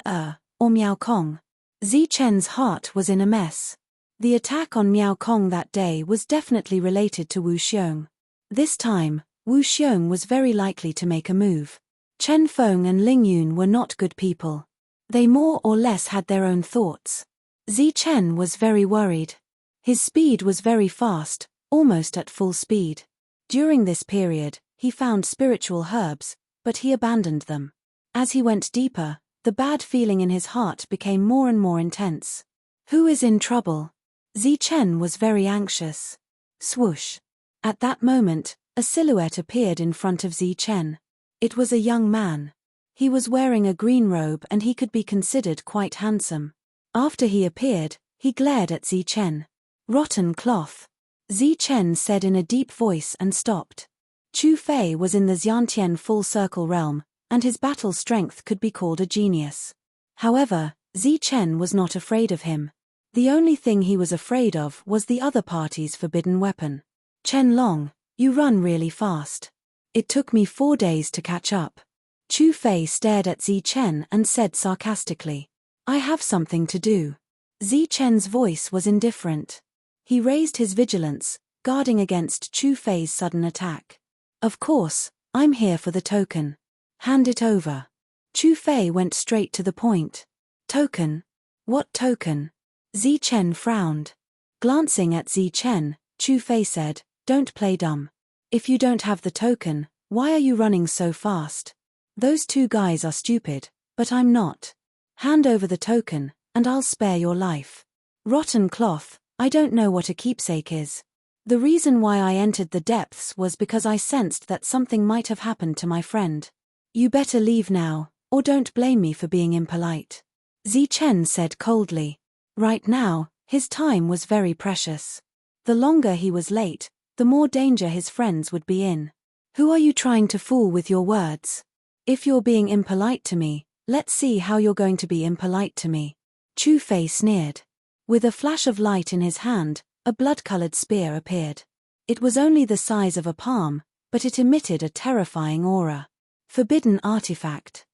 or Miao Kong? Zichen's heart was in a mess. The attack on Miao Kong that day was definitely related to Wu Xiong. This time, Wu Xiong was very likely to make a move. Chen Feng and Ling Yun were not good people. They more or less had their own thoughts. Zichen was very worried. His speed was very fast, almost at full speed. During this period, he found spiritual herbs, but he abandoned them. As he went deeper, the bad feeling in his heart became more and more intense. Who is in trouble? Zichen was very anxious. Swoosh. At that moment, a silhouette appeared in front of Zichen. It was a young man. He was wearing a green robe and he could be considered quite handsome. After he appeared, he glared at Zichen. Rotten cloth. Zichen said in a deep voice and stopped. Chu Fei was in the Xiantian full circle realm, and his battle strength could be called a genius. However, Zichen was not afraid of him. The only thing he was afraid of was the other party's forbidden weapon. Chen Long, you run really fast. It took me 4 days to catch up. Chu Fei stared at Zichen and said sarcastically. I have something to do. Zichen's voice was indifferent. He raised his vigilance, guarding against Chu Fei's sudden attack. Of course, I'm here for the token. Hand it over. Chu Fei went straight to the point. Token? What token? Zichen frowned. Glancing at Zichen, Chu Fei said, don't play dumb. If you don't have the token, why are you running so fast? Those 2 guys are stupid, but I'm not. Hand over the token, and I'll spare your life. Rotten cloth, I don't know what a keepsake is. The reason why I entered the depths was because I sensed that something might have happened to my friend. You better leave now, or don't blame me for being impolite. Zichen said coldly. Right now, his time was very precious. The longer he was late, the more danger his friends would be in. Who are you trying to fool with your words? If you're being impolite to me, let's see how you're going to be impolite to me. Chu Fei sneered. With a flash of light in his hand, a blood-colored spear appeared. It was only the size of a palm, but it emitted a terrifying aura. Forbidden artifact.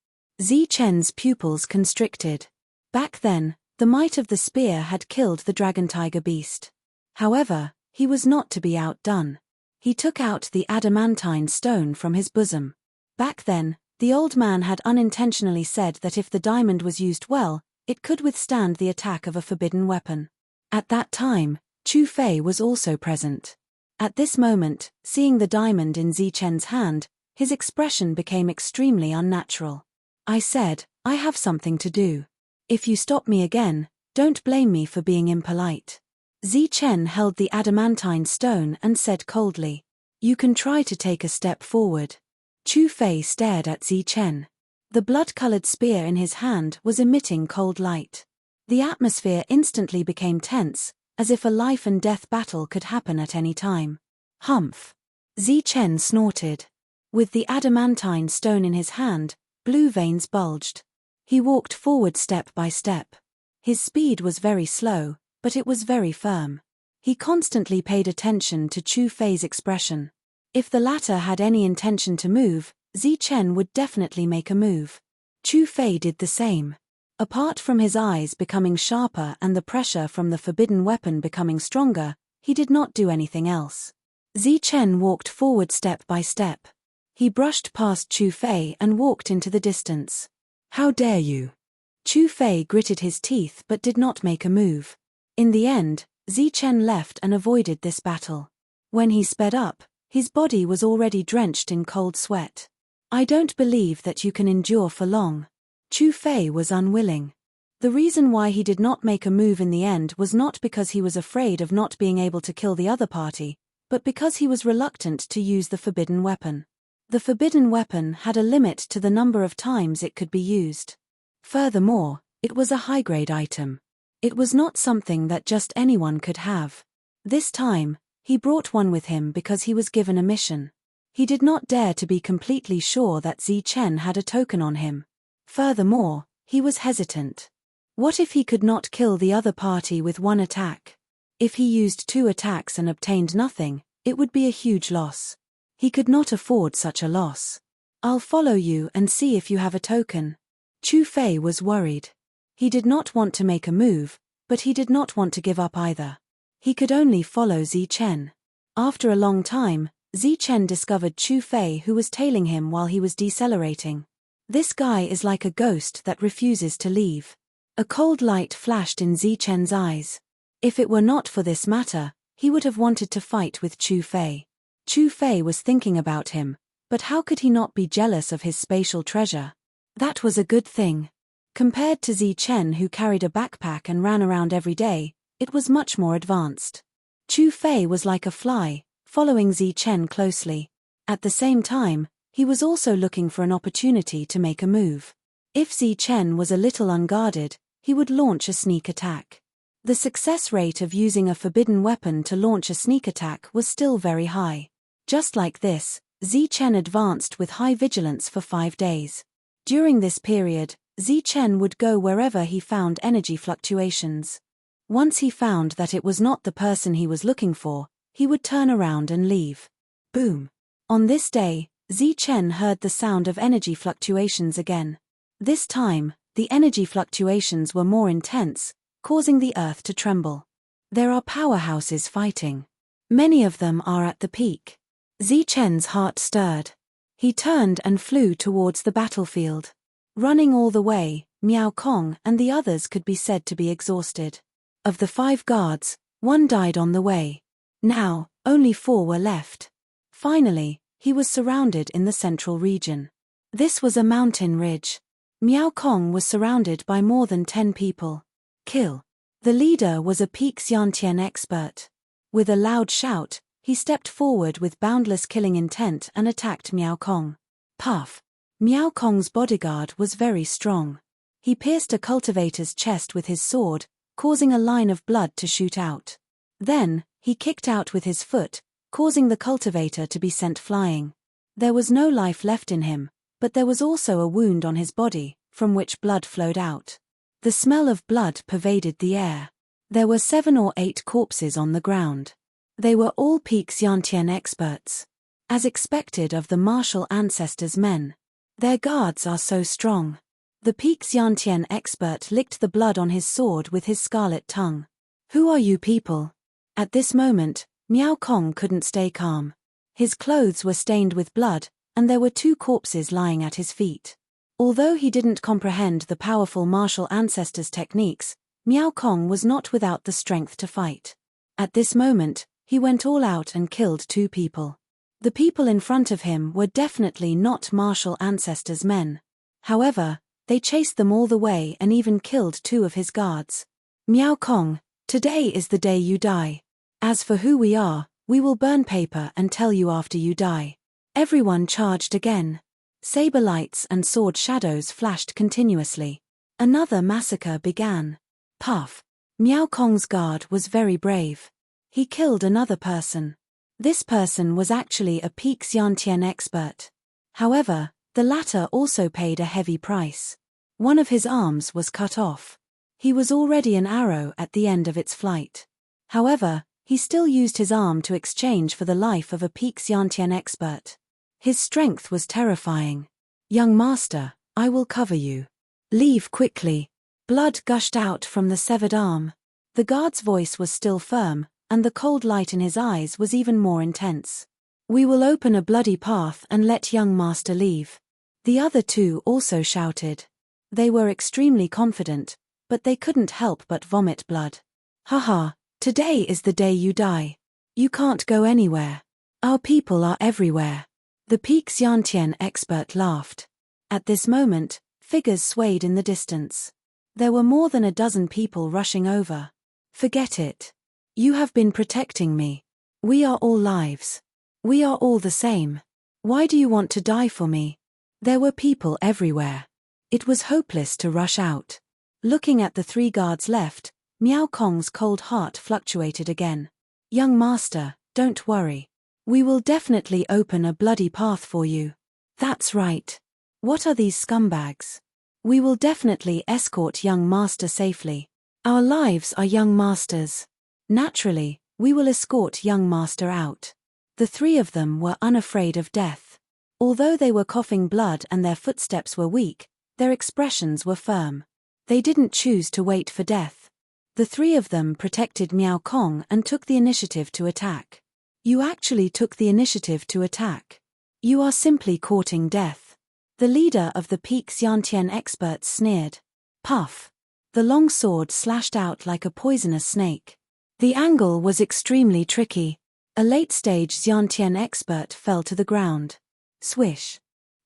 Zi-Chen's pupils constricted. Back then, the might of the spear had killed the dragon-tiger beast. However, he was not to be outdone. He took out the adamantine stone from his bosom. Back then, the old man had unintentionally said that if the diamond was used well, it could withstand the attack of a forbidden weapon. At that time, Chu Fei was also present. At this moment, seeing the diamond in Zi-Chen's hand, his expression became extremely unnatural. I said, I have something to do. If you stop me again, don't blame me for being impolite. Zi-Chen held the adamantine stone and said coldly, you can try to take a step forward. Chu Fei stared at Zi-Chen. The blood-colored spear in his hand was emitting cold light. The atmosphere instantly became tense, as if a life-and-death battle could happen at any time. Humph! Zi-Chen snorted. With the adamantine stone in his hand, blue veins bulged. He walked forward step by step. His speed was very slow, but it was very firm. He constantly paid attention to Chu Fei's expression. If the latter had any intention to move, Zi-Chen would definitely make a move. Chu Fei did the same. Apart from his eyes becoming sharper and the pressure from the forbidden weapon becoming stronger, he did not do anything else. Zi-Chen walked forward step by step. He brushed past Chu Fei and walked into the distance. How dare you? Chu Fei gritted his teeth but did not make a move. In the end, Zi-Chen left and avoided this battle. When he sped up, his body was already drenched in cold sweat. I don't believe that you can endure for long. Chu Fei was unwilling. The reason why he did not make a move in the end was not because he was afraid of not being able to kill the other party, but because he was reluctant to use the forbidden weapon. The forbidden weapon had a limit to the number of times it could be used. Furthermore, it was a high-grade item. It was not something that just anyone could have. This time, he brought one with him because he was given a mission. He did not dare to be completely sure that Zi-Chen had a token on him. Furthermore, he was hesitant. What if he could not kill the other party with one attack? If he used 2 attacks and obtained nothing, it would be a huge loss. He could not afford such a loss. I'll follow you and see if you have a token. Chu Fei was worried. He did not want to make a move, but he did not want to give up either. He could only follow Zi-Chen. After a long time, Zi-Chen discovered Chu Fei who was tailing him while he was decelerating. This guy is like a ghost that refuses to leave. A cold light flashed in Zi-Chen's eyes. If it were not for this matter, he would have wanted to fight with Chu Fei. Chu Fei was thinking about him, but how could he not be jealous of his spatial treasure? That was a good thing. Compared to Zi-Chen who carried a backpack and ran around every day, it was much more advanced. Chu Fei was like a fly, following Zi-Chen closely. At the same time, he was also looking for an opportunity to make a move. If Zi-Chen was a little unguarded, he would launch a sneak attack. The success rate of using a forbidden weapon to launch a sneak attack was still very high. Just like this, Zi-Chen advanced with high vigilance for 5 days. During this period, Zi-Chen would go wherever he found energy fluctuations. Once he found that it was not the person he was looking for, he would turn around and leave. Boom. On this day, Zi-Chen heard the sound of energy fluctuations again. This time, the energy fluctuations were more intense, causing the earth to tremble. There are powerhouses fighting. Many of them are at the peak. Zi-Chen's heart stirred. He turned and flew towards the battlefield. Running all the way, Miao Kong and the others could be said to be exhausted. Of the 5 guards, 1 died on the way. Now, only 4 were left. Finally, he was surrounded in the central region. This was a mountain ridge. Miao Kong was surrounded by more than 10 people. Kill. The leader was a peak Xiantian expert. With a loud shout, he stepped forward with boundless killing intent and attacked Miao Kong. Puff. Miao Kong's bodyguard was very strong. He pierced a cultivator's chest with his sword, causing a line of blood to shoot out. Then, he kicked out with his foot, causing the cultivator to be sent flying. There was no life left in him, but there was also a wound on his body, from which blood flowed out. The smell of blood pervaded the air. There were 7 or 8 corpses on the ground. They were all peak Xiantian experts. As expected of the martial ancestors' men. Their guards are so strong. The peak Xiantian expert licked the blood on his sword with his scarlet tongue. Who are you people? At this moment, Miao Kong couldn't stay calm. His clothes were stained with blood, and there were 2 corpses lying at his feet. Although he didn't comprehend the powerful martial ancestors' techniques, Miao Kong was not without the strength to fight. At this moment, he went all out and killed 2 people. The people in front of him were definitely not martial ancestors' men. However, they chased them all the way and even killed 2 of his guards. Miao Kong, today is the day you die. As for who we are, we will burn paper and tell you after you die. Everyone charged again. Saber lights and sword shadows flashed continuously. Another massacre began. Puff. Miao Kong's guard was very brave. He killed another person. This person was actually a peak Xiantian expert. However, the latter also paid a heavy price. One of his arms was cut off. He was already an arrow at the end of its flight. However, he still used his arm to exchange for the life of a peak Xiantian expert. His strength was terrifying. Young master, I will cover you. Leave quickly. Blood gushed out from the severed arm. The guard's voice was still firm, and the cold light in his eyes was even more intense. We will open a bloody path and let young master leave. The other 2 also shouted. They were extremely confident, but they couldn't help but vomit blood. Haha, today is the day you die. You can't go anywhere. Our people are everywhere. The peak Xiantian expert laughed. At this moment, figures swayed in the distance. There were more than a dozen people rushing over. Forget it. You have been protecting me. We are all lives. We are all the same. Why do you want to die for me? There were people everywhere. It was hopeless to rush out. Looking at the 3 guards left, Miao Kong's cold heart fluctuated again. Young master, don't worry. We will definitely open a bloody path for you. That's right. What are these scumbags? We will definitely escort young master safely. Our lives are young master's. Naturally, we will escort young master out. The 3 of them were unafraid of death. Although they were coughing blood and their footsteps were weak, their expressions were firm. They didn't choose to wait for death. The 3 of them protected Miao Kong and took the initiative to attack. You actually took the initiative to attack. You are simply courting death. The leader of the peak Xiantian experts sneered. Puff. The long sword slashed out like a poisonous snake. The angle was extremely tricky. A late-stage Xiantian expert fell to the ground. Swish.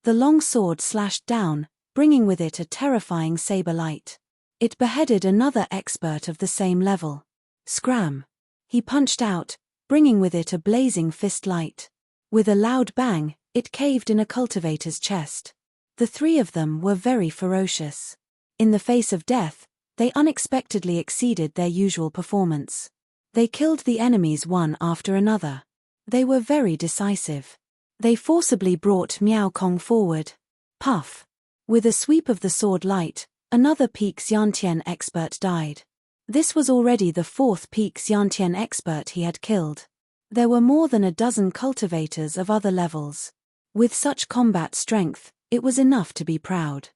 The long sword slashed down, bringing with it a terrifying saber light. It beheaded another expert of the same level. Scram. He punched out, bringing with it a blazing fist light. With a loud bang, it caved in a cultivator's chest. The 3 of them were very ferocious. In the face of death, they unexpectedly exceeded their usual performance. They killed the enemies one after another. They were very decisive. They forcibly brought Miao Kong forward. Puff. With a sweep of the sword light, another peak Xiantian expert died. This was already the 4th peak Xiantian expert he had killed. There were more than a dozen cultivators of other levels. With such combat strength, it was enough to be proud.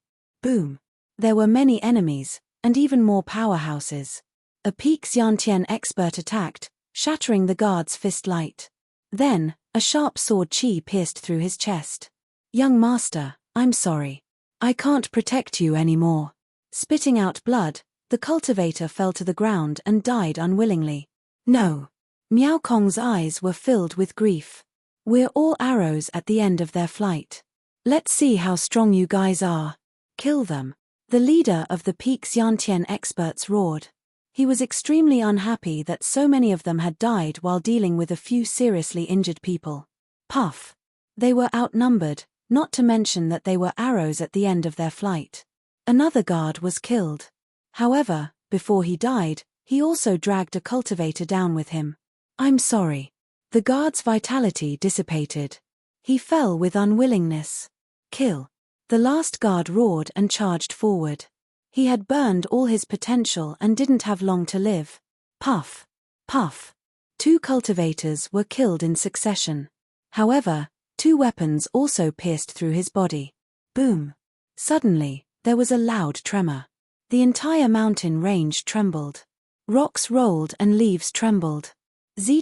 Boom. There were many enemies, and even more powerhouses. A peak Xiantian expert attacked, shattering the guard's fist light. Then, a sharp sword chi pierced through his chest. Young master, I'm sorry. I can't protect you anymore. Spitting out blood, the cultivator fell to the ground and died unwillingly. No. Miao Kong's eyes were filled with grief. We're all arrows at the end of their flight. Let's see how strong you guys are. Kill them. The leader of the peak Xiantian experts roared. He was extremely unhappy that so many of them had died while dealing with a few seriously injured people. Puff. They were outnumbered, not to mention that they were arrows at the end of their flight. Another guard was killed. However, before he died, he also dragged a cultivator down with him. I'm sorry. The guard's vitality dissipated. He fell with unwillingness. Kill. The last guard roared and charged forward. He had burned all his potential and didn't have long to live. Puff. Puff. 2 cultivators were killed in succession. However, 2 weapons also pierced through his body. Boom. Suddenly, there was a loud tremor. The entire mountain range trembled. Rocks rolled and leaves trembled.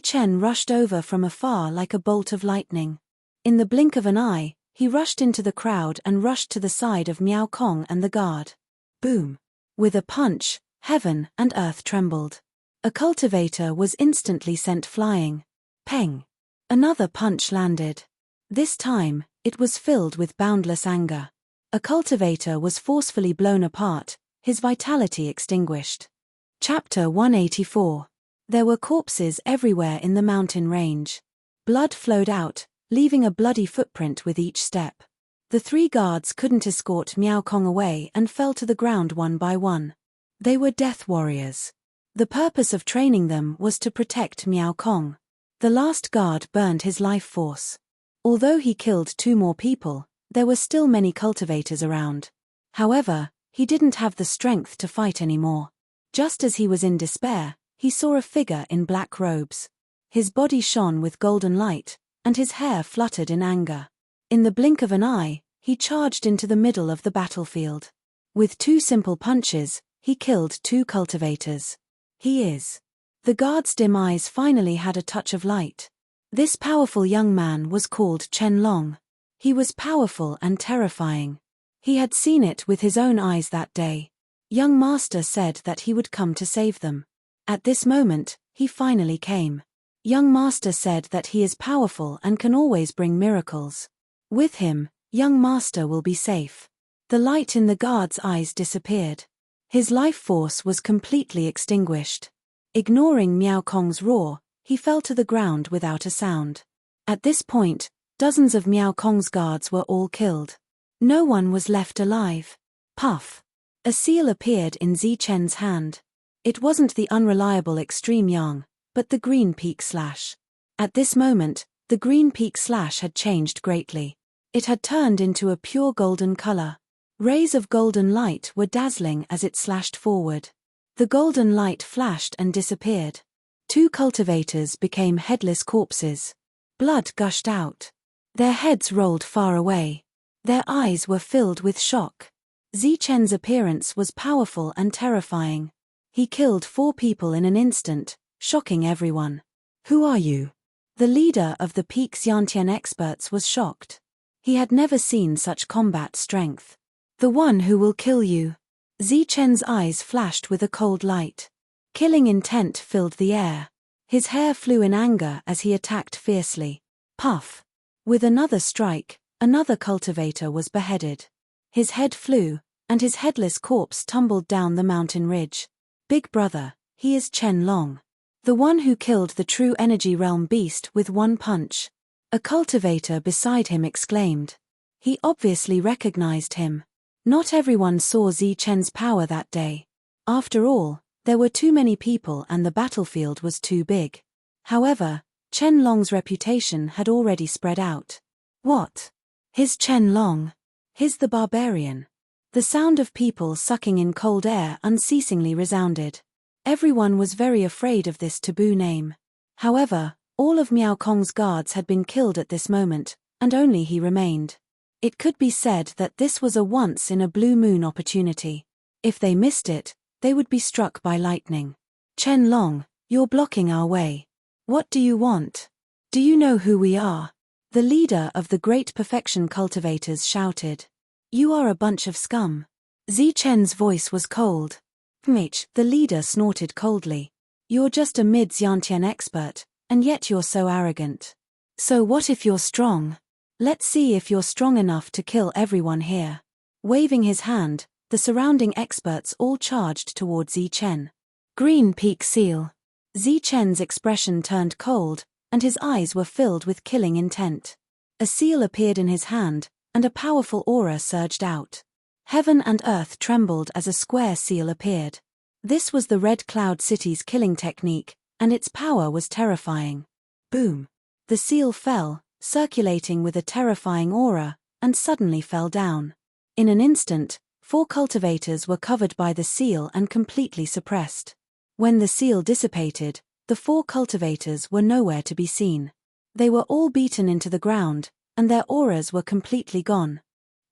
Chen rushed over from afar like a bolt of lightning. In the blink of an eye, he rushed into the crowd and rushed to the side of Miao Kong and the guard. Boom. With a punch, heaven and earth trembled. A cultivator was instantly sent flying. Peng. Another punch landed. This time, it was filled with boundless anger. A cultivator was forcefully blown apart, his vitality extinguished. Chapter 184. There were corpses everywhere in the mountain range. Blood flowed out, leaving a bloody footprint with each step. The 3 guards couldn't escort Miao Kong away and fell to the ground one by one. They were death warriors. The purpose of training them was to protect Miao Kong. The last guard burned his life force. Although he killed 2 more people, there were still many cultivators around. However, he didn't have the strength to fight anymore. Just as he was in despair, he saw a figure in black robes. His body shone with golden light, and his hair fluttered in anger. In the blink of an eye, he charged into the middle of the battlefield. With 2 simple punches, he killed 2 cultivators. He is. The guard's dim eyes finally had a touch of light. This powerful young man was called Chen Long. He was powerful and terrifying. He had seen it with his own eyes that day. Young Master said that he would come to save them. At this moment, he finally came. Young Master said that he is powerful and can always bring miracles. With him, Young Master will be safe. The light in the guard's eyes disappeared. His life force was completely extinguished. Ignoring Miao Kong's roar, he fell to the ground without a sound. At this point, dozens of Miao Kong's guards were all killed. No one was left alive. Puff. A seal appeared in Chen's hand. It wasn't the unreliable extreme yang, but the green peak slash. At this moment, the green peak slash had changed greatly. It had turned into a pure golden color. Rays of golden light were dazzling as it slashed forward. The golden light flashed and disappeared. 2 cultivators became headless corpses. Blood gushed out. Their heads rolled far away. Their eyes were filled with shock. Chen's appearance was powerful and terrifying. He killed 4 people in an instant, shocking everyone. Who are you? The leader of the Peak Xiantian experts was shocked. He had never seen such combat strength. The one who will kill you. Chen's eyes flashed with a cold light. Killing intent filled the air. His hair flew in anger as he attacked fiercely. Puff. With another strike, another cultivator was beheaded. His head flew, and his headless corpse tumbled down the mountain ridge. Big brother, he is Chen Long. The one who killed the true energy realm beast with 1 punch. A cultivator beside him exclaimed. He obviously recognized him. Not everyone saw Chen's power that day. After all, there were too many people and the battlefield was too big. However, Chen Long's reputation had already spread out. What? His Chen Long. His the barbarian. The sound of people sucking in cold air unceasingly resounded. Everyone was very afraid of this taboo name. However, all of Miao Kong's guards had been killed at this moment, and only he remained. It could be said that this was a once-in-a-blue-moon opportunity. If they missed it, they would be struck by lightning. Chen Long, you're blocking our way. What do you want? Do you know who we are? The leader of the Great Perfection Cultivators shouted. You are a bunch of scum. Chen's voice was cold. The leader snorted coldly. You're just a mid-Xiantian expert, and yet you're so arrogant. So what if you're strong? Let's see if you're strong enough to kill everyone here. Waving his hand, the surrounding experts all charged toward Chen. Green Peak Seal. Chen's expression turned cold, and his eyes were filled with killing intent. A seal appeared in his hand, and a powerful aura surged out. Heaven and earth trembled as a square seal appeared. This was the Red Cloud City's killing technique, and its power was terrifying. Boom. The seal fell, circulating with a terrifying aura, and suddenly fell down. In an instant, 4 cultivators were covered by the seal and completely suppressed. When the seal dissipated, the 4 cultivators were nowhere to be seen. They were all beaten into the ground, and their auras were completely gone.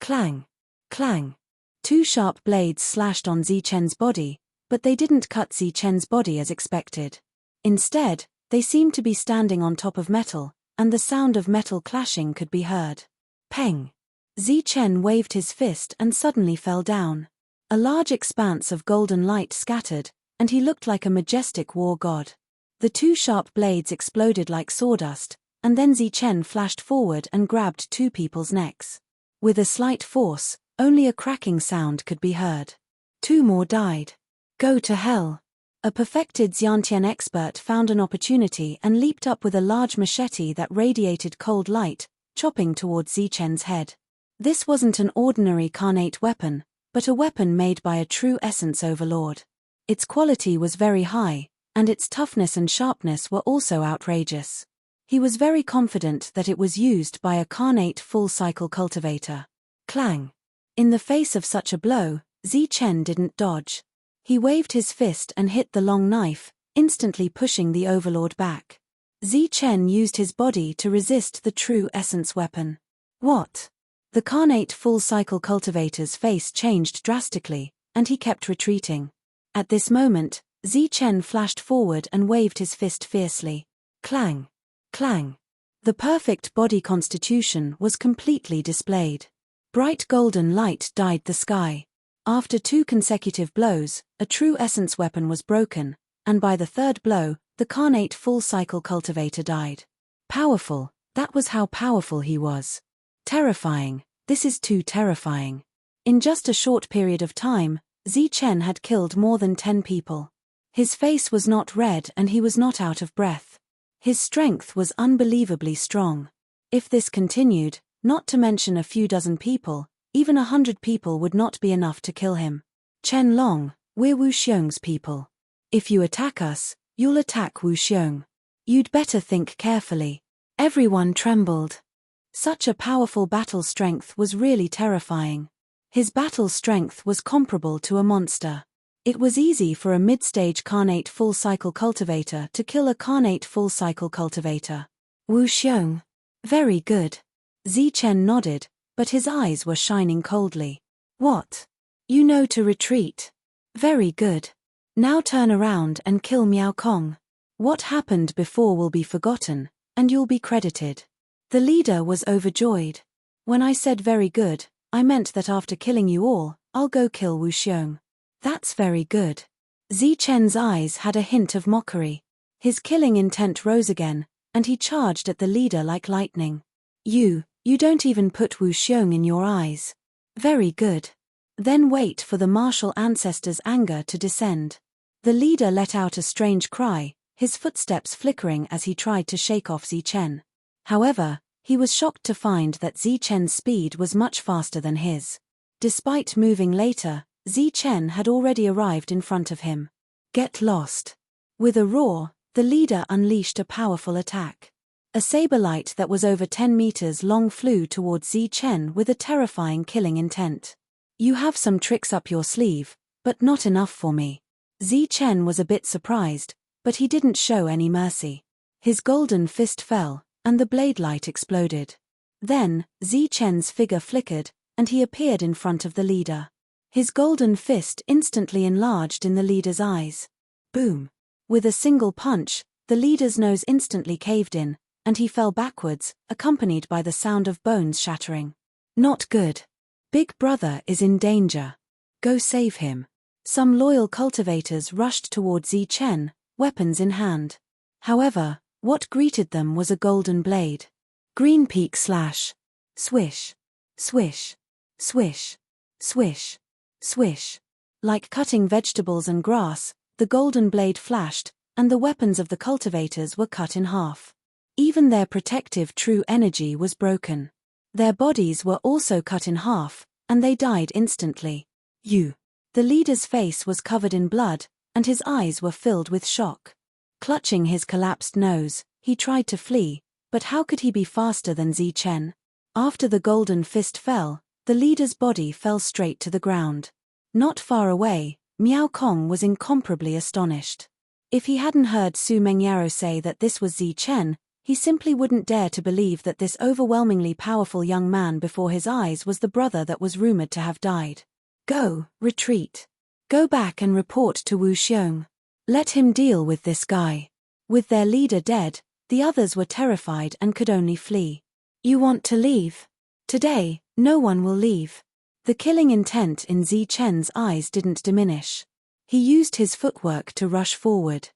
Clang! Clang! 2 sharp blades slashed on Zichen's body, but they didn't cut Zichen's body as expected. Instead, they seemed to be standing on top of metal, and the sound of metal clashing could be heard. Peng! Zichen waved his fist and suddenly fell down. A large expanse of golden light scattered, and he looked like a majestic war god. The 2 sharp blades exploded like sawdust, and then Zichen flashed forward and grabbed 2 people's necks. With a slight force, only a cracking sound could be heard. 2 more died. Go to hell! A perfected Xiantian expert found an opportunity and leaped up with a large machete that radiated cold light, chopping towards Zichen's head. This wasn't an ordinary carnate weapon, but a weapon made by a true essence overlord. Its quality was very high, and its toughness and sharpness were also outrageous. He was very confident that it was used by a carnate full-cycle cultivator. Clang! In the face of such a blow, Zichen didn't dodge. He waved his fist and hit the long knife, instantly pushing the overlord back. Zichen used his body to resist the true essence weapon. What? The carnate full-cycle cultivator's face changed drastically, and he kept retreating. At this moment, Zichen flashed forward and waved his fist fiercely. Clang! Clang! The perfect body constitution was completely displayed. Bright golden light dyed the sky. After 2 consecutive blows, a true essence weapon was broken, and by the 3rd blow, the carnate full-cycle cultivator died. Powerful, that was how powerful he was. Terrifying, this is too terrifying. In just a short period of time, Zichen had killed more than 10 people. His face was not red and he was not out of breath. His strength was unbelievably strong. If this continued, not to mention a few dozen people, even 100 people would not be enough to kill him. Chen Long, we're Wu Xiong's people. If you attack us, you'll attack Wu Xiong. You'd better think carefully. Everyone trembled. Such a powerful battle strength was really terrifying. His battle strength was comparable to a monster. It was easy for a mid-stage carnate full-cycle cultivator to kill a carnate full-cycle cultivator. Wu Xiong. Very good. Zichen nodded, but his eyes were shining coldly. What? You know to retreat. Very good. Now turn around and kill Miao Kong. What happened before will be forgotten, and you'll be credited. The leader was overjoyed. When I said very good, I meant that after killing you all, I'll go kill Wu Xiong. That's very good. Zichen's eyes had a hint of mockery. His killing intent rose again, and he charged at the leader like lightning. You don't even put Wu Xiong in your eyes. Very good. Then wait for the martial ancestor's anger to descend. The leader let out a strange cry, his footsteps flickering as he tried to shake off Zichen. However, he was shocked to find that Zichen's speed was much faster than his. Despite moving later, Zichen had already arrived in front of him. Get lost. With a roar, the leader unleashed a powerful attack. A saber light that was over 10 meters long flew towards Zichen with a terrifying killing intent. You have some tricks up your sleeve, but not enough for me. Zichen was a bit surprised, but he didn't show any mercy. His golden fist fell, and the blade light exploded. Then, Zichen's figure flickered, and he appeared in front of the leader. His golden fist instantly enlarged in the leader's eyes. Boom! With a single punch, the leader's nose instantly caved in, and he fell backwards, accompanied by the sound of bones shattering. Not good. Big Brother is in danger. Go save him. Some loyal cultivators rushed toward Zichen, weapons in hand. However, what greeted them was a golden blade. Green peak slash. Swish. Swish. Swish. Swish. Swish. Like cutting vegetables and grass, the golden blade flashed, and the weapons of the cultivators were cut in half. Even their protective true energy was broken. Their bodies were also cut in half, and they died instantly. The leader's face was covered in blood, and his eyes were filled with shock. Clutching his collapsed nose, he tried to flee, but how could he be faster than Zichen? After the golden fist fell, the leader's body fell straight to the ground. Not far away, Miao Kong was incomparably astonished. If he hadn't heard Su Mengyaro say that this was Zi Chen, he simply wouldn't dare to believe that this overwhelmingly powerful young man before his eyes was the brother that was rumored to have died. Go, retreat. Go back and report to Wu Xiong. Let him deal with this guy. With their leader dead, the others were terrified and could only flee. You want to leave? Today, no one will leave. The killing intent in Zi Chen's eyes didn't diminish. He used his footwork to rush forward.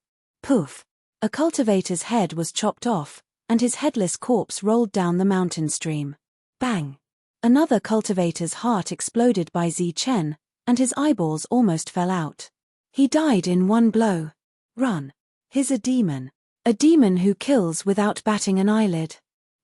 Poof! A cultivator's head was chopped off, and his headless corpse rolled down the mountain stream. Bang! Another cultivator's heart exploded by Zi Chen, and his eyeballs almost fell out. He died in one blow. Run! He's a demon. A demon who kills without batting an eyelid.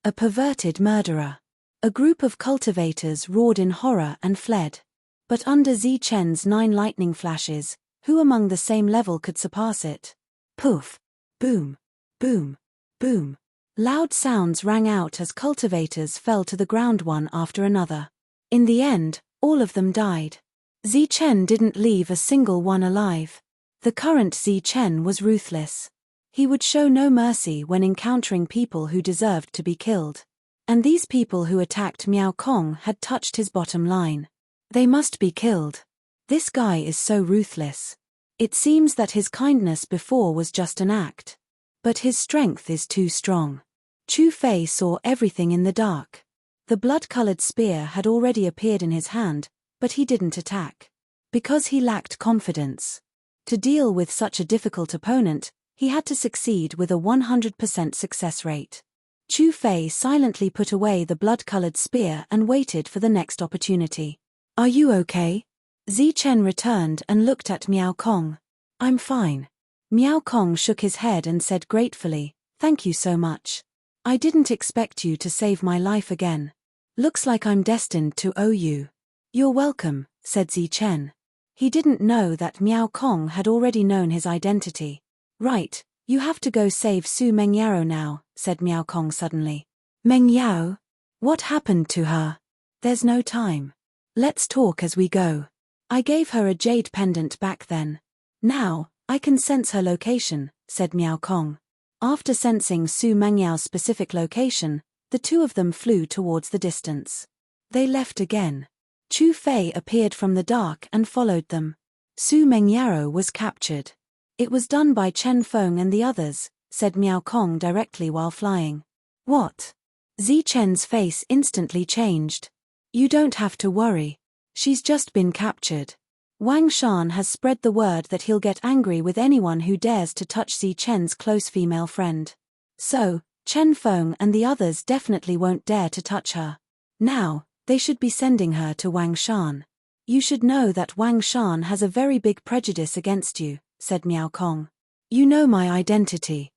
A perverted murderer. A group of cultivators roared in horror and fled. But under Zi Chen's 9 lightning flashes, who among the same level could surpass it? Poof! Boom! Boom! Boom! Loud sounds rang out as cultivators fell to the ground one after another. In the end, all of them died. Zi Chen didn't leave a single one alive. The current Zi Chen was ruthless. He would show no mercy when encountering people who deserved to be killed. And these people who attacked Miao Kong had touched his bottom line. They must be killed. This guy is so ruthless. It seems that his kindness before was just an act. But his strength is too strong. Chu Fei saw everything in the dark. The blood-colored spear had already appeared in his hand, but he didn't attack. Because he lacked confidence. To deal with such a difficult opponent, he had to succeed with a 100% success rate. Chu Fei silently put away the blood-colored spear and waited for the next opportunity. Are you okay? Zi Chen returned and looked at Miao Kong. I'm fine. Miao Kong shook his head and said gratefully, thank you so much. I didn't expect you to save my life again. Looks like I'm destined to owe you. You're welcome, said Zi Chen. He didn't know that Miao Kong had already known his identity. Right, you have to go save Su Mengyaro now, said Miao Kong suddenly. Mengyao? What happened to her? There's no time. Let's talk as we go. I gave her a jade pendant back then. Now, I can sense her location, said Miao Kong. After sensing Su Mengyao's specific location, the two of them flew towards the distance. They left again. Chu Fei appeared from the dark and followed them. Su Mengyaro was captured. It was done by Chen Feng and the others, said Miao Kong directly while flying. What? Zi Chen's face instantly changed. You don't have to worry. She's just been captured. Wang Shan has spread the word that he'll get angry with anyone who dares to touch Zi Chen's close female friend. So, Chen Feng and the others definitely won't dare to touch her. Now, they should be sending her to Wang Shan. You should know that Wang Shan has a very big prejudice against you, said Miao Kong. You know my identity.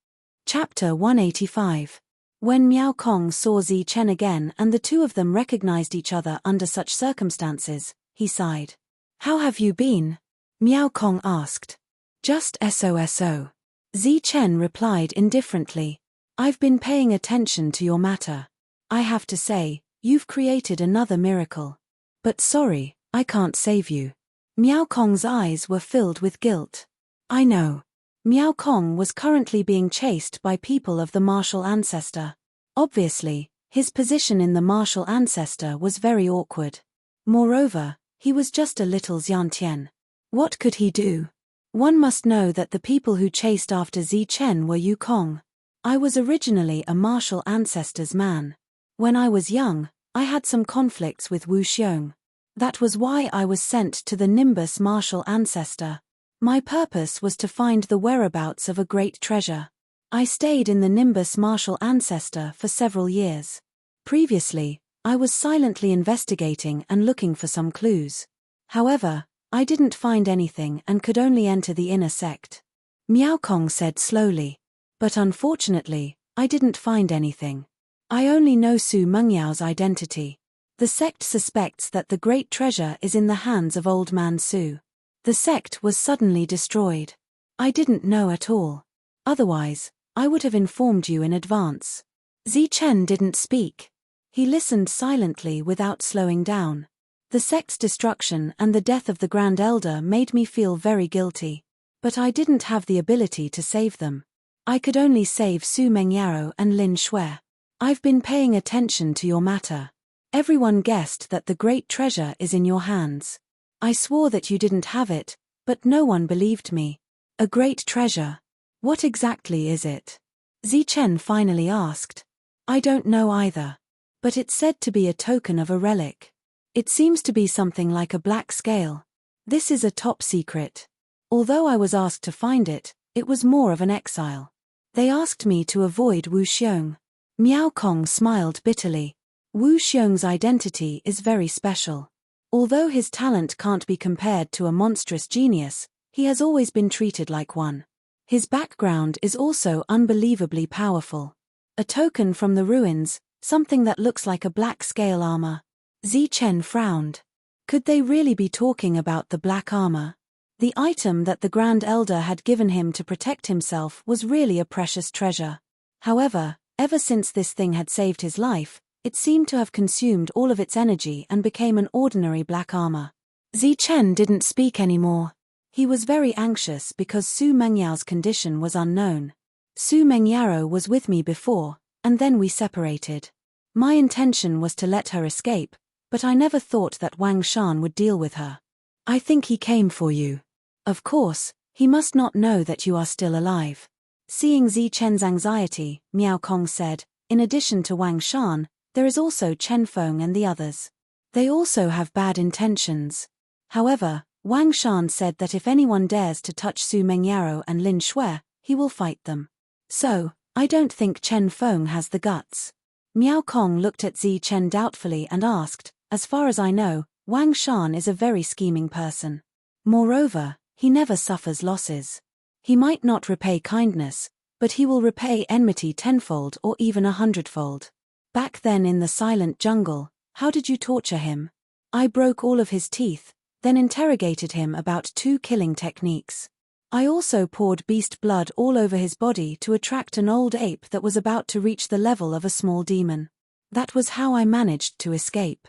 Chapter 185. When Miao Kong saw Zi Chen again and the two of them recognized each other under such circumstances, he sighed. How have you been? Miao Kong asked. Just so. Zi Chen replied indifferently. I've been paying attention to your matter. I have to say, you've created another miracle. But sorry, I can't save you. Miao Kong's eyes were filled with guilt. I know. Miao Kong was currently being chased by people of the martial ancestor. Obviously, his position in the martial ancestor was very awkward. Moreover, he was just a little Xiantian. What could he do? One must know that the people who chased after Zi Chen were Yu Kong. I was originally a martial ancestor's man. When I was young, I had some conflicts with Wu Xiong. That was why I was sent to the Nimbus martial ancestor. My purpose was to find the whereabouts of a great treasure. I stayed in the Nimbus martial ancestor for several years. Previously, I was silently investigating and looking for some clues. However, I didn't find anything and could only enter the inner sect. Miao Kong said slowly. But unfortunately, I didn't find anything. I only know Su Mengyao's identity. The sect suspects that the great treasure is in the hands of Old Man Su. The sect was suddenly destroyed. I didn't know at all. Otherwise, I would have informed you in advance. Zi Chen didn't speak. He listened silently without slowing down. The sect's destruction and the death of the Grand Elder made me feel very guilty. But I didn't have the ability to save them. I could only save Su Mengyaro and Lin Shui. I've been paying attention to your matter. Everyone guessed that the great treasure is in your hands. I swore that you didn't have it, but no one believed me. A great treasure. What exactly is it? Zichen finally asked. I don't know either. But it's said to be a token of a relic. It seems to be something like a black scale. This is a top secret. Although I was asked to find it, it was more of an exile. They asked me to avoid Wu Xiong. Miao Kong smiled bitterly. Wu Xiong's identity is very special. Although his talent can't be compared to a monstrous genius, he has always been treated like one. His background is also unbelievably powerful. A token from the ruins, something that looks like a black scale armor. Zichen frowned. Could they really be talking about the black armor? The item that the Grand Elder had given him to protect himself was really a precious treasure. However, ever since this thing had saved his life, it seemed to have consumed all of its energy and became an ordinary black armor. Zichen didn't speak anymore. He was very anxious because Su Mengyao's condition was unknown. Su Mengyaro was with me before, and then we separated. My intention was to let her escape, but I never thought that Wang Shan would deal with her. I think he came for you. Of course, he must not know that you are still alive. Seeing Zichen's anxiety, Miao Kong said, in addition to Wang Shan, there is also Chen Feng and the others. They also have bad intentions. However, Wang Shan said that if anyone dares to touch Su Mengyaro and Lin Shui, he will fight them. So, I don't think Chen Feng has the guts. Miao Kong looked at Zichen doubtfully and asked, as far as I know, Wang Shan is a very scheming person. Moreover, he never suffers losses. He might not repay kindness, but he will repay enmity tenfold or even 100-fold. Back then in the silent jungle, how did you torture him? I broke all of his teeth, then interrogated him about 2 killing techniques. I also poured beast blood all over his body to attract an old ape that was about to reach the level of a small demon. That was how I managed to escape.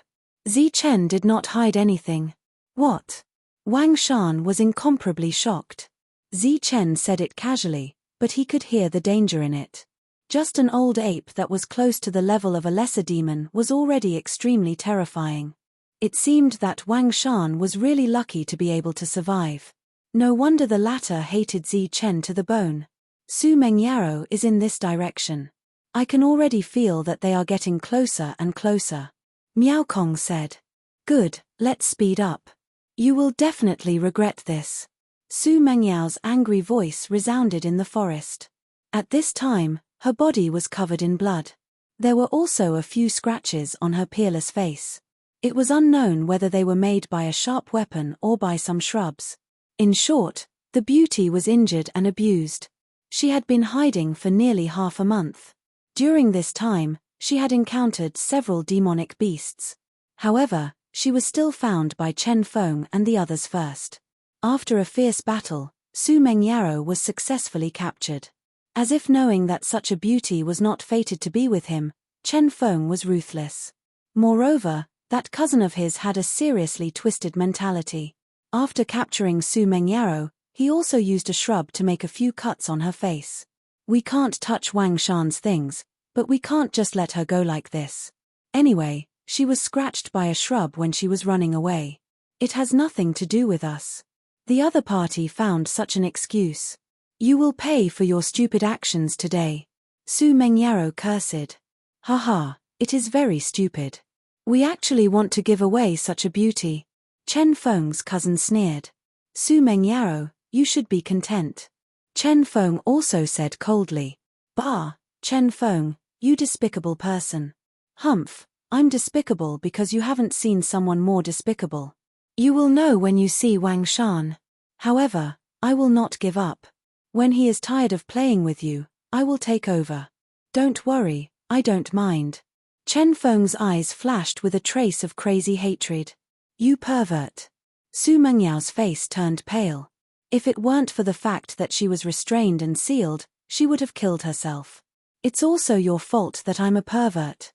Zichen did not hide anything. What? Wang Shan was incomparably shocked. Zichen said it casually, but he could hear the danger in it. Just an old ape that was close to the level of a lesser demon was already extremely terrifying. It seemed that Wang Shan was really lucky to be able to survive. No wonder the latter hated Zichen to the bone. Su Mengyaro is in this direction. I can already feel that they are getting closer and closer. Miao Kong said. Good, let's speed up. You will definitely regret this. Su Mengyao's angry voice resounded in the forest. At this time, her body was covered in blood. There were also a few scratches on her peerless face. It was unknown whether they were made by a sharp weapon or by some shrubs. In short, the beauty was injured and abused. She had been hiding for nearly half a month. During this time, she had encountered several demonic beasts. However, she was still found by Chen Feng and the others first. After a fierce battle, Su Mengyaro was successfully captured. As if knowing that such a beauty was not fated to be with him, Chen Feng was ruthless. Moreover, that cousin of his had a seriously twisted mentality. After capturing Su Mengyaro, he also used a shrub to make a few cuts on her face. We can't touch Wang Shan's things, but we can't just let her go like this. Anyway, she was scratched by a shrub when she was running away. It has nothing to do with us. The other party found such an excuse. You will pay for your stupid actions today. Su Mengyaro cursed. Haha, it is very stupid. We actually want to give away such a beauty. Chen Feng's cousin sneered. Su Mengyaro, you should be content. Chen Feng also said coldly. Bah, Chen Feng, you despicable person. Humph, I'm despicable because you haven't seen someone more despicable. You will know when you see Wang Shan. However, I will not give up. When he is tired of playing with you, I will take over. Don't worry, I don't mind. Chen Feng's eyes flashed with a trace of crazy hatred. You pervert. Su Mengyao's face turned pale. If it weren't for the fact that she was restrained and sealed, she would have killed herself. It's also your fault that I'm a pervert.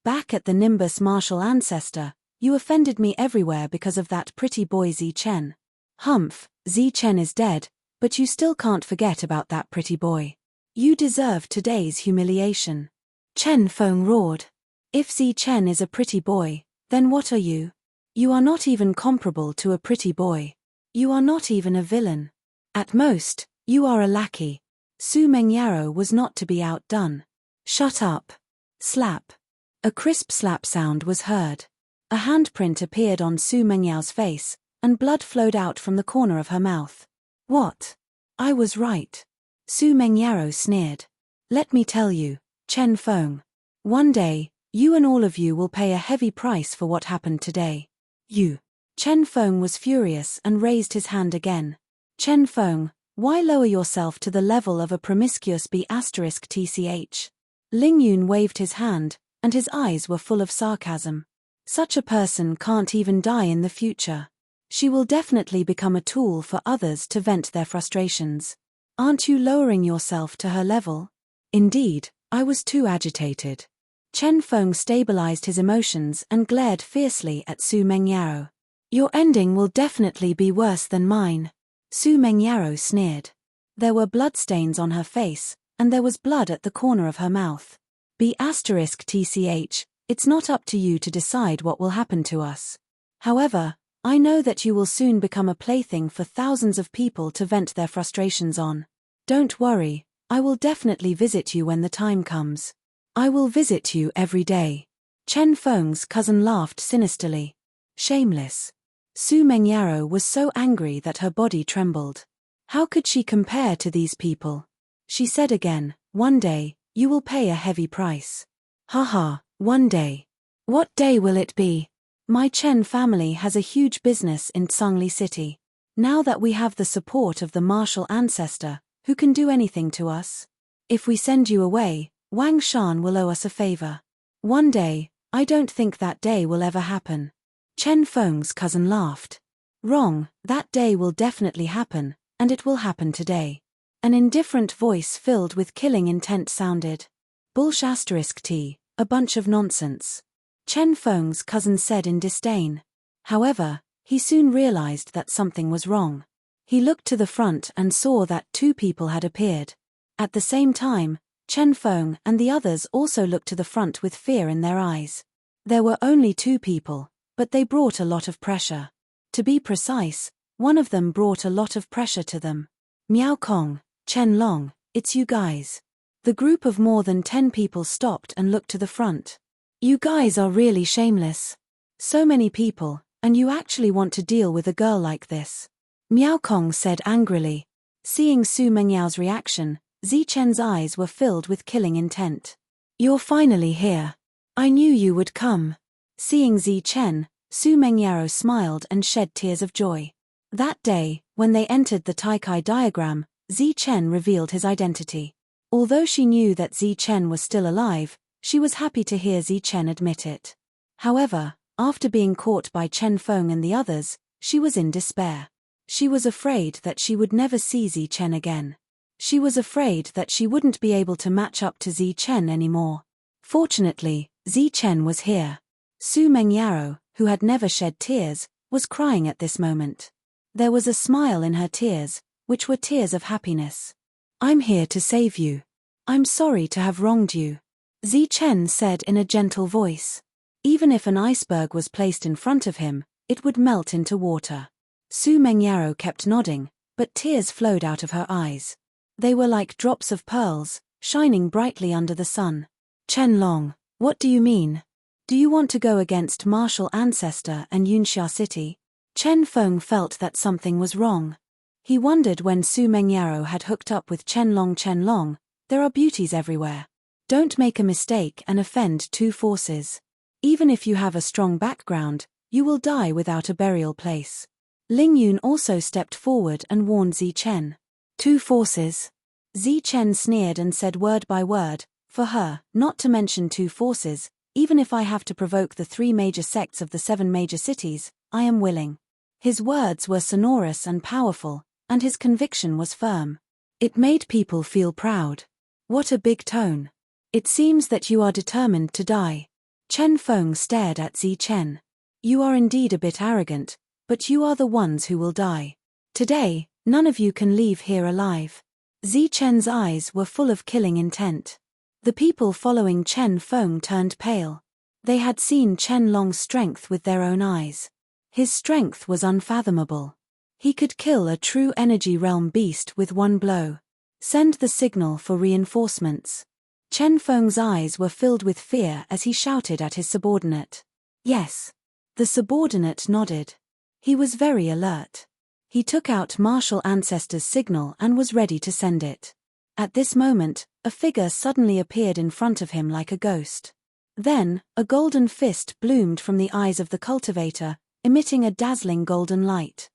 Back at the Nimbus martial ancestor, you offended me everywhere because of that pretty boy Zichen. Humph, Zichen is dead, But you still can't forget about that pretty boy. You deserve today's humiliation. Chen Feng roared. If Zi Chen is a pretty boy, then what are you? You are not even comparable to a pretty boy. You are not even a villain. At most, you are a lackey. Su Mengyaro was not to be outdone. Shut up. Slap. A crisp slap sound was heard. A handprint appeared on Su Mengyao's face, and blood flowed out from the corner of her mouth. What? I was right. Su Mengyaro sneered. Let me tell you, Chen Feng. One day, you and all of you will pay a heavy price for what happened today. You. Chen Feng was furious and raised his hand again. Chen Feng, why lower yourself to the level of a promiscuous B***tch? Ling Yun waved his hand, and his eyes were full of sarcasm. Such a person can't even die in the future. She will definitely become a tool for others to vent their frustrations. Aren't you lowering yourself to her level? Indeed, I was too agitated. Chen Feng stabilized his emotions and glared fiercely at Su Mengyaro. Your ending will definitely be worse than mine. Su Mengyaro sneered. There were bloodstains on her face, and there was blood at the corner of her mouth. B***tch, it's not up to you to decide what will happen to us. However, I know that you will soon become a plaything for thousands of people to vent their frustrations on. Don't worry, I will definitely visit you when the time comes. I will visit you every day. Chen Feng's cousin laughed sinisterly. Shameless. Su Mengyaro was so angry that her body trembled. How could she compare to these people? She said again, one day, you will pay a heavy price. Haha, one day. What day will it be? My Chen family has a huge business in Tsangli City. Now that we have the support of the martial ancestor, who can do anything to us? If we send you away, Wang Shan will owe us a favor. One day, I don't think that day will ever happen. Chen Feng's cousin laughed. Wrong, that day will definitely happen, and it will happen today. An indifferent voice filled with killing intent sounded. Bullsh**t, a bunch of nonsense. Chen Feng's cousin said in disdain. However, he soon realized that something was wrong. He looked to the front and saw that two people had appeared. At the same time, Chen Feng and the others also looked to the front with fear in their eyes. There were only two people, but they brought a lot of pressure. To be precise, one of them brought a lot of pressure to them. Miao Kong, Chen Long, it's you guys. The group of more than 10 people stopped and looked to the front. You guys are really shameless. So many people, and you actually want to deal with a girl like this. Miao Kong said angrily. Seeing Su Mengyao's reaction, Zi Chen's eyes were filled with killing intent. You're finally here. I knew you would come. Seeing Zi Chen, Su Mengyaro smiled and shed tears of joy. That day, when they entered the Taikai diagram, Zi Chen revealed his identity. Although she knew that Zi Chen was still alive, she was happy to hear Zi Chen admit it. However, after being caught by Chen Feng and the others, she was in despair. She was afraid that she would never see Zi Chen again. She was afraid that she wouldn't be able to match up to Zi Chen anymore. Fortunately, Zi Chen was here. Su Mengyaro, who had never shed tears, was crying at this moment. There was a smile in her tears, which were tears of happiness. I'm here to save you. I'm sorry to have wronged you. Zi Chen said in a gentle voice. Even if an iceberg was placed in front of him, it would melt into water. Su Mengyaro kept nodding, but tears flowed out of her eyes. They were like drops of pearls, shining brightly under the sun. Chen Long, what do you mean? Do you want to go against martial ancestor and Yunxia City? Chen Feng felt that something was wrong. He wondered when Su Mengyaro had hooked up with Chen Long, there are beauties everywhere. Don't make a mistake and offend two forces. Even if you have a strong background, you will die without a burial place. Ling Yun also stepped forward and warned Zi Chen. Two forces. Zi Chen sneered and said word by word, for her, not to mention two forces, even if I have to provoke the 3 major sects of the 7 major cities, I am willing. His words were sonorous and powerful, and his conviction was firm. It made people feel proud. What a big tone. It seems that you are determined to die. Chen Feng stared at Zi Chen. You are indeed a bit arrogant, but you are the ones who will die. Today, None of you can leave here alive. Zi Chen's eyes were full of killing intent. The people following Chen Feng turned pale. They had seen Chen Long's strength with their own eyes. His strength was unfathomable. He could kill a true energy realm beast with one blow. Send the signal for reinforcements. Chen Feng's eyes were filled with fear as he shouted at his subordinate. Yes. The subordinate nodded. He was very alert. He took out Martial Ancestor's signal and was ready to send it. At this moment, a figure suddenly appeared in front of him like a ghost. Then, a golden fist bloomed from the eyes of the cultivator, emitting a dazzling golden light.